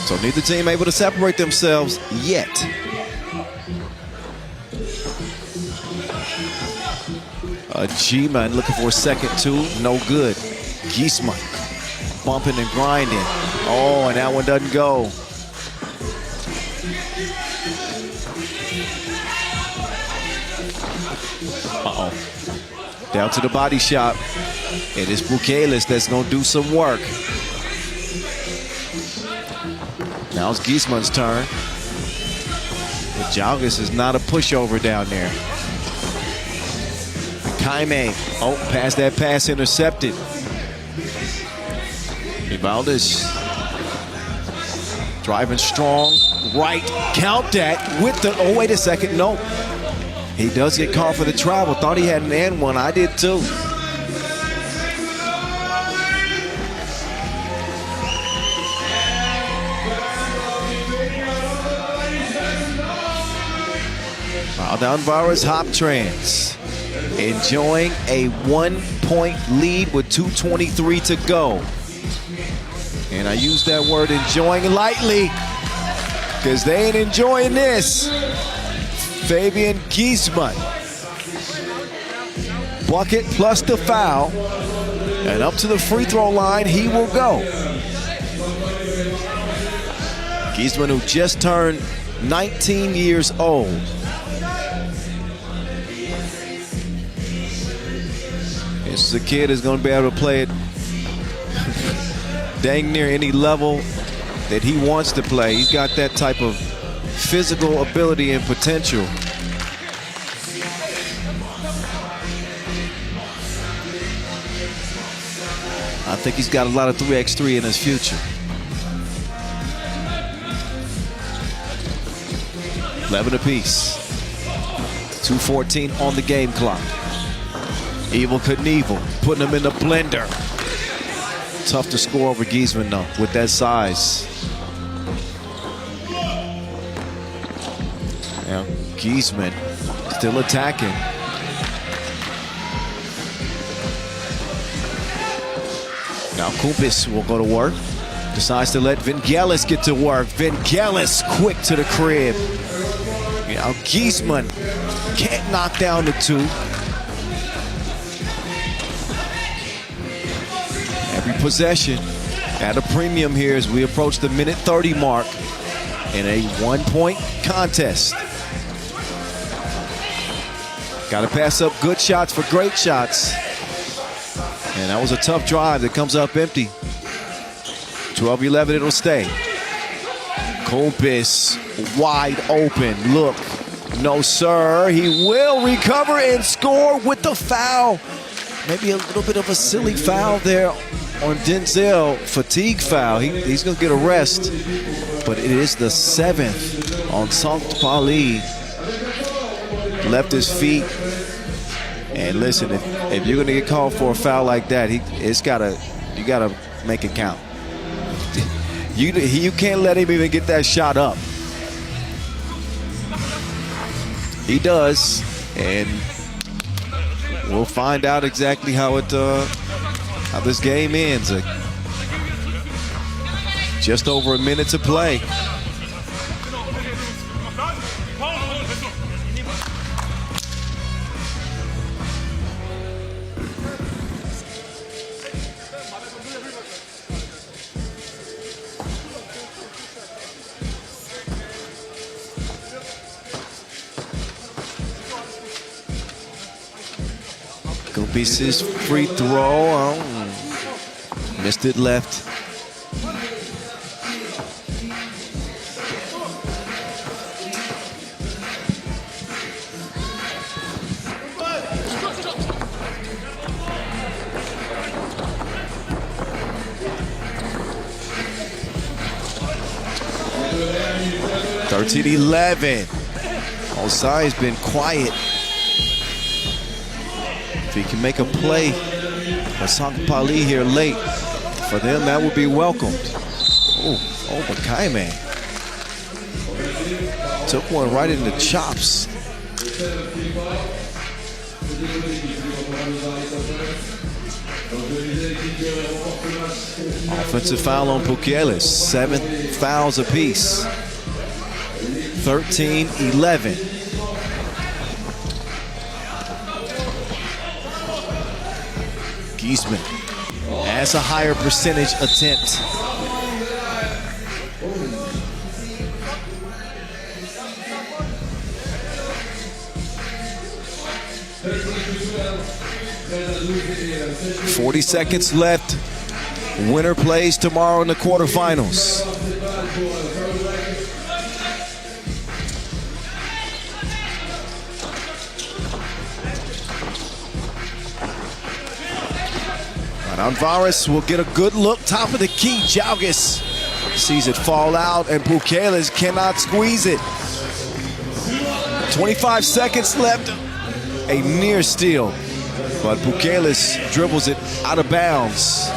Speaker 3: So neither team able to separate themselves yet. G-Man looking for a second two. No good. Giesman bumping and grinding. Oh, and that one doesn't go. Uh-oh. Down to the body shop. And it's Bukelis that's going to do some work. Now it's Giesman's turn. But Jalgis is not a pushover down there. Jaime, oh, past that pass intercepted. Ivaldes driving strong, right, count that with the, oh, wait a second, no. He does get called for the travel. Thought he had an and one, I did too. Raudondvaris Hoptrans enjoying a 1-point lead with 2:23 to go. And I use that word enjoying lightly because they ain't enjoying this. Fabian Giesman. Bucket plus the foul. And up to the free throw line he will go. Giesman, who just turned 19 years old. This is a kid who's going to be able to play it dang near any level that he wants to play. He's got that type of physical ability and potential. I think he's got a lot of 3x3 in his future. 11 apiece. 2:14 on the game clock. Evil Knievel putting him in the blender. Tough to score over Giesman though with that size. Now Giesman still attacking. Now Kumpis will go to work. Decides to let Vangelis get to work. Vangelis quick to the crib. Now Giesman can't knock down the two. Every possession at a premium here as we approach the minute 30 mark in a 1-point contest. Got to pass up good shots for great shots. And that was a tough drive that comes up empty. 12-11, it'll stay. Kumpis wide open. Look, no sir. He will recover and score with the foul. Maybe a little bit of a silly foul there on Denzel. Fatigue foul. He's going to get a rest. But it is the 7th on Pauli. Left his feet. And listen, if you're going to get called for a foul like that, you gotta make it count. You can't let him even get that shot up. He does, and we'll find out exactly how this game ends. Just over a minute to play. Pieces free throw. Missed it left. (13-11). Osai's been quiet. If he can make a play for Pauli here late, for them that would be welcomed. Oh, but Jaime took one right in the chops. Offensive foul on Pukelis. 7 fouls apiece. 13-11. Giesman has a higher percentage attempt. "40 seconds left. Winner plays tomorrow in the quarterfinals." Raudondvaris will get a good look, top of the key. Jalgis sees it fall out, and Bukelis cannot squeeze it. 25 seconds left. A near steal, but Bukelis dribbles it out of bounds.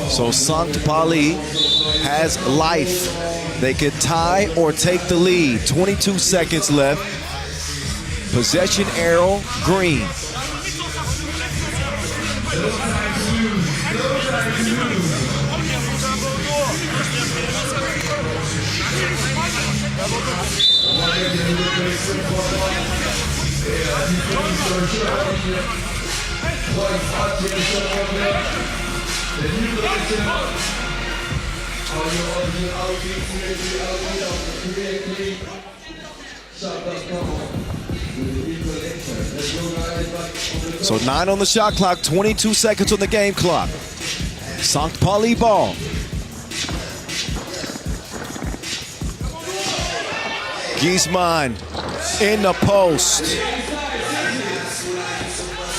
Speaker 3: So St. Pauli has life. They could tie or take the lead. 22 seconds left. Possession arrow green. So 9 on the shot clock, 22 seconds on the game clock. St. Pauli ball. Giesman in the post.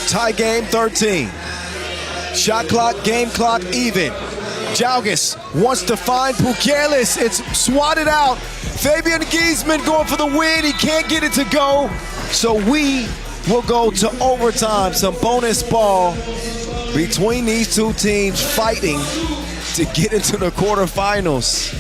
Speaker 3: Tie game 13. Shot clock, game clock even. Jalgis wants to find Bukelis. It's swatted out. Fabian Giesman going for the win. He can't get it to go. So we will go to overtime. Some bonus ball between these two teams fighting to get into the quarterfinals.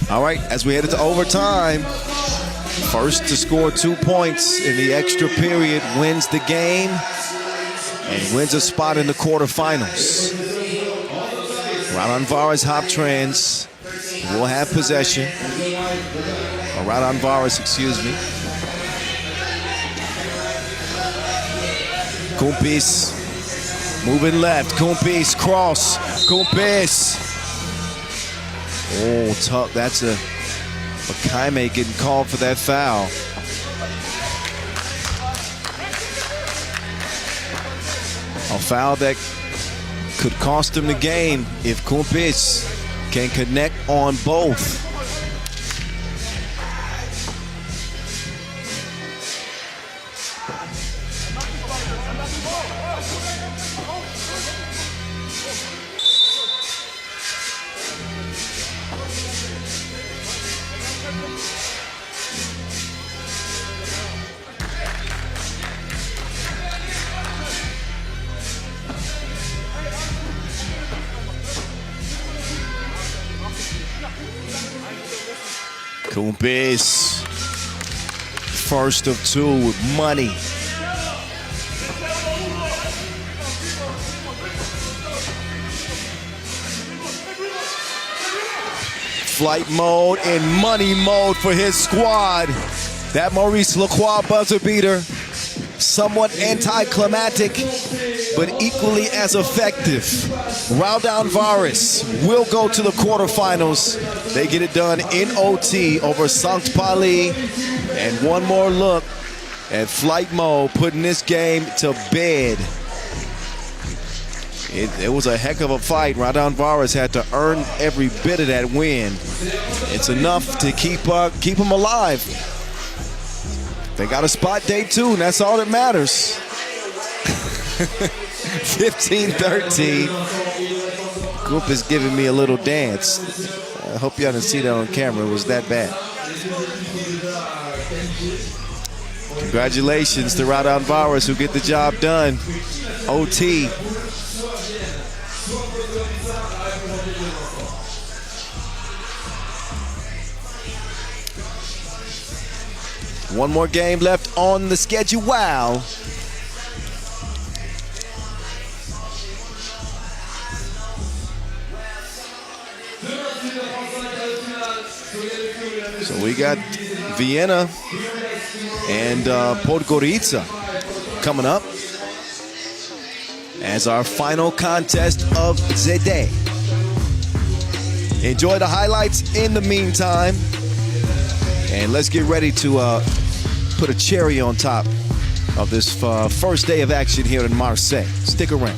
Speaker 3: All right, as we head into overtime, first to score 2 points in the extra period wins the game and wins a spot in the quarterfinals. Raudondvaris Hoptrans will have possession. Or Raudondvaris, excuse me. Kumpis moving left. Kumpis cross. Kumpis. Oh, tough. That's a Kaime getting called for that foul. A foul that could cost him the game if Kumpis can connect on both. Kumpis, first of two with money. Flight mode and money mode for his squad. That Maurice Lacroix buzzer beater, somewhat anticlimactic, but equally as effective. Raudondvaris will go to the quarterfinals. They get it done in OT over St. Pauli. And one more look at flight mode, putting this game to bed. It was a heck of a fight. Raudondvaris had to earn every bit of that win. It's enough to keep them alive. They got a spot day 2, and that's all that matters. 15-13. Group is giving me a little dance. I hope y'all didn't see that on camera. It was that bad. Congratulations to Raudondvaris who get the job done. OT. One more game left on the schedule. Wow. So we got Vienna and Podgorica coming up as our final contest of the day. Enjoy the highlights in the meantime. And let's get ready to put a cherry on top of this first day of action here in Marseille. Stick around.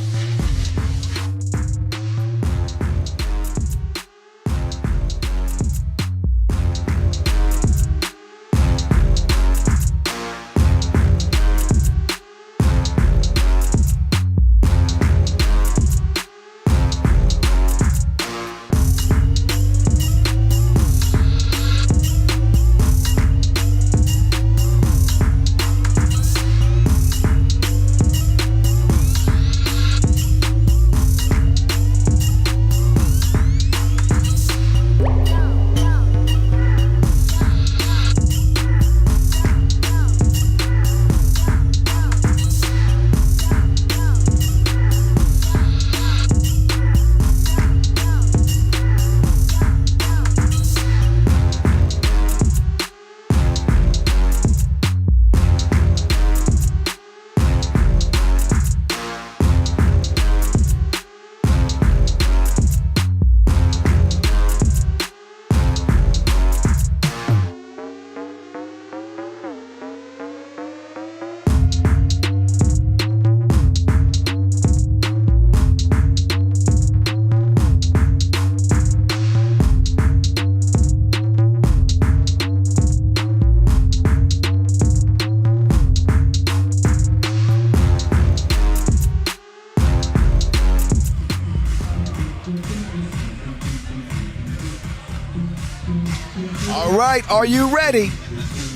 Speaker 3: All right, are you ready?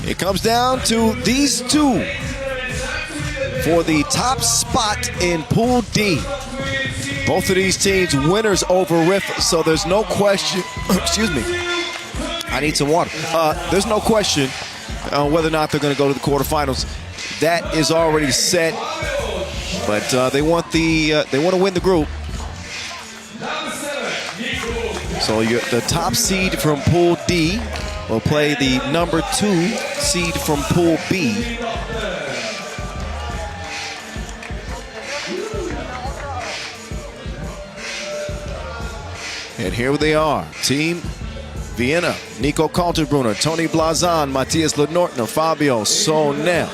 Speaker 3: It comes down to these two for the top spot in Pool D. Both of these teams winners over Riffa, so there's no question. Excuse me. I need some water. There's no question whether or not they're going to go to the quarterfinals. That is already set, but they want to win the group. So the top seed from Pool D will play the number 2 seed from Pool B. And here they are. Team Vienna, Nico Kaltenbrunner, Tony Blazan, Matthias Lenortner, Fabio Sonel.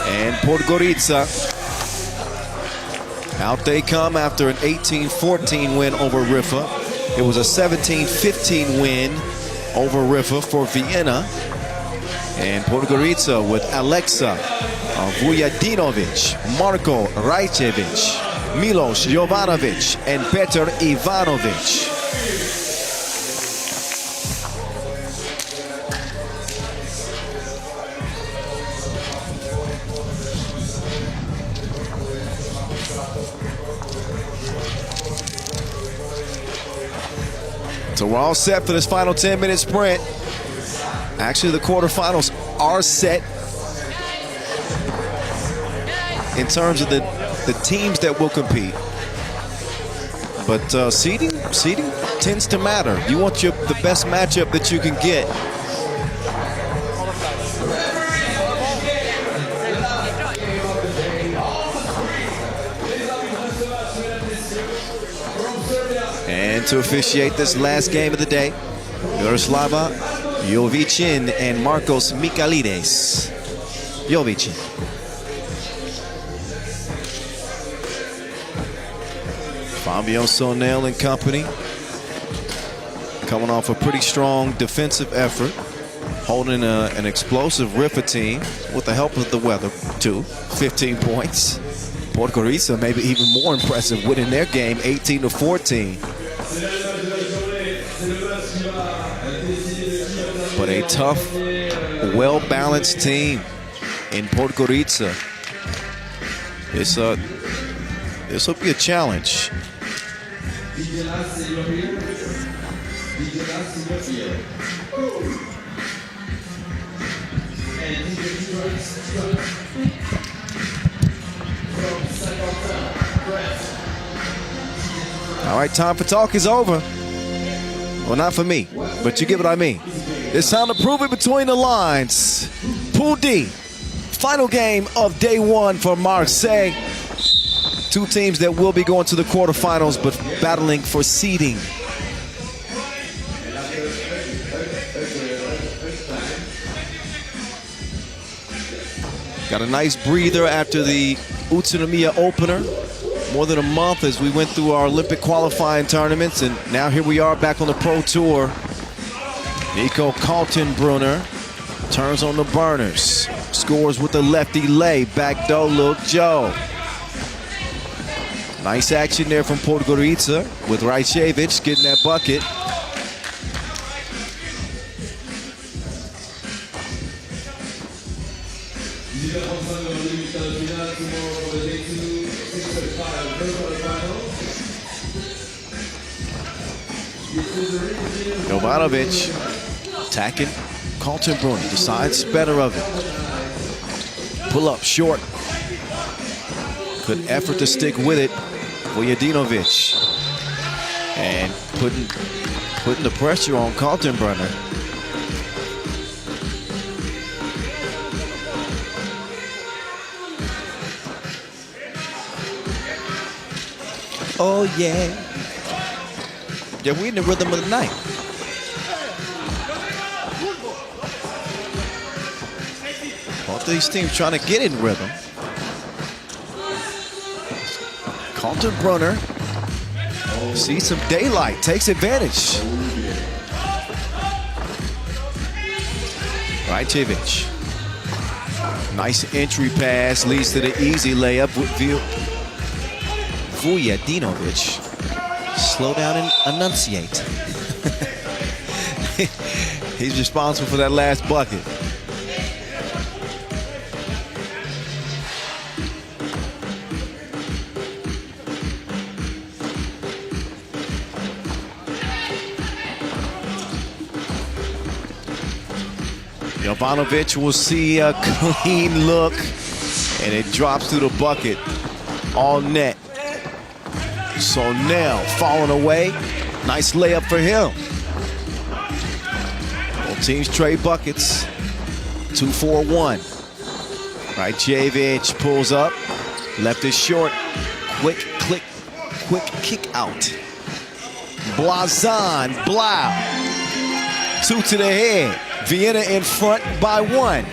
Speaker 3: And Podgorica. Out they come after an 18-14 win over Riffa. It was a 17-15 win over Riffa for Vienna. And Podgorica with Alexa Vujadinovic, Marko Rajcevic, Milos Jovanovic, and Petar Ivanovic. So we're all set for this final 10-minute sprint. Actually, the quarterfinals are set in terms of the teams that will compete. But seeding tends to matter. You want the best matchup that you can get. And to officiate this last game of the day, Miroslava Jovicin and Marcos Michalides. Jovicin. Fabio Sonel and company coming off a pretty strong defensive effort, holding an explosive Riffa team with the help of the weather too. 15 points. Podgorica maybe even more impressive, winning their game 18-14. But a tough, well-balanced team in Podgorica. This will be a challenge. All right, time for talk is over. Well, not for me, but you get what I mean. It's time to prove it between the lines. Pool D, final game of day one for Marseille. Two teams that will be going to the quarterfinals, but battling for seeding. Got a nice breather after the Utsunomiya opener. More than a month as we went through our Olympic qualifying tournaments, and now here we are back on the Pro Tour. Nico Kaltenbrunner turns on the burners. Scores with a lefty lay. Back door, look, Joe. Nice action there from Podgorica with Rajcevic getting that bucket. Jovanovic attacking Kaltenbrunner, decides better of it. Pull up short. Good effort to stick with it for Jadinovic. And putting the pressure on Kaltenbrunner. Oh yeah. Yeah, we're in the rhythm of the night. Both these teams trying to get in rhythm. Kaltenbrunner sees some daylight, takes advantage. Rajcevic. Nice entry pass, leads to the easy layup with Vujadinovic. Slow down and enunciate. He's responsible for that last bucket. Jovanovic will see a clean look, and it drops through the bucket. All net. So Nell falling away. Nice layup for him. Both teams trade buckets. 2-4-1. Rajcevic pulls up. Left is short. Quick kick out. Blazan, Blau. 2 to the head. Vienna in front by 1.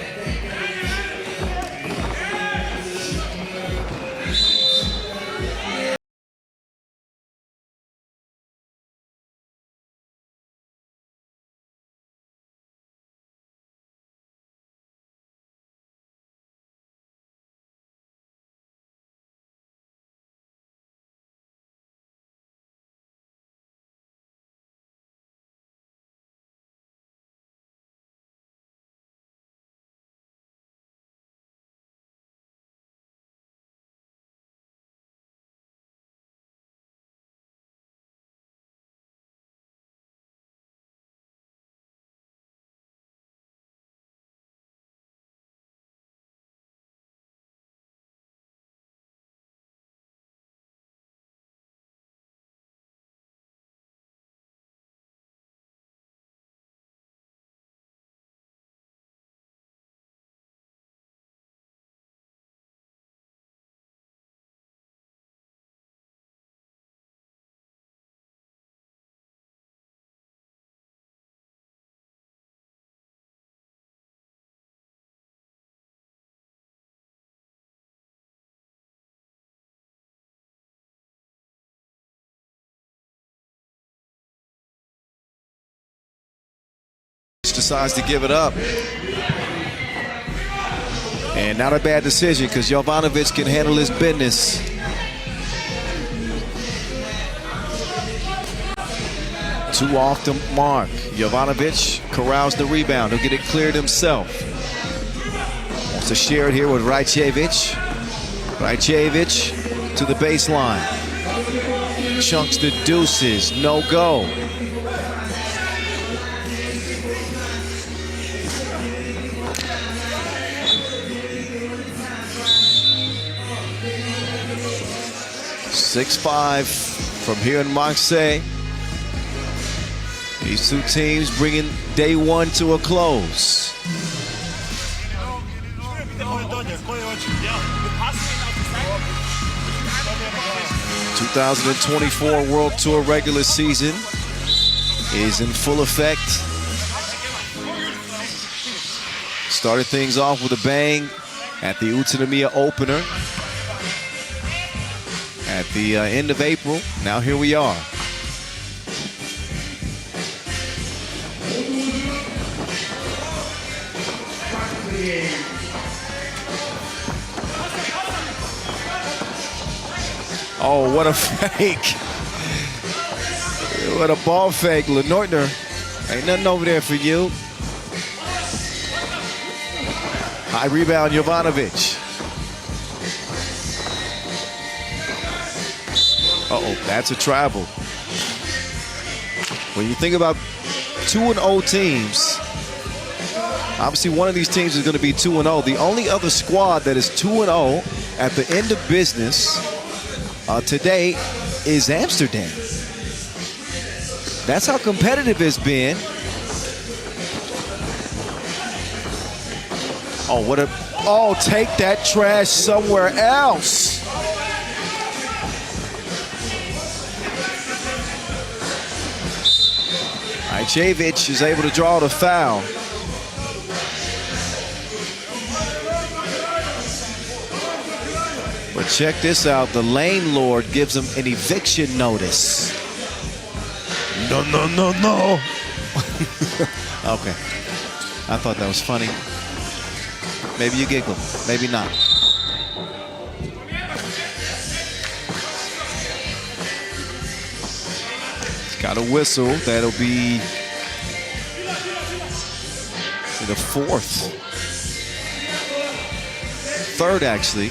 Speaker 3: Decides to give it up. And not a bad decision because Jovanovic can handle his business. Two off the mark. Jovanovic corrals the rebound. He'll get it cleared himself. Wants to share it here with Rajcevic. Rajcevic to the baseline. Chunks the deuces. No go. .65 from here in Marseille. These two teams bringing day one to a close. 2024 World Tour regular season is in full effect. Started things off with a bang at the Utsunomiya opener at the end of April. Now here we are. Oh, what a fake. What a ball fake. Lenortner, ain't nothing over there for you. High rebound, Jovanovic. Uh-oh, that's a travel. When you think about 2-0 teams, obviously one of these teams is going to be 2-0. The only other squad that is 2-0 at the end of business today is Amsterdam. That's how competitive it's been. Oh, what a... Oh, take that trash somewhere else. Rajcevic is able to draw the foul. But check this out. The lane lord gives him an eviction notice. No, no, no, no. Okay. I thought that was funny. Maybe you giggle. Maybe not. Got a whistle. That'll be the third actually.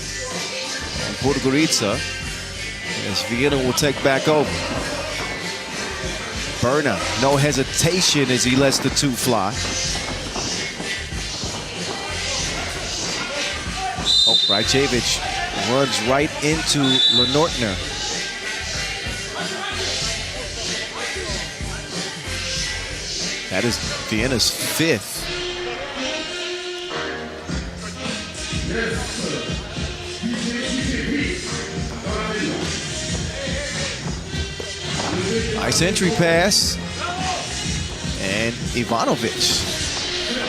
Speaker 3: Podgorica, as Vienna will take back over. Berna, no hesitation as he lets the two fly. Oh, Rajcevic runs right into Lenortner. That is Vienna's fifth. Nice entry pass. And Ivanovic.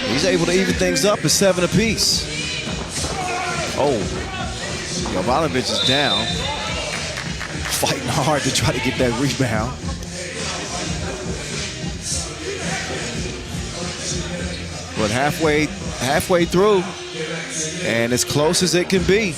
Speaker 3: He's able to even things up at 7 apiece. Oh, Ivanovic is down. Fighting hard to try to get that rebound. But halfway through, and as close as it can be.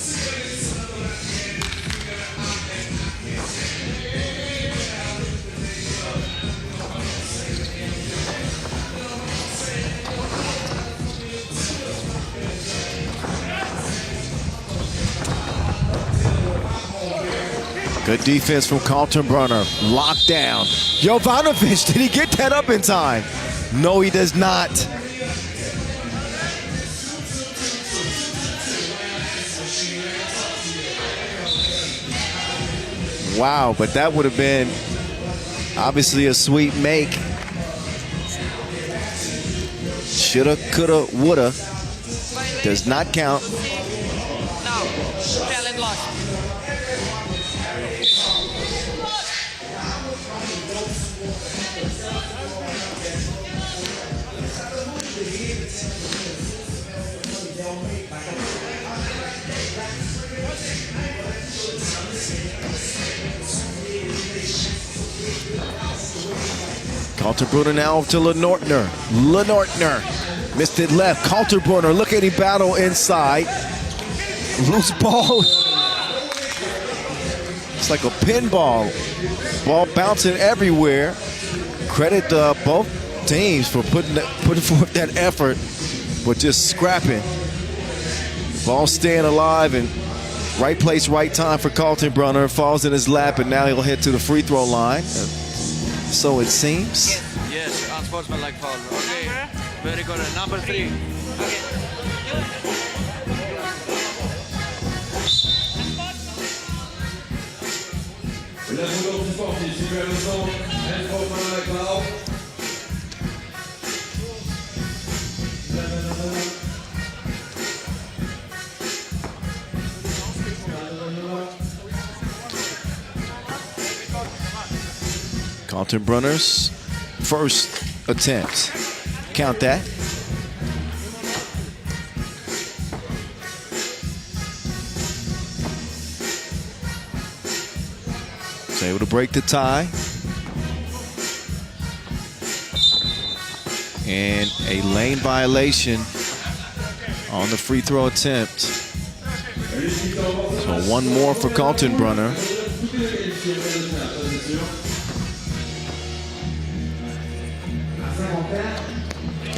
Speaker 3: Good defense from Kaltenbrunner. Locked down. Jovanovic, did he get that up in time? No, he does not. Wow, but that would have been obviously a sweet make. Shoulda, coulda, woulda. Does not count.
Speaker 9: No, talent lost.
Speaker 3: Kaltenbrunner now to Lenortner. Lenortner missed it left. Kaltenbrunner, look at him battle inside. Loose ball. It's like a pinball. Ball bouncing everywhere. Credit both teams for putting forth that effort, but just scrapping. Ball staying alive, and right place, right time for Kaltenbrunner. Falls in his lap, and now he'll head to the free throw line. So it seems.
Speaker 6: Yes, unsportsmanlike foul. Okay, very good. Number 3.
Speaker 3: Kaltenbrunner's first attempt. Count that. He's able to break the tie. And a lane violation on the free throw attempt. So one more for Kaltenbrunner.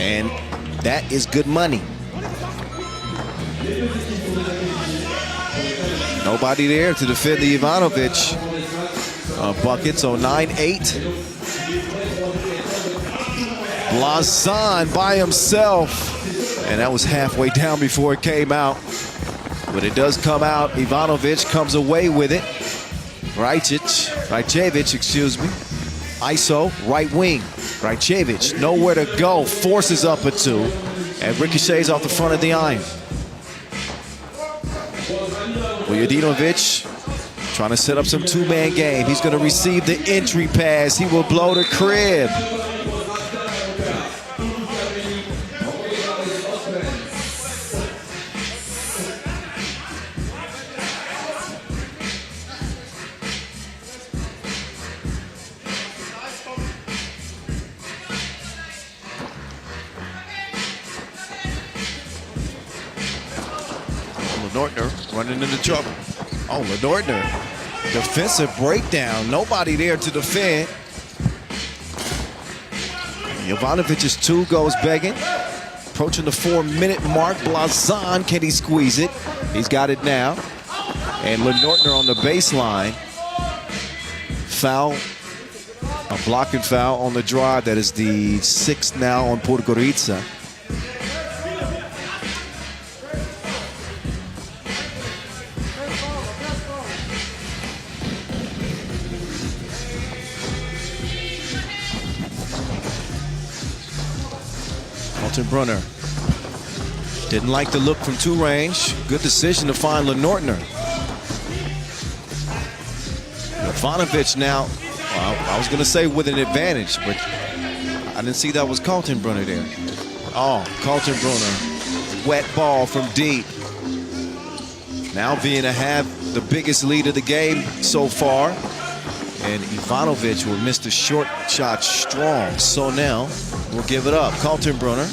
Speaker 3: And that is good money. Nobody there to defend the Ivanovic bucket, so 9-8. Blazan by himself, and that was halfway down before it came out. But it does come out. Ivanovic comes away with it. Rajcevic, excuse me. ISO, right wing. Rajcevic, nowhere to go. Forces up a 2. And ricochets off the front of the iron. Vujadinovic trying to set up some two-man game. He's going to receive the entry pass. He will blow the crib. Lenortner running into trouble. Oh, Lenortner. Defensive breakdown. Nobody there to defend. Jovanovic's 2 goes begging. Approaching the 4-minute mark. Blazan, can he squeeze it? He's got it now. And Lenortner on the baseline. Foul. A blocking foul on the drive. That is the 6th now on Podgorica. Kaltenbrunner didn't like the look from 2 range. Good decision to find Lenortner. Jovanovic now, well, I was going to say with an advantage, but I didn't see that was Kaltenbrunner there. Oh, Kaltenbrunner, wet ball from deep. Now Vienna have the biggest lead of the game so far. And Ivanovic will miss the short shot strong. Sonel will give it up. Kaltenbrunner,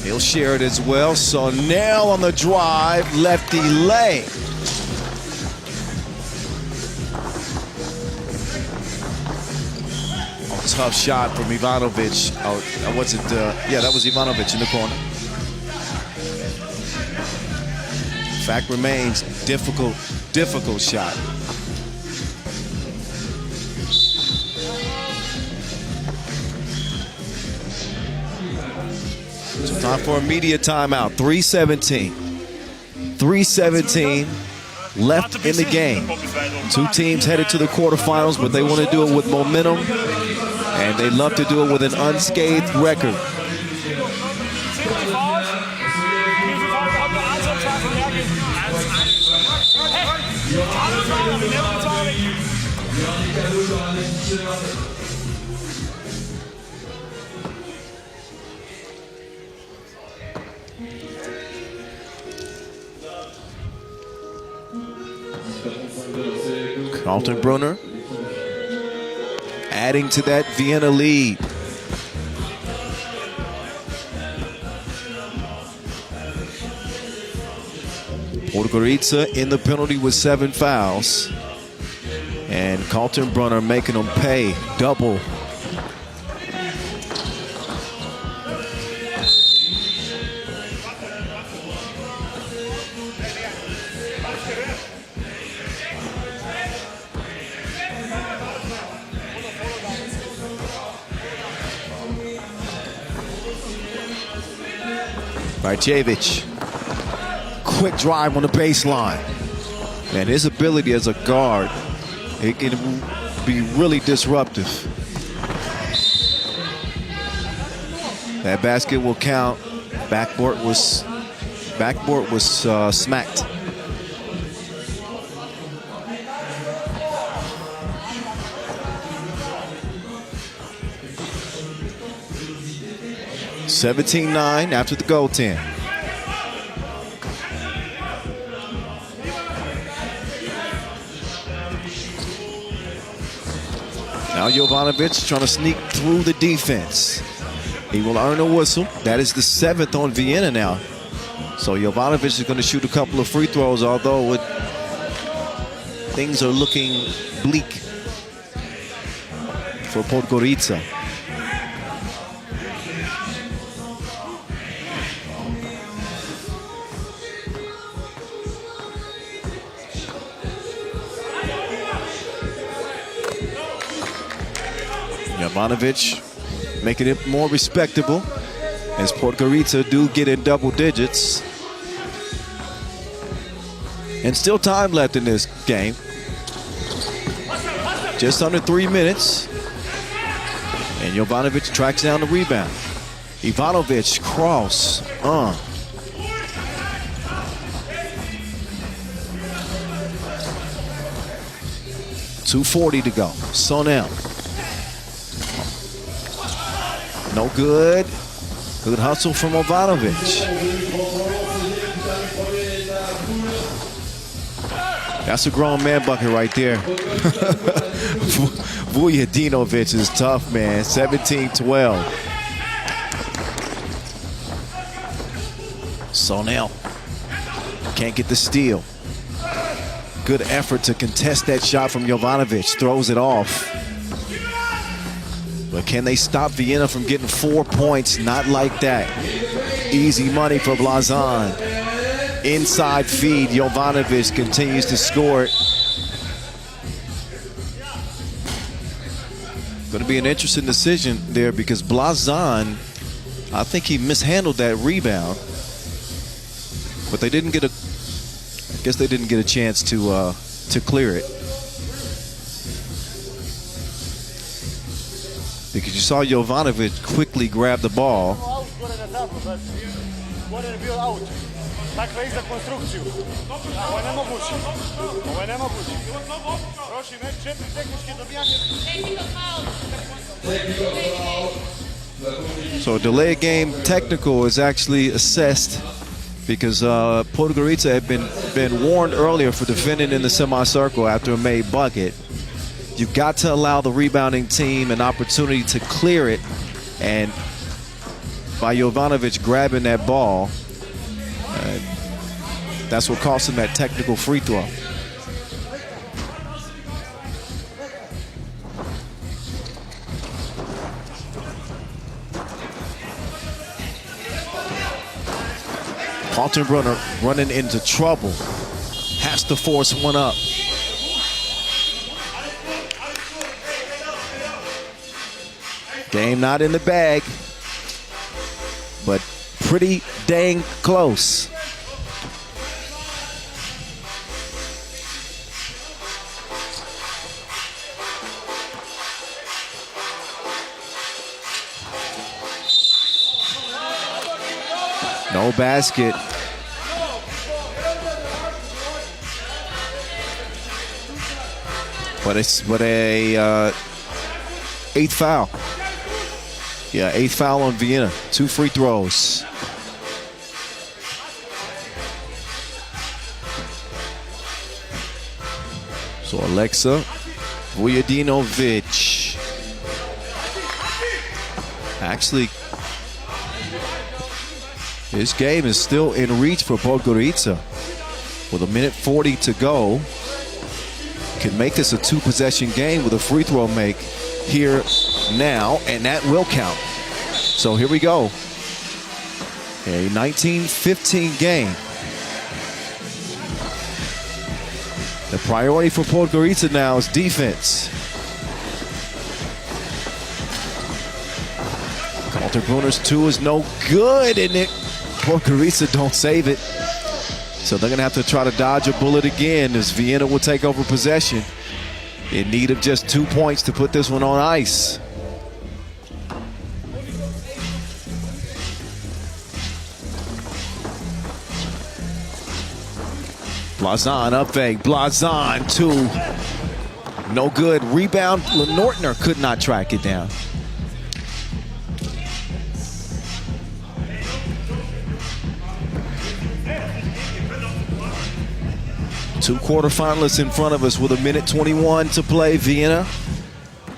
Speaker 3: he'll share it as well. Sonel on the drive, lefty lay. Oh, tough shot from Ivanovic. Oh, that wasn't, yeah, that was Ivanovic in the corner. Fact remains, difficult shot. Time for a media timeout. 3:17. 3:17 left in the game. 2 teams headed to the quarterfinals, but they want to do it with momentum, and they love to do it with an unscathed record. Kaltenbrunner adding to that Vienna lead. Podgorica in the penalty with 7 fouls. And Kaltenbrunner making them pay double. Rajcevic, quick drive on the baseline. And his ability as a guard, it can be really disruptive. That basket will count. Backboard was smacked. (17-9) after the goaltend. Now Jovanovic trying to sneak through the defense. He will earn a whistle. That is the 7th on Vienna now. So Jovanovic is going to shoot a couple of free throws, although things are looking bleak for Podgorica. Jovanovic making it more respectable as Podgorica do get in double digits. And still time left in this game. Just under 3 minutes. And Jovanovic tracks down the rebound. Ivanovic cross. 2:40 to go. Sonel. No good. Good hustle from Jovanovic. That's a grown man bucket right there. Vujadinovic is tough, man. 17-12. Sonel can't get the steal. Good effort to contest that shot from Jovanovic. Throws it off. But can they stop Vienna from getting 4 points? Not like that. Easy money for Blazan. Inside feed. Jovanovic continues to score it. Going to be an interesting decision there because Blazan, I think he mishandled that rebound. But they didn't get a, I guess they didn't get a chance to clear it. Because you saw Jovanovic quickly grab the ball. So a delayed game technical is actually assessed because Podgorica had been warned earlier for defending in the semicircle after a made bucket. You've got to allow the rebounding team an opportunity to clear it, and by Jovanovic grabbing that ball, that's what cost him that technical free throw. Kaltenbrunner running into trouble. Has to force one up. Game not in the bag, but pretty dang close. No basket. But it's a 8th foul. Yeah, 8th foul on Vienna. 2 free throws. So Alexa Vujadinovic. Actually, this game is still in reach for Podgorica. with 1:40 to go, can make this a 2-possession game with a free throw make here now, and that will count. So here we go. A 19-15 game. The priority for Podgorica now is defense. Kaltenbrunner's 2 is no good, and Podgorica don't save it. So they're gonna have to try to dodge a bullet again as Vienna will take over possession in need of just 2 points to put this one on ice. Blazon up fake. Blazon 2. No good. Rebound. Lenortner could not track it down. Two quarterfinalists in front of us with 1:21 to play. Vienna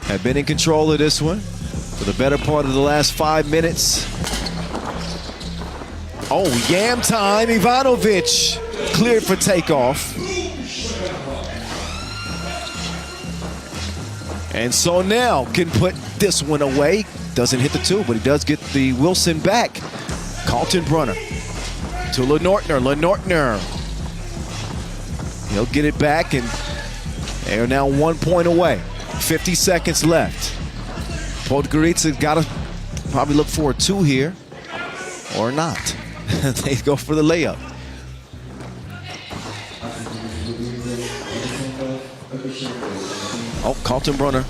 Speaker 3: have been in control of this one for the better part of the last 5 minutes. Oh, yam time. Ivanovic cleared for takeoff. And so now can put this one away. Doesn't hit the 2, but he does get the Wilson back. Kaltenbrunner to Lenortner. Lenortner. He'll get it back, and they are now 1 point away. 50 seconds left. Podgorica got to probably look for a 2 here, or not. They go for the layup. Oh, Kaltenbrunner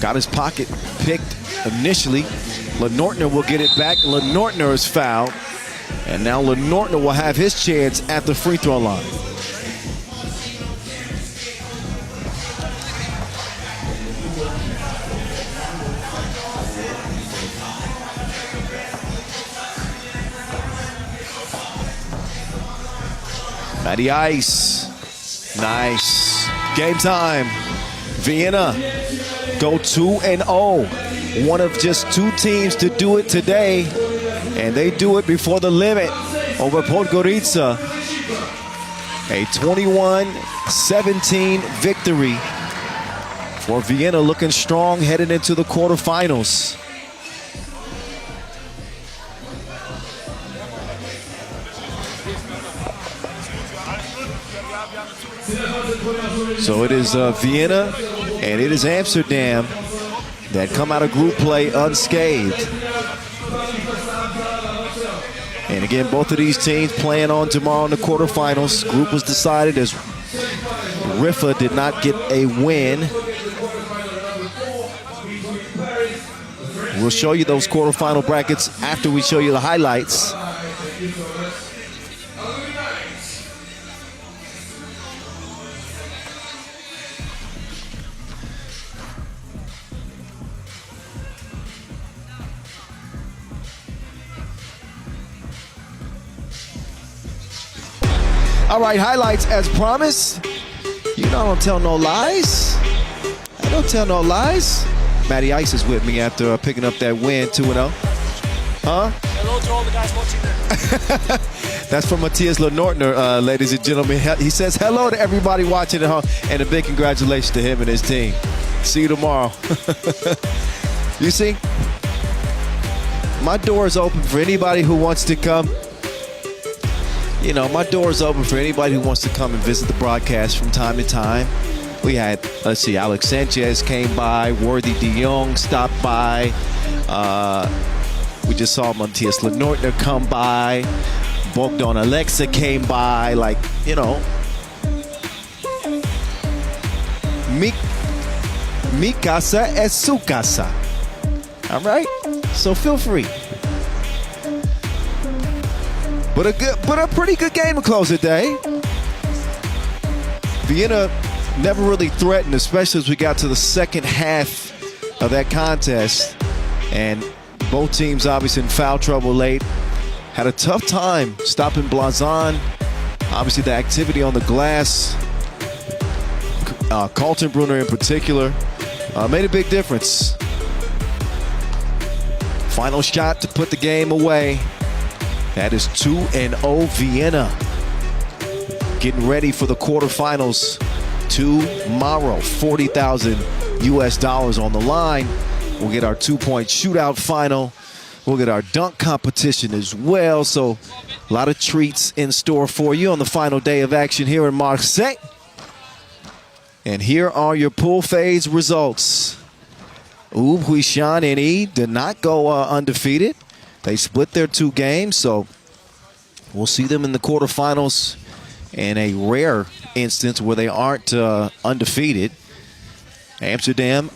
Speaker 3: got his pocket picked initially. Lenortner will get it back. Lenortner is fouled, and now Lenortner will have his chance at the free throw line. Matty Ice. Nice. Game time. Vienna go 2-0. One of just 2 teams to do it today, and they do it before the limit over Podgorica. A 21-17 victory for Vienna, looking strong headed into the quarterfinals. So it is Vienna and it is Amsterdam that come out of group play unscathed. And again, both of these teams playing on tomorrow in the quarterfinals. Group was decided as Riffa did not get a win. We'll show you those quarterfinal brackets after we show you the highlights. All right, highlights as promised. You know I don't tell no lies. I don't tell no lies. Matty Ice is with me after picking up that win, 2-0. Huh?
Speaker 7: Hello to all the guys watching there.
Speaker 3: That's from Matthias Lenortner, ladies and gentlemen. He says hello to everybody watching at home, and a big congratulations to him and his team. See you tomorrow. You see, my door is open for anybody who wants to come. You know, my door is open for anybody who wants to come and visit the broadcast from time to time. We had, let's see, Alex Sanchez came by, Worthy de Jong stopped by. We just saw Matthias Lenortner come by. Bogdan Alexa came by. Like, you know, mi casa es su casa. All right? So feel free. But a pretty good game to close the day. Vienna never really threatened, especially as we got to the second half of that contest. And both teams obviously in foul trouble late. Had a tough time stopping Blazon. Obviously the activity on the glass, Kaltenbrunner in particular, made a big difference. Final shot to put the game away. That is 2-0 Vienna. getting ready for the quarterfinals tomorrow. $40,000 US on the line. We'll get our 2-point shootout final. We'll get our dunk competition as well. So a lot of treats in store for you on the final day of action here in Marseille. And here are your pool phase results. Huishan and E did not go undefeated. They split their 2 games, so we'll see them in the quarterfinals in a rare instance where they aren't undefeated. Amsterdam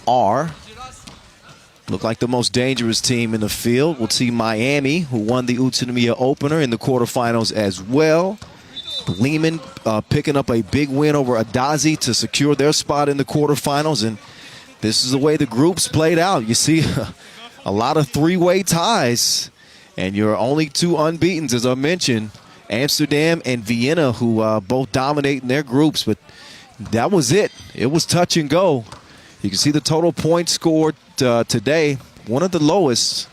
Speaker 3: look like the most dangerous team in the field. We'll see Miami, who won the Utsunomiya opener, in the quarterfinals as well. Liman picking up a big win over Adazi to secure their spot in the quarterfinals. And this is the way the groups played out. You see a lot of 3-way ties. And your only 2 unbeatens, as I mentioned, Amsterdam and Vienna, who both dominate in their groups. But that was it. It was touch and go. You can see the total points scored today, one of the lowest,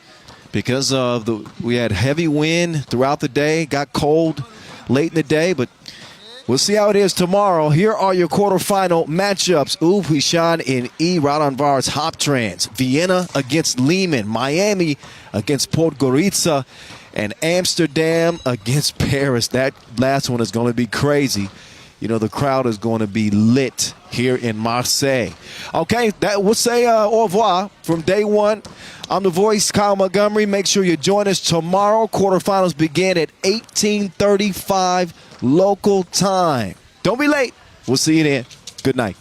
Speaker 3: because of we had heavy wind throughout the day, got cold late in the day, but we'll see how it is tomorrow. Here are your quarterfinal matchups. Huishan in E, Raudondvaris, Hoptrans. Vienna against Liman. Miami against Podgorica. And Amsterdam against Paris. That last one is going to be crazy. You know, the crowd is going to be lit here in Marseille. Okay, we'll say au revoir from day one. I'm the voice, Kyle Montgomery. Make sure you join us tomorrow. Quarterfinals begin at 18:35 local time. Don't be late. We'll see you then. Good night.